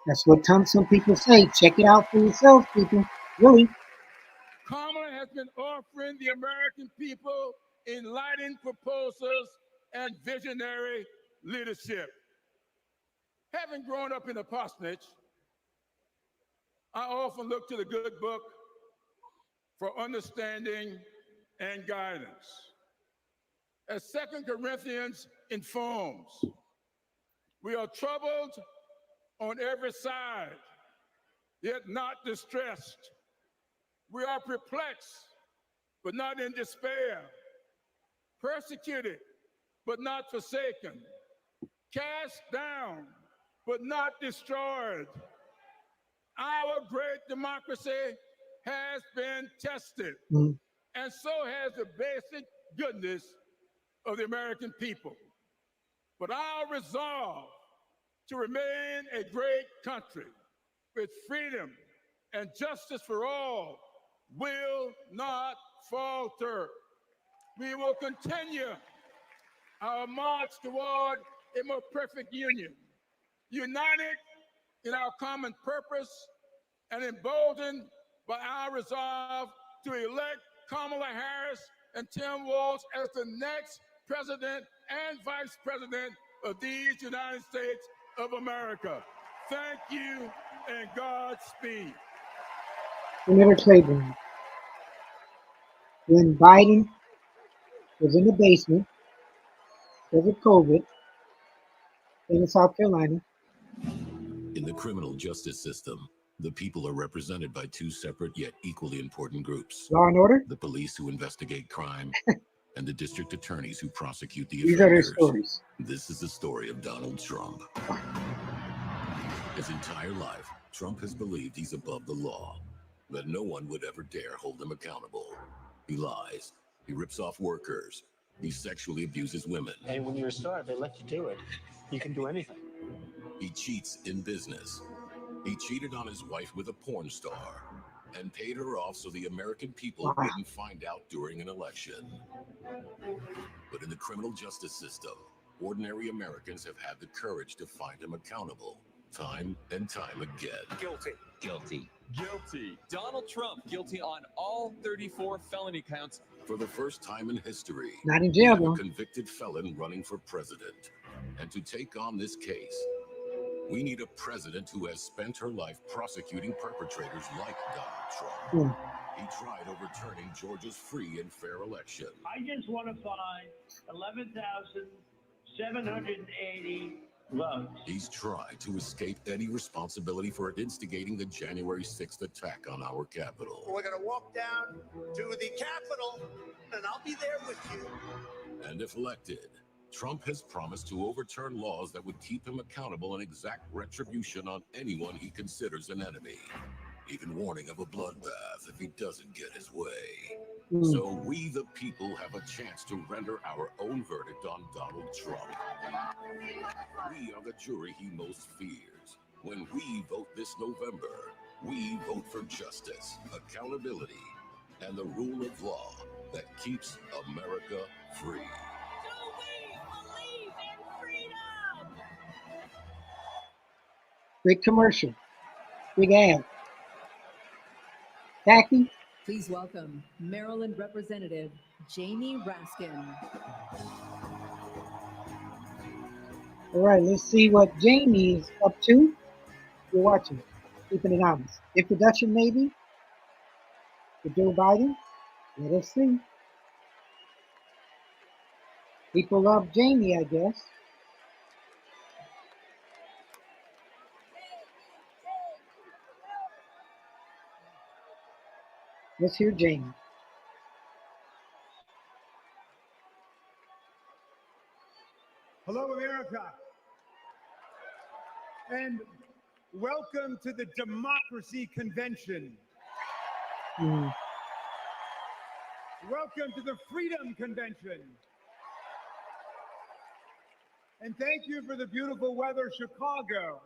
That's what some people say. Check it out for yourselves, people. Really. Kamala has been offering the American people enlightening proposals and visionary leadership. Having grown up in a parsonage, I often look to the good book for understanding and guidance. As 2 Corinthians informs, we are troubled on every side, yet not distressed. We are perplexed, but not in despair. Persecuted, but not forsaken. Cast down, but not destroyed. Our great democracy has been tested, and so has the basic goodness of the American people. But our resolve to remain a great country with freedom and justice for all will not falter. We will continue our march toward a more perfect union, united in our common purpose and emboldened by our resolve to elect Kamala Harris and Tim Walz as the next president and vice president of these United States of America. Thank you and Godspeed. Senator Claiborne. When Biden was in the basement because of COVID in South Carolina. In the criminal justice system, the people are represented by two separate yet equally important groups. Law and order? The police who investigate crime and the district attorneys who prosecute the These are their offenders. stories. This is the story of Donald Trump. His entire life, Trump has believed he's above the law, that no one would ever dare hold him accountable. He lies. He rips off workers. He sexually abuses women. And when you're a star, they let you do it. You can do anything. He cheats in business. He cheated on his wife with a porn star and paid her off so the American people wouldn't find out during an election. But in the criminal justice system, ordinary Americans have had the courage to find him accountable time and time again. Guilty. Guilty. Guilty. Donald Trump guilty on all 34 felony counts. For the first time in history, Not in we jail, have a though. convicted felon running for president. And to take on this case, we need a president who has spent her life prosecuting perpetrators like Donald Trump. He tried overturning Georgia's free and fair election. I just want to find 11,780 votes. He's tried to escape any responsibility for instigating the January 6th attack on our Capitol. We're going to walk down to the Capitol, and I'll be there with you. And if elected, Trump has promised to overturn laws that would keep him accountable and exact retribution on anyone he considers an enemy, even warning of a bloodbath if he doesn't get his way. So we, the people, have a chance to render our own verdict on Donald Trump. We are the jury he most fears. When we vote this November, we vote for justice, accountability, and the rule of law that keeps America free. Big commercial. Big ad. Tacky. Please welcome Maryland Representative Jamie Raskin. All right, let's see what Jamie is up to. You're watching. Keeping it honest. Introduction, maybe, to Joe Biden. Let us see. People love Jamie, I guess. Let's hear Jamie. Hello, America. And welcome to the Democracy Convention. Mm. Welcome to the Freedom Convention. And thank you for the beautiful weather, Chicago.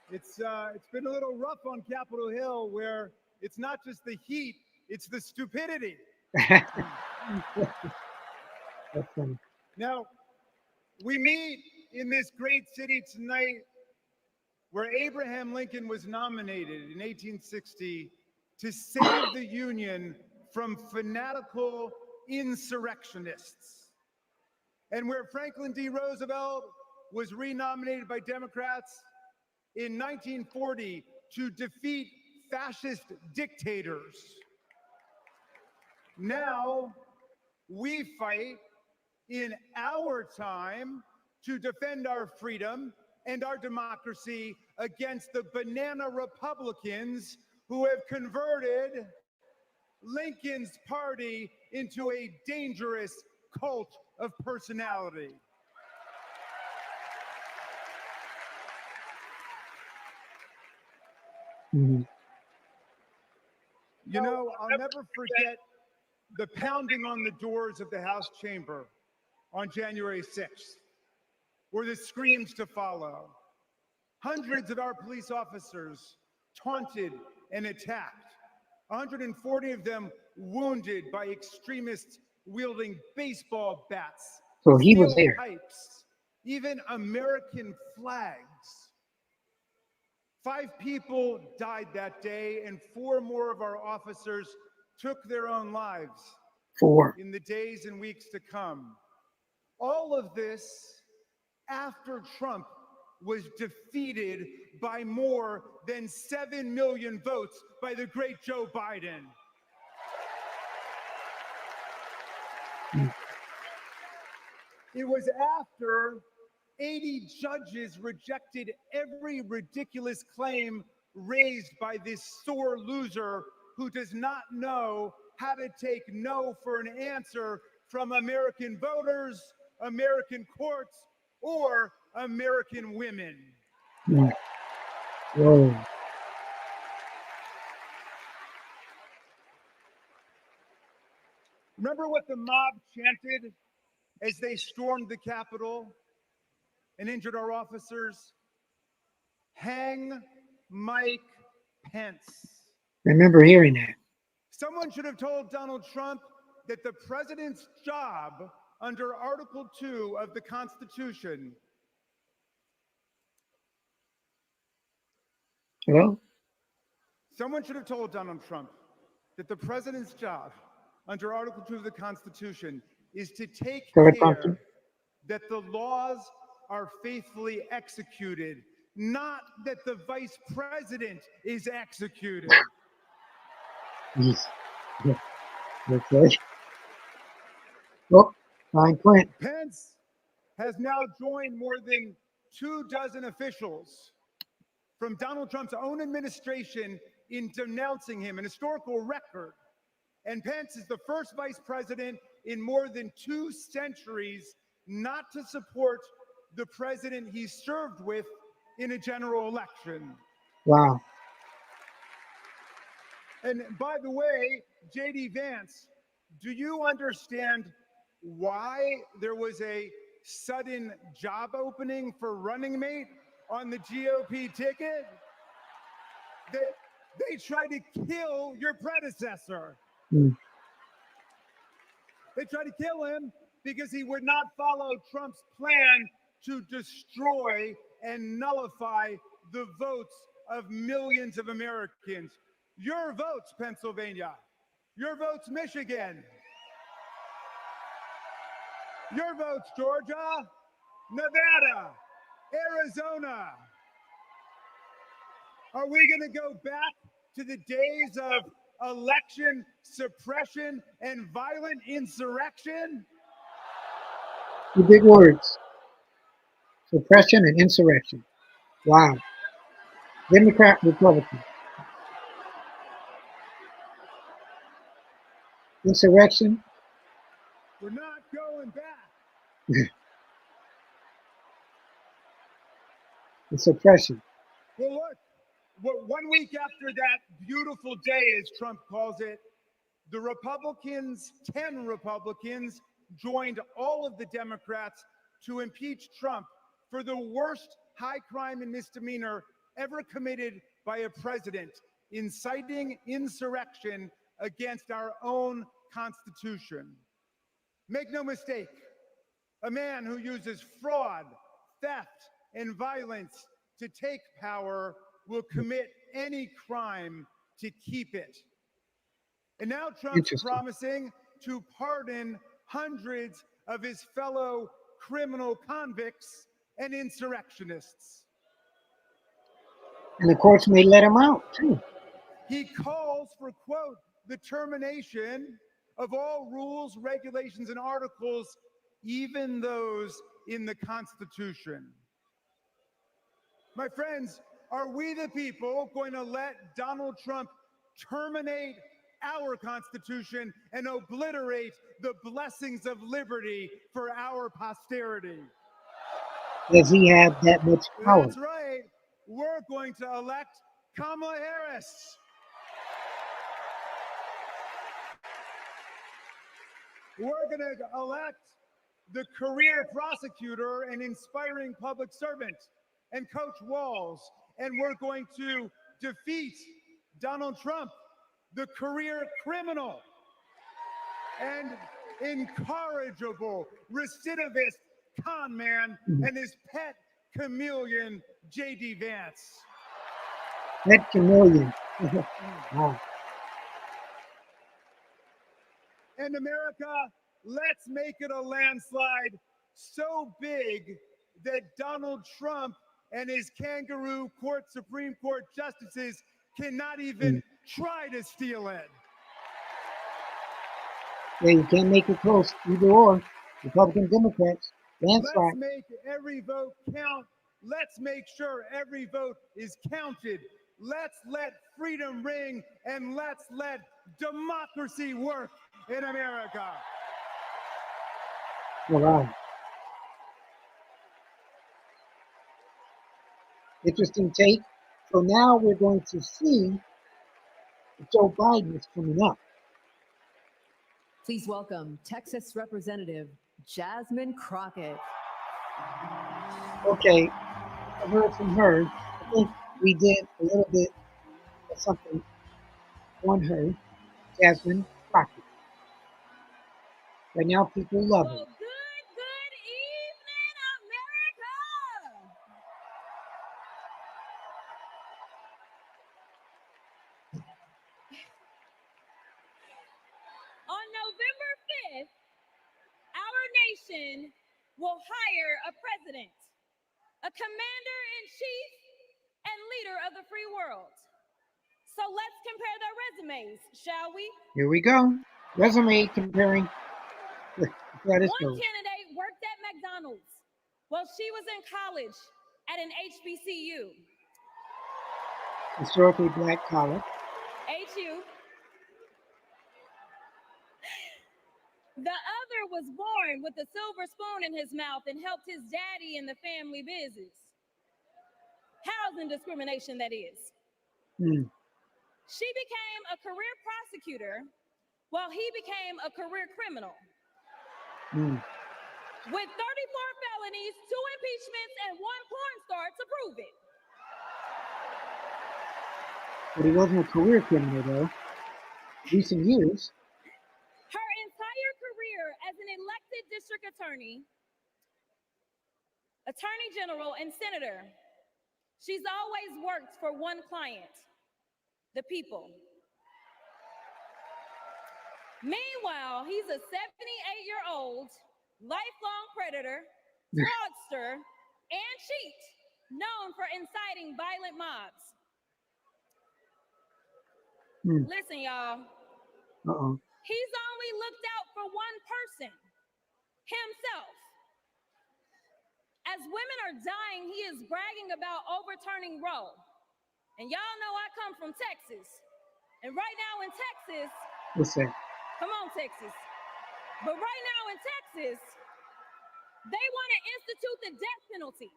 It's been a little rough on Capitol Hill, where it's not just the heat, it's the stupidity. That's funny. Now, we meet in this great city tonight where Abraham Lincoln was nominated in 1860 to save the Union from fanatical insurrectionists, and where Franklin D. Roosevelt was renominated by Democrats in 1940 to defeat fascist dictators. Now, we fight in our time to defend our freedom and our democracy against the banana Republicans who have converted Lincoln's party into a dangerous cult of personality. Mm-hmm. You know, I'll never forget the pounding on the doors of the House chamber on January 6th, were the screams to follow. Hundreds of our police officers taunted and attacked, 140 of them wounded by extremists wielding baseball bats, So he was steel there. pipes, even American flags. 5 people died that day, and 4 more of our officers took their own lives 4. in the days and weeks to come. All of this after Trump was defeated by more than 7 million votes by the great Joe Biden. It was after 80 judges rejected every ridiculous claim raised by this sore loser who does not know how to take no for an answer from American voters, American courts, or American women. Mm. Whoa. Remember what the mob chanted as they stormed the Capitol and injured our officers? Hang Mike Pence. Remember hearing that. Someone should have told Donald Trump that the president's job under Article 2 of the Constitution. Hello? Someone should have told Donald Trump that the president's job under Article 2 of the Constitution is to take care that the laws are faithfully executed, not that the vice president is executed. Yes. Yeah. Okay. Oh, fine print. Pence has now joined more than 24 officials from Donald Trump's own administration in denouncing him, an historical record. And Pence is the first vice president in more than 2 centuries not to support the president he served with in a general election. Wow. And by the way, J.D. Vance, do you understand why there was a sudden job opening for running mate on the GOP ticket? They tried to kill your predecessor. Mm. They tried to kill him because he would not follow Trump's plan to destroy and nullify the votes of millions of Americans. Your votes, Pennsylvania. Your votes, Michigan. Your votes, Georgia, Nevada, Arizona, Are we going to go back to the days of election suppression and violent insurrection? Two big words: suppression and insurrection. Wow. Democrat, Republican. Insurrection. We're not going back. And suppression. Well, look, 1 week after that beautiful day, as Trump calls it, the Republicans, 10 Republicans, joined all of the Democrats to impeach Trump for the worst high crime and misdemeanor ever committed by a president, inciting insurrection against our own Constitution. Make no mistake, a man who uses fraud, theft, and violence to take power will commit any crime to keep it. And now Trump's promising to pardon hundreds of his fellow criminal convicts and insurrectionists. And the courts may let him out, too. He calls for, quote, the termination of all rules, regulations, and articles, even those in the Constitution. My friends, are we the people going to let Donald Trump terminate our Constitution and obliterate the blessings of liberty for our posterity? Does he have that much power? That's right. We're going to elect Kamala Harris. We're going to elect the career prosecutor and inspiring public servant and Coach Walls. And we're going to defeat Donald Trump, the career criminal and incorrigible recidivist con man, and his pet chameleon, J.D. Vance. Pet chameleon. Wow. And America, let's make it a landslide so big that Donald Trump and his kangaroo Supreme Court justices cannot even try to steal it. Yeah, you can't make it close, either or. Republican, Democrats, landslide. Let's make every vote count. Let's make sure every vote is counted. Let's let freedom ring, and let's let democracy work in America. All right. Interesting take. So now we're going to see if Joe Biden is coming up. Please welcome Texas Representative Jasmine Crockett. Okay, I heard from her. I think we did a little bit of something on her, Jasmine Crockett. Right now, people love her. Good evening, America. On November 5th, our nation will hire a president, a commander-in-chief, and leader of the free world. So let's compare their resumes, shall we? Here we go. Resume comparing. One candidate worked at McDonald's while she was in college at an HBCU. Historically black college. HU. The other was born with a silver spoon in his mouth and helped his daddy in the family business. Housing discrimination, that is. She became a career prosecutor while he became a career criminal. With 34 felonies, 2 impeachments, and 1 porn star to prove it. But he wasn't a career criminal, though. Recent years. Her entire career as an elected district attorney, attorney general, and senator, she's always worked for one client, the people. Meanwhile, he's a 78-year-old, lifelong predator, fraudster, and cheat, known for inciting violent mobs. Listen, y'all. Uh-oh. He's only looked out for one person, himself. As women are dying, he is bragging about overturning Roe. And y'all know I come from Texas. And right now in Texas, What's that? come on, Texas. But right now in Texas, they want to institute the death penalty.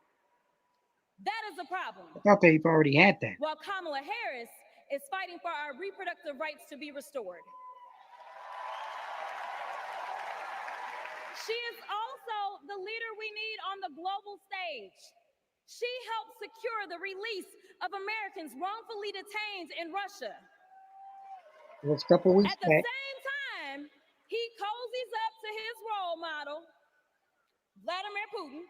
That is a problem. I thought they've already had that. While Kamala Harris is fighting for our reproductive rights to be restored. She is also the leader we need on the global stage. She helped secure the release of Americans wrongfully detained in Russia. Just a couple weeks At the back. same time, he cozies up to his role model, Vladimir Putin,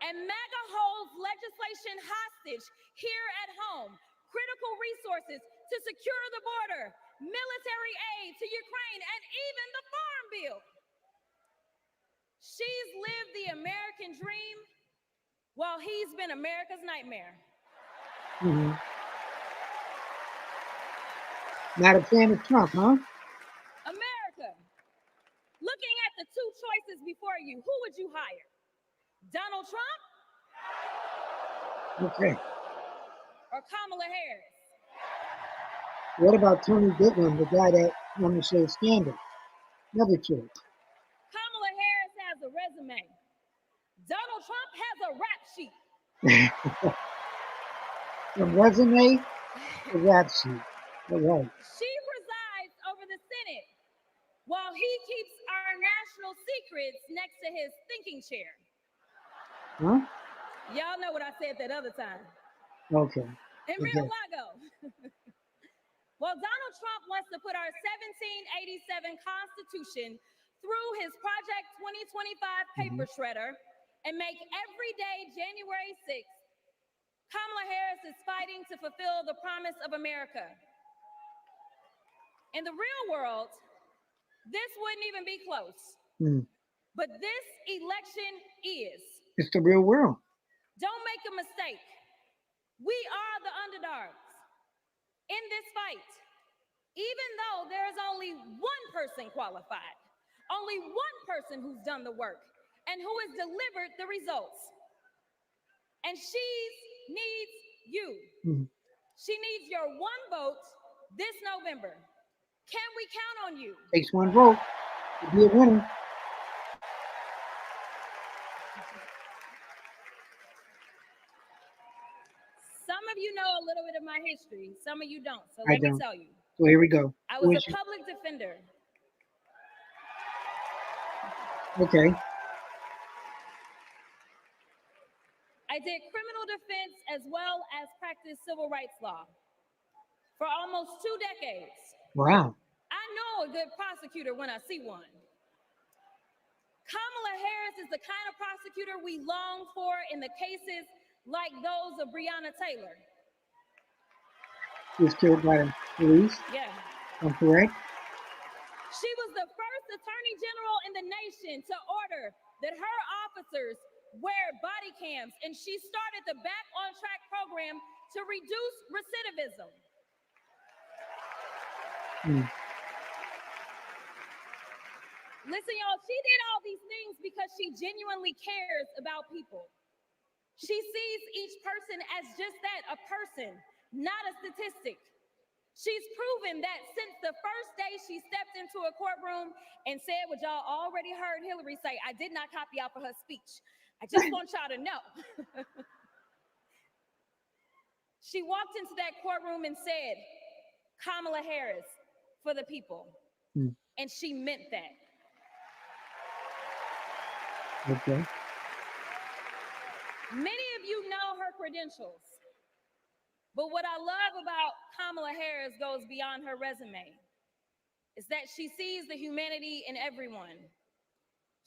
and MAGA holds legislation hostage here at home, critical resources to secure the border, military aid to Ukraine, and even the Farm Bill. She's lived the American dream while he's been America's nightmare. Mm-hmm. Not a fan of Trump, huh? America, looking at the two choices before you, who would you hire? Donald Trump? Okay. Or Kamala Harris? What about Tony Goodwin, the guy that won the show Scandal? Another choice. Kamala Harris has a resume. Donald Trump has a rap sheet. From resume to rap sheet. All right. She presides over the Senate while he keeps our national secrets next to his thinking chair. Huh? Y'all know what I said that other time. Okay. In Mar-a-Lago. Well, Donald Trump wants to put our 1787 Constitution through his Project 2025 paper shredder and make every day January 6th, Kamala Harris is fighting to fulfill the promise of America. In the real world, this wouldn't even be close. But this election is. It's the real world. Don't make a mistake. We are the underdogs in this fight, even though there is only one person qualified, only one person who's done the work and who has delivered the results. And she needs you. She needs your one vote this November. Can we count on you? Takes one vote to be a winner. Some of you know a little bit of my history. Some of you don't. So I let me don't. tell you. So here we go. I was a public defender. Okay. I did criminal defense as well as practiced civil rights law for almost 2 decades. Wow. I know a good prosecutor when I see one. Kamala Harris is the kind of prosecutor we long for in the cases like those of Breonna Taylor. She was killed by the police. Yeah. I'm correct? She was the first attorney general in the nation to order that her officers wear body cams, and she started the Back on Track program to reduce recidivism. Listen, y'all, she did all these things because she genuinely cares about people. She sees each person as just that, a person, not a statistic. She's proven that since the first day she stepped into a courtroom and said what y'all already heard Hillary say, I did not copy out for her speech. I just want y'all to know. She walked into that courtroom and said, Kamala Harris for the people. And she meant that. Okay. Many of you know her credentials, but what I love about Kamala Harris goes beyond her resume, is that she sees the humanity in everyone.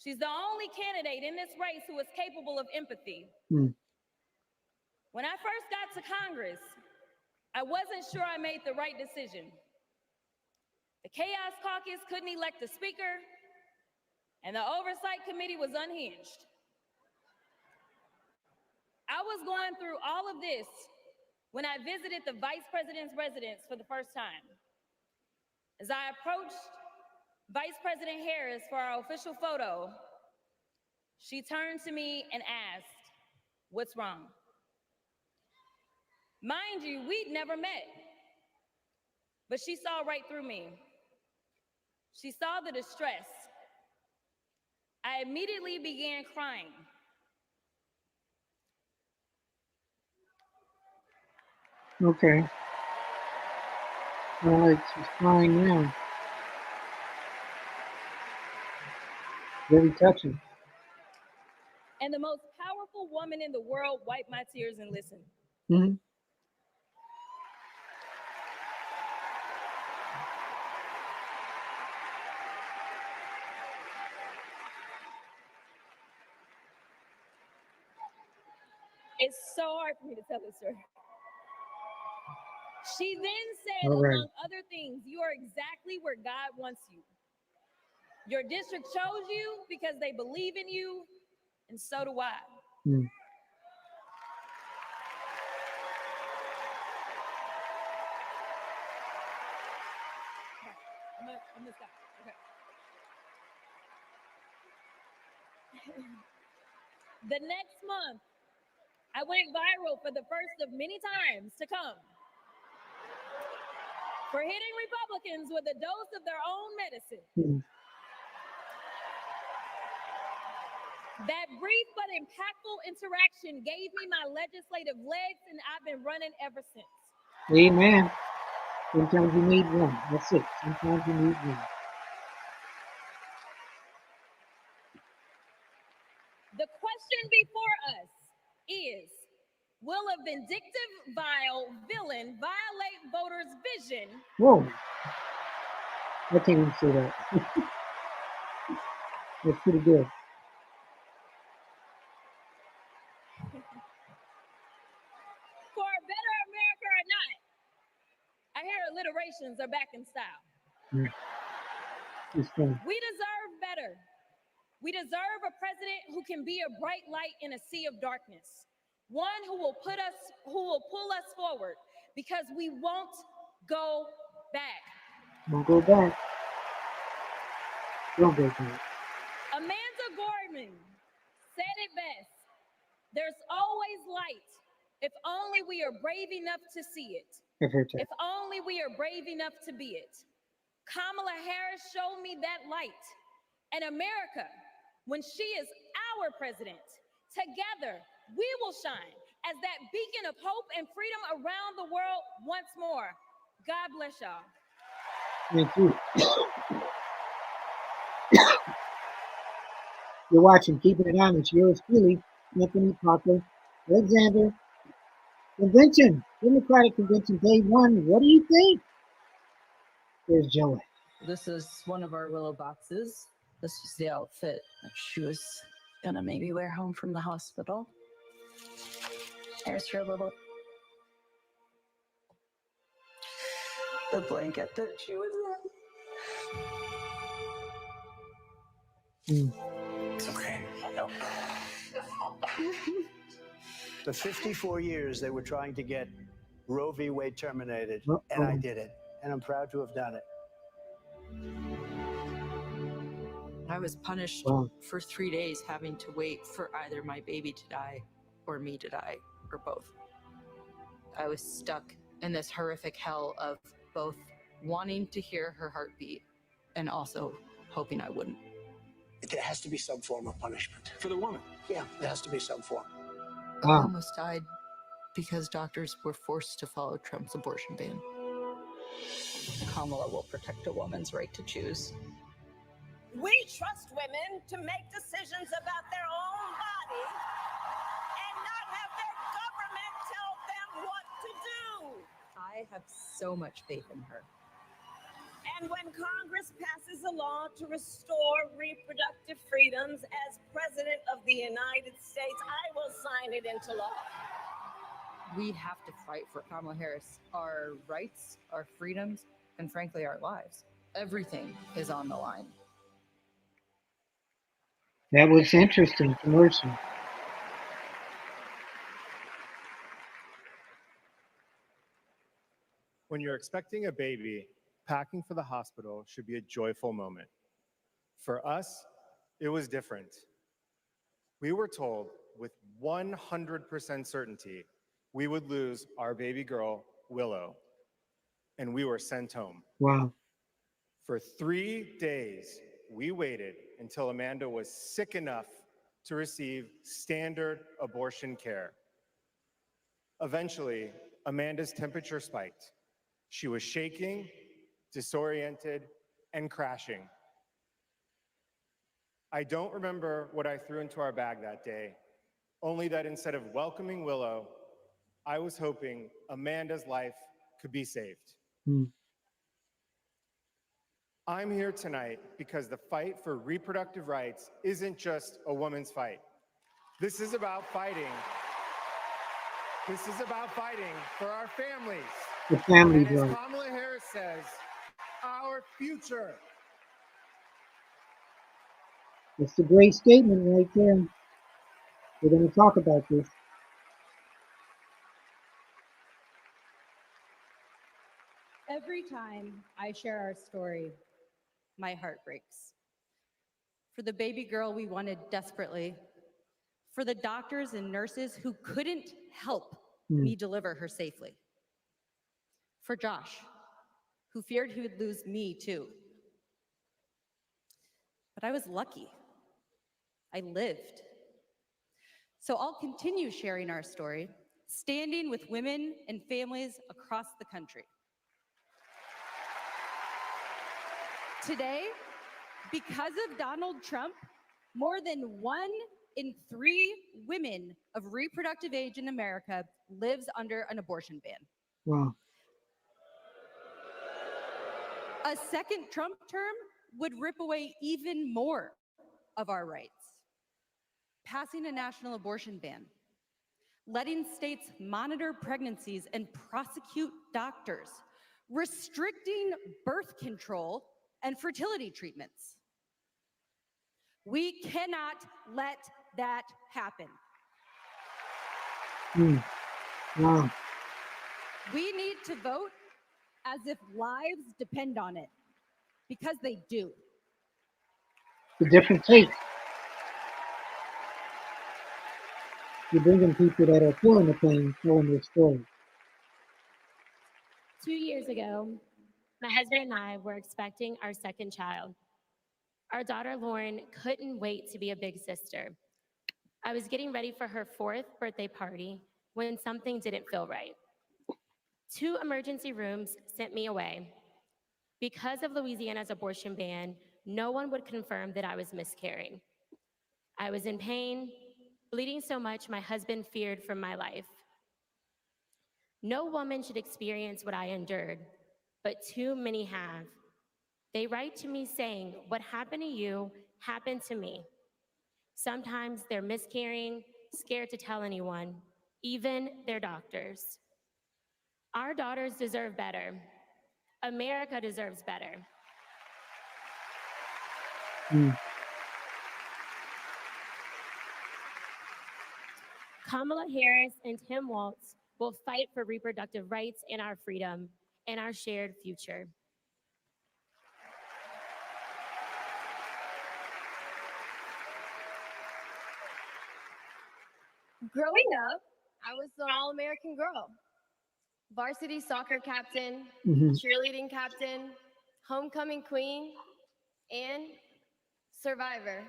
She's the only candidate in this race who is capable of empathy. When I first got to Congress, I wasn't sure I made the right decision. The Chaos Caucus couldn't elect a speaker, and the Oversight Committee was unhinged. I was going through all of this when I visited the vice president's residence for the first time. As I approached Vice President Harris for our official photo, she turned to me and asked, "What's wrong?" Mind you, we'd never met, but she saw right through me. She saw the distress. I immediately began crying. Okay. All right, she's crying now. Very touching. And the most powerful woman in the world wiped my tears and listened. Mm-hmm. It's so hard for me to tell this story. She then said, All right. among other things, "You are exactly where God wants you. Your district chose you because they believe in you, and so do I." Mm. I'm gonna stop. Okay. The next month, I went viral for the first of many times to come for hitting Republicans with a dose of their own medicine. Mm. That brief but impactful interaction gave me my legislative legs, and I've been running ever since. Amen. Sometimes you need one. That's it. Sometimes you need one. The question before us is, will a vindictive, vile villain violate voters' vision? Whoa. I can't even say that. That's pretty good. For a better America or not? I hear alliterations are back in style. Mm. It's funny. We deserve better. We deserve a president who can be a bright light in a sea of darkness. One who will pull us forward, because we won't go back. Don't go back. Don't go back. Amanda Gorman said it best. There's always light if only we are brave enough to see it. I've heard that. If only we are brave enough to be it. Kamala Harris showed me that light. And America, when she is our president, together we will shine as that beacon of hope and freedom around the world once more. God bless y'all. Thank you. You're watching Keeping It Honest. Yours truly, Anthony Parker Alexander. Convention, Democratic Convention, day one. What do you think? There's Joey. This is one of our willow boxes. This is the outfit that she was gonna maybe wear home from the hospital. There's her little the blanket that she was in. It's okay. No. For 54 years, they were trying to get Roe v. Wade terminated, and I did it. And I'm proud to have done it. I was punished for 3 days having to wait for either my baby to die or me to die, or both. I was stuck in this horrific hell of both wanting to hear her heartbeat and also hoping I wouldn't. There has to be some form of punishment. For the woman? Yeah, there has to be some form. I almost died because doctors were forced to follow Trump's abortion ban. Kamala will protect a woman's right to choose. We trust women to make decisions about their own body and not have their government tell them what to do. I have so much faith in her. And when Congress passes a law to restore reproductive freedoms as President of the United States, I will sign it into law. We have to fight for Kamala Harris. Our rights, our freedoms, and frankly, our lives. Everything is on the line. That was interesting commercial. When you're expecting a baby, packing for the hospital should be a joyful moment. For us, it was different. We were told with 100% certainty we would lose our baby girl, Willow, and we were sent home. Wow. For 3 days, we waited until Amanda was sick enough to receive standard abortion care. Eventually, Amanda's temperature spiked. She was shaking, disoriented, and crashing. I don't remember what I threw into our bag that day, only that instead of welcoming Willow, I was hoping Amanda's life could be saved. Hmm. I'm here tonight because the fight for reproductive rights isn't just a woman's fight. This is about fighting. This is about fighting for our families. The family And as right. Kamala Harris says, our future. It's a great statement right there. We're going to talk about this. Every time I share our story, my heart breaks. For the baby girl we wanted desperately, for the doctors and nurses who couldn't help me deliver her safely, for Josh, who feared he would lose me too. But I was lucky. I lived. So I'll continue sharing our story, standing with women and families across the country. Today, because of Donald Trump, more than 1 in 3 women of reproductive age in America lives under an abortion ban. Wow. A second Trump term would rip away even more of our rights. Passing a national abortion ban, letting states monitor pregnancies and prosecute doctors, restricting birth control and fertility treatments. We cannot let that happen. Wow. We need to vote as if lives depend on it, because they do. The different takes. You're bringing people that are feeling the pain, telling their story. 2 years ago, my husband and I were expecting our second child. Our daughter, Lauren, couldn't wait to be a big sister. I was getting ready for her 4th birthday party when something didn't feel right. 2 emergency rooms sent me away. Because of Louisiana's abortion ban, no one would confirm that I was miscarrying. I was in pain, bleeding so much my husband feared for my life. No woman should experience what I endured, but too many have. They write to me saying, "What happened to you happened to me." Sometimes they're miscarrying, scared to tell anyone, even their doctors. Our daughters deserve better. America deserves better. Kamala Harris and Tim Walz will fight for reproductive rights and our freedom and our shared future. Growing up, I was an all-American girl. Varsity soccer captain, cheerleading captain, homecoming queen, and survivor.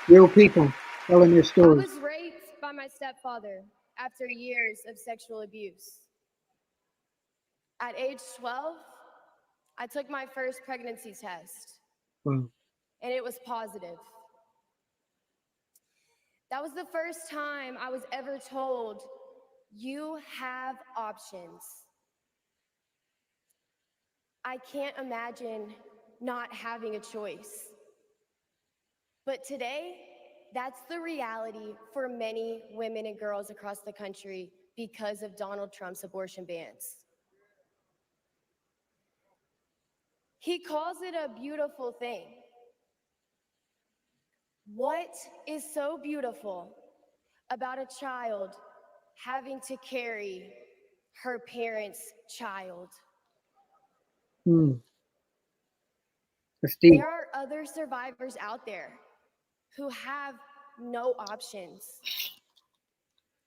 Real people telling their I stories. was raped by my stepfather after years of sexual abuse. At age 12, I took my first pregnancy test, Wow. and it was positive. That was the first time I was ever told, "You have options." I can't imagine not having a choice. But today, that's the reality for many women and girls across the country because of Donald Trump's abortion bans. He calls it a beautiful thing. What is so beautiful about a child having to carry her parents' child? That's deep. There are other survivors out there who have no options.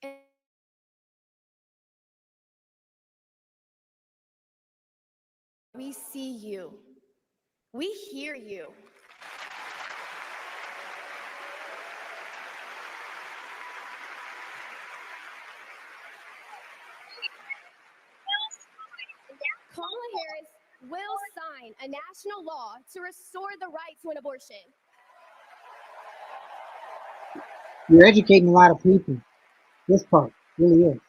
And we see you. We hear you. Kamala Harris will sign a national law to restore the right to an abortion. You're educating a lot of people. This part really is.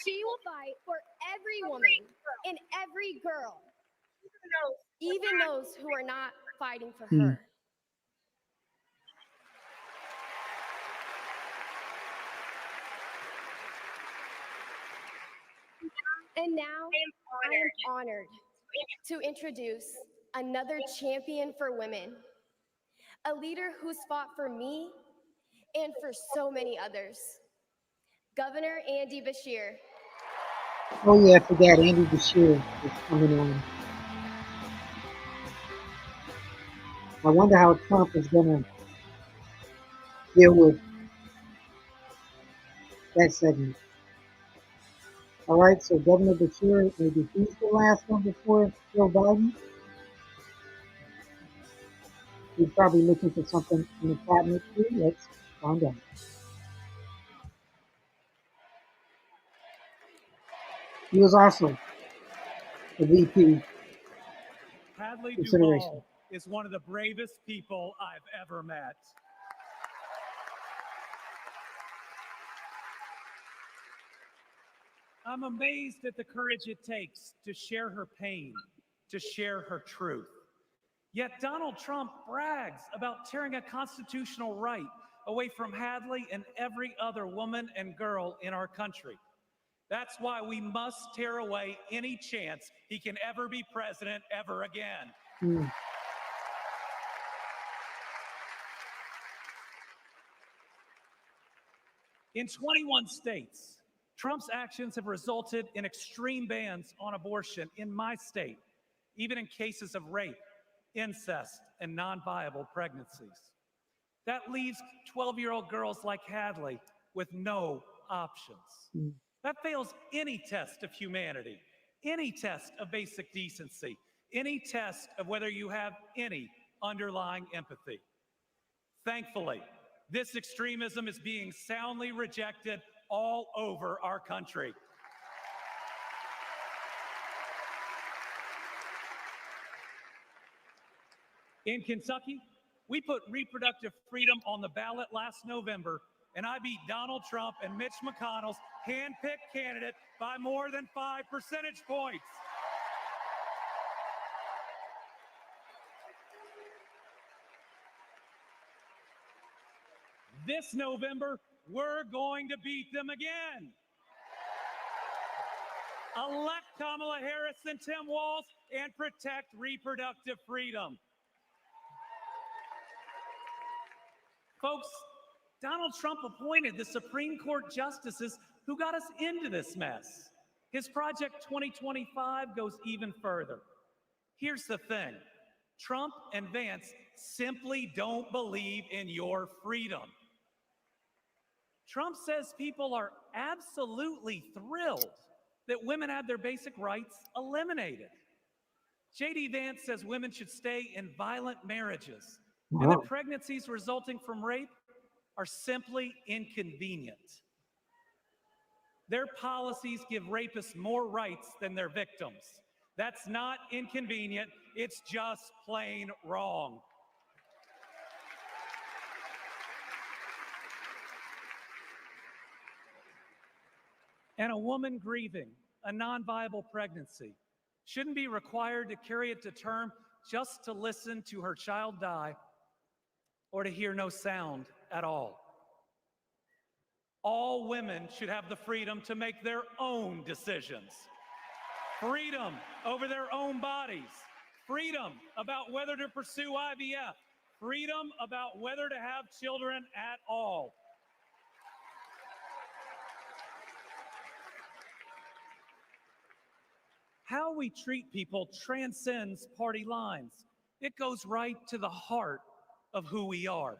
She will fight for every woman and every girl, even those who are not fighting for her. And now I am honored to introduce another champion for women, a leader who's fought for me and for so many others, Governor Andy Beshear. Oh yeah, I forgot Andy Beshear is coming on. I wonder how Trump is gonna deal with that segment. All right, so Governor Beshear, maybe he's the last one before Joe Biden. He's probably looking for something in the cabinet too. Let's find out. He was also the VP Hadley consideration. Duvall is one of the bravest people I've ever met. I'm amazed at the courage it takes to share her pain, to share her truth. Yet Donald Trump brags about tearing a constitutional right away from Hadley and every other woman and girl in our country. That's why we must tear away any chance he can ever be president ever again. In 21 states, Trump's actions have resulted in extreme bans on abortion in my state, even in cases of rape, incest, and non-viable pregnancies. That leaves 12-year-old girls like Hadley with no options. That fails any test of humanity, any test of basic decency, any test of whether you have any underlying empathy. Thankfully, this extremism is being soundly rejected all over our country. In Kentucky, we put reproductive freedom on the ballot last November, and I beat Donald Trump and Mitch McConnell's hand-picked candidate by more than 5 percentage points. This November, we're going to beat them again. Elect Kamala Harris and Tim Walz and protect reproductive freedom. Folks, Donald Trump appointed the Supreme Court justices who got us into this mess. His Project 2025 goes even further. Here's the thing. Trump and Vance simply don't believe in your freedom. Trump says people are absolutely thrilled that women have their basic rights eliminated. J.D. Vance says women should stay in violent marriages and that pregnancies resulting from rape are simply inconvenient. Their policies give rapists more rights than their victims. That's not inconvenient, it's just plain wrong. And a woman grieving a non-viable pregnancy shouldn't be required to carry it to term just to listen to her child die or to hear no sound at all. All women should have the freedom to make their own decisions. Freedom over their own bodies. freedom about whether to pursue IVF, freedom about whether to have children at all. How we treat people transcends party lines. It goes right to the heart of who we are.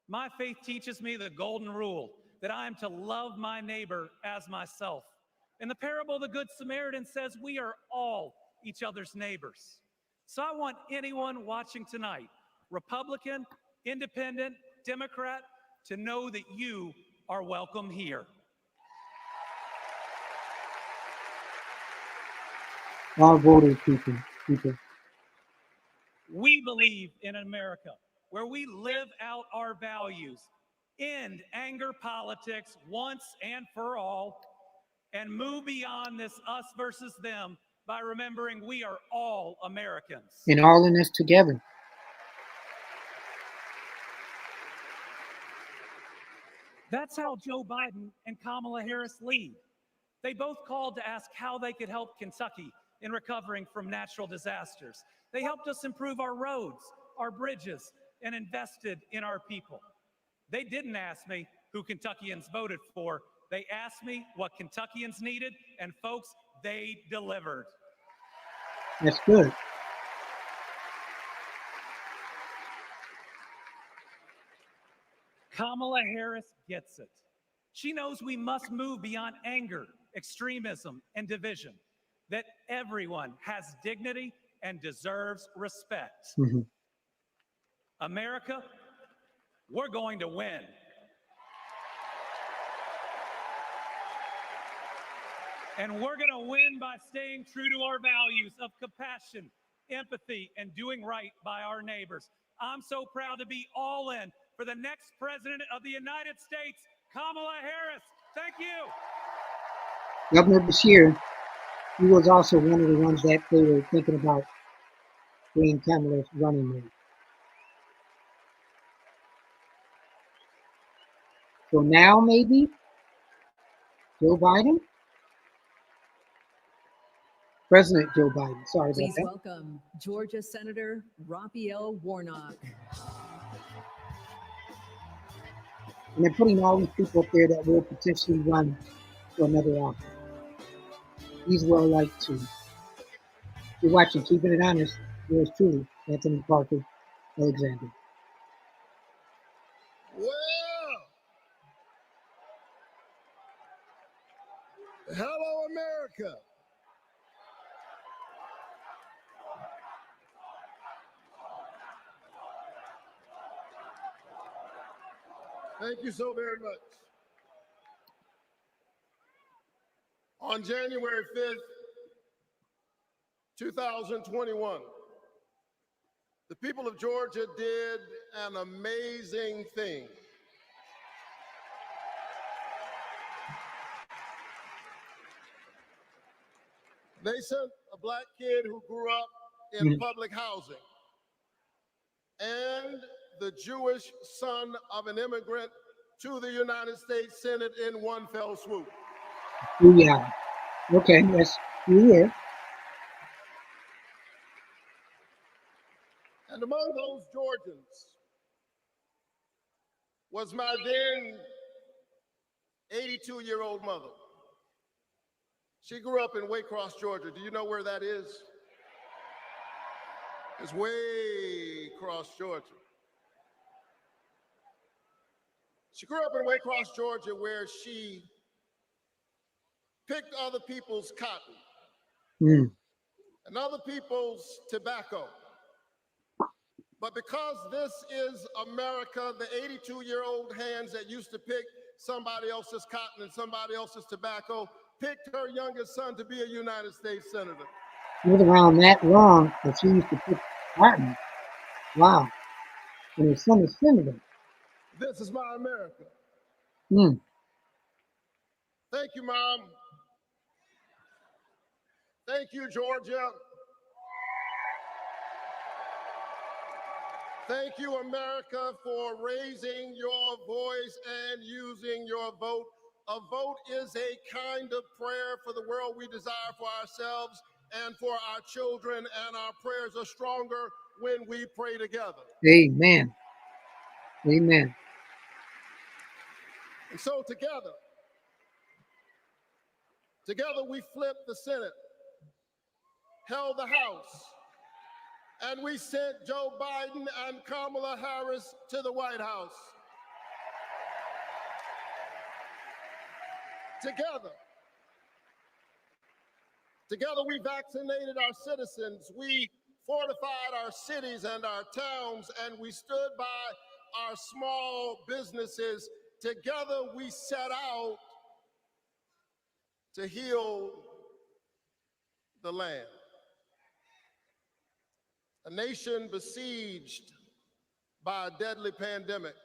My faith teaches me the golden rule that I am to love my neighbor as myself. And the parable of the Good Samaritan says we are all each other's neighbors. So I want anyone watching tonight, Republican, Independent, Democrat, to know that you are welcome here. All voting people. We believe in America where we live out our values, end anger politics once and for all, and move beyond this us versus them by remembering we are all Americans. And all in this together. That's how Joe Biden and Kamala Harris lead. They both called to ask how they could help Kentucky in recovering from natural disasters. They helped us improve our roads, our bridges, and invested in our people. They didn't ask me who Kentuckians voted for. They asked me what Kentuckians needed, and folks, they delivered. That's good. Kamala Harris gets it. She knows we must move beyond anger, extremism, and division, that everyone has dignity and deserves respect. Mm-hmm. America, we're going to win. And we're going to win by staying true to our values of compassion, empathy, and doing right by our neighbors. I'm so proud to be all in for the next president of the United States, Kamala Harris. Thank you. Governor Bashir, he was also one of the ones that they were thinking about being Kamala's running mate. So now maybe Joe Biden? President Joe Biden. Sorry Please about that. welcome Georgia Senator Raphael Warnock. And they're putting all these people up there that will potentially run for another office. He's well liked too. You're watching Keeping It Honest. Yours truly, Anthony Parker Alexander. Well, hello, America. Thank you so very much. On January 5th, 2021, the people of Georgia did an amazing thing. They sent a black kid who grew up in public housing and the Jewish son of an immigrant to the United States Senate in one fell swoop. Yeah. Okay, yes, you here. And among those Georgians was my then 82-year-old mother. She grew up in Waycross, Georgia. Do you know where that is? It's Waycross, Georgia. She grew up in Waycross, Georgia, where she picked other people's cotton and other people's tobacco. But because this is America, the 82-year-old hands that used to pick somebody else's cotton and somebody else's tobacco picked her youngest son to be a United States Senator. She was around that long that she used to pick cotton. Wow. And her son is senator. This is my America. Thank you, Mom. Thank you, Georgia. Thank you, America, for raising your voice and using your vote. A vote is a kind of prayer for the world we desire for ourselves. and for our children, and our prayers are stronger when we pray together. Amen. Amen. And so together we flipped the Senate, held the House, and we sent Joe Biden and Kamala Harris to the White House. Together we vaccinated our citizens, we fortified our cities and our towns, and we stood by our small businesses. Together we set out to heal the land. A nation besieged by a deadly pandemic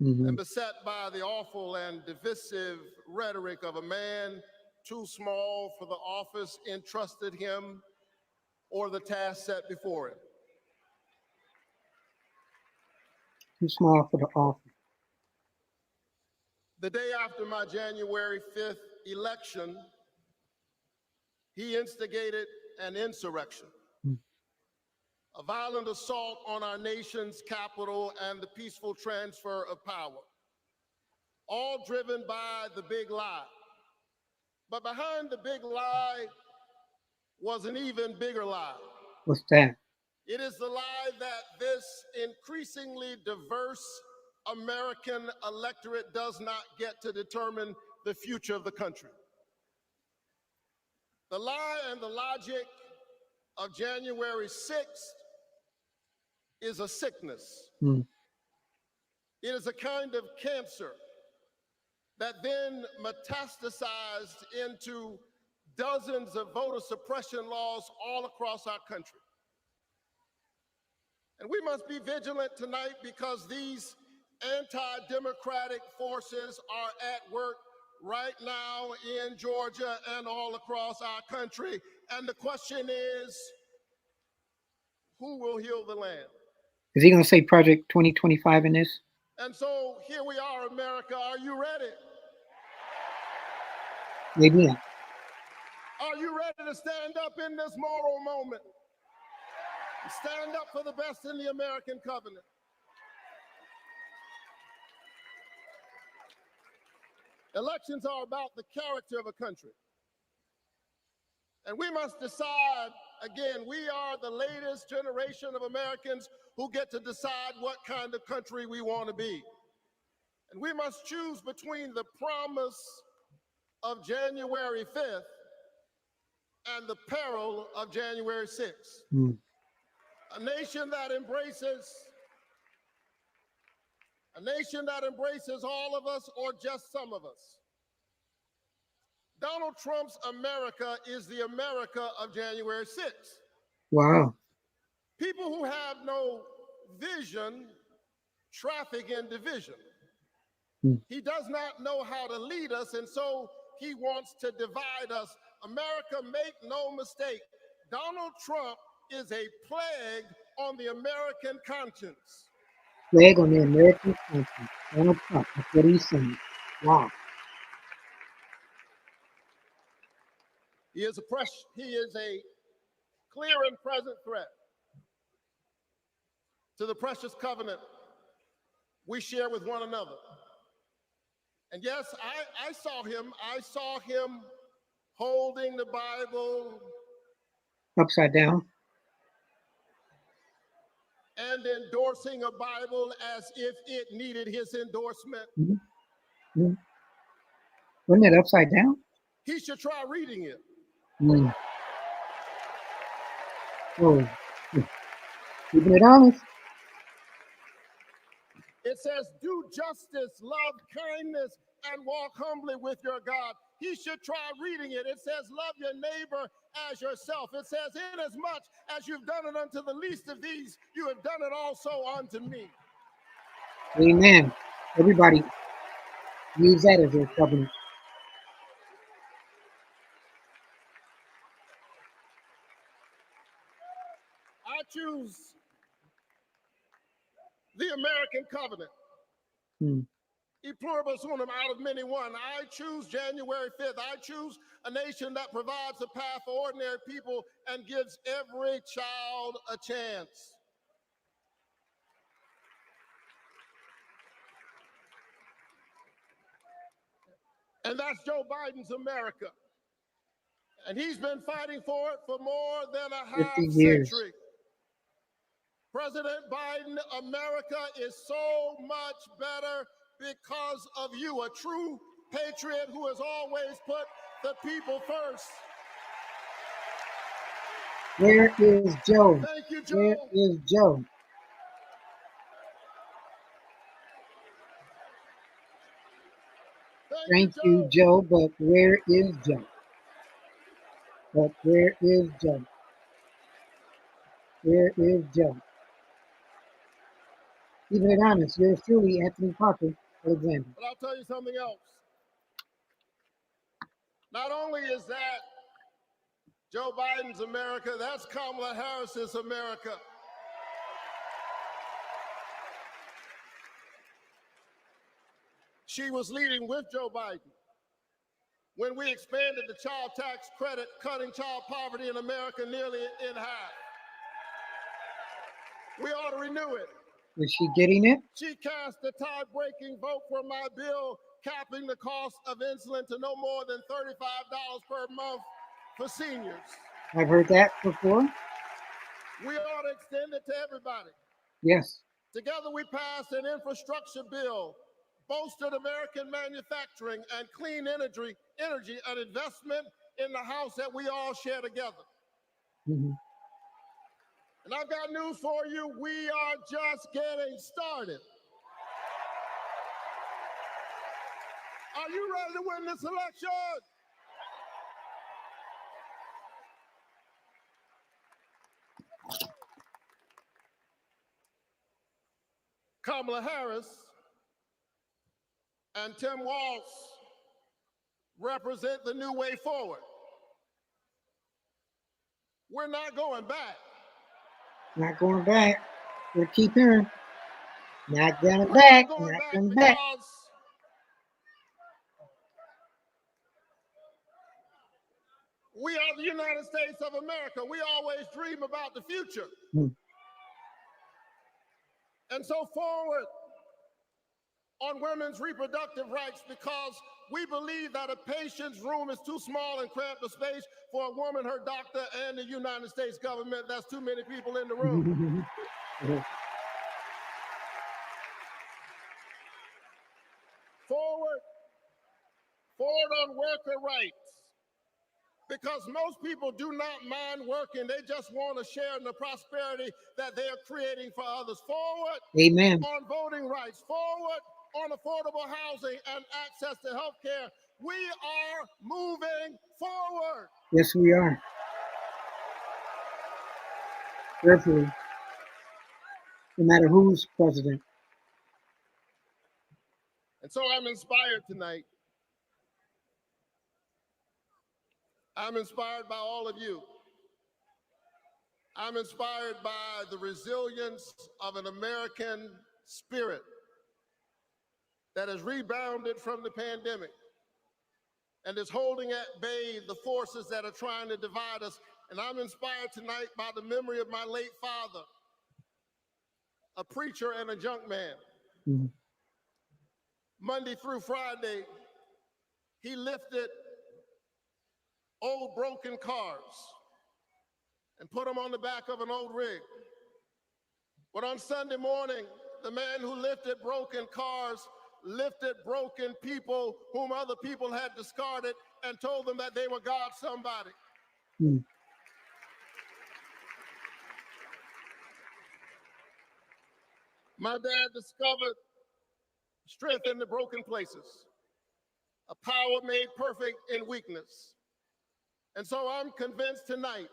and beset by the awful and divisive rhetoric of a man too small for the office entrusted him or the task set before him. Too small for the office. The day after my January 5th election, he instigated an insurrection, a violent assault on our nation's capital and the peaceful transfer of power, all driven by the big lie. But behind the big lie was an even bigger lie. What's that? It is the lie that this increasingly diverse American electorate does not get to determine the future of the country. The lie and the logic of January 6th is a sickness. It is a kind of cancer that then metastasized into dozens of voter suppression laws all across our country. And we must be vigilant tonight because these anti-democratic forces are at work right now in Georgia and all across our country. And the question is, who will heal the land? Is he going to say Project 2025 in this? And so here we are, America. Are you ready? Amen. Are you ready to stand up in this moral moment? Stand up for the best in the American covenant. Elections are about the character of a country. And we must decide, again, we are the latest generation of Americans who get to decide what kind of country we want to be. And we must choose between the promise of January 5th and the peril of January 6th. A nation that embraces all of us or just some of us. Donald Trump's America is the America of January 6th. Wow. People who have no vision traffic in division. He does not know how to lead us, and so he wants to divide us. America, make no mistake, Donald Trump is a plague on the American conscience. Plague on the American country. Donald Trump. That's what he's saying. Wow. He is a clear and present threat to the precious covenant we share with one another. And yes, I saw him holding the Bible Upside down. and endorsing a Bible as if it needed his endorsement. Wasn't that upside down? He should try reading it. Oh. Keeping it honest. It says, do justice, love kindness, and walk humbly with your God. He should try reading it. It says, love your neighbor as yourself. It says, inasmuch as you've done it unto the least of these, you have done it also unto me. Amen. Everybody use that as their covenant. I choose the American covenant. E pluribus unum, out of many one. I choose January 5th. I choose a nation that provides a path for ordinary people and gives every child a chance. And that's Joe Biden's America. And he's been fighting for it for more than a half 50 years. century. President Biden, America is so much better because of you, a true patriot who has always put the people first. Where is Joe? Thank you, Joe. Where is Joe? Thank you, Joe, but where is Joe? But where is Joe? Where is Joe? Keeping it honest, yours truly, Anthony Parker, Alexander. But I'll tell you something else. Not only is that Joe Biden's America, that's Kamala Harris's America. She was leading with Joe Biden when we expanded the child tax credit, cutting child poverty in America nearly in half. We ought to renew it. Is she getting it? She cast a tie-breaking vote for my bill capping the cost of insulin to no more than $35 per month for seniors. I've heard that before. We ought to extend it to everybody. Yes. Together we passed an infrastructure bill, bolstered American manufacturing and clean energy, an investment in the house that we all share together. Mm-hmm. And I've got news for you. We are just getting started. Are you ready to win this election? Kamala Harris and Tim Walz represent the new way forward. We're not going back. Not going back. We'll keep hearing. Not going back. Not going back. We are the United States of America. We always dream about the future. And so forward on women's reproductive rights, because we believe that a patient's room is too small and cramped a space for a woman, her doctor, and the United States government. That's too many people in the room. Forward on worker rights. Because most people do not mind working. They just want to share in the prosperity that they are creating for others. Forward Amen. On voting rights. Forward on affordable housing and access to health care. We are moving forward. Yes, we are. Carefully. No matter who's president. And so I'm inspired tonight. I'm inspired by all of you. I'm inspired by the resilience of an American spirit that has rebounded from the pandemic and is holding at bay the forces that are trying to divide us. And I'm inspired tonight by the memory of my late father, a preacher and a junk man. Mm-hmm. Monday through Friday, he lifted old broken cars and put them on the back of an old rig. But on Sunday morning, the man who lifted broken cars lifted broken people whom other people had discarded and told them that they were God somebody. Mm. My dad discovered strength in the broken places, a power made perfect in weakness. And so I'm convinced tonight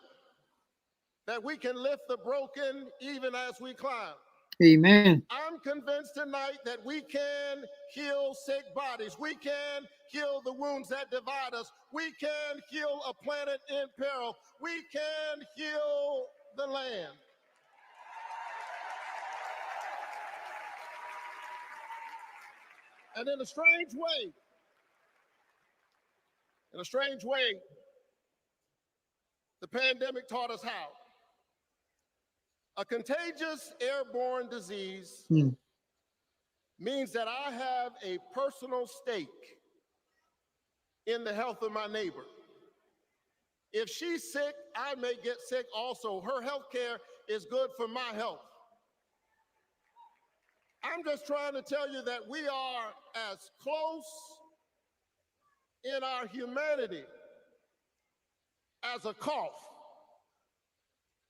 that we can lift the broken even as we climb. Amen. I'm convinced tonight that we can heal sick bodies. We can heal the wounds that divide us. We can heal a planet in peril. We can heal the land. And in a strange way, the pandemic taught us how. A contagious airborne disease means that I have a personal stake in the health of my neighbor. If she's sick, I may get sick also. Her health care is good for my health. I'm just trying to tell you that we are as close in our humanity as a cough.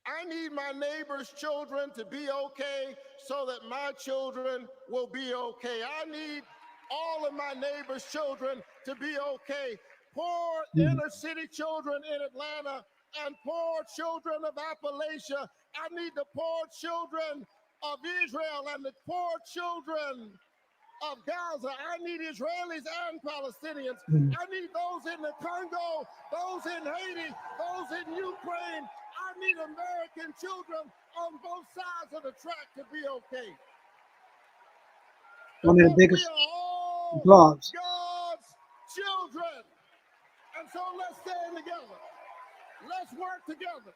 I need my neighbor's children to be okay so that my children will be okay. I need all of my neighbor's children to be okay. Poor inner city children in Atlanta and poor children of Appalachia. I need the poor children of Israel and the poor children of Gaza. I need Israelis and Palestinians. I need those in the Congo, those in Haiti, those in Ukraine. I need American children on both sides of the track to be okay. One of the biggest blogs. God's children. And so let's stand together. Let's work together.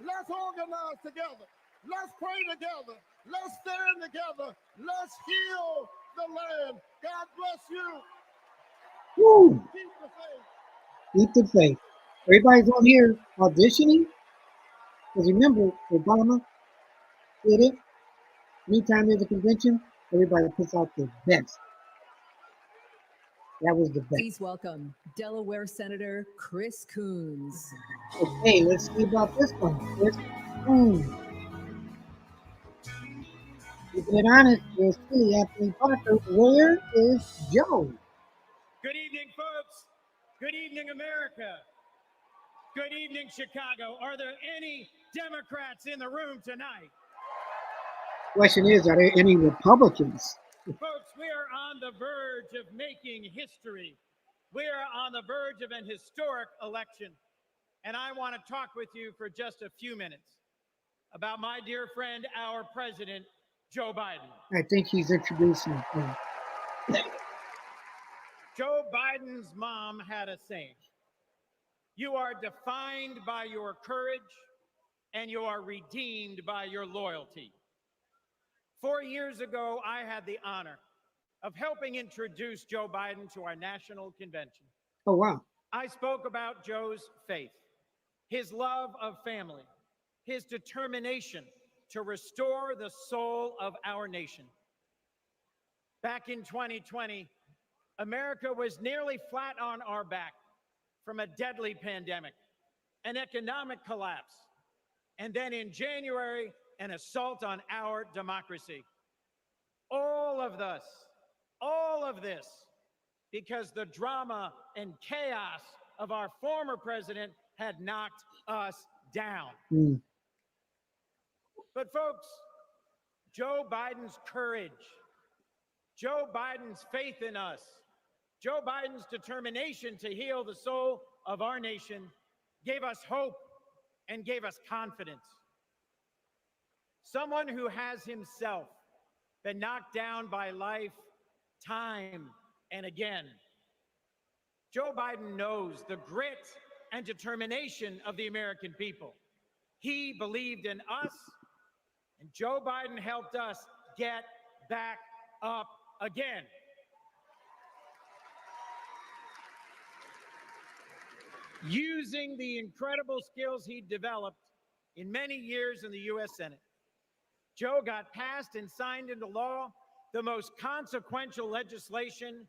Let's organize together. Let's pray together. Let's stand together. Let's heal the land. God bless you. Woo. Keep the faith. Keep the faith. Everybody's on here auditioning. Because remember, Obama did it. Anytime there's a convention, everybody puts out their best. That was the best. Please welcome Delaware Senator Chris Coons. Okay, let's see about this one. Chris Coons. Keeping it honest, there's Philly Anthony Parker. Where is Joe? Good evening, folks. Good evening, America. Good evening, Chicago. Are there any Democrats in the room tonight? Question is, are there any Republicans? Folks, we are on the verge of making history. We are on the verge of an historic election. And I want to talk with you for just a few minutes about my dear friend, our president, Joe Biden. I think he's introducing him. Joe Biden's mom had a saying: you are defined by your courage and you are redeemed by your loyalty. 4 years ago, I had the honor of helping introduce Joe Biden to our national convention. Oh, wow. I spoke about Joe's faith, his love of family, his determination to restore the soul of our nation. Back in 2020, America was nearly flat on our back from a deadly pandemic, an economic collapse, and then in January, an assault on our democracy. All of this, because the drama and chaos of our former president had knocked us down. But folks, Joe Biden's courage, Joe Biden's faith in us, Joe Biden's determination to heal the soul of our nation gave us hope and gave us confidence. Someone who has himself been knocked down by life time and again. Joe Biden knows the grit and determination of the American people. He believed in us, and Joe Biden helped us get back up again. Using the incredible skills he developed in many years in the U.S. Senate, Joe got passed and signed into law the most consequential legislation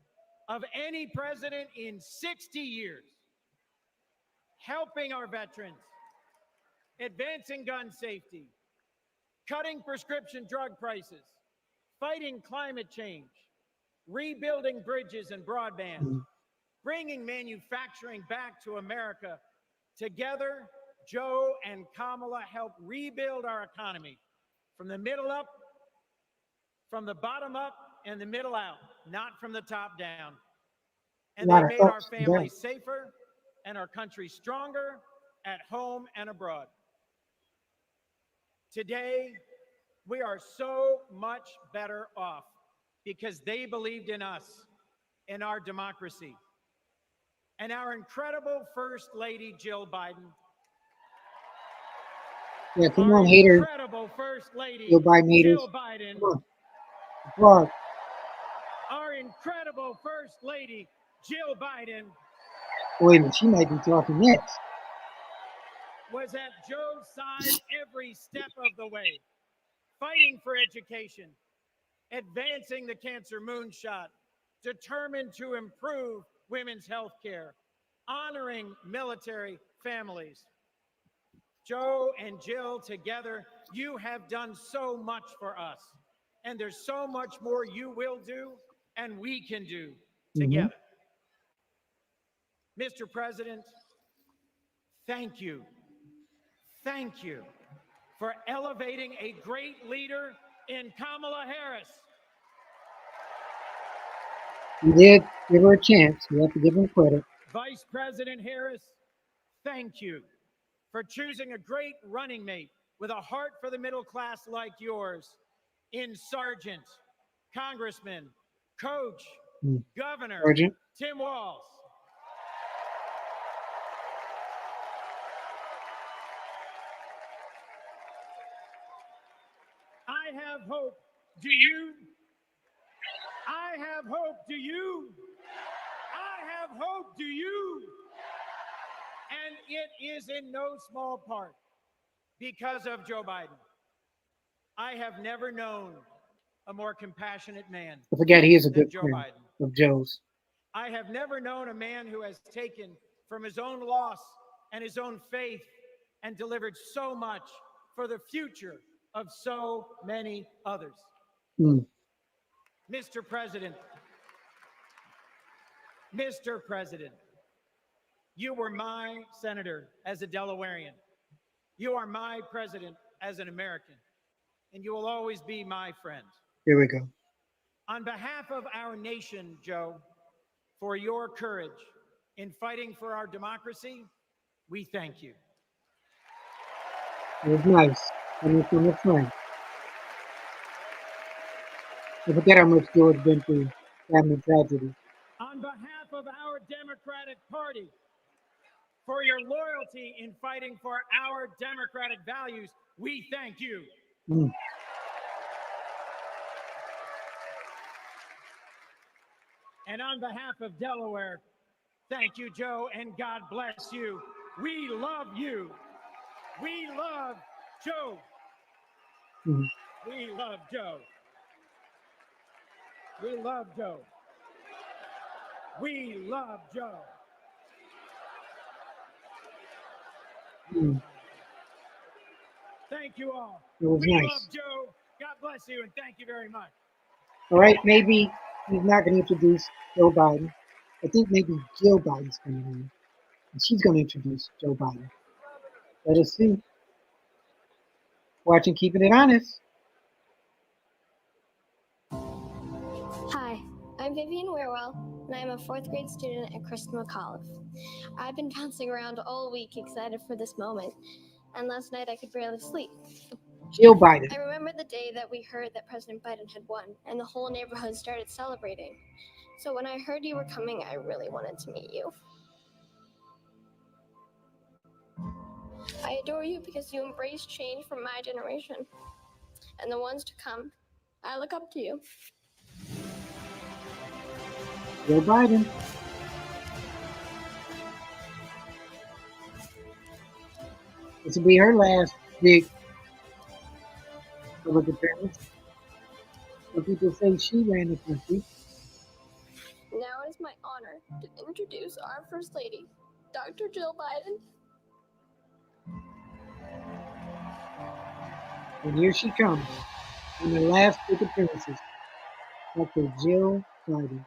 of any president in 60 years, helping our veterans, advancing gun safety, cutting prescription drug prices, fighting climate change, rebuilding bridges and broadband, bringing manufacturing back to America. Together, Joe and Kamala helped rebuild our economy from the middle up, from the bottom up, and the middle out, not from the top down. And they made our families safer and our country stronger at home and abroad. Today, we are so much better off because they believed in us in our democracy. And our incredible First Lady, Jill Biden. Yeah, come on, hater. Incredible First Lady, Jill Biden haters. Jill Biden. Come on. Applaud. Our incredible First Lady, Jill Biden. Wait a minute, she might be talking next. Was at Joe's side every step of the way, fighting for education, advancing the cancer moonshot, determined to improve women's health care, honoring military families. Joe and Jill together, you have done so much for us. And there's so much more you will do and we can do together. Mr. President, thank you. Thank you for elevating a great leader in Kamala Harris. You did give her a chance. You have to give her credit. Vice President Harris, thank you for choosing a great running mate with a heart for the middle class like yours in Sergeant, Congressman, Coach, Governor Sergeant. Tim Walz. I have hope. Do you? I have hope. Do you? I have hope. Do you? And it is in no small part because of Joe Biden. I have never known a more compassionate man. I forget he is a good Joe friend Biden. of Joe's. I have never known a man who has taken from his own loss and his own faith and delivered so much for the future of so many others. Mr. President, you were my senator as a Delawarean. You are my president as an American, and you will always be my friend. Here we go. On behalf of our nation, Joe, for your courage in fighting for our democracy, we thank you. It was nice. Coming from a friend. I forget how much Joe has been through family tragedy. On behalf of our Democratic Party, for your loyalty in fighting for our democratic values, we thank you. And on behalf of Delaware, thank you, Joe, and God bless you. We love you. We love Joe. We love Joe. We love Joe. We love Joe. Thank you all. It was we nice. love Joe. God bless you, and thank you very much. All right, maybe he's not going to introduce Joe Biden. I think maybe Jill Biden's coming in, and she's going to introduce Joe Biden. Let us see. Watching Keeping It Honest. Hi, I'm Vivian Weirwell, and I'm a 4th grade student at Kristen McAuliffe. I've been bouncing around all week excited for this moment, and last night I could barely sleep. Jill Biden. I remember the day that we heard that President Biden had won, and the whole neighborhood started celebrating. So when I heard you were coming, I really wanted to meet you. I adore you because you embrace change from my generation and the ones to come. I look up to you. Joe Biden. This will be her last big public appearance. Some people say she ran the country. Now it is my honor to introduce our First Lady, Dr. Jill Biden. And here she comes in her last big appearances. Dr. Jill Biden.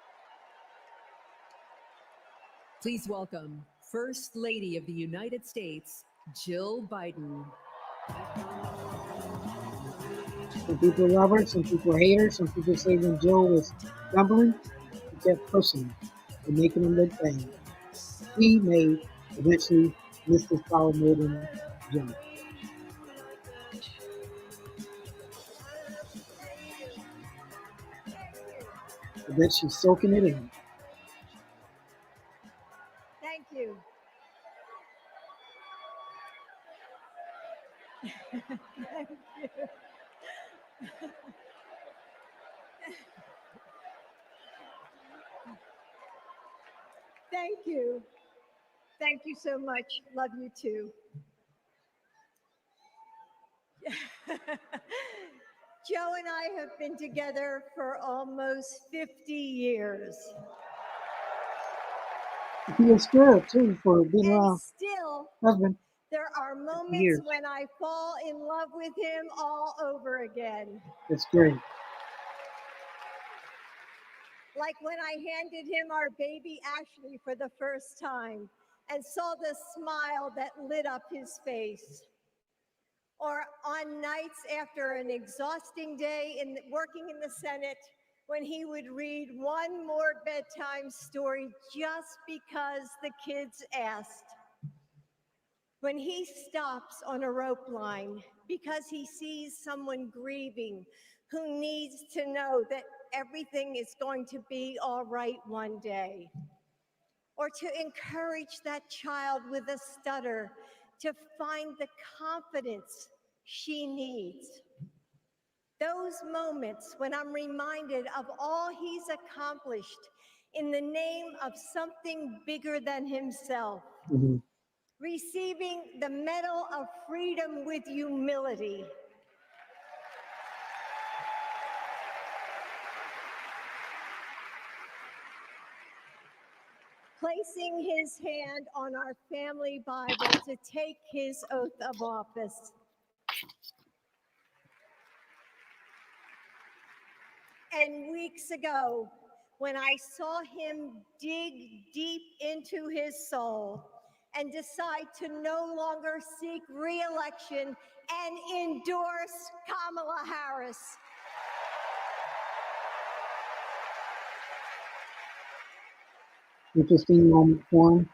Please welcome First Lady of the United States, Jill Biden. Some people love her, some people hate her, some people say when Jill was stumbling, she kept pushing and making them look bad. She may eventually miss this power more than Jill. I bet she's soaking it in. Thank you. Thank you. Thank you so much. Love you too. Joe and I have been together for almost 50 years. He feels good too for being And around still, husband. there are moments years. when I fall in love with him all over again. That's great. Like when I handed him our baby Ashley for the first time and saw the smile that lit up his face. Or on nights after an exhausting day working in the Senate, when he would read one more bedtime story just because the kids asked. When he stops on a rope line because he sees someone grieving who needs to know that everything is going to be all right one day. Or to encourage that child with a stutter to find the confidence she needs. Those moments when I'm reminded of all he's accomplished in the name of something bigger than himself. Mm-hmm. Receiving the Medal of Freedom with humility. Placing his hand on our family Bible to take his oath of office. And weeks ago, when I saw him dig deep into his soul and decide to no longer seek re-election and endorse Kamala Harris. Interesting moment for him.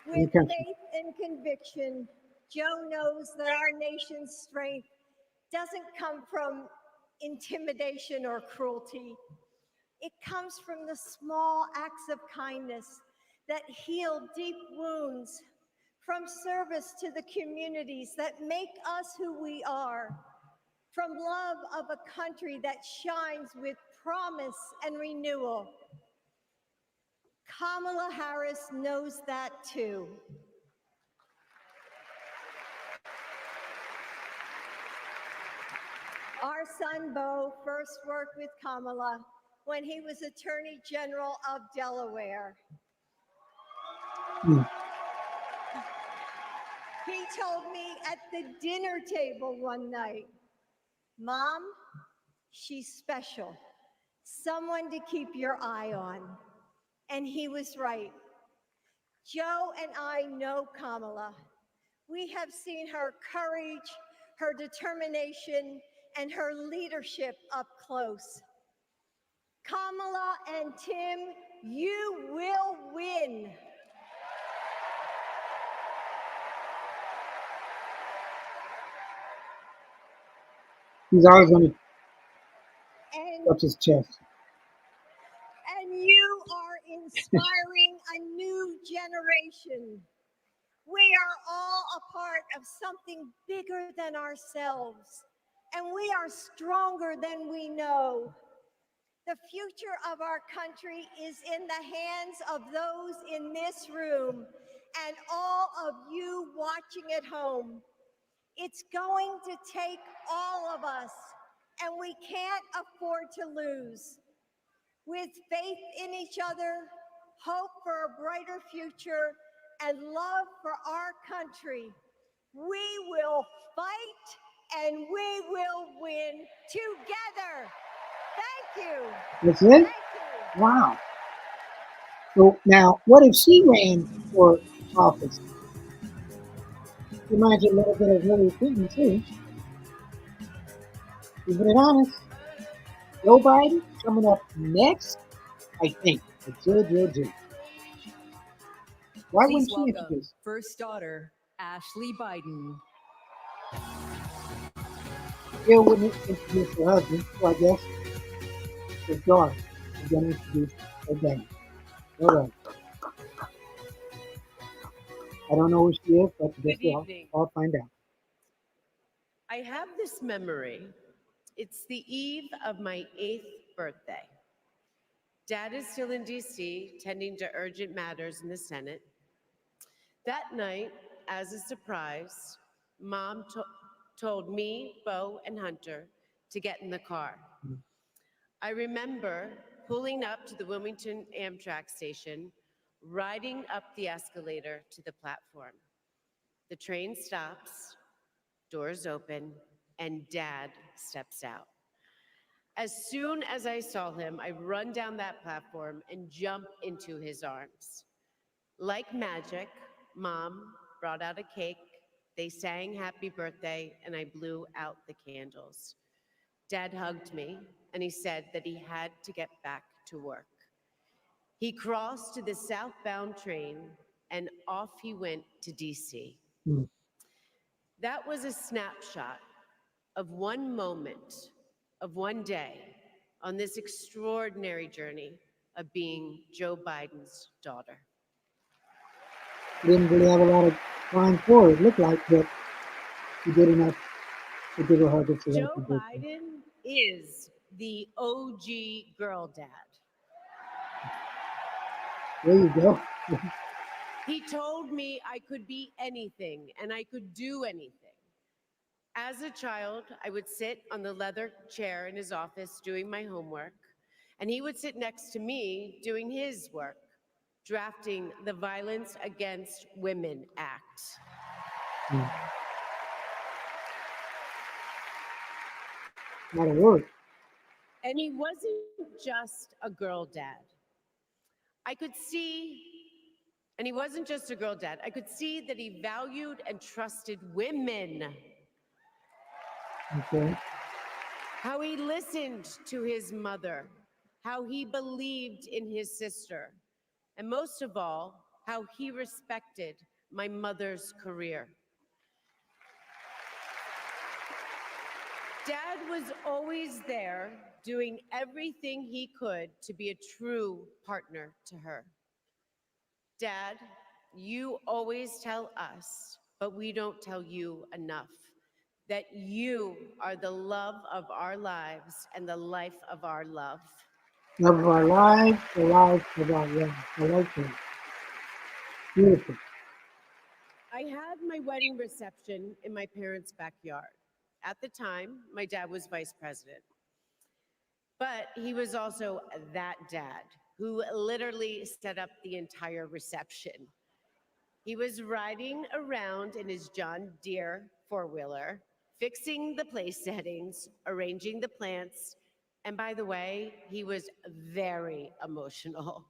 With faith and conviction, Joe knows that our nation's strength doesn't come from intimidation or cruelty. It comes from the small acts of kindness that heal deep wounds, from service to the communities that make us who we are, from love of a country that shines with promise and renewal. Kamala Harris knows that too. Our son, Bo, first worked with Kamala when he was Attorney General of Delaware. He told me at the dinner table one night, "Mom, she's special, someone to keep your eye on." And he was right. Joe and I know Kamala. We have seen her courage, her determination, and her leadership up close. Kamala and Tim, you will win. He's always going to touch his chest. And you are inspiring a new generation. We are all a part of something bigger than ourselves, and we are stronger than we know. The future of our country is in the hands of those in this room and all of you watching at home. It's going to take all of us, and we can't afford to lose. With faith in each other, hope for a brighter future, and love for our country, we will fight and we will win together. Thank you. That's it? Wow. So now, what if she ran for office? Reminds you a little bit of Hillary Clinton, too. Keeping it honest. Joe Biden coming up next, I think. Jill. Why Please wouldn't she welcome introduce? first daughter, Ashley Biden. Jill wouldn't introduce her husband, so I guess his daughter is going to introduce her dad. All right. I don't know who she is, but Good this will evening. I'll find out. I have this memory. It's the eve of my 8th birthday. Dad is still in DC, tending to urgent matters in the Senate. That night, as a surprise, Mom told me, Bo, and Hunter to get in the car. I remember pulling up to the Wilmington Amtrak station, riding up the escalator to the platform. The train stops, doors open, and Dad steps out. As soon as I saw him, I run down that platform and jump into his arms. Like magic, Mom brought out a cake, they sang happy birthday, and I blew out the candles. Dad hugged me, and he said that he had to get back to work. He crossed to the southbound train, and off he went to DC. Hmm. That was a snapshot of one moment, of one day, on this extraordinary journey of being Joe Biden's daughter. She didn't really have a lot of flying forward, it looked like, but she did enough to give her hug and say Joe happy birthday. Biden is the OG girl dad. There you go. He told me I could be anything and I could do anything. As a child, I would sit on the leather chair in his office doing my homework, and he would sit next to me doing his work, drafting the Violence Against Women Act. Not a word. And he wasn't just a girl dad. I could see, and he wasn't just a girl dad, I could see that he valued and trusted women. Okay. How he listened to his mother, how he believed in his sister, and most of all, how he respected my mother's career. Dad was always there doing everything he could to be a true partner to her. Dad, you always tell us, but we don't tell you enough, that you are the love of our lives and the life of our love. Love of our lives, the lives of our love. I like that. Beautiful. I had my wedding reception in my parents' backyard. At the time, my dad was vice president. But he was also that dad who literally set up the entire reception. He was riding around in his John Deere four-wheeler, fixing the place settings, arranging the plants, and by the way, he was very emotional.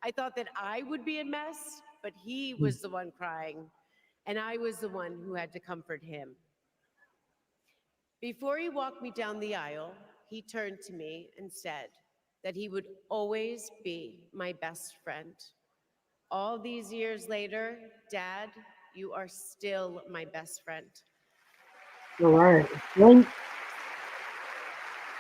I thought that I would be a mess, but he was the one crying, and I was the one who had to comfort him. Before he walked me down the aisle, he turned to me and said that he would always be my best friend. All these years later, Dad, you are still my best friend. All right. Well,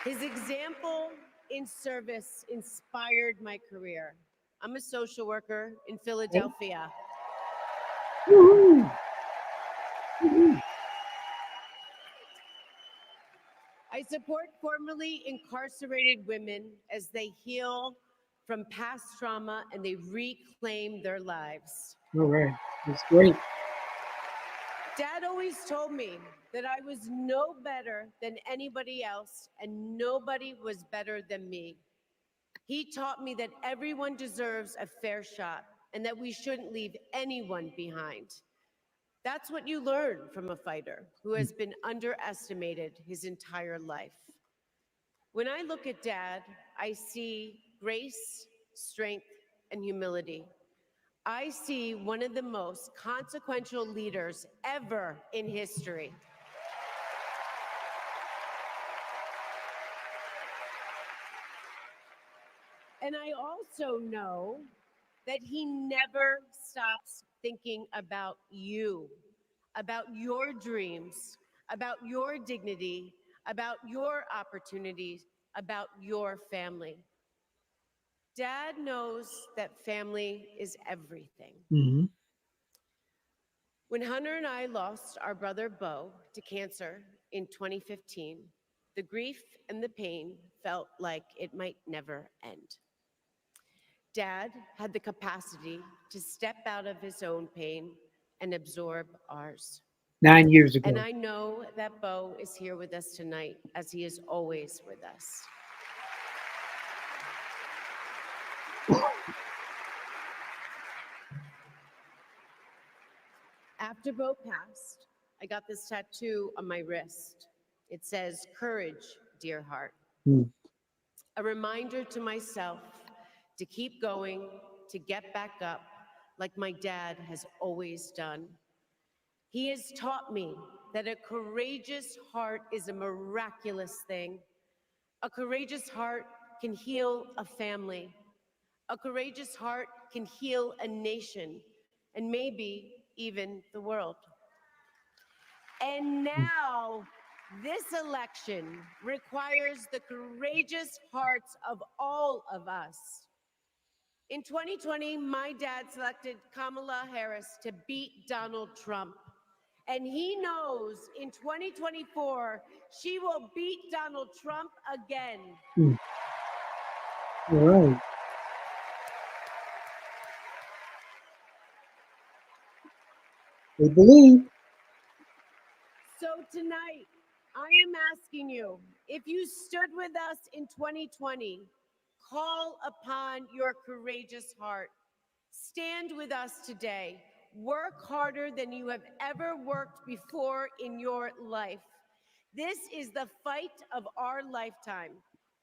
His example in service inspired my career. I'm a social worker in Philadelphia. woohoo. Woohoo. I support formerly incarcerated women as they heal from past trauma and they reclaim their lives. All right. That's great. Dad always told me that I was no better than anybody else and nobody was better than me. He taught me that everyone deserves a fair shot and that we shouldn't leave anyone behind. That's what you learn from a fighter who has been underestimated his entire life. When I look at Dad, I see grace, strength, and humility. I see one of the most consequential leaders ever in history. And I also know that he never stops thinking about you, about your dreams, about your dignity, about your opportunities, about your family. Dad knows that family is everything. Mm-hmm. When Hunter and I lost our brother Bo to cancer in 2015, the grief and the pain felt like it might never end. Dad had the capacity to step out of his own pain and absorb ours. 9 years ago. And I know that Bo is here with us tonight, as he is always with us. After Bo passed, I got this tattoo on my wrist. It says, "Courage, dear heart." A reminder to myself to keep going, to get back up, like my dad has always done. He has taught me that a courageous heart is a miraculous thing. A courageous heart can heal a family. A courageous heart can heal a nation, and maybe even the world. And now, this election requires the courageous hearts of all of us. In 2020, my dad selected Kamala Harris to beat Donald Trump. And he knows in 2024, she will beat Donald Trump again. All right. We believe. So tonight, I am asking you, if you stood with us in 2020, call upon your courageous heart. Stand with us today. Work harder than you have ever worked before in your life. This is the fight of our lifetime.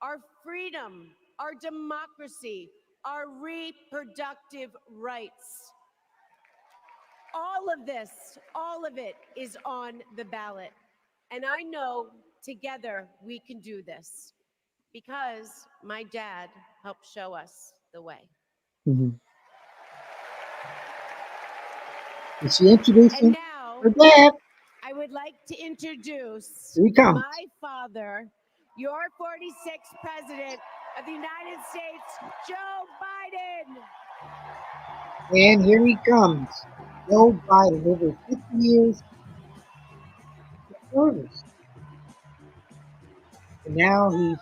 Our freedom, our democracy, our reproductive rights. All of this, all of it is on the ballot. And I know together we can do this because my dad helped show us the way. Is she introducing And now, her dad? I would like to introduce Here he comes. my father, your 46th President of the United States, Joe Biden. And here he comes. Joe Biden, over 50 years of service. And now he's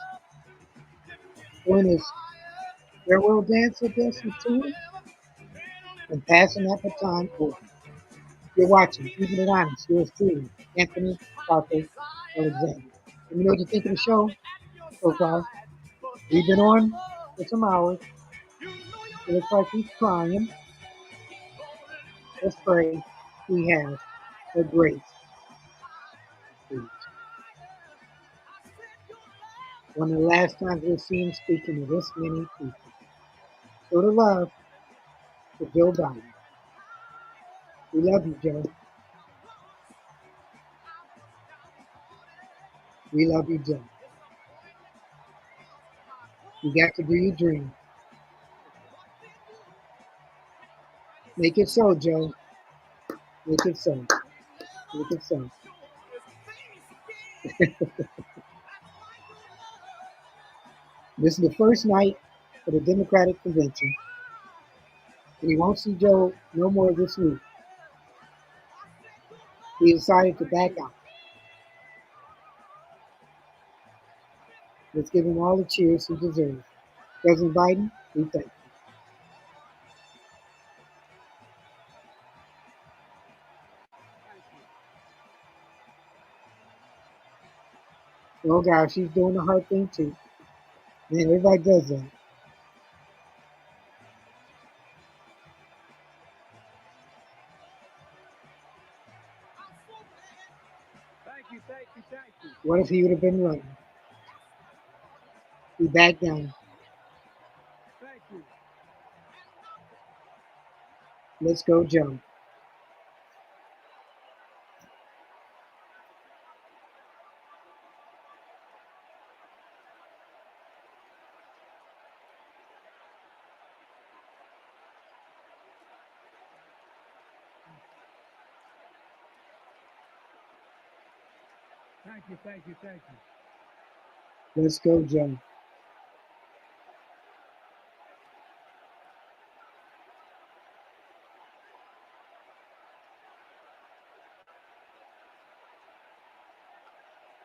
doing his farewell dance, I guess, to him, and passing that baton over. You're watching, keeping it honest. Yours truly, Anthony Parker Alexander. Let me know what you think of the show so far. We've been on for some hours. It looks like he's crying. Let's pray he has a great week. One of the last times we'll see him speaking to this many people. Show the love to Joe Biden. We love you, Joe. We love you, Joe. You got to do your dream. Make it so, Joe. Make it so. Make it so. This is the first night for the Democratic convention. We won't see Joe no more this week. He decided to back out. Let's give him all the cheers he deserves. President Biden, we thank you. Oh gosh, she's doing the hard thing too. Man, everybody does that. Thank you. What if he would have been running? He backed down. Thank you. Let's go, Joe. Thank you. Let's go, Joe.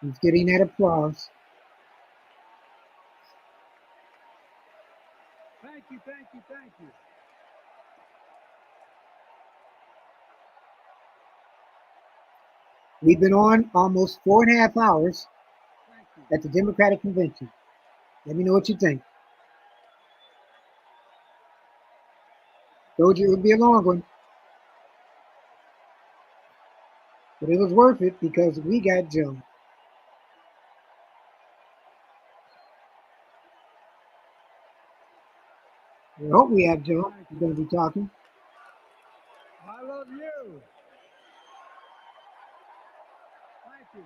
He's getting that applause. Thank you, thank you, thank you. We've been on almost 4.5 hours at the Democratic Convention. Let me know what you think. Told you it would be a long one. But it was worth it because we got Joe. I hope we have Joe. He's going to be talking. I love you. Thank you.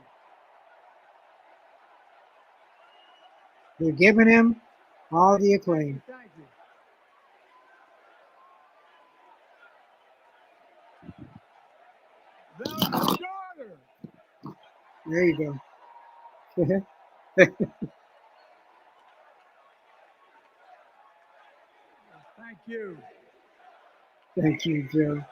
They're giving him all the acclaim. Thank you. That was my daughter. There you go. Thank you. Thank you, Joe.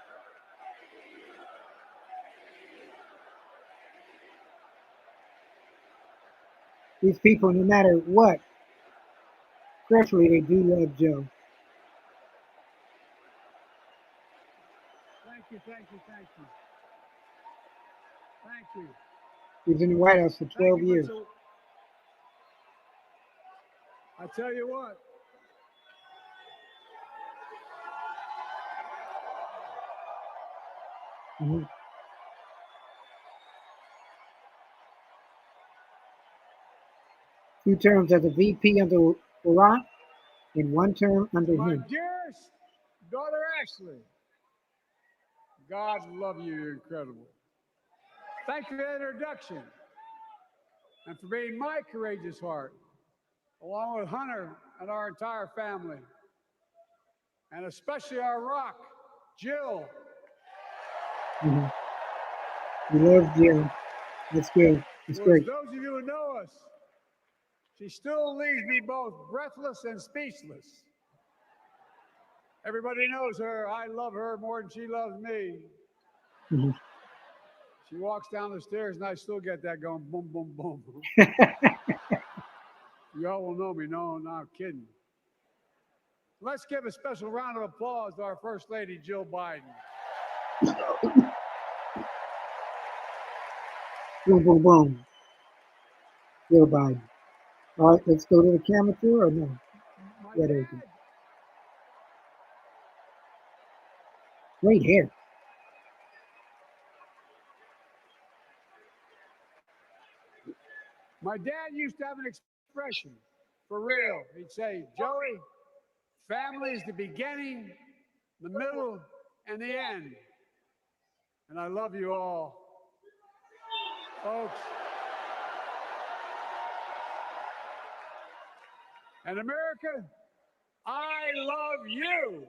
These people, no matter what, especially they do love Joe. Thank you, thank you, thank you. Thank you. He was in the White House for 12 years. I tell you what. Mm-hmm. 2 terms as a VP under Barack and 1 term under My him. dearest daughter Ashley, God love you, you're incredible. Thank you for the introduction and for being my courageous heart, along with Hunter and our entire family, and especially our rock, Jill. Mm-hmm. We love Jill. That's good. That's great. Those of you who know us, she still leaves me both breathless and speechless. Everybody knows her. I love her more than she loves me. Mm-hmm. She walks down the stairs and I still get that going boom, boom, boom. Y'all will know me. No, I'm not kidding. Let's give a special round of applause to our First Lady, Jill Biden. Boom, boom, boom. Joe Biden. All right, let's go to the camera too, or no? Yeah, there you go. Great hair. My dad used to have an expression, for real. He'd say, Joey, family is the beginning, the middle, and the end. And I love you all. Folks. And America, I love you.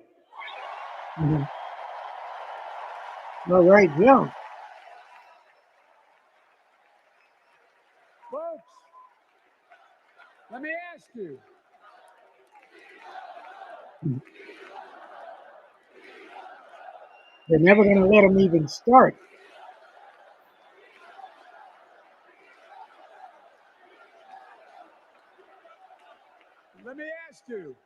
Mm-hmm. All right, Joe. Folks, let me ask you. They're never going to let him even start. Let me ask you.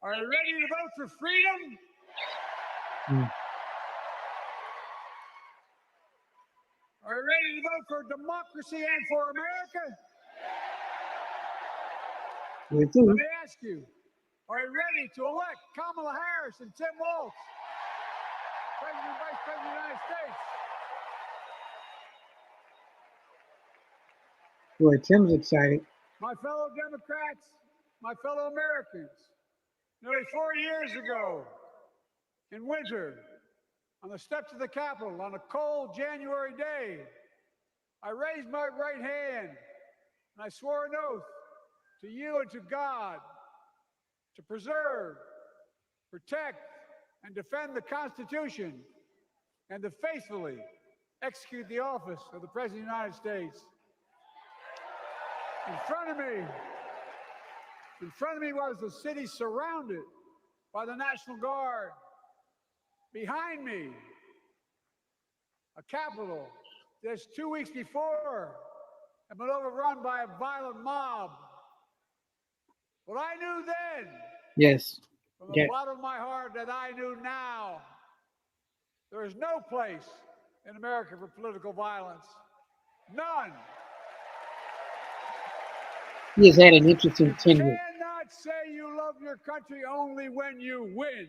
Are you ready to vote for freedom? Are you ready to vote for democracy and for America? Let me ask you, are you ready to elect Kamala Harris and Tim Walz, President and Vice President of the United States? Boy, Tim's excited. My fellow Democrats, my fellow Americans, nearly 4 years ago, in winter, on the steps of the Capitol, on a cold January day, I raised my right hand and I swore an oath to you and to God to preserve, protect, and defend the Constitution and to faithfully execute the office of the President of the United States. In front of me was the city surrounded by the National Guard. Behind me, a Capitol just 2 weeks before had been overrun by a violent mob. But I knew then, Yes. from the bottom of my heart, that I knew now, there is no place in America for political violence. None. He has had an interesting You tenure. cannot say you love your country only when you win.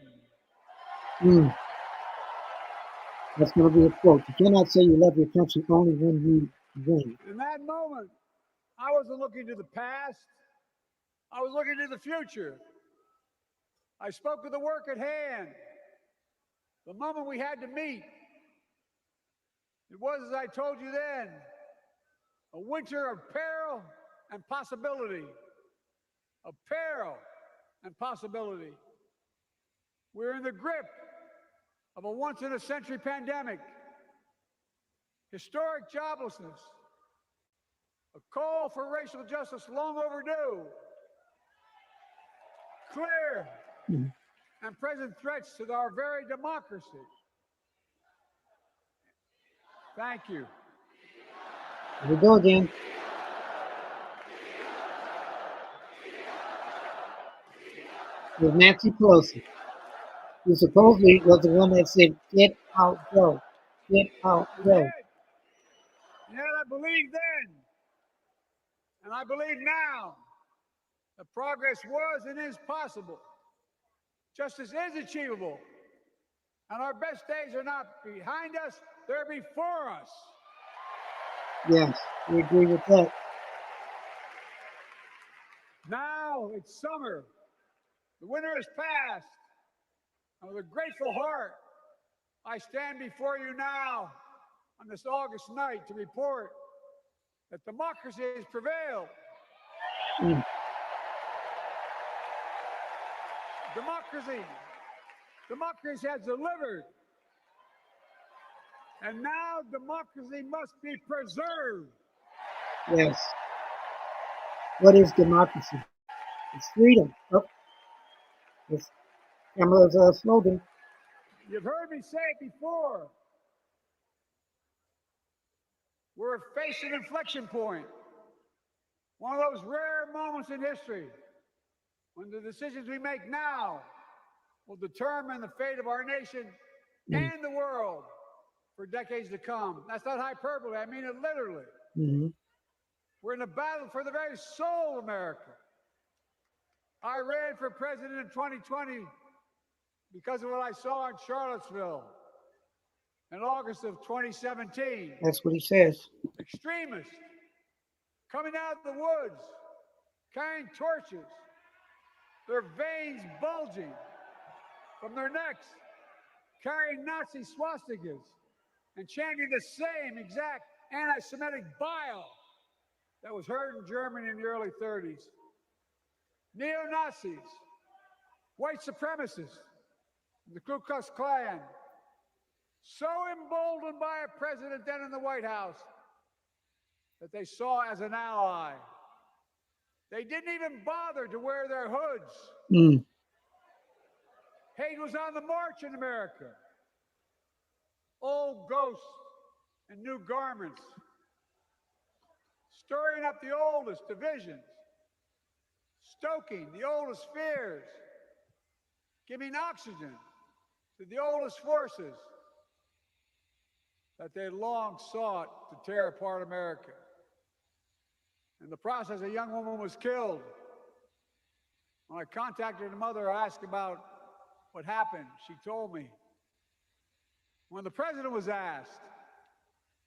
That's going to be a quote. You cannot say you love your country only when you win. In that moment, I wasn't looking to the past. I was looking to the future. I spoke of the work at hand, the moment we had to meet. It was, as I told you then, a winter of peril and possibility. Of peril and possibility. We're in the grip of a once-in-a-century pandemic, historic joblessness, a call for racial justice long overdue, clear and present threats to our very democracy. Thank you. Here we go again. With Nancy Pelosi, who supposedly was the one that said, "Get out, go. Get out, go." Yet I believe then, and I believe now, that progress was and is possible. Justice is achievable. And our best days are not behind us, they're before us. Yes, we agree with that. Now it's summer. The winter has passed. And with a grateful heart, I stand before you now on this August night to report that democracy has prevailed. Democracy has delivered. And now democracy must be preserved. Yes. What is democracy? It's freedom. Oh, it's Kamala's slogan. You've heard me say it before. We're facing an inflection point. One of those rare moments in history when the decisions we make now will determine the fate of our nation and the world for decades to come. That's not hyperbole. I mean it literally. We're in a battle for the very soul of America. I ran for president in 2020 because of what I saw in Charlottesville in August of 2017. That's what he says. Extremists coming out of the woods, carrying torches, their veins bulging from their necks, carrying Nazi swastikas, and chanting the same exact anti-Semitic bile that was heard in Germany in the early 30s. Neo-Nazis, white supremacists, the Ku Klux Klan, so emboldened by a president then in the White House that they saw as an ally. They didn't even bother to wear their hoods. Hate was on the march in America. Old ghosts and new garments, stirring up the oldest divisions, stoking the oldest fears, giving oxygen to the oldest forces that they long sought to tear apart America. In the process, a young woman was killed. When I contacted her mother, I asked about what happened. She told me. When the president was asked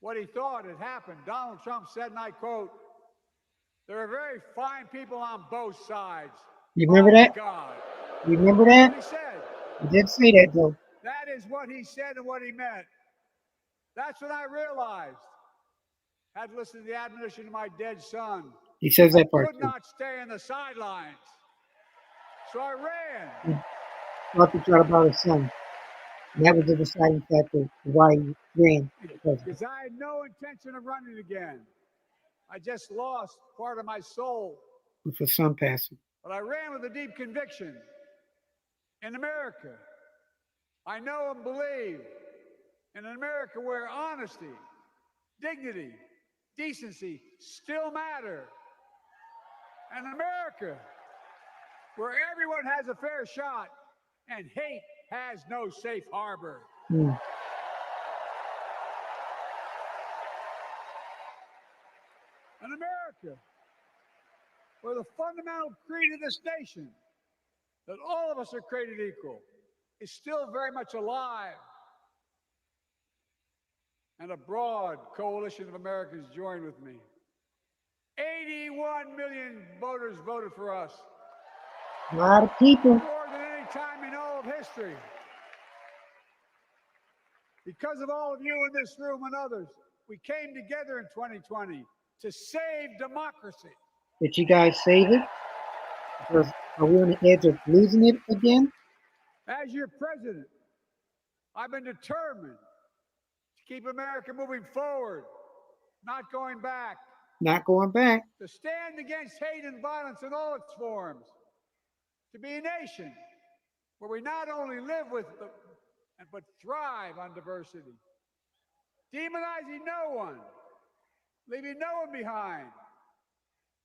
what he thought had happened, Donald Trump said, and I quote, "There are very fine people on both sides." You remember that? God. You remember that? That's what he said. He did say that, though. That is what he said and what he meant. That's when I realized I had listened to the admonition of my dead son. He says that part, I could not stay in the sidelines. So I ran. Thought to try about his son. And that was the deciding factor why he ran for president. Because I had no intention of running again. I just lost part of my soul. With his son passing. But I ran with a deep conviction. In America, I know and believe in an America where honesty, dignity, decency still matter. And America, where everyone has a fair shot and hate has no safe harbor. Mm. An America where the fundamental creed of this nation, that all of us are created equal, is still very much alive. And a broad coalition of Americans joined with me. 81 million voters voted for us. A lot of people. More than any time in all of history. Because of all of you in this room and others, we came together in 2020 to save democracy. Did you guys save it? Or are we on the edge of losing it again? As your president, I've been determined to keep America moving forward, not going back. Not going back. To stand against hate and violence in all its forms. To be a nation where we not only live with but thrive on diversity. Demonizing no one, leaving no one behind,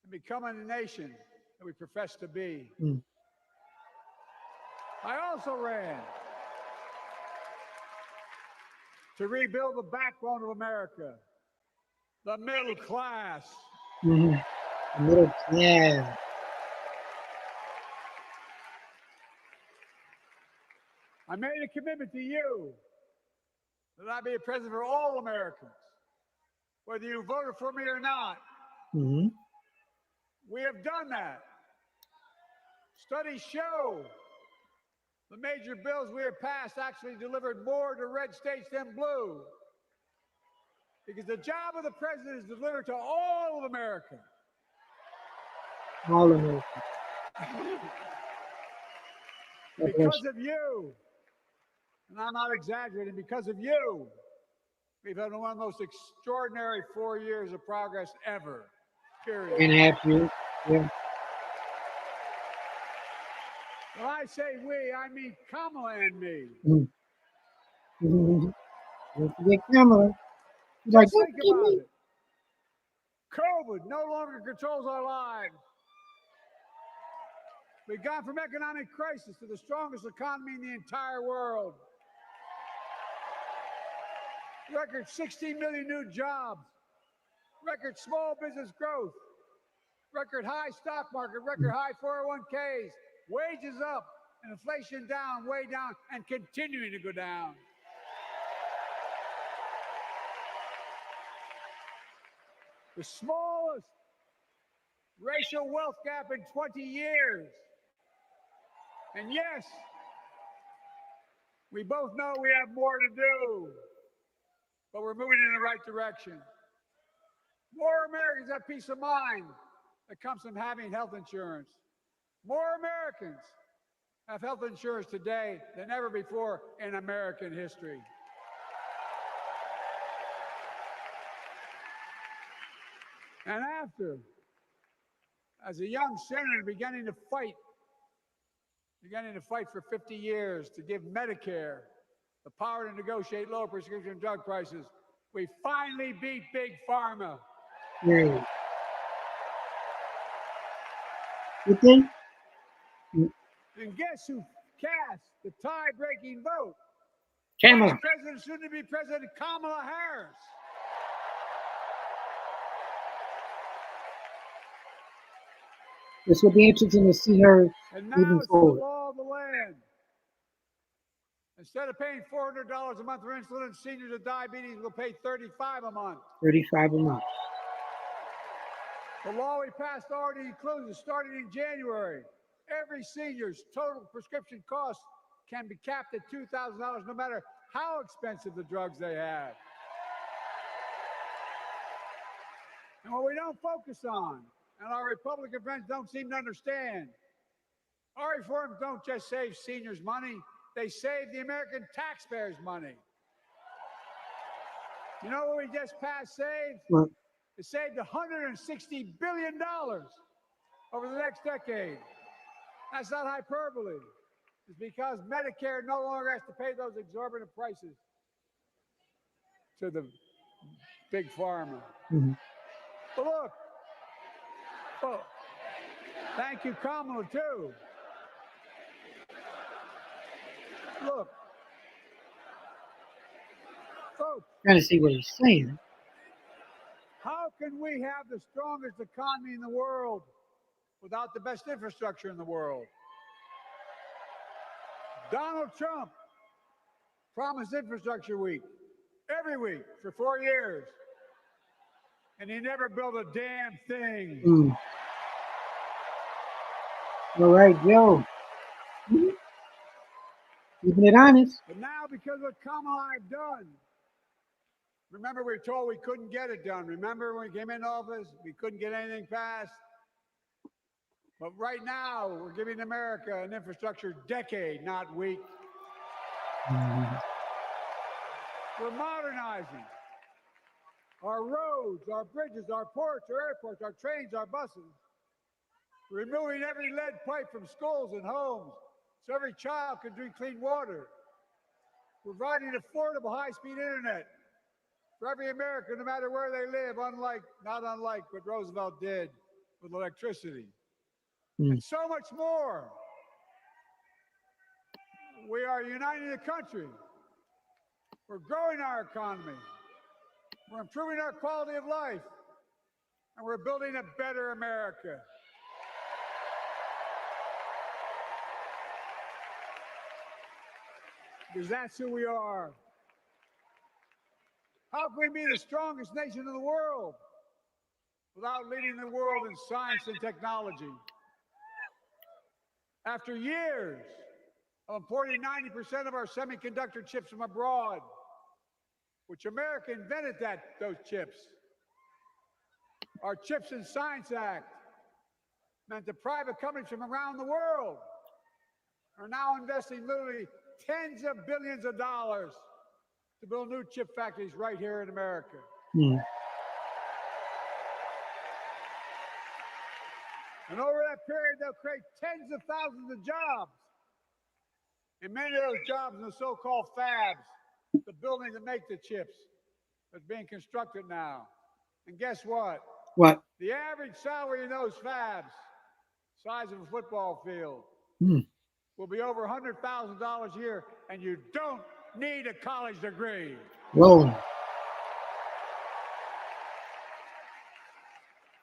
and becoming the nation that we profess to be. Mm. I also ran to rebuild the backbone of America, the middle class. Mm-hmm. The middle class. I made a commitment to you that I'd be a president for all Americans, whether you voted for me or not. Mm-hmm. We have done that. Studies show the major bills we have passed actually delivered more to red states than blue. Because the job of the president is delivered to all of America. All America. Because of you, and I'm not exaggerating, because of you, we've had one of the most extraordinary 4 years of progress ever. Period. 3.5 years. Yeah. When I say we, I mean Kamala and me. Mm-hmm. Don't forget Kamala. She's like, Just think about it. COVID no longer controls our lives. We've gone from economic crisis to the strongest economy in the entire world. Record 16 million new jobs. Record small business growth. Record high stock market. Record high 401ks. Wages up and inflation down, way down, and continuing to go down. The smallest racial wealth gap in 20 years. And yes, we both know we have more to do, but we're moving in the right direction. More Americans have peace of mind that comes from having health insurance. More Americans have health insurance today than ever before in American history. And after, as a young senator beginning to fight for 50 years to give Medicare the power to negotiate lower prescription drug prices, we finally beat Big Pharma. Yeah. You think? And guess who cast the tie-breaking vote? Kamala. Vice President, soon-to-be President Kamala Harris. This will be interesting to see her And now moving it's forward. the law of the land. Instead of paying $400 a month for insulin, seniors with diabetes will pay $35 a month. 35 a month. The law we passed already includes, starting in January, every senior's total prescription cost can be capped at $2,000 no matter how expensive the drugs they have. And what we don't focus on, and our Republican friends don't seem to understand, our reforms don't just save seniors money, they save the American taxpayers money. You know what we just passed saved? What? It saved $160 billion over the next decade. That's not hyperbole. It's because Medicare no longer has to pay those exorbitant prices to the Big Pharma. Mhm. But look, oh, thank you, Kamala, too. Look, folks, Trying to see what he's saying. how can we have the strongest economy in the world without the best infrastructure in the world? Donald Trump promised infrastructure week every week for 4 years, and he never built a damn thing. Mm. All right, Joe. Mhm. Keeping it honest. But now, because of what Kamala have done, remember we were told we couldn't get it done. Remember when we came into office, we couldn't get anything passed? But right now, we're giving America an infrastructure decade, not week. Mhm. We're modernizing our roads, our bridges, our ports, our airports, our trains, our buses. Removing every lead pipe from schools and homes so every child can drink clean water. Providing affordable high-speed internet for every American, no matter where they live, not unlike what Roosevelt did with electricity. And so much more. We are uniting the country. We're growing our economy. We're improving our quality of life. And we're building a better America. Because that's who we are. How can we be the strongest nation in the world without leading the world in science and technology? After years of importing 90% of our semiconductor chips from abroad, which America invented those chips. Our Chips and Science Act meant that private companies from around the world are now investing literally tens of billions of dollars to build new chip factories right here in America. Mm. And over that period, they'll create tens of thousands of jobs. And many of those jobs in the so-called fabs, the buildings that make the chips, that's being constructed now. And guess what? What? The average salary in those fabs, size of a football field, Mm. will be over $100,000 a year, and you don't need a college degree. Whoa.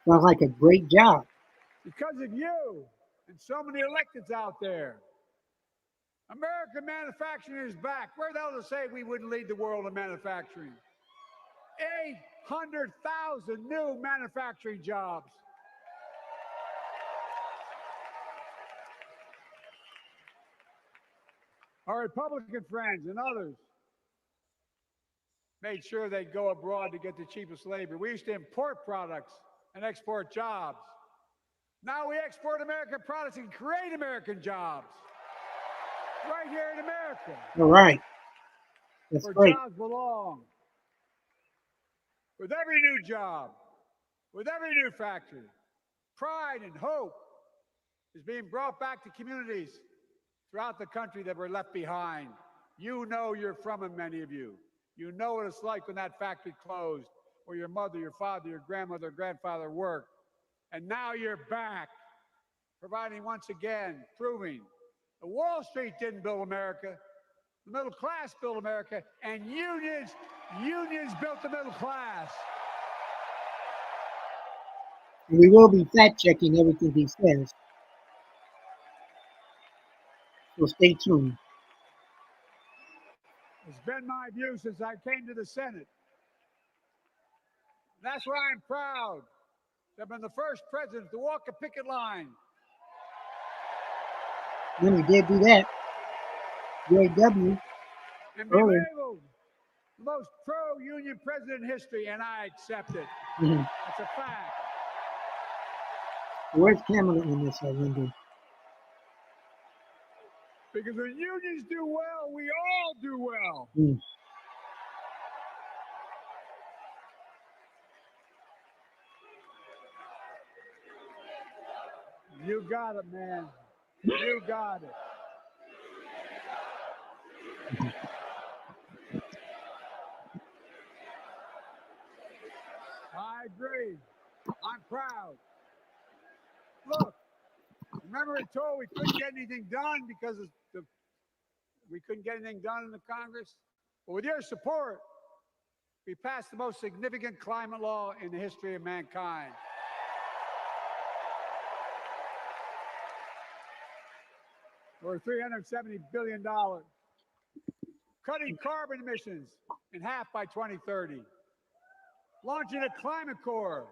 Sounds like a great job. Because of you and so many electeds out there. American manufacturing is back. Where the hell to say we wouldn't lead the world in manufacturing? 800,000 new manufacturing jobs. Our Republican friends and others made sure they'd go abroad to get the cheapest labor. We used to import products and export jobs. Now we export American products and create American jobs right here in America. All right. That's where great. jobs belong. With every new job, with every new factory, pride and hope is being brought back to communities throughout the country that were left behind. You know you're from them, many of you. You know what it's like when that factory closed, where your mother, your father, your grandmother, grandfather worked. And now you're back, providing once again, proving that Wall Street didn't build America. The middle class built America, and unions built the middle class. We will be fact checking everything he says. So stay tuned. It's been my view since I came to the Senate. That's why I'm proud to have been the first president to walk a picket line. Then he did do that. UAW. And be Earlier. labeled the most pro-union president in history, and I accept it. Mm-hmm. It's a fact. Where's Kamala in this, I wonder? Because when unions do well, we all do well. Mm. You got it, man. You got it. agree. I'm proud. Look, remember we told we couldn't get anything done because we couldn't get anything done in the Congress? Well, with your support, we passed the most significant climate law in the history of mankind. For $370 billion. Cutting carbon emissions in half by 2030. Launching a climate corps,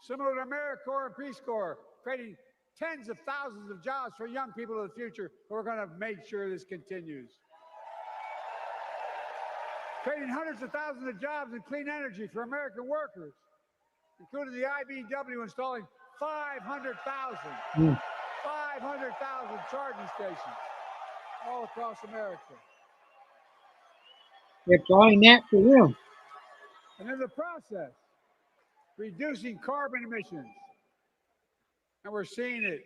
similar to AmeriCorps and Peace Corps, creating tens of thousands of jobs for young people of the future who are going to make sure this continues. Creating hundreds of thousands of jobs in clean energy for American workers, including the IBEW installing 500,000 charging stations all across America. They're trying that for real. And in the process, reducing carbon emissions. And we're seeing it.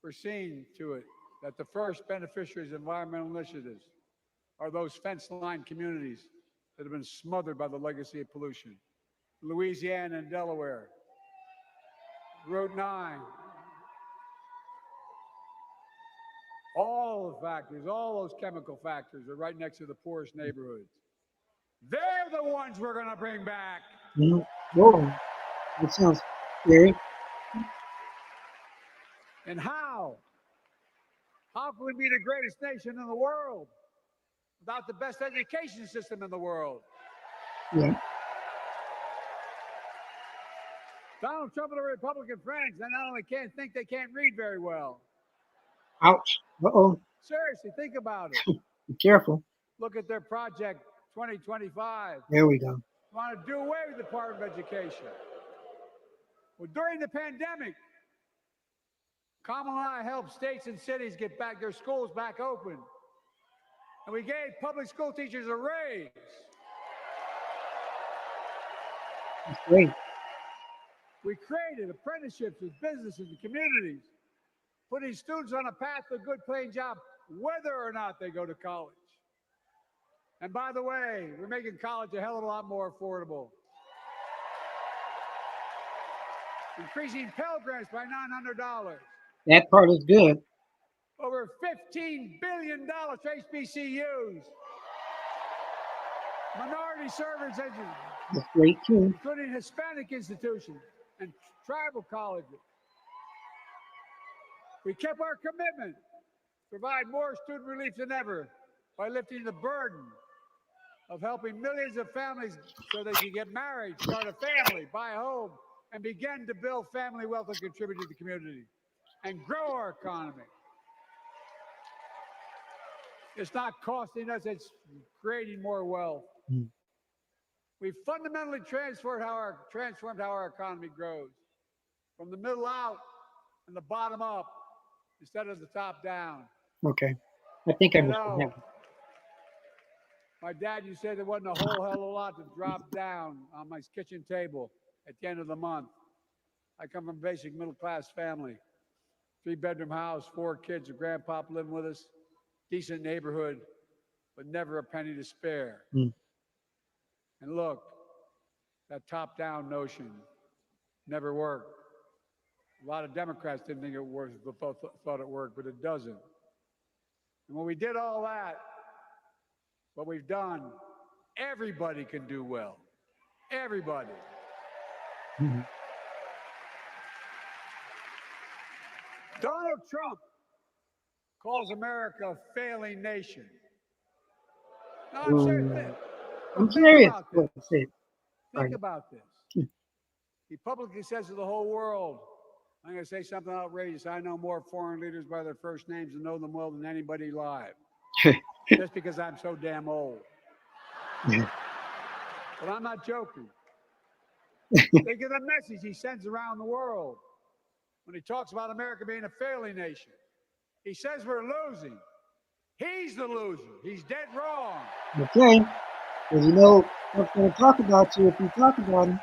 We're seeing to it that the first beneficiaries of environmental initiatives are those fence-lined communities that have been smothered by the legacy of pollution. Louisiana and Delaware, Route 9, all the factories, all those chemical factories are right next to the poorest neighborhoods. They're the ones we're going to bring back. Whoa, that sounds scary. And how? How can we be the greatest nation in the world without the best education system in the world? Yeah. Donald Trump and the Republican friends, they not only can't think, they can't read very well. Ouch. Uh-oh. Seriously, think about it. Be careful. Look at their Project 2025. There we go. Want to do away with the Department of Education. Well, during the pandemic, Kamala and I helped states and cities get back their schools back open. And we gave public school teachers a raise. That's great. We created apprenticeships with businesses and communities, putting students on a path to a good paying job, whether or not they go to college. And by the way, we're making college a hell of a lot more affordable. Increasing Pell Grants by $900. That part is good. Over $15 billion to HBCUs. Minority service education. That's great too. Including Hispanic institutions and tribal colleges. We kept our commitment to provide more student relief than ever by lifting the burden of helping millions of families so they can get married, start a family, buy a home, and begin to build family wealth and contribute to the community and grow our economy. It's not costing us, it's creating more wealth. We've fundamentally transformed how our economy grows, from the middle out and the bottom up instead of the top down. Okay. I think I missed that. My dad used to say there wasn't a whole hell of a lot to drop down on my kitchen table at the end of the month. I come from a basic middle-class family, 3-bedroom house, 4 kids, a grandpop living with us, decent neighborhood, but never a penny to spare. And look, that top-down notion never worked. A lot of Democrats didn't think it worked, thought it worked, but it doesn't. And when we did all that, what we've done, everybody can do well. Everybody. Donald Trump calls America a failing nation. No, I'm serious. I'm serious. Think about this. He publicly says to the whole world, I'm going to say something outrageous. I know more foreign leaders by their first names and know them well than anybody alive. Just because I'm so damn old. But I'm not joking. Think of the message he sends around the world when he talks about America being a failing nation. He says we're losing. He's the loser. He's dead wrong. Okay. Because you know, I'm going to talk about you if you talk about him.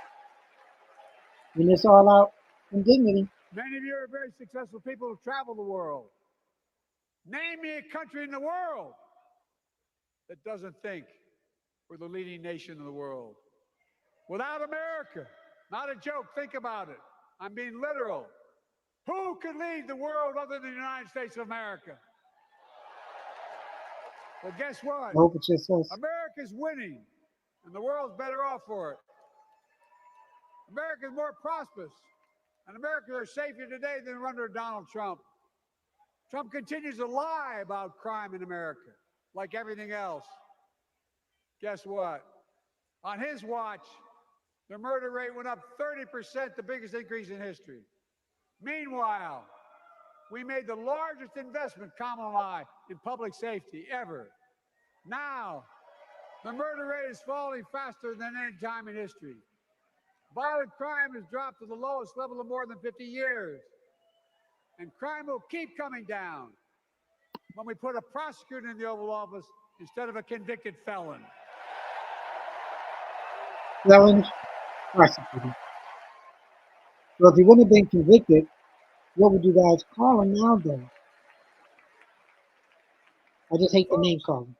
When it's all out in dignity. Many of you are very successful people who travel the world. Name me a country in the world that doesn't think we're the leading nation in the world. Without America, not a joke, think about it. I'm being literal. Who could lead the world other than the United States of America? Well, guess what? I hope it's just us. America's winning, and the world's better off for it. America's more prosperous, and Americans are safer today than under Donald Trump. Trump continues to lie about crime in America, like everything else. Guess what? On his watch, the murder rate went up 30%, the biggest increase in history. Meanwhile, we made the largest investment, Kamala and I, in public safety ever. Now, the murder rate is falling faster than any time in history. Violent crime has dropped to the lowest level in more than 50 years. And crime will keep coming down when we put a prosecutor in the Oval Office instead of a convicted felon. Felons prosecuted. Well, if he wouldn't have been convicted, what would you guys call him now then? I just hate the name calling.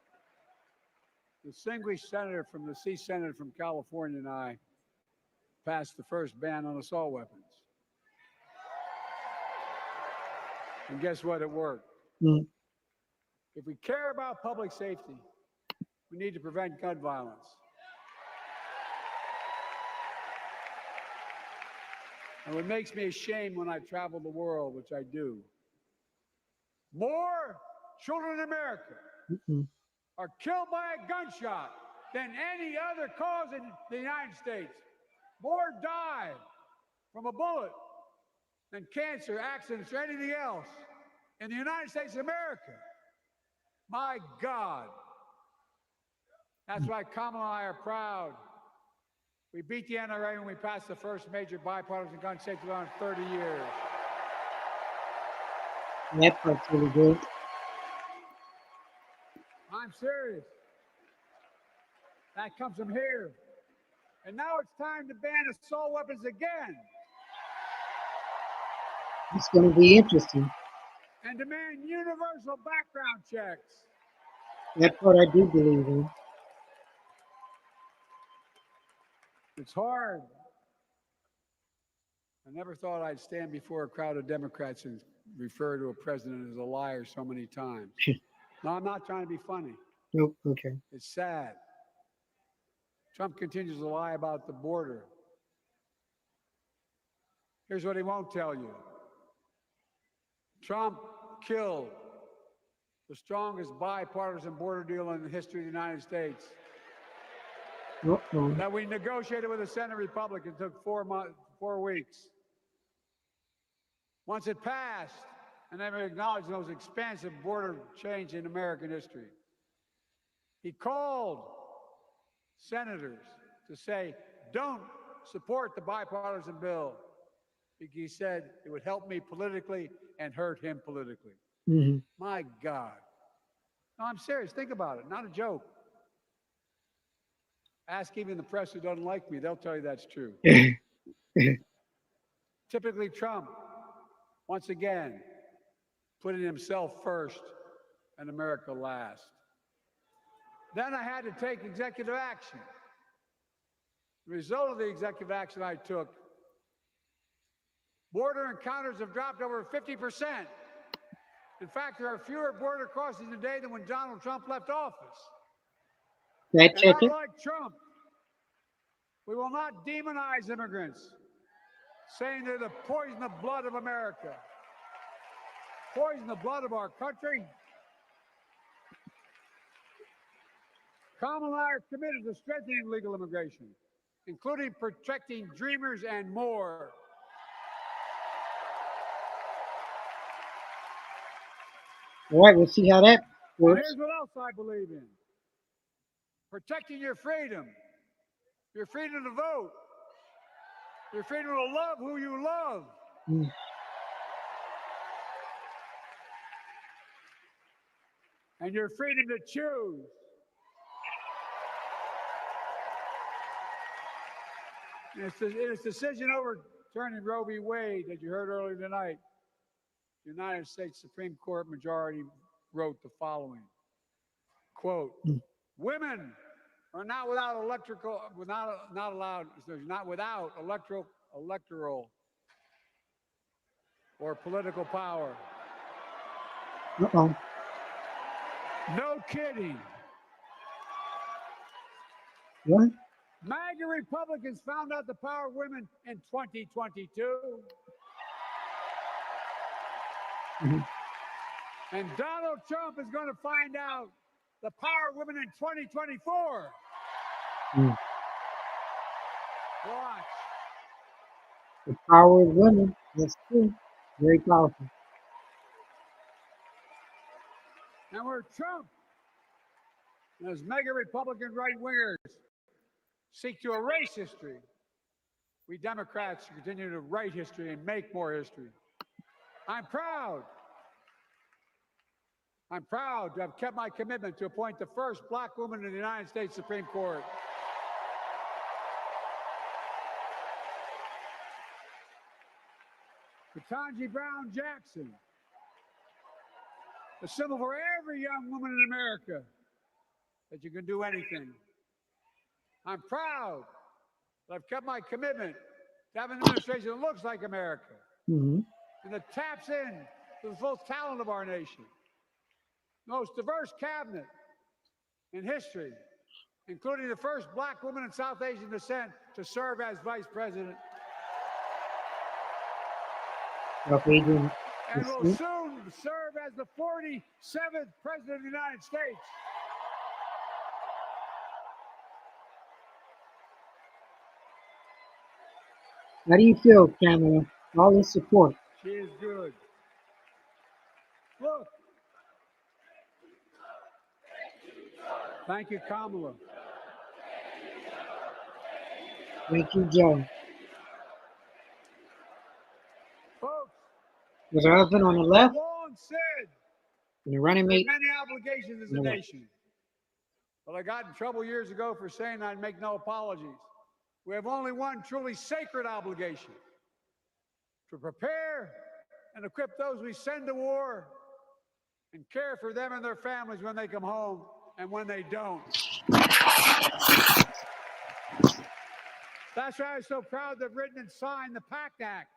Distinguished senator from the C Senate from California and I passed the first ban on assault weapons. And guess what? It worked. Mm. If we care about public safety, we need to prevent gun violence. And what makes me ashamed when I travel the world, which I do, more children in America are killed by a gunshot than any other cause in the United States. More die from a bullet than cancer, accidents, or anything else in the United States of America. My God. That's why Kamala and I are proud. We beat the NRA when we passed the first major bipartisan gun safety law in 30 years. That part's really good. I'm serious. That comes from here. And now it's time to ban assault weapons again. It's going to be interesting. And demand universal background checks. That part I do believe in. It's hard. I never thought I'd stand before a crowd of Democrats and refer to a president as a liar so many times. No, I'm not trying to be funny. Nope, okay. It's sad. Trump continues to lie about the border. Here's what he won't tell you. Trump killed the strongest bipartisan border deal in the history of the United States. That we negotiated with the Senate Republicans. It took 4 weeks. Once it passed, and then we acknowledged the most expansive border change in American history. He called senators to say, don't support the bipartisan bill. He said it would help me politically and hurt him politically. Mm-hmm. My God. No, I'm serious. Think about it. Not a joke. Ask even the press who doesn't like me. They'll tell you that's true. Typically Trump, once again, putting himself first and America last. Then I had to take executive action. The result of the executive action I took, border encounters have dropped over 50%. In fact, there are fewer border crossings today than when Donald Trump left office. And unlike Trump, we will not demonize immigrants, saying they're the poison of blood of America, poison the blood of our country. Kamala and I are committed to strengthening legal immigration, including protecting dreamers and more. All right, we'll see how that And works. here's what else I believe in. Protecting your freedom to vote, your freedom to love who you love. Mm. And your freedom to choose. In its decision overturning Roe v. Wade that you heard earlier tonight, the United States Supreme Court majority wrote the following, quote, women or not without electrical, not allowed, not without electoral or political power. Uh-oh. No kidding. What? MAGA Republicans found out the power of women in 2022. Mm-hmm. And Donald Trump is going to find out the power of women in 2024. Mm. Watch. The power of women. That's true. Very powerful. And where Trump and his mega Republican right-wingers seek to erase history, we Democrats continue to write history and make more history. I'm proud to have kept my commitment to appoint the first black woman in the United States Supreme Court. Ketanji Brown Jackson, a symbol for every young woman in America that you can do anything. I'm proud that I've kept my commitment to have an administration that looks like America Mm-hmm. and that taps in to the full talent of our nation. Most diverse cabinet in history, including the first black woman of South Asian descent to serve as vice president. South Asian And will descent. soon serve as the 47th president of the United States. How do you feel, Kamala? All this support. She is good. Look. Thank you, Kamala. Thank you, Joe. Folks, Was her husband on the left? long said And the running we have mate? many obligations as a No. nation. But I got in trouble years ago for saying I'd make no apologies. We have only one truly sacred obligation: to prepare and equip those we send to war and care for them and their families when they come home and when they don't. That's why I'm so proud to have written and signed the PACT Act.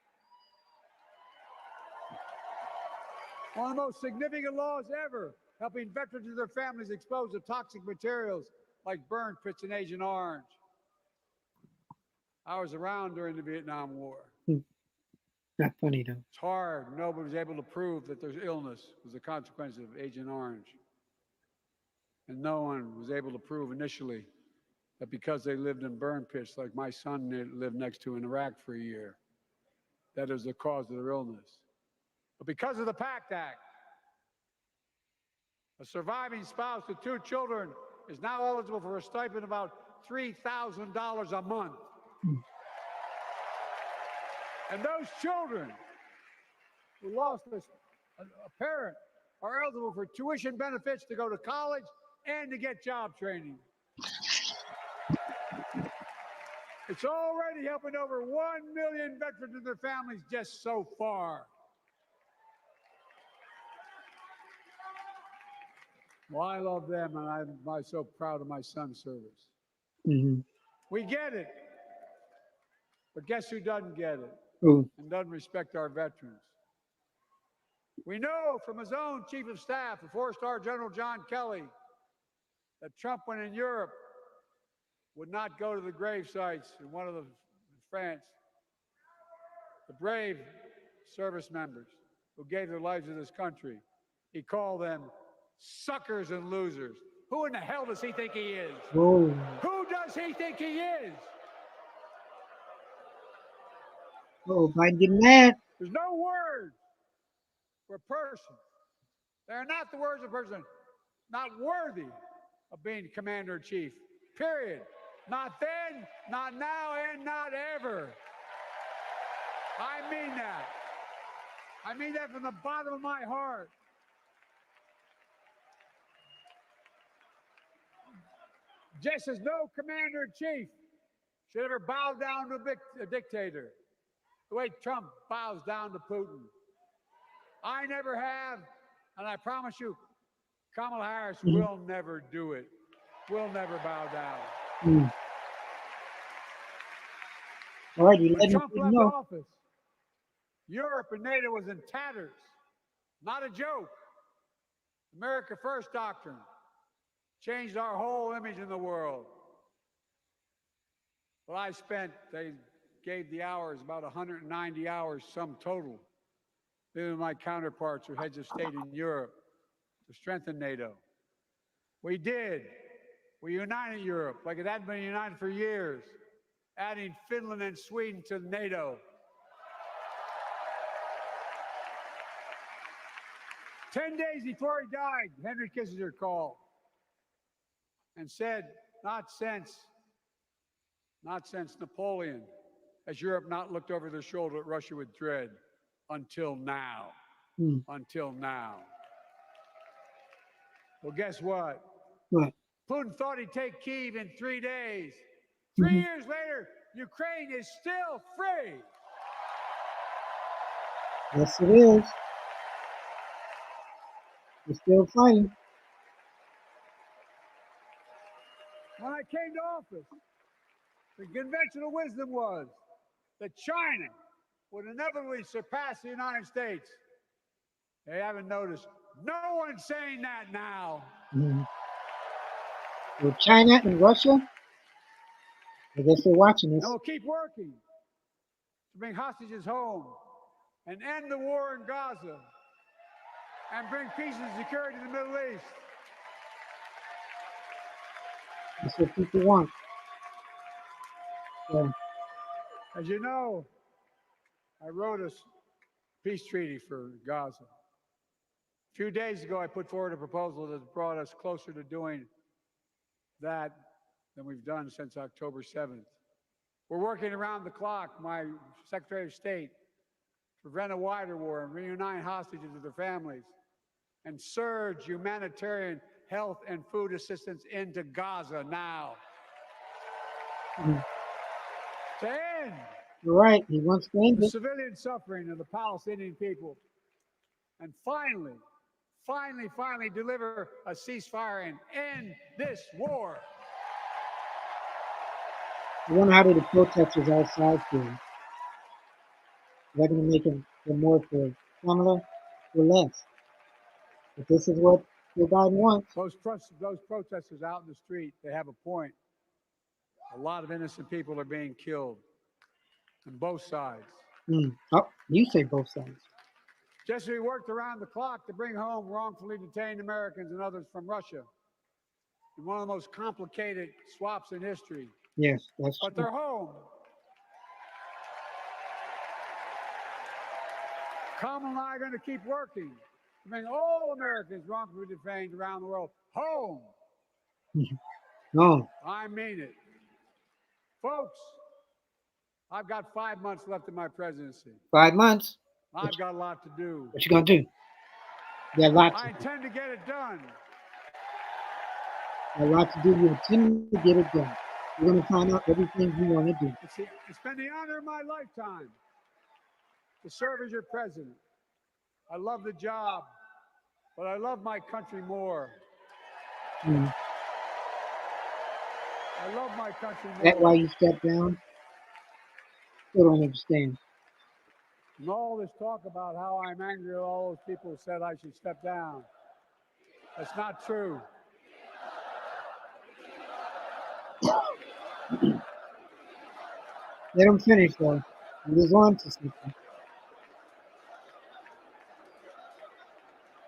One of the most significant laws ever, helping veterans and their families exposed to toxic materials like burn pits in Agent Orange. I was around during the Vietnam War. Not funny, though. It's hard. Nobody was able to prove that there's illness was a consequence of Agent Orange. And no one was able to prove initially that because they lived in burn pits like my son lived next to in Iraq for a year, that is the cause of their illness. But because of the PACT Act, a surviving spouse with 2 children is now eligible for a stipend of about $3,000 a month. And those children who lost a parent are eligible for tuition benefits to go to college and to get job training. It's already helping over 1 million veterans and their families just so far. Well, I love them, and I'm so proud of my son's service. Mm-hmm. We get it. But guess who doesn't get it? Who? And doesn't respect our veterans? We know from his own chief of staff, the 4-star General John Kelly, that Trump, when in Europe, would not go to the grave sites in France. The brave service members who gave their lives to this country. He called them suckers and losers. Who in the hell does he think he is? Whoa. Who does he think he is? Oh, Biden getting mad. There's no words for a person. They are not the words of a person not worthy of being commander-in-chief. Period. Not then, not now, and not ever. I mean that. I mean that from the bottom of my heart. Just as no commander-in-chief should ever bow down to a dictator, the way Trump bows down to Putin. I never have, and I promise you, Kamala Harris will never do it. will never bow down. Mm. All right, you When let Trump me left know. office, Europe and NATO was in tatters. Not a joke. America First doctrine changed our whole image in the world. Well, they gave the hours, about 190 hours, sum total. Even my counterparts or heads of state in Europe to strengthen NATO. We did. We united Europe like it hadn't been united for years, adding Finland and Sweden to NATO. 10 days before he died, Henry Kissinger called and said, not since Napoleon has Europe not looked over their shoulder at Russia with dread until now. Mm. Until now. Well, guess what? What? Putin thought he'd take Kyiv in 3 days. 3 years later, Ukraine is still free. Yes, it is. We're still fighting. When I came to office, the conventional wisdom was that China would inevitably surpass the United States. They haven't noticed. No one's saying that now. Mm. With China and Russia, I guess they're watching us. And we'll keep working to bring hostages home and end the war in Gaza and bring peace and security in the Middle East. That's what people want. Yeah. As you know, I wrote a peace treaty for Gaza. A few days ago, I put forward a proposal that brought us closer to doing that than we've done since October 7th. We're working around the clock, my Secretary of State, to prevent a wider war and reunite hostages with their families and surge humanitarian health and food assistance into Gaza now. Mm. To end You're right. He wants to end the it. civilian suffering of the Palestinian people. And finally deliver a ceasefire and end this war. I wonder how do the protesters outside feel? They're going to make them more for Kamala or less. But this is what Joe Biden wants. Those protesters out in the street, they have a point. A lot of innocent people are being killed on both sides. Mm. Oh, you say both sides. Just as we worked around the clock to bring home wrongfully detained Americans and others from Russia in one of the most complicated swaps in history. Yes, that's But true. they're home. Kamala and I are going to keep working to bring all Americans wrongfully detained around the world home. No. I mean it. Folks, I've got 5 months left in my presidency. 5 months. I've got a lot to do. What you gonna do? You got a lot to I do. intend to get it done. A lot to do. You intend to get it done. You're gonna find out everything you want to do. It's been the honor of my lifetime to serve as your president. I love the job, but I love my country more. Mm. I love my country more. That's why you stepped down. Still don't understand. And all this talk about how I'm angry at all those people who said I should step down. That's not true. Let him finish though. He was on to something.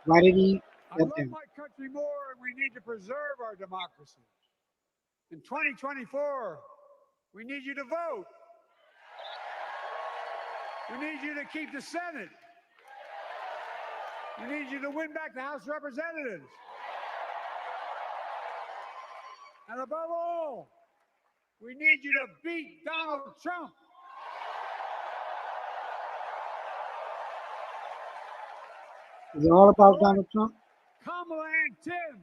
Why did he I step love down? my country more, and we need to preserve our democracy. In 2024, we need you to vote. We need you to keep the Senate. We need you to win back the House of Representatives. And above all, we need you to beat Donald Trump. Is it all about Donald Trump? Kamala and Tim,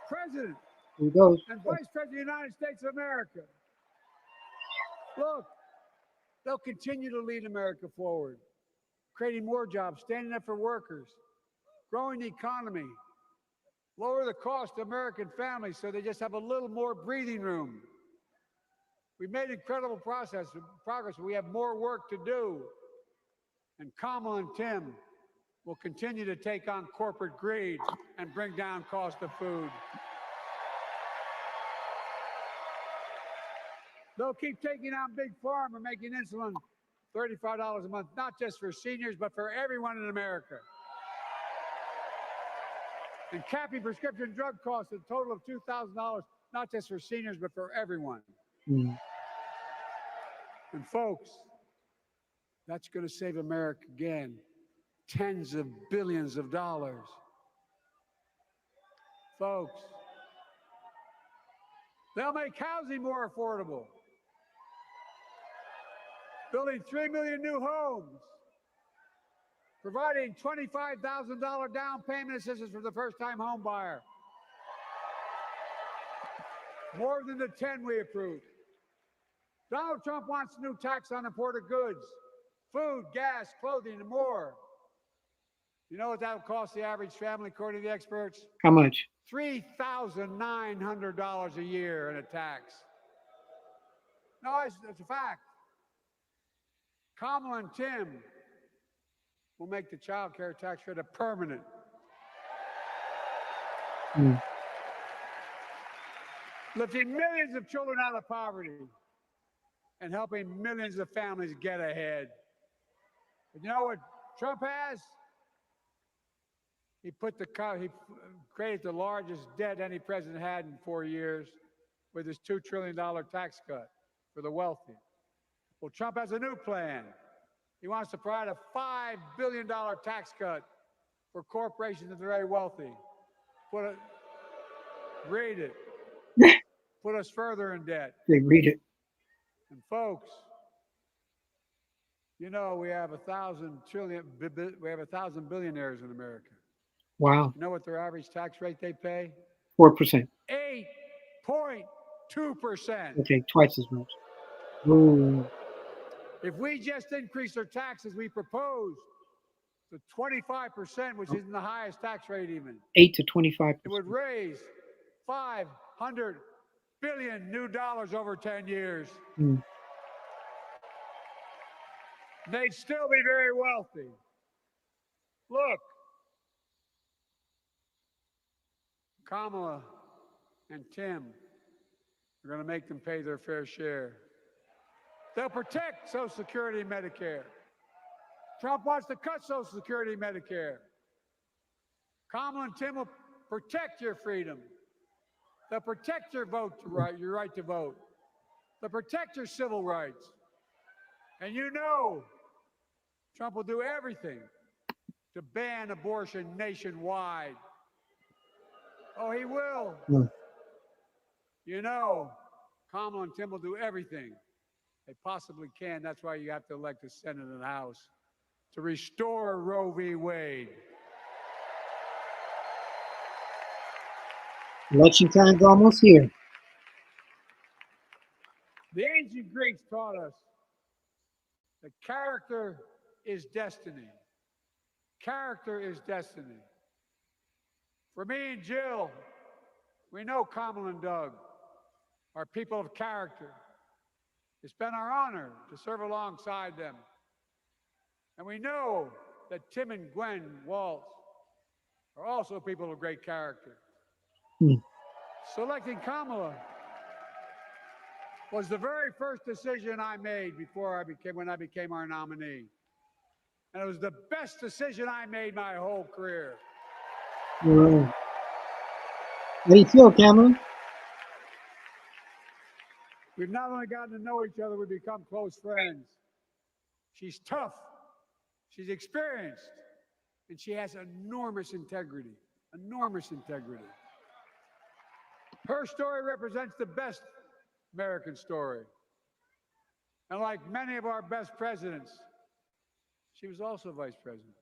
President Here he goes. and Vice President of the United States of America. Look, they'll continue to lead America forward, creating more jobs, standing up for workers, growing the economy, lower the cost to American families so they just have a little more breathing room. We've made incredible progress, but we have more work to do. And Kamala and Tim will continue to take on corporate greed and bring down cost of food. They'll keep taking on Big Pharma, making insulin $35 a month, not just for seniors, but for everyone in America. And capping prescription drug costs at a total of $2,000, not just for seniors, but for everyone. Mm. And folks, that's going to save America again tens of billions of dollars. Folks, they'll make housing more affordable, building 3 million new homes, providing $25,000 down payment assistance for the first-time home buyer, more than the 10 we approved. Donald Trump wants a new tax on imported goods, food, gas, clothing, and more. You know what that will cost the average family, according to the experts? How much? $3,900 a year in a tax. No, it's a fact. Kamala and Tim will make the child care tax credit permanent. Mm. Lifting millions of children out of poverty and helping millions of families get ahead. But you know what Trump has? He created the largest debt any president had in 4 years with his $2 trillion tax cut for the wealthy. Well, Trump has a new plan. He wants to provide a $5 billion tax cut for corporations that are very wealthy. Read it. Put us further in debt. They read it. And folks, you know we have 1,000 billionaires in America. Wow. You know what their average tax rate they pay? 4%. 8.2%. Okay, twice as much. Ooh. If we just increase our taxes we proposed to 25%, which isn't the highest tax rate even. 8 to 25%. It would raise $500 billion new dollars over 10 years. Mm. They'd still be very wealthy. Look, Kamala and Tim are going to make them pay their fair share. They'll protect Social Security and Medicare. Trump wants to cut Social Security and Medicare. Kamala and Tim will protect your freedom. They'll protect your your right to vote. They'll protect your civil rights. And you know, Trump will do everything to ban abortion nationwide. Oh, he will. Mm. You know, Kamala and Tim will do everything they possibly can. That's why you have to elect the Senate and the House to restore Roe v. Wade. Election time's almost here. The ancient Greeks taught us that character is destiny. Character is destiny. For me and Jill, we know Kamala and Doug are people of character. It's been our honor to serve alongside them. And we know that Tim and Gwen Waltz are also people of great character. Hmm. Selecting Kamala was the very first decision I made when I became our nominee. And it was the best decision I made my whole career. Right. How do you feel, Cameron? We've not only gotten to know each other, we've become close friends. She's tough, she's experienced, and she has enormous integrity. Enormous integrity. Her story represents the best American story. And like many of our best presidents, she was also vice president.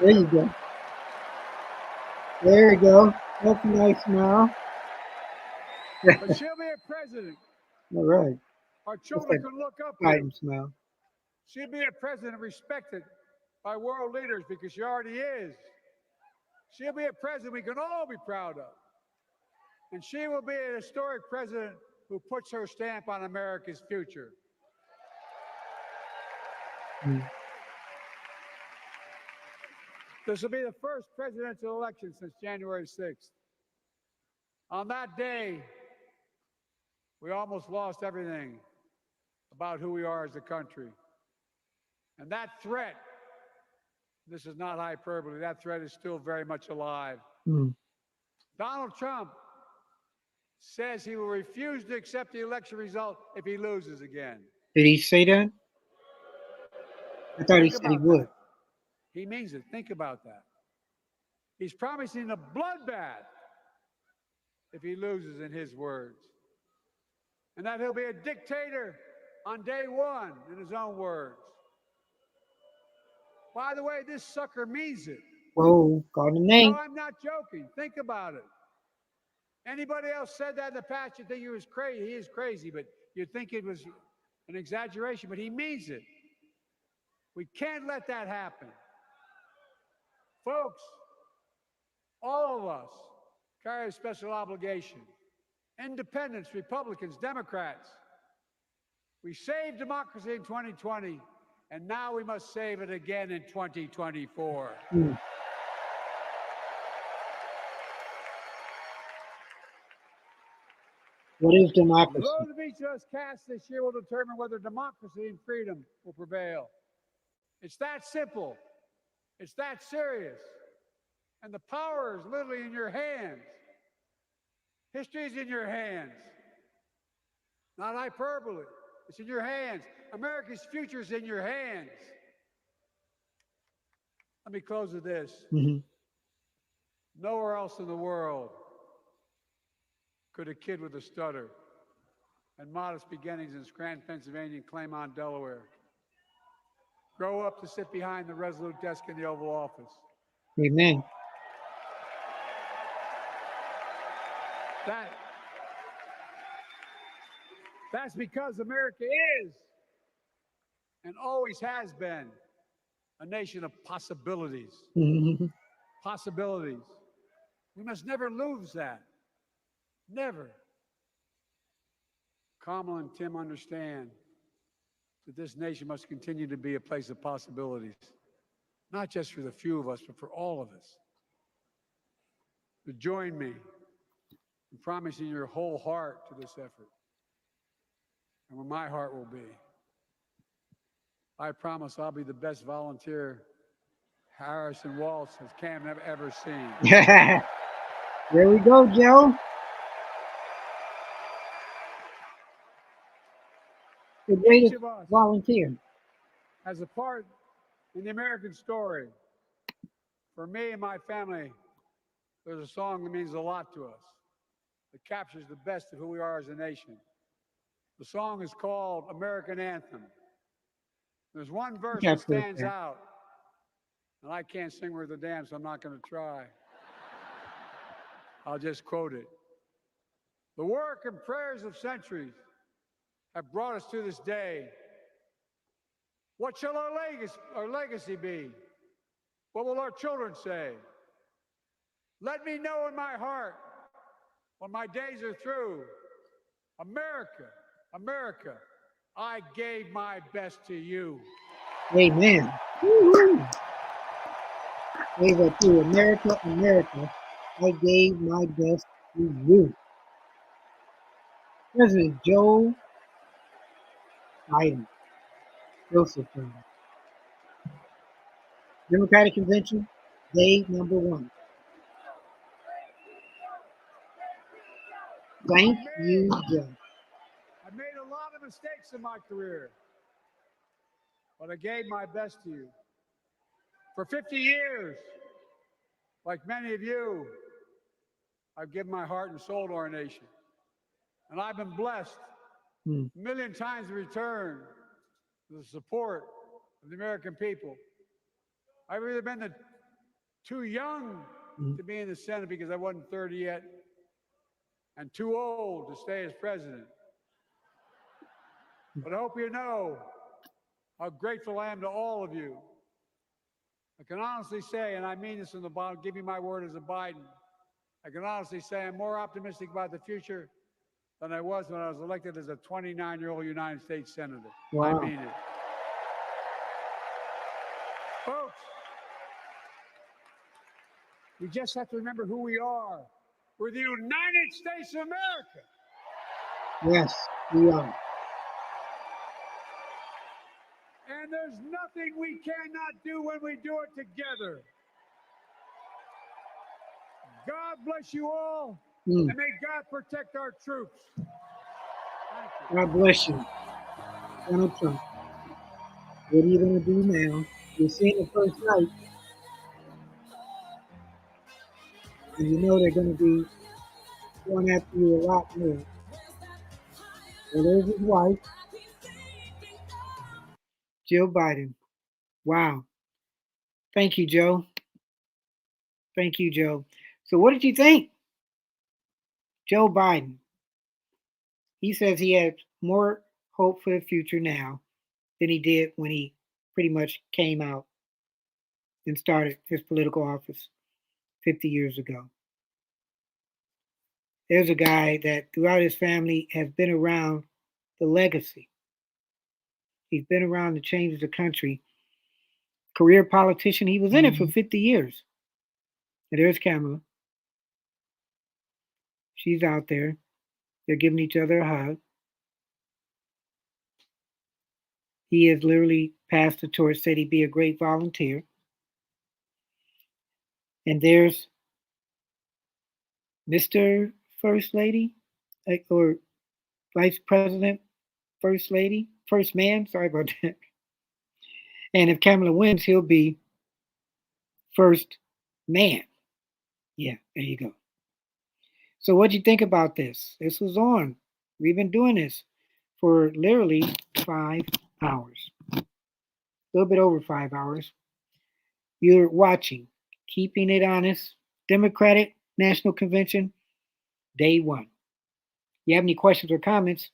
There you go. There you go. That's a nice smile. But she'll be a president. All right. Our children can look up to. Biden smile. She'll be a president respected by world leaders because she already is. She'll be a president we can all be proud of. And she will be a historic president who puts her stamp on America's future. This will be the first presidential election since January 6th. On that day, we almost lost everything about who we are as a country. And that threat, this is not hyperbole, that threat is still very much alive. Donald Trump says he will refuse to accept the election result if he loses again. Did he say that? I thought he said he would. He means it. Think about that. He's promising a bloodbath if he loses, in his words. And that he'll be a dictator on day one, in his own words. By the way, this sucker means it. Whoa, called a name. No, I'm not joking. Think about it. Anybody else said that in the past, you'd think he was crazy. He is crazy, but you'd think it was an exaggeration, but he means it. We can't let that happen. Folks, all of us carry a special obligation. Independents, Republicans, Democrats. We saved democracy in 2020, and now we must save it again in 2024. What is democracy? The vote of each of us cast this year will determine whether democracy and freedom will prevail. It's that simple. It's that serious. And the power is literally in your hands. History is in your hands. Not hyperbole. It's in your hands. America's future is in your hands. Let me close with this. Nowhere else in the world could a kid with a stutter and modest beginnings in Scranton, Pennsylvania, and Claymont, Delaware, grow up to sit behind the resolute desk in the Oval Office. Amen. That's because America is and always has been a nation of possibilities. Possibilities. We must never lose that. Never. Kamala and Tim understand that this nation must continue to be a place of possibilities, not just for the few of us, but for all of us. But join me in promising your whole heart to this effort, and where my heart will be. I promise I'll be the best volunteer Harrison Waltz has Cam ever seen. There we go, Joe. The greatest volunteer. As a part in the American story, for me and my family, there's a song that means a lot to us. It captures the best of who we are as a nation. The song is called American Anthem. There's one verse that stands out, and I can't sing worth a damn, so I'm not going to try. I'll just quote it. The work and prayers of centuries have brought us to this day. What shall our legacy be? What will our children say? Let me know in my heart when my days are through. America, America, I gave my best to you. Amen. Woo-hoo. Gave it to America, America, I gave my best to you. President Joe Biden, Joseph Biden. Democratic Convention, day number 1. Thank you, Joe. I made a lot of mistakes in my career, but I gave my best to you. For 50 years, like many of you, I've given my heart and soul to our nation. And I've been blessed a million times in return for the support of the American people. I've either been too young to be in the Senate because I wasn't 30 yet, and too old to stay as president. But I hope you know how grateful I am to all of you I can honestly say, and I mean this from the bottom, give me my word as a Biden, I can honestly say I'm more optimistic about the future than I was when I was elected as a 29-year-old United States Senator. Wow. I mean it. Folks, we just have to remember who we are. We're the United States of America. Yes, we are. And there's nothing we cannot do when we do it together. God bless you all, and may God protect our troops. God bless you. Donald Trump. What are you going to do now? You're seeing the first night, and you know they're going to be going after you a lot more. Well, there's his wife, Jill Biden. Wow. Thank you, Joe. Thank you, Joe. So, what did you think? Joe Biden. He says he has more hope for the future now than he did when he pretty much came out and started his political office 50 years ago. There's a guy that throughout his family has been around the legacy. He's been around to change the country. Career politician, he was in it for 50 years. And there's Kamala. She's out there. They're giving each other a hug. He has literally passed the torch, said he'd be a great volunteer. And there's Mr. First Lady, or Vice President, First Lady, First Man, sorry about that. And if Kamala wins, he'll be First Man. Yeah, there you go. So what'd you think about this? This was on. We've been doing this for literally 5 hours. A little bit over 5 hours. You're watching Keeping It Honest, Democratic National Convention, Day 1. You have any questions or comments,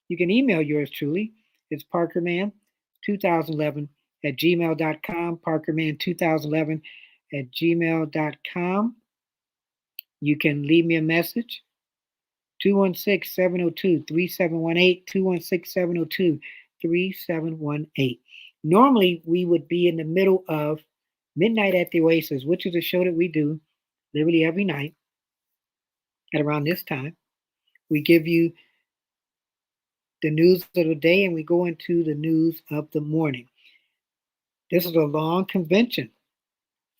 you can email yours truly. It's parkerman2011 at gmail.com, parkerman2011 at gmail.com. You can leave me a message, 216-702-3718, 216-702-3718. Normally, we would be in the middle of Midnight at the Oasis, which is a show that we do literally every night at around this time. We give you the news of the day and we go into the news of the morning. This is a long convention.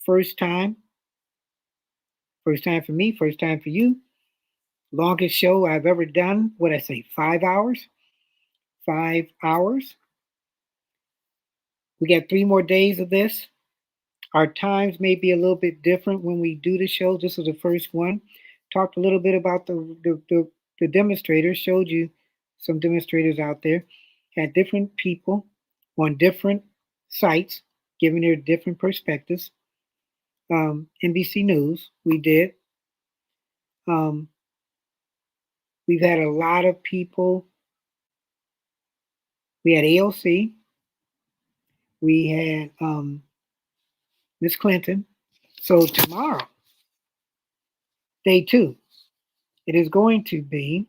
First time for me, first time for you. Longest show I've ever done. What I say, 5 hours? 5 hours. We got 3 more days of this. Our times may be a little bit different when we do the show. This is the first one. Talked a little bit about the demonstrators, showed you some demonstrators out there. Had different people on different sites giving their different perspectives. NBC News, we did. We've had a lot of people. We had AOC. We had Miss Clinton. So tomorrow, day 2, it is going to be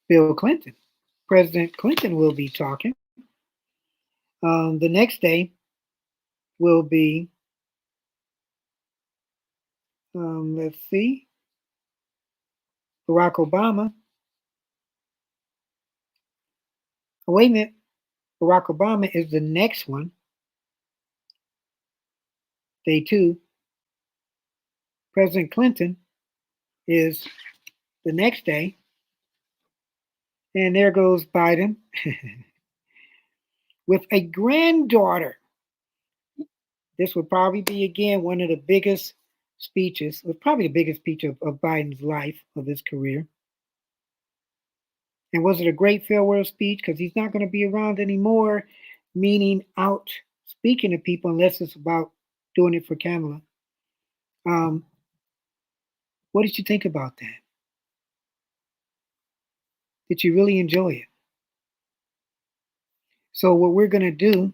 Bill Clinton. President Clinton will be talking. The next day will be, let's see, Barack Obama. Oh, wait a minute. Barack Obama is the next one. Day 2. President Clinton is the next day. And there goes Biden with a granddaughter. This would probably be, again, one of the biggest speeches, probably the biggest speech of Biden's life, of his career. And was it a great farewell speech? Because he's not going to be around anymore, meaning out speaking to people unless it's about doing it for Kamala. What did you think about that? Did you really enjoy it? So what we're going to do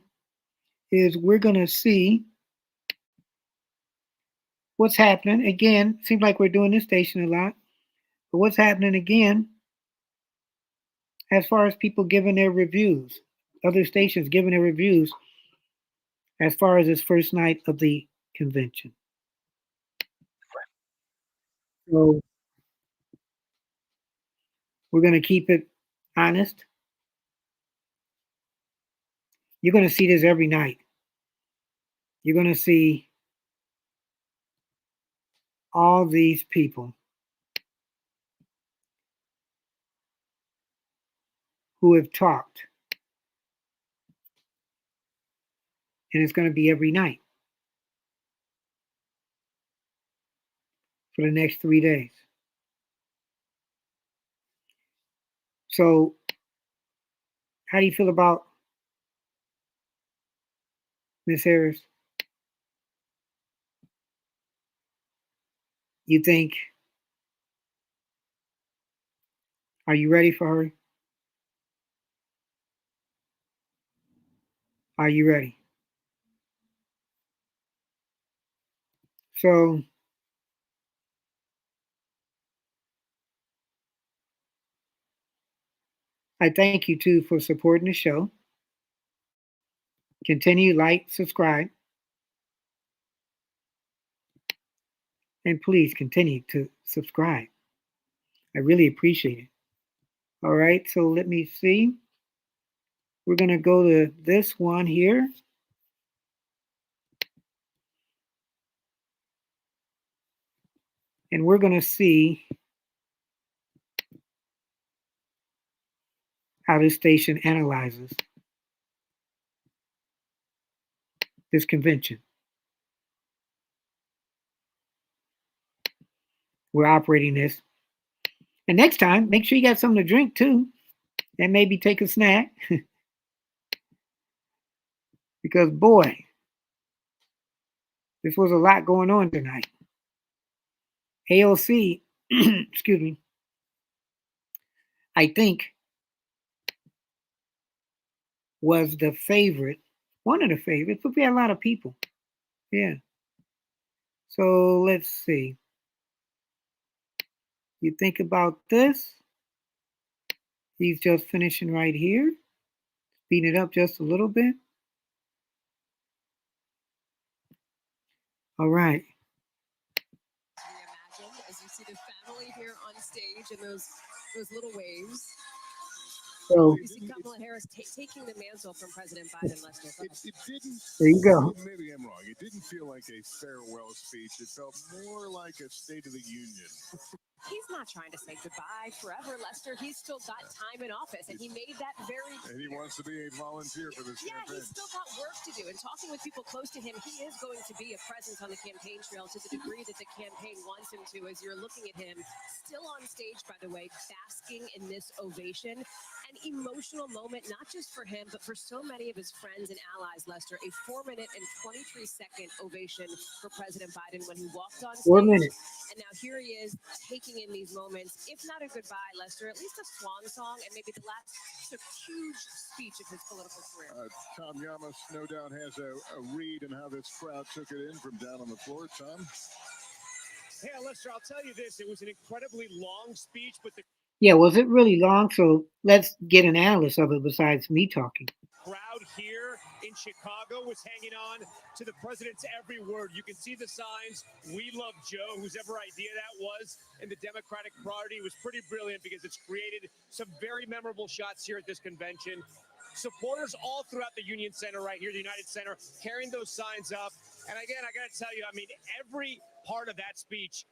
is we're going to see what's happening. Again, seems like we're doing this station a lot, but what's happening again as far as people giving their reviews, other stations giving their reviews as far as this first night of the convention. So we're going to keep it honest. You're going to see this every night. You're going to see all these people who have talked. And it's going to be every night for the next 3 days. So, how do you feel about Miss Harris? You think, are you ready for her? Are you ready? So, I thank you too for supporting the show. Continue, like, subscribe, and please continue to subscribe. I really appreciate it. All right, so let me see. We're going to go to this one here. And we're going to see how this station analyzes this convention. We're operating this. And next time, make sure you got something to drink too. And maybe take a snack. Because boy, this was a lot going on tonight. AOC, excuse me, I think was the favorite, one of the favorites, but we had a lot of people. Yeah. So let's see. You think about this. He's just finishing right here. Speeding it up just a little bit. All right. Reimagine as you see the family here on stage and those little waves. So You see Kamala Harris taking the mantle from President Biden, Lester. It didn't. There you go. Maybe I'm wrong. It didn't feel like a farewell speech. It felt more like a State of the Union. He's not trying to say goodbye forever, Lester. He's still got time in office, and he made that very And he wants to be a volunteer for this campaign. He's still got work to do. And talking with people close to him, he is going to be a presence on the campaign trail to the degree that the campaign wants him to. As you're looking at him, still on stage, by the way, basking in this ovation. An emotional moment, not just for him, but for so many of his friends and allies, Lester. A 4-minute and 23-second ovation for President Biden when he walked on stage. 4 minutes. And now here he is taking in these moments, if not a goodbye, Lester, at least a swan song and maybe the last huge speech of his political career. Tom Yamas no doubt has a read on how this crowd took it in from down on the floor. Tom? Yeah, Lester, I'll tell you this. It was an incredibly long speech, but the Yeah, was it really long? So let's get an analyst of it besides me talking. crowd here in Chicago was hanging on to the president's every word. You can see the signs. We love Joe, whosever idea that was, and the Democratic Party was pretty brilliant because it's created some very memorable shots here at this convention. Supporters all throughout the Union Center right here, the United Center, carrying those signs up. And again, I got to tell you, I mean, every part of that speech,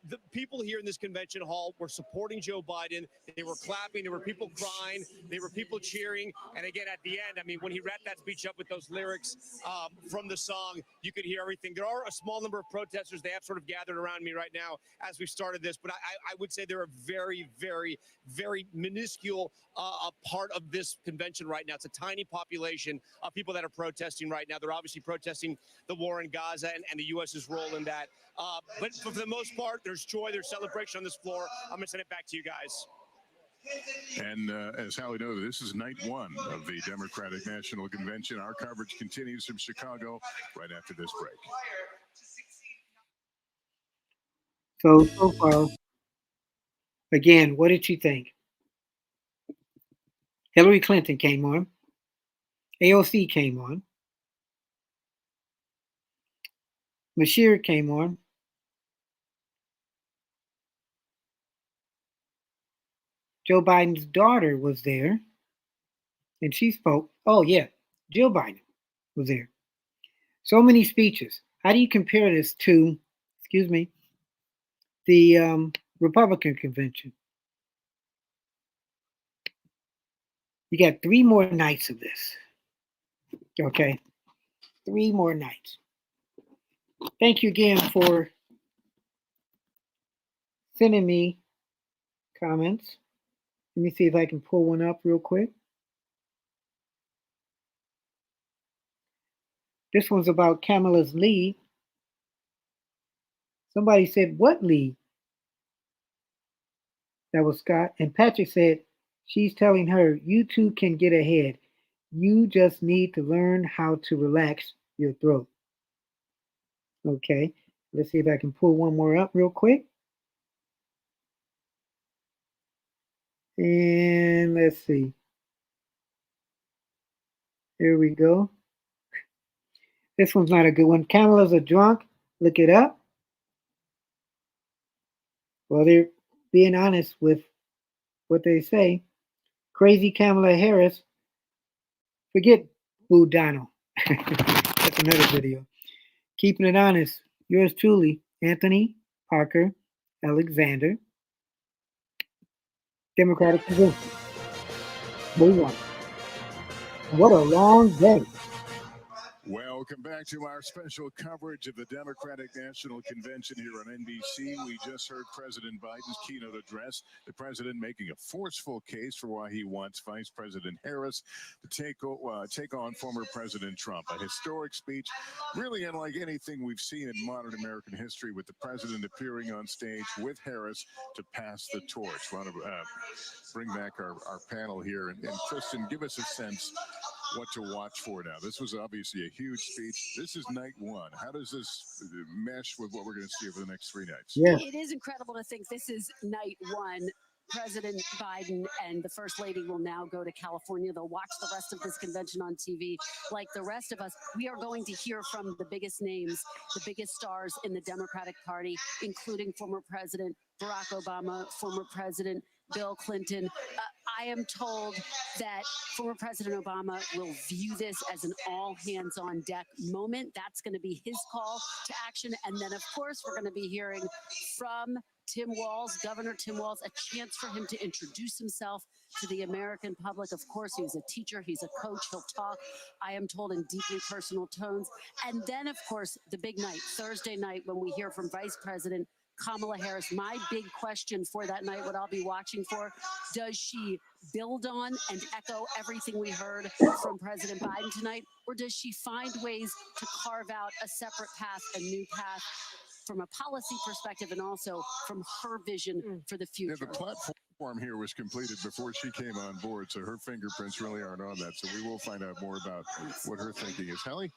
the people here in this convention hall were supporting Joe Biden. They were clapping. There were people crying. There were people cheering. And again, at the end, I mean, when he wrapped that speech up with those lyrics from the song, you could hear everything. There are a small number of protesters. They have sort of gathered around me right now as we started this. But I would say they're a very, very, very minuscule part of this convention right now. It's a tiny population of people that are protesting right now. They're obviously protesting the war in Gaza and the U.S.'s role in that. But for the most part, there's joy, there's celebration on this floor. I'm going to send it back to you guys. And as Hallie noted, this is night one of the Democratic National Convention. Our coverage continues from Chicago right after this break. So far, again, what did you think? Hillary Clinton came on. AOC came on. Bashir came on. Joe Biden's daughter was there, and she spoke. Oh, yeah, Jill Biden was there. So many speeches. How do you compare this to, excuse me, the Republican convention? You got 3 more nights of this. Okay, 3 more nights. Thank you again for sending me comments. Let me see if I can pull one up real quick. This one's about Kamala's lead. Somebody said, what lead? That was Scott. And Patrick said, she's telling her, you too can get ahead. You just need to learn how to relax your throat. Okay, let's see if I can pull one more up real quick. And let's see. Here we go. This one's not a good one. Kamala's a drunk. Look it up. Well, they're being honest with what they say. Crazy Kamala Harris. Forget Boo Donald. That's another video. Keeping it honest. Yours truly, Anthony Parker Alexander. Democratic Convention. They won. What a long day. Welcome back to our special coverage of the Democratic National Convention here on NBC. We just heard President Biden's keynote address. The president making a forceful case for why he wants Vice President Harris to take on former President Trump. A historic speech, really unlike anything we've seen in modern American history, with the president appearing on stage with Harris to pass the torch. Want to bring back our panel here. And Kristen, give us a sense what to watch for now. This was obviously a huge speech. This is night one. How does this mesh with what we're going to see over the next 3 nights? Yeah. It is incredible to think this is night one. President Biden and the First Lady will now go to California. They'll watch the rest of this convention on TV. Like the rest of us, we are going to hear from the biggest names, the biggest stars in the Democratic Party, including former President Barack Obama, former President Bill Clinton. I am told that former President Obama will view this as an all hands on deck moment. That's going to be his call to action. And then, of course, we're going to be hearing from Tim Walz, Governor Tim Walz, a chance for him to introduce himself to the American public. Of course, he's a teacher, he's a coach, he'll talk, I am told, in deeply personal tones. And then, of course, the big night, Thursday night, when we hear from Vice President Kamala Harris. My big question for that night, what I'll be watching for, does she build on and echo everything we heard from President Biden tonight, or does she find ways to carve out a separate path, a new path, from a policy perspective and also from her vision for the future? Yeah, the platform here was completed before she came on board, so her fingerprints really aren't on that. So we will find out more about what her thinking is. Hallie?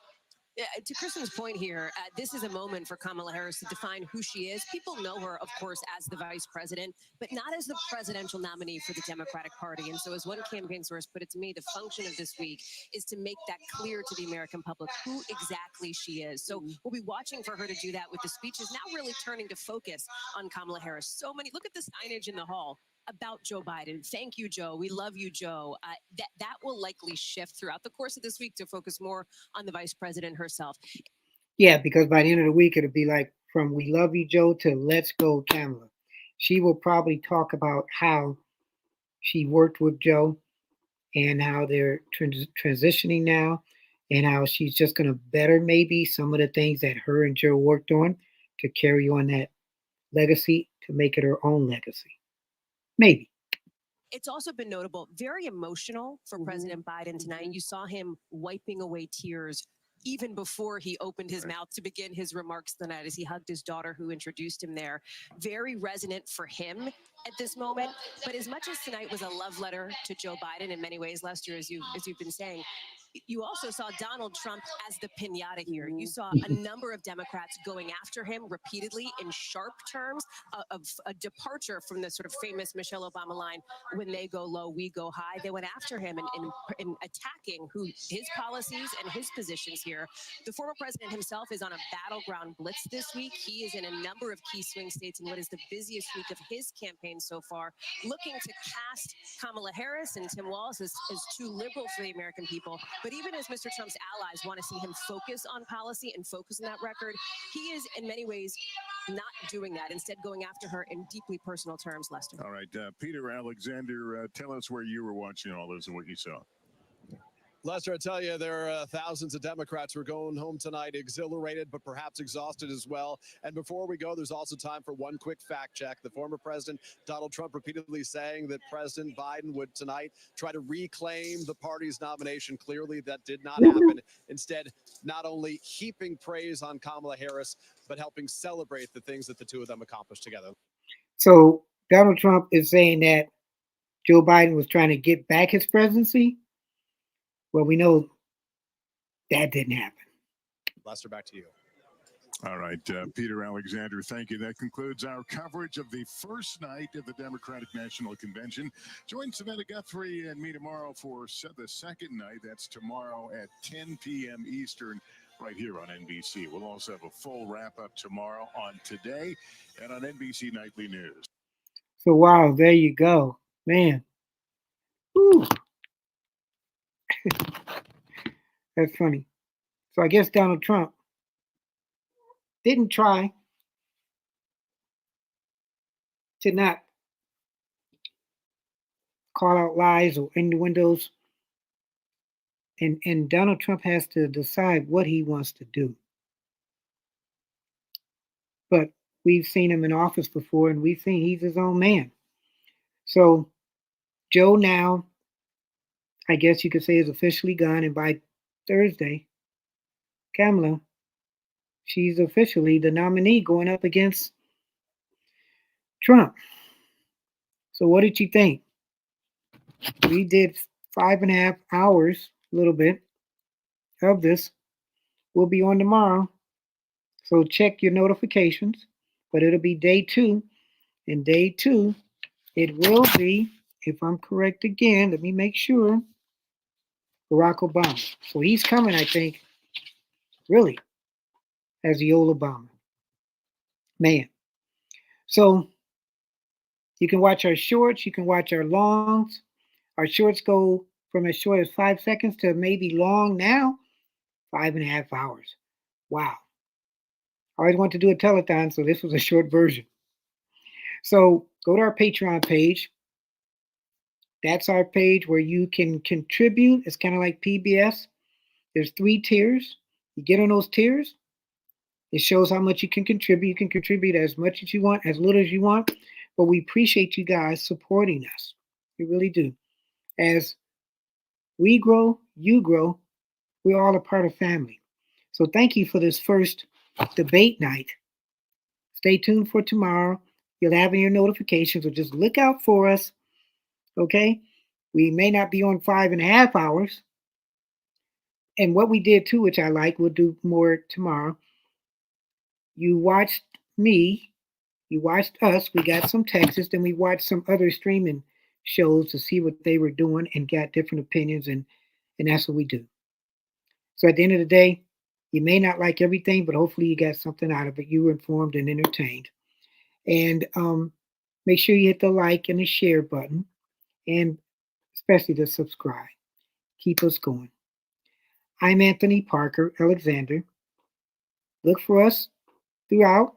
To Kristen's point here, this is a moment for Kamala Harris to define who she is. People know her, of course, as the vice president, but not as the presidential nominee for the Democratic Party. And so, as one campaign source put it to me, the function of this week is to make that clear to the American public who exactly she is. So we'll be watching for her to do that with the speeches now really turning to focus on Kamala Harris. So many, look at the signage in the hall about Joe Biden. Thank you, Joe. We love you, Joe. That will likely shift throughout the course of this week to focus more on the vice president herself. Yeah, because by the end of the week, it'll be like from "We love you, Joe" to "Let's go, Kamala." She will probably talk about how she worked with Joe and how they're transitioning now, and how she's just going to better maybe some of the things that her and Joe worked on to carry on that legacy to make it her own legacy. Maybe. It's also been notable, very emotional for President Biden tonight. You saw him wiping away tears even before he opened his mouth to begin his remarks tonight as he hugged his daughter who introduced him there. Very resonant for him at this moment. But as much as tonight was a love letter to Joe Biden in many ways, Lester, as you've been saying, you also saw Donald Trump as the pinata here. You saw a number of Democrats going after him repeatedly in sharp terms of a departure from the sort of famous Michelle Obama line, when they go low, we go high. They went after him in attacking his policies and his positions here. The former president himself is on a battleground blitz this week. He is in a number of key swing states in what is the busiest week of his campaign so far, looking to cast Kamala Harris and Tim Walz as too liberal for the American people. But even as Mr. Trump's allies want to see him focus on policy and focus on that record, he is in many ways not doing that, instead going after her in deeply personal terms, Lester. All right, Peter Alexander, tell us where you were watching all this and what you saw. Lester, I tell you, there are thousands of Democrats who are going home tonight exhilarated, but perhaps exhausted as well. And before we go, there's also time for one quick fact check. The former president, Donald Trump, repeatedly saying that President Biden would tonight try to reclaim the party's nomination. Clearly, that did not happen. Instead, not only heaping praise on Kamala Harris, but helping celebrate the things that the two of them accomplished together. So Donald Trump is saying that Joe Biden was trying to get back his presidency. Well, we know that didn't happen. Lester, back to you. All right, Peter Alexander, thank you. That concludes our coverage of the first night of the Democratic National Convention. Join Samantha Guthrie and me tomorrow for the second night. That's tomorrow at 10 p.m. Eastern, right here on NBC. We'll also have a full wrap-up tomorrow on Today and on NBC Nightly News. So, wow, there you go. Man. Whew. That's funny. So I guess Donald Trump didn't try to not call out lies or innuendos. And Donald Trump has to decide what he wants to do. But we've seen him in office before, and we've seen he's his own man. So Joe now, I guess you could say, is officially gone. And by Thursday, Kamala, she's officially the nominee going up against Trump. So what did you think? We did 5.5 hours, a little bit, of this. We'll be on tomorrow. So check your notifications. But it'll be day 2. And day 2, it will be, if I'm correct again, let me make sure, Barack Obama. So he's coming, I think, really, as the old Obama. Man. So you can watch our shorts, you can watch our longs. Our shorts go from as short as 5 seconds to maybe long now, 5.5 hours. Wow. I always want to do a telethon, so this was a short version. So go to our Patreon page. That's our page where you can contribute. It's kind of like PBS. There's 3 tiers. You get on those tiers. It shows how much you can contribute. You can contribute as much as you want, as little as you want. But we appreciate you guys supporting us. We really do. As we grow, you grow. We're all a part of family. So thank you for this first debate night. Stay tuned for tomorrow. You'll have in your notifications, or just look out for us. Okay? We may not be on 5.5 hours. And what we did too, which I like, we'll do more tomorrow. You watched me, you watched us, we got some texts, then we watched some other streaming shows to see what they were doing and got different opinions, and that's what we do. So at the end of the day, you may not like everything, but hopefully you got something out of it. You were informed and entertained. And make sure you hit the like and the share button, and especially the subscribe. Keep us going. I'm Anthony Parker Alexander. Look for us throughout.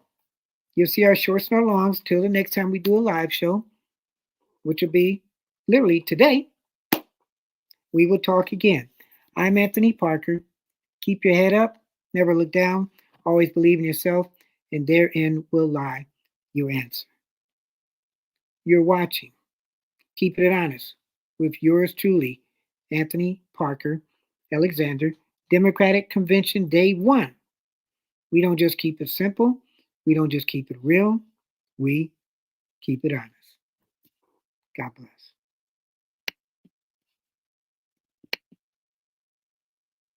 You'll see our shorts and our longs till the next time we do a live show, which will be literally today. We will talk again. I'm Anthony Parker. Keep your head up. Never look down. Always believe in yourself, and therein will lie your answer. You're watching. Keep it honest with yours truly, Anthony Parker Alexander, Democratic Convention Day 1. We don't just keep it simple. We don't just keep it real. We keep it honest. God bless.